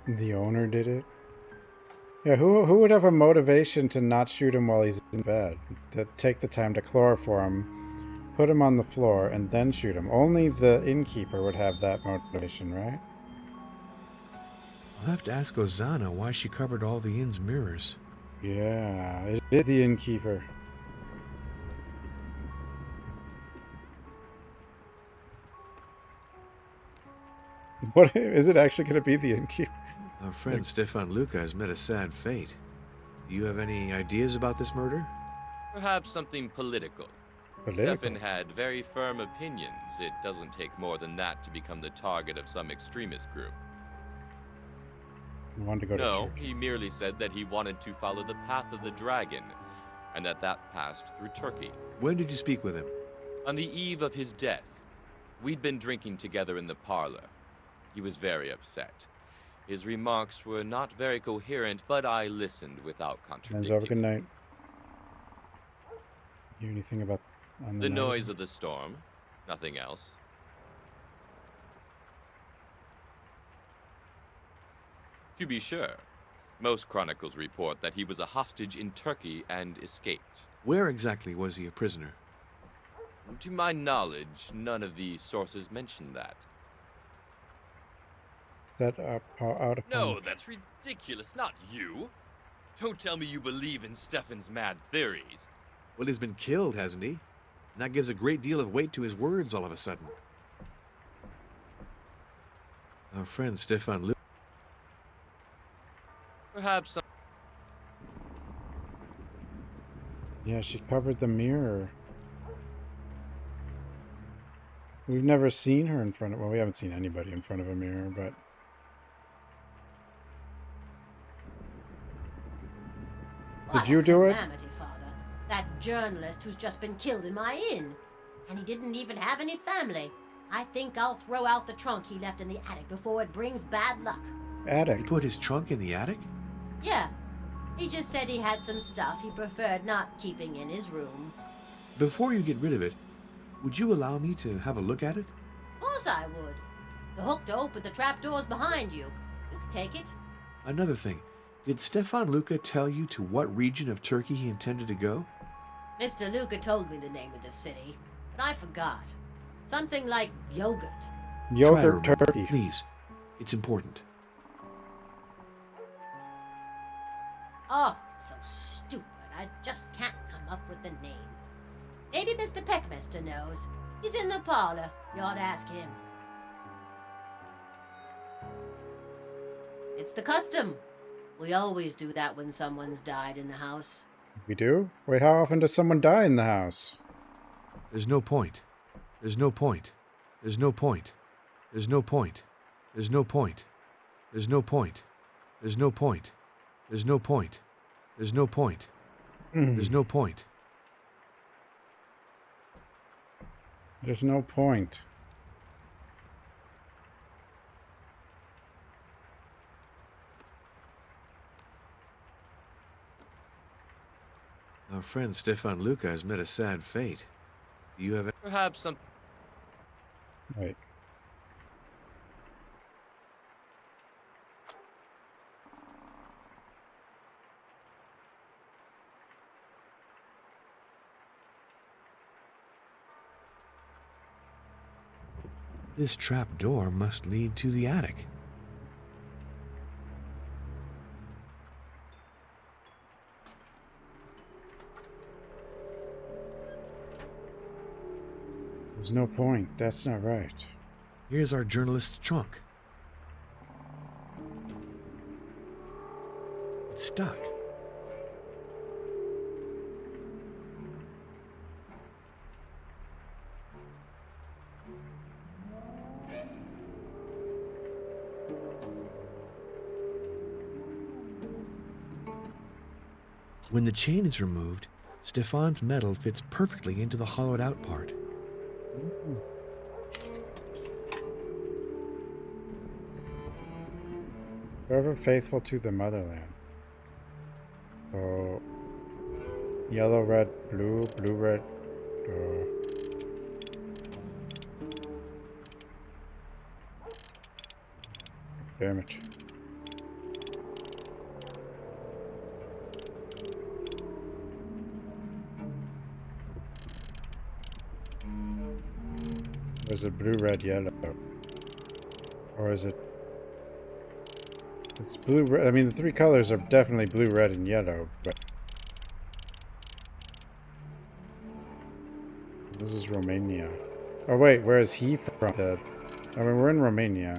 The owner did it? Yeah, who would have a motivation to not shoot him while he's in bed? To take the time to chloroform him, put him on the floor, and then shoot him. Only the innkeeper would have that motivation, right? I'll have to ask Ozana why she covered all the inn's mirrors. Yeah, it is the innkeeper. What is it actually going to be, the innkeeper? Our friend Stefan Luca has met a sad fate. Do you have any ideas about this murder? Perhaps something political. Stefan had very firm opinions. It doesn't take more than that to become the target of some extremist group. He wanted to go to No, Turkey. he merely said that he wanted to follow the path of the dragon, and that passed through Turkey. When did you speak with him? On the eve of his death. We'd been drinking together in the parlor. He was very upset. His remarks were not very coherent, but I listened without Man's over. contradicting. Good night. Hear anything about on The night? noise of the storm, nothing else. To be sure, most chronicles report that he was a hostage in Turkey and escaped. Where exactly was he a prisoner? To my knowledge, none of these sources mention that. Set up out upon No, that's ridiculous, not you. Don't tell me you believe in Stefan's mad theories. Well, he's been killed, hasn't he? And that gives a great deal of weight to his words all of a sudden. Our friend Stefan Luke. Perhaps some... Yeah, she covered the mirror. We've never seen her in front of... Well, we haven't seen anybody in front of a mirror, but... Did you do it? Calamity, Father. That journalist who's just been killed in my inn. And he didn't even have any family. I think I'll throw out the trunk he left in the attic before it brings bad luck. Attic? He put his trunk in the attic? Yeah. He just said he had some stuff he preferred not keeping in his room. Before you get rid of it, would you allow me to have a look at it? Of course I would. The hook to open the trapdoor's behind you. You can take it. Another thing, did Stefan Luca tell you to what region of Turkey he intended to go? Mr. Luca told me the name of the city, but I forgot. Something like yogurt. Yogurt Try to remember, turkey. please. It's important. Oh, it's so stupid. I just can't come up with the name. Maybe Mr. Peckmaster knows. He's in the parlor. You ought to ask him. It's the custom. We always do that when someone's died in the house. We do? Wait, how often does someone die in the house? There's no point. There's no point. There's no point. There's no point. There's no point. There's no point. There's no point. There's no point. There's no point. There's no point. There's no point. Our friend Stefan Luca has met a sad fate. Do you have... Perhaps some... Wait. This trap door must lead to the attic. There's no point. That's not right. Here's our journalist's trunk. It's stuck. When the chain is removed, Stefan's metal fits perfectly into the hollowed out part. Forever faithful to the motherland. So, yellow, red, blue, blue, red. Damn it. Or is it blue, red, yellow? Or is it... It's blue, red. I mean, the three colors are definitely blue, red, and yellow, but... This is Romania. Oh, wait, where is he from? I mean, we're in Romania.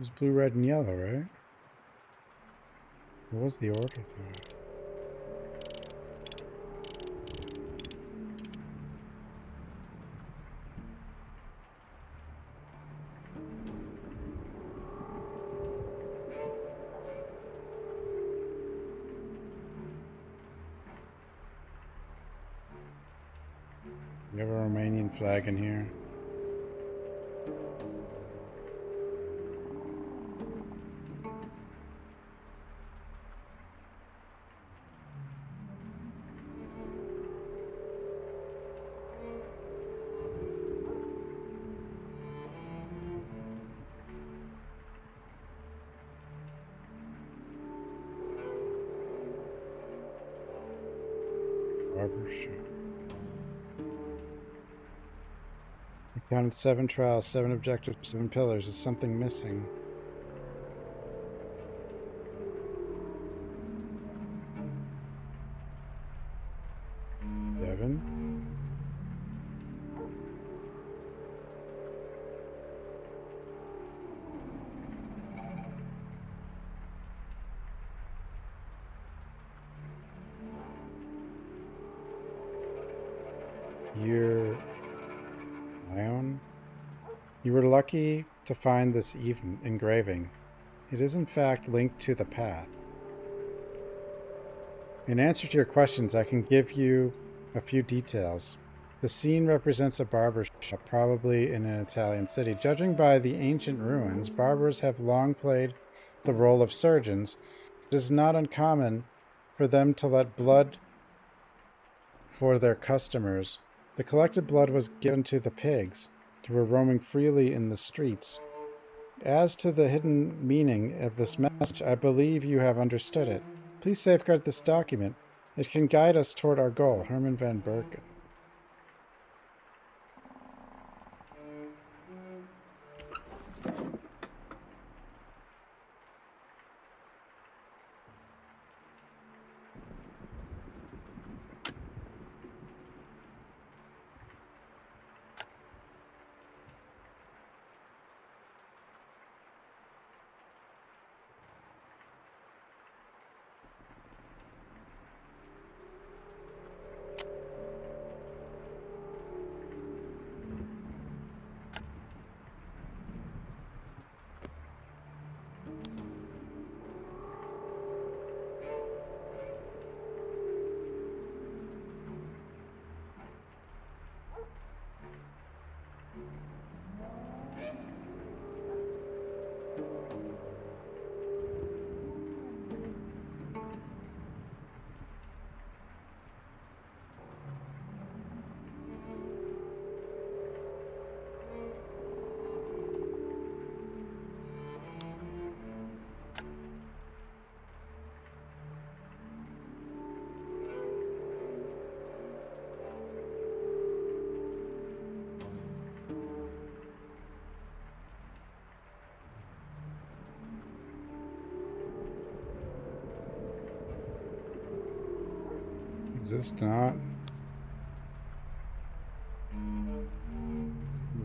It's blue, red, and yellow, right? What was the order there? You have a Romanian flag in here. Barber shop. I counted 7 trials, 7 objectives, 7 pillars. Is something missing? Seven. You're Ion? You were lucky to find this engraving. It is in fact linked to the path. In answer to your questions, I can give you a few details. The scene represents a barber shop, probably in an Italian city. Judging by the ancient ruins, barbers have long played the role of surgeons. It is not uncommon for them to let blood for their customers. The collected blood was given to the pigs, who were roaming freely in the streets. As to the hidden meaning of this message, I believe you have understood it. Please safeguard this document. It can guide us toward our goal. Herman van Bergen. Is this not?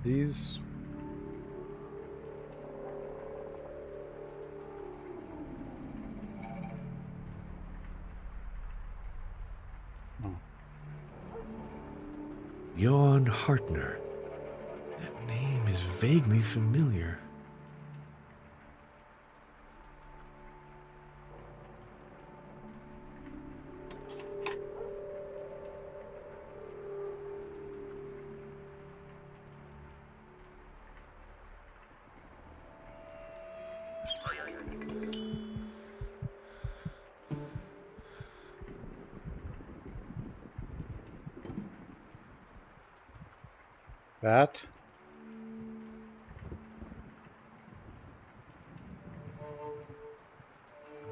These? Oh. Johann Hartner. That name is vaguely familiar. That?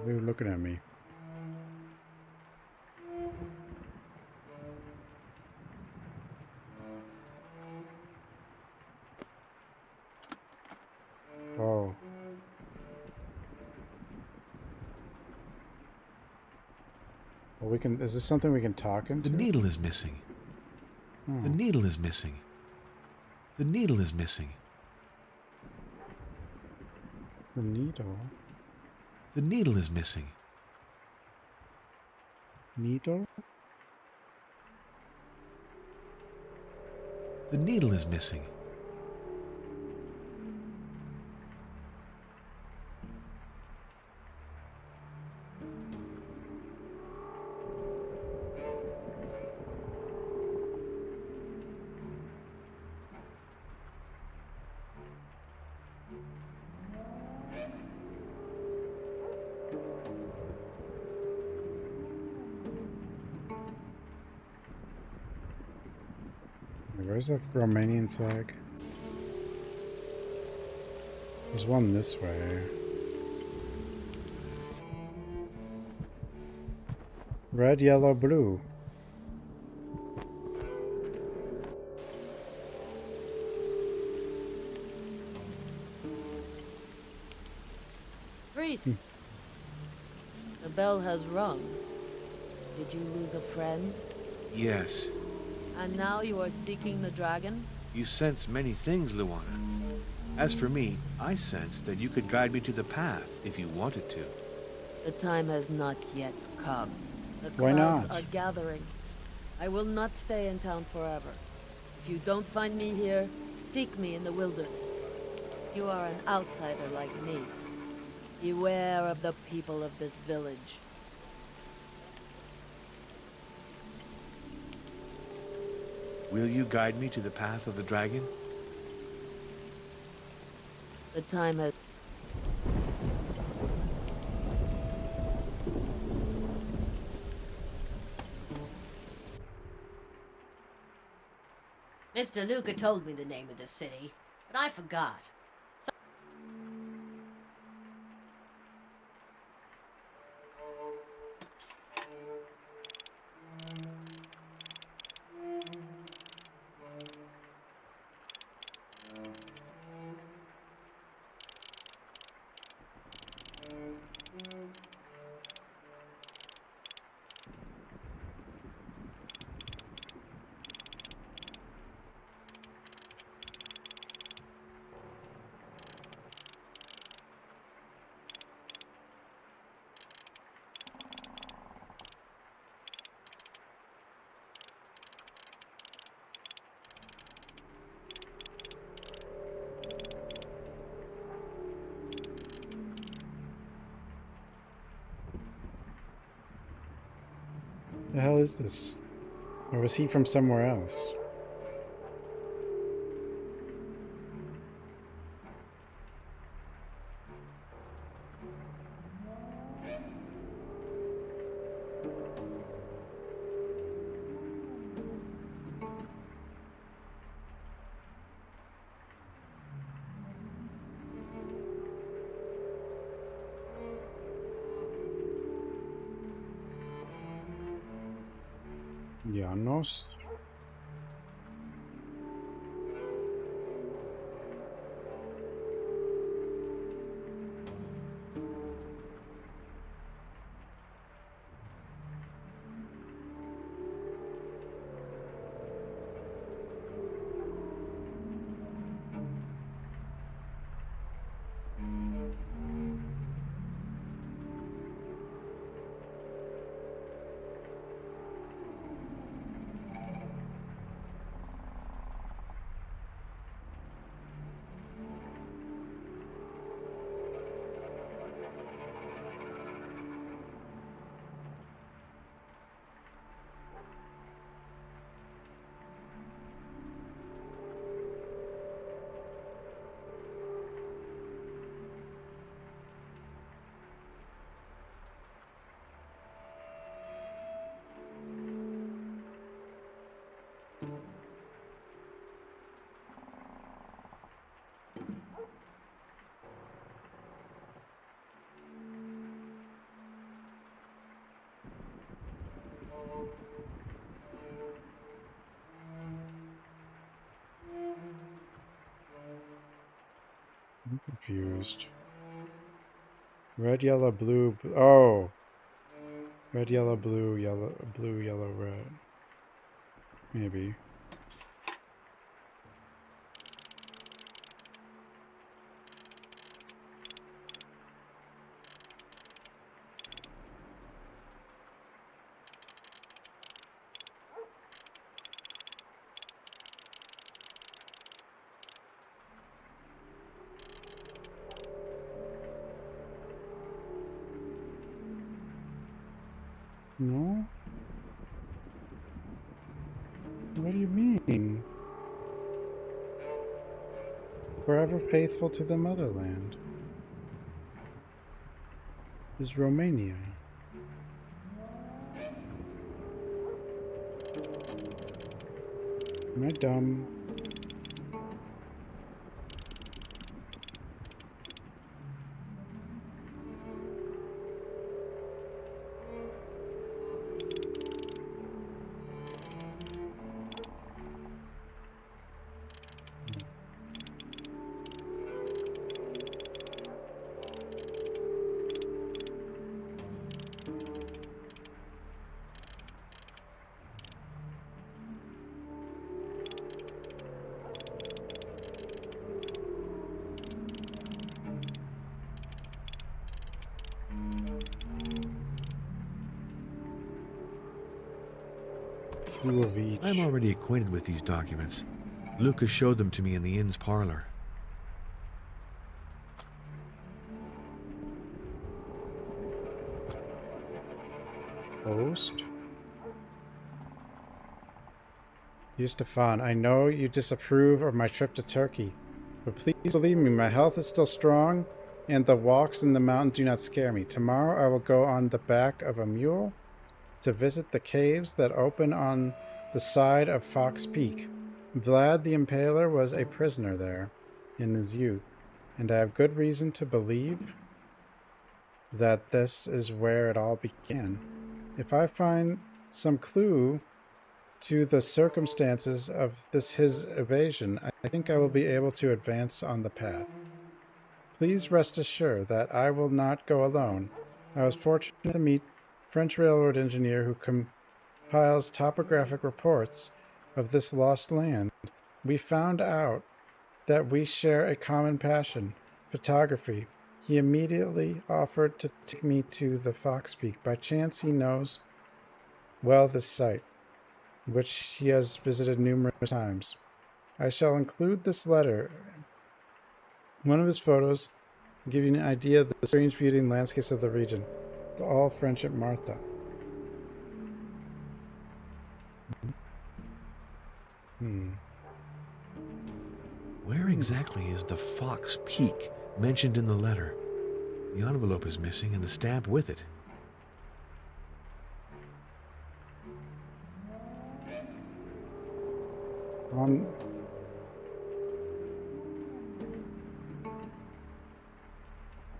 Why are you looking at me? Oh. Well, we can. Is this something we can talk into? The needle is missing. Oh. The needle is missing. The needle is missing. The needle. The needle is missing. Needle? The needle is missing. Where's the Romanian flag? There's one this way. Red, yellow, blue. Priest! The bell has rung. Did you lose a friend? Yes. And now you are seeking the dragon? You sense many things, Luana. As for me, I sense that you could guide me to the path if you wanted to. The time has not yet come. The Why clouds not? are gathering. I will not stay in town forever. If you don't find me here, seek me in the wilderness. You are an outsider like me. Beware of the people of this village. Will you guide me to the path of the dragon? The time has... Mr. Luca told me the name of the city, but I forgot. The hell is this? Or was he from somewhere else? Janos? I'm confused. Red, yellow, blue. Oh! Red, yellow, blue, yellow, red. Maybe. No? What do you mean? Forever faithful to the motherland is Romania. Am I dumb? Two of each. I'm already acquainted with these documents. Lucas showed them to me in the inn's parlor. Post. Dear Stefan, I know you disapprove of my trip to Turkey, but please believe me, my health is still strong, and the walks in the mountain do not scare me. Tomorrow I will go on the back of a mule to visit the caves that open on the side of Fox Peak. Vlad the Impaler was a prisoner there in his youth, and I have good reason to believe that this is where it all began. If I find some clue to the circumstances of his evasion, I think I will be able to advance on the path. Please rest assured that I will not go alone. I was fortunate to meet a French railroad engineer who compiles topographic reports of this lost land. We found out that we share a common passion, photography. He immediately offered to take me to the Fox Peak. By chance, he knows well this site, which he has visited numerous times. I shall include this letter, one of his photos, to give you an idea of the strange beauty and landscapes of the region. To all friendship, Martha. Where exactly is the Fox Peak mentioned in the letter? The envelope is missing and the stamp with it. On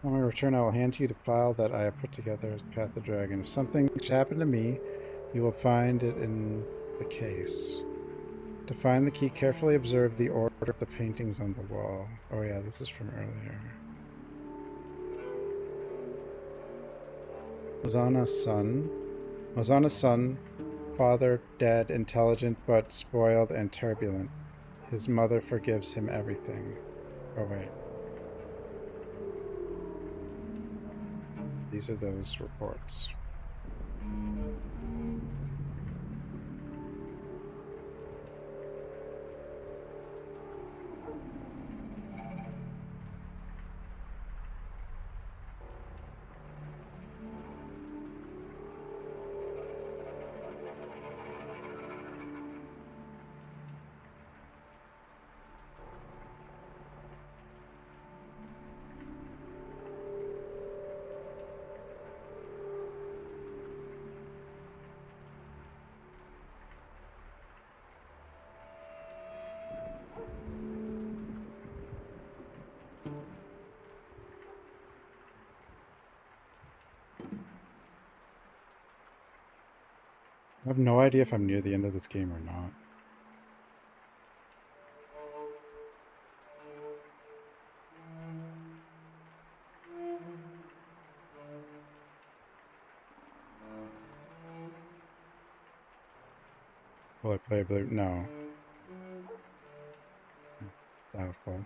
my return, I will hand to you the file that I have put together as Path the Dragon. If something should happen to me, you will find it in the case. To find the key, carefully observe the order of the paintings on the wall. Oh yeah, this is from earlier. Hosanna's son, father dead, intelligent but spoiled and turbulent. His mother forgives him everything. Oh wait. These are those reports. I have no idea if I'm near the end of this game or not. Will I play blue? No. Doubtful.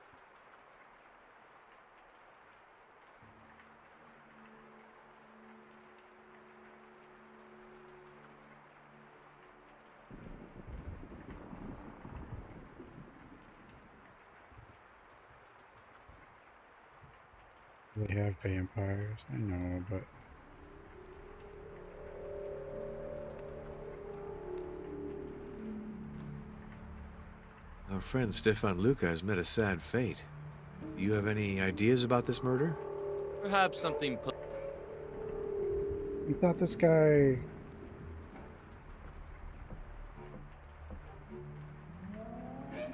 We have vampires, I know, but Our friend Stefan Luca has met a sad fate. Do you have any ideas about this murder? Perhaps something. You thought this guy...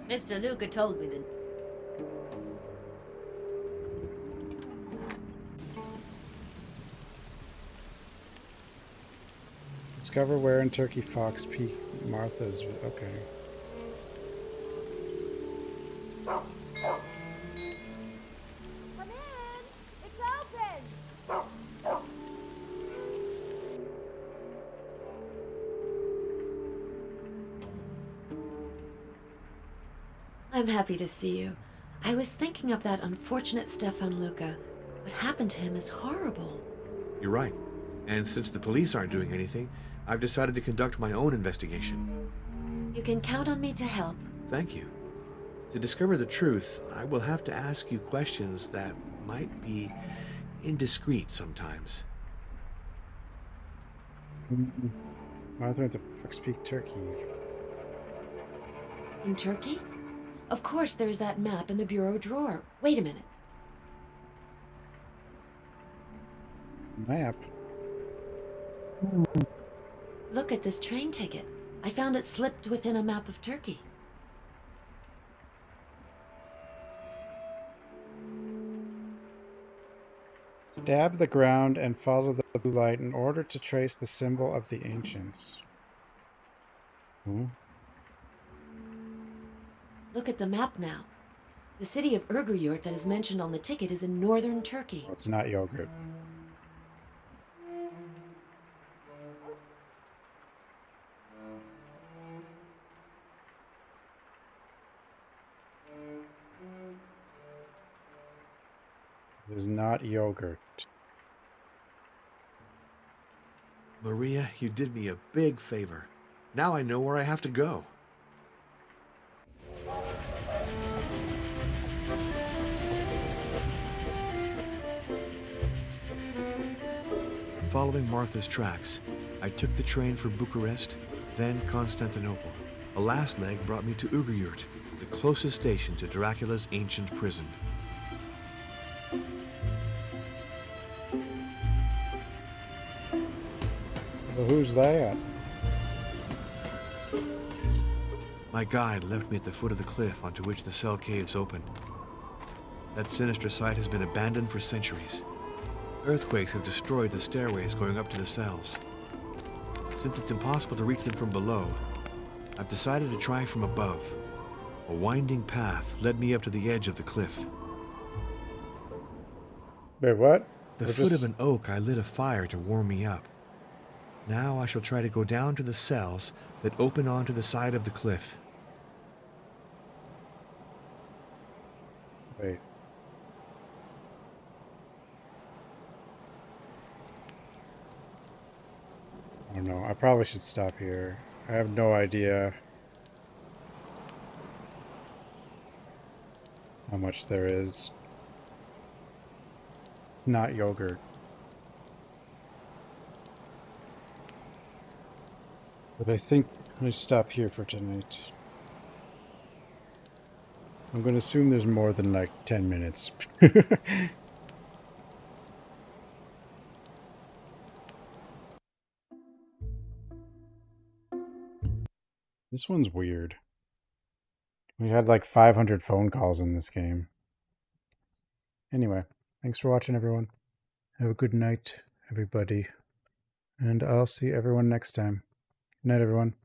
Mr. Luca told me that. Discover where in Turkey Fox Peak Martha's... Okay. Come in! It's open! I'm happy to see you. I was thinking of that unfortunate Stefan Luca. What happened to him is horrible. You're right. And since the police aren't doing anything, I've decided to conduct my own investigation. You can count on me to help. Thank you. To discover the truth, I will have to ask you questions that might be indiscreet sometimes. Martha went to speak Turkey. In Turkey? Of course, there's that map in the bureau drawer. Wait a minute. Map? Look at this train ticket. I found it slipped within a map of Turkey. Stab the ground and follow the blue light in order to trace the symbol of the ancients. Hmm? Look at the map now. The city of Erguyurt that is mentioned on the ticket is in northern Turkey. Well, it's not yogurt. It is not yogurt. Maria, you did me a big favor. Now I know where I have to go. Following Martha's tracks, I took the train for Bucharest, then Constantinople. A last leg brought me to Ugryurt, the closest station to Dracula's ancient prison. Well, who's that? My guide left me at the foot of the cliff onto which the cell caves open. That sinister site has been abandoned for centuries. Earthquakes have destroyed the stairways going up to the cells. Since it's impossible to reach them from below, I've decided to try from above. A winding path led me up to the edge of the cliff. Wait, what? The foot of an oak I lit a fire to warm me up. Now I shall try to go down to the cells that open onto the side of the cliff. Wait. I don't know. I probably should stop here. I have no idea how much there is. Not yogurt. But I think I stop here for tonight. I'm going to assume there's more than like 10 minutes. This one's weird. We had like 500 phone calls in this game. Anyway, thanks for watching, everyone. Have a good night, everybody. And I'll see everyone next time. Good night, everyone.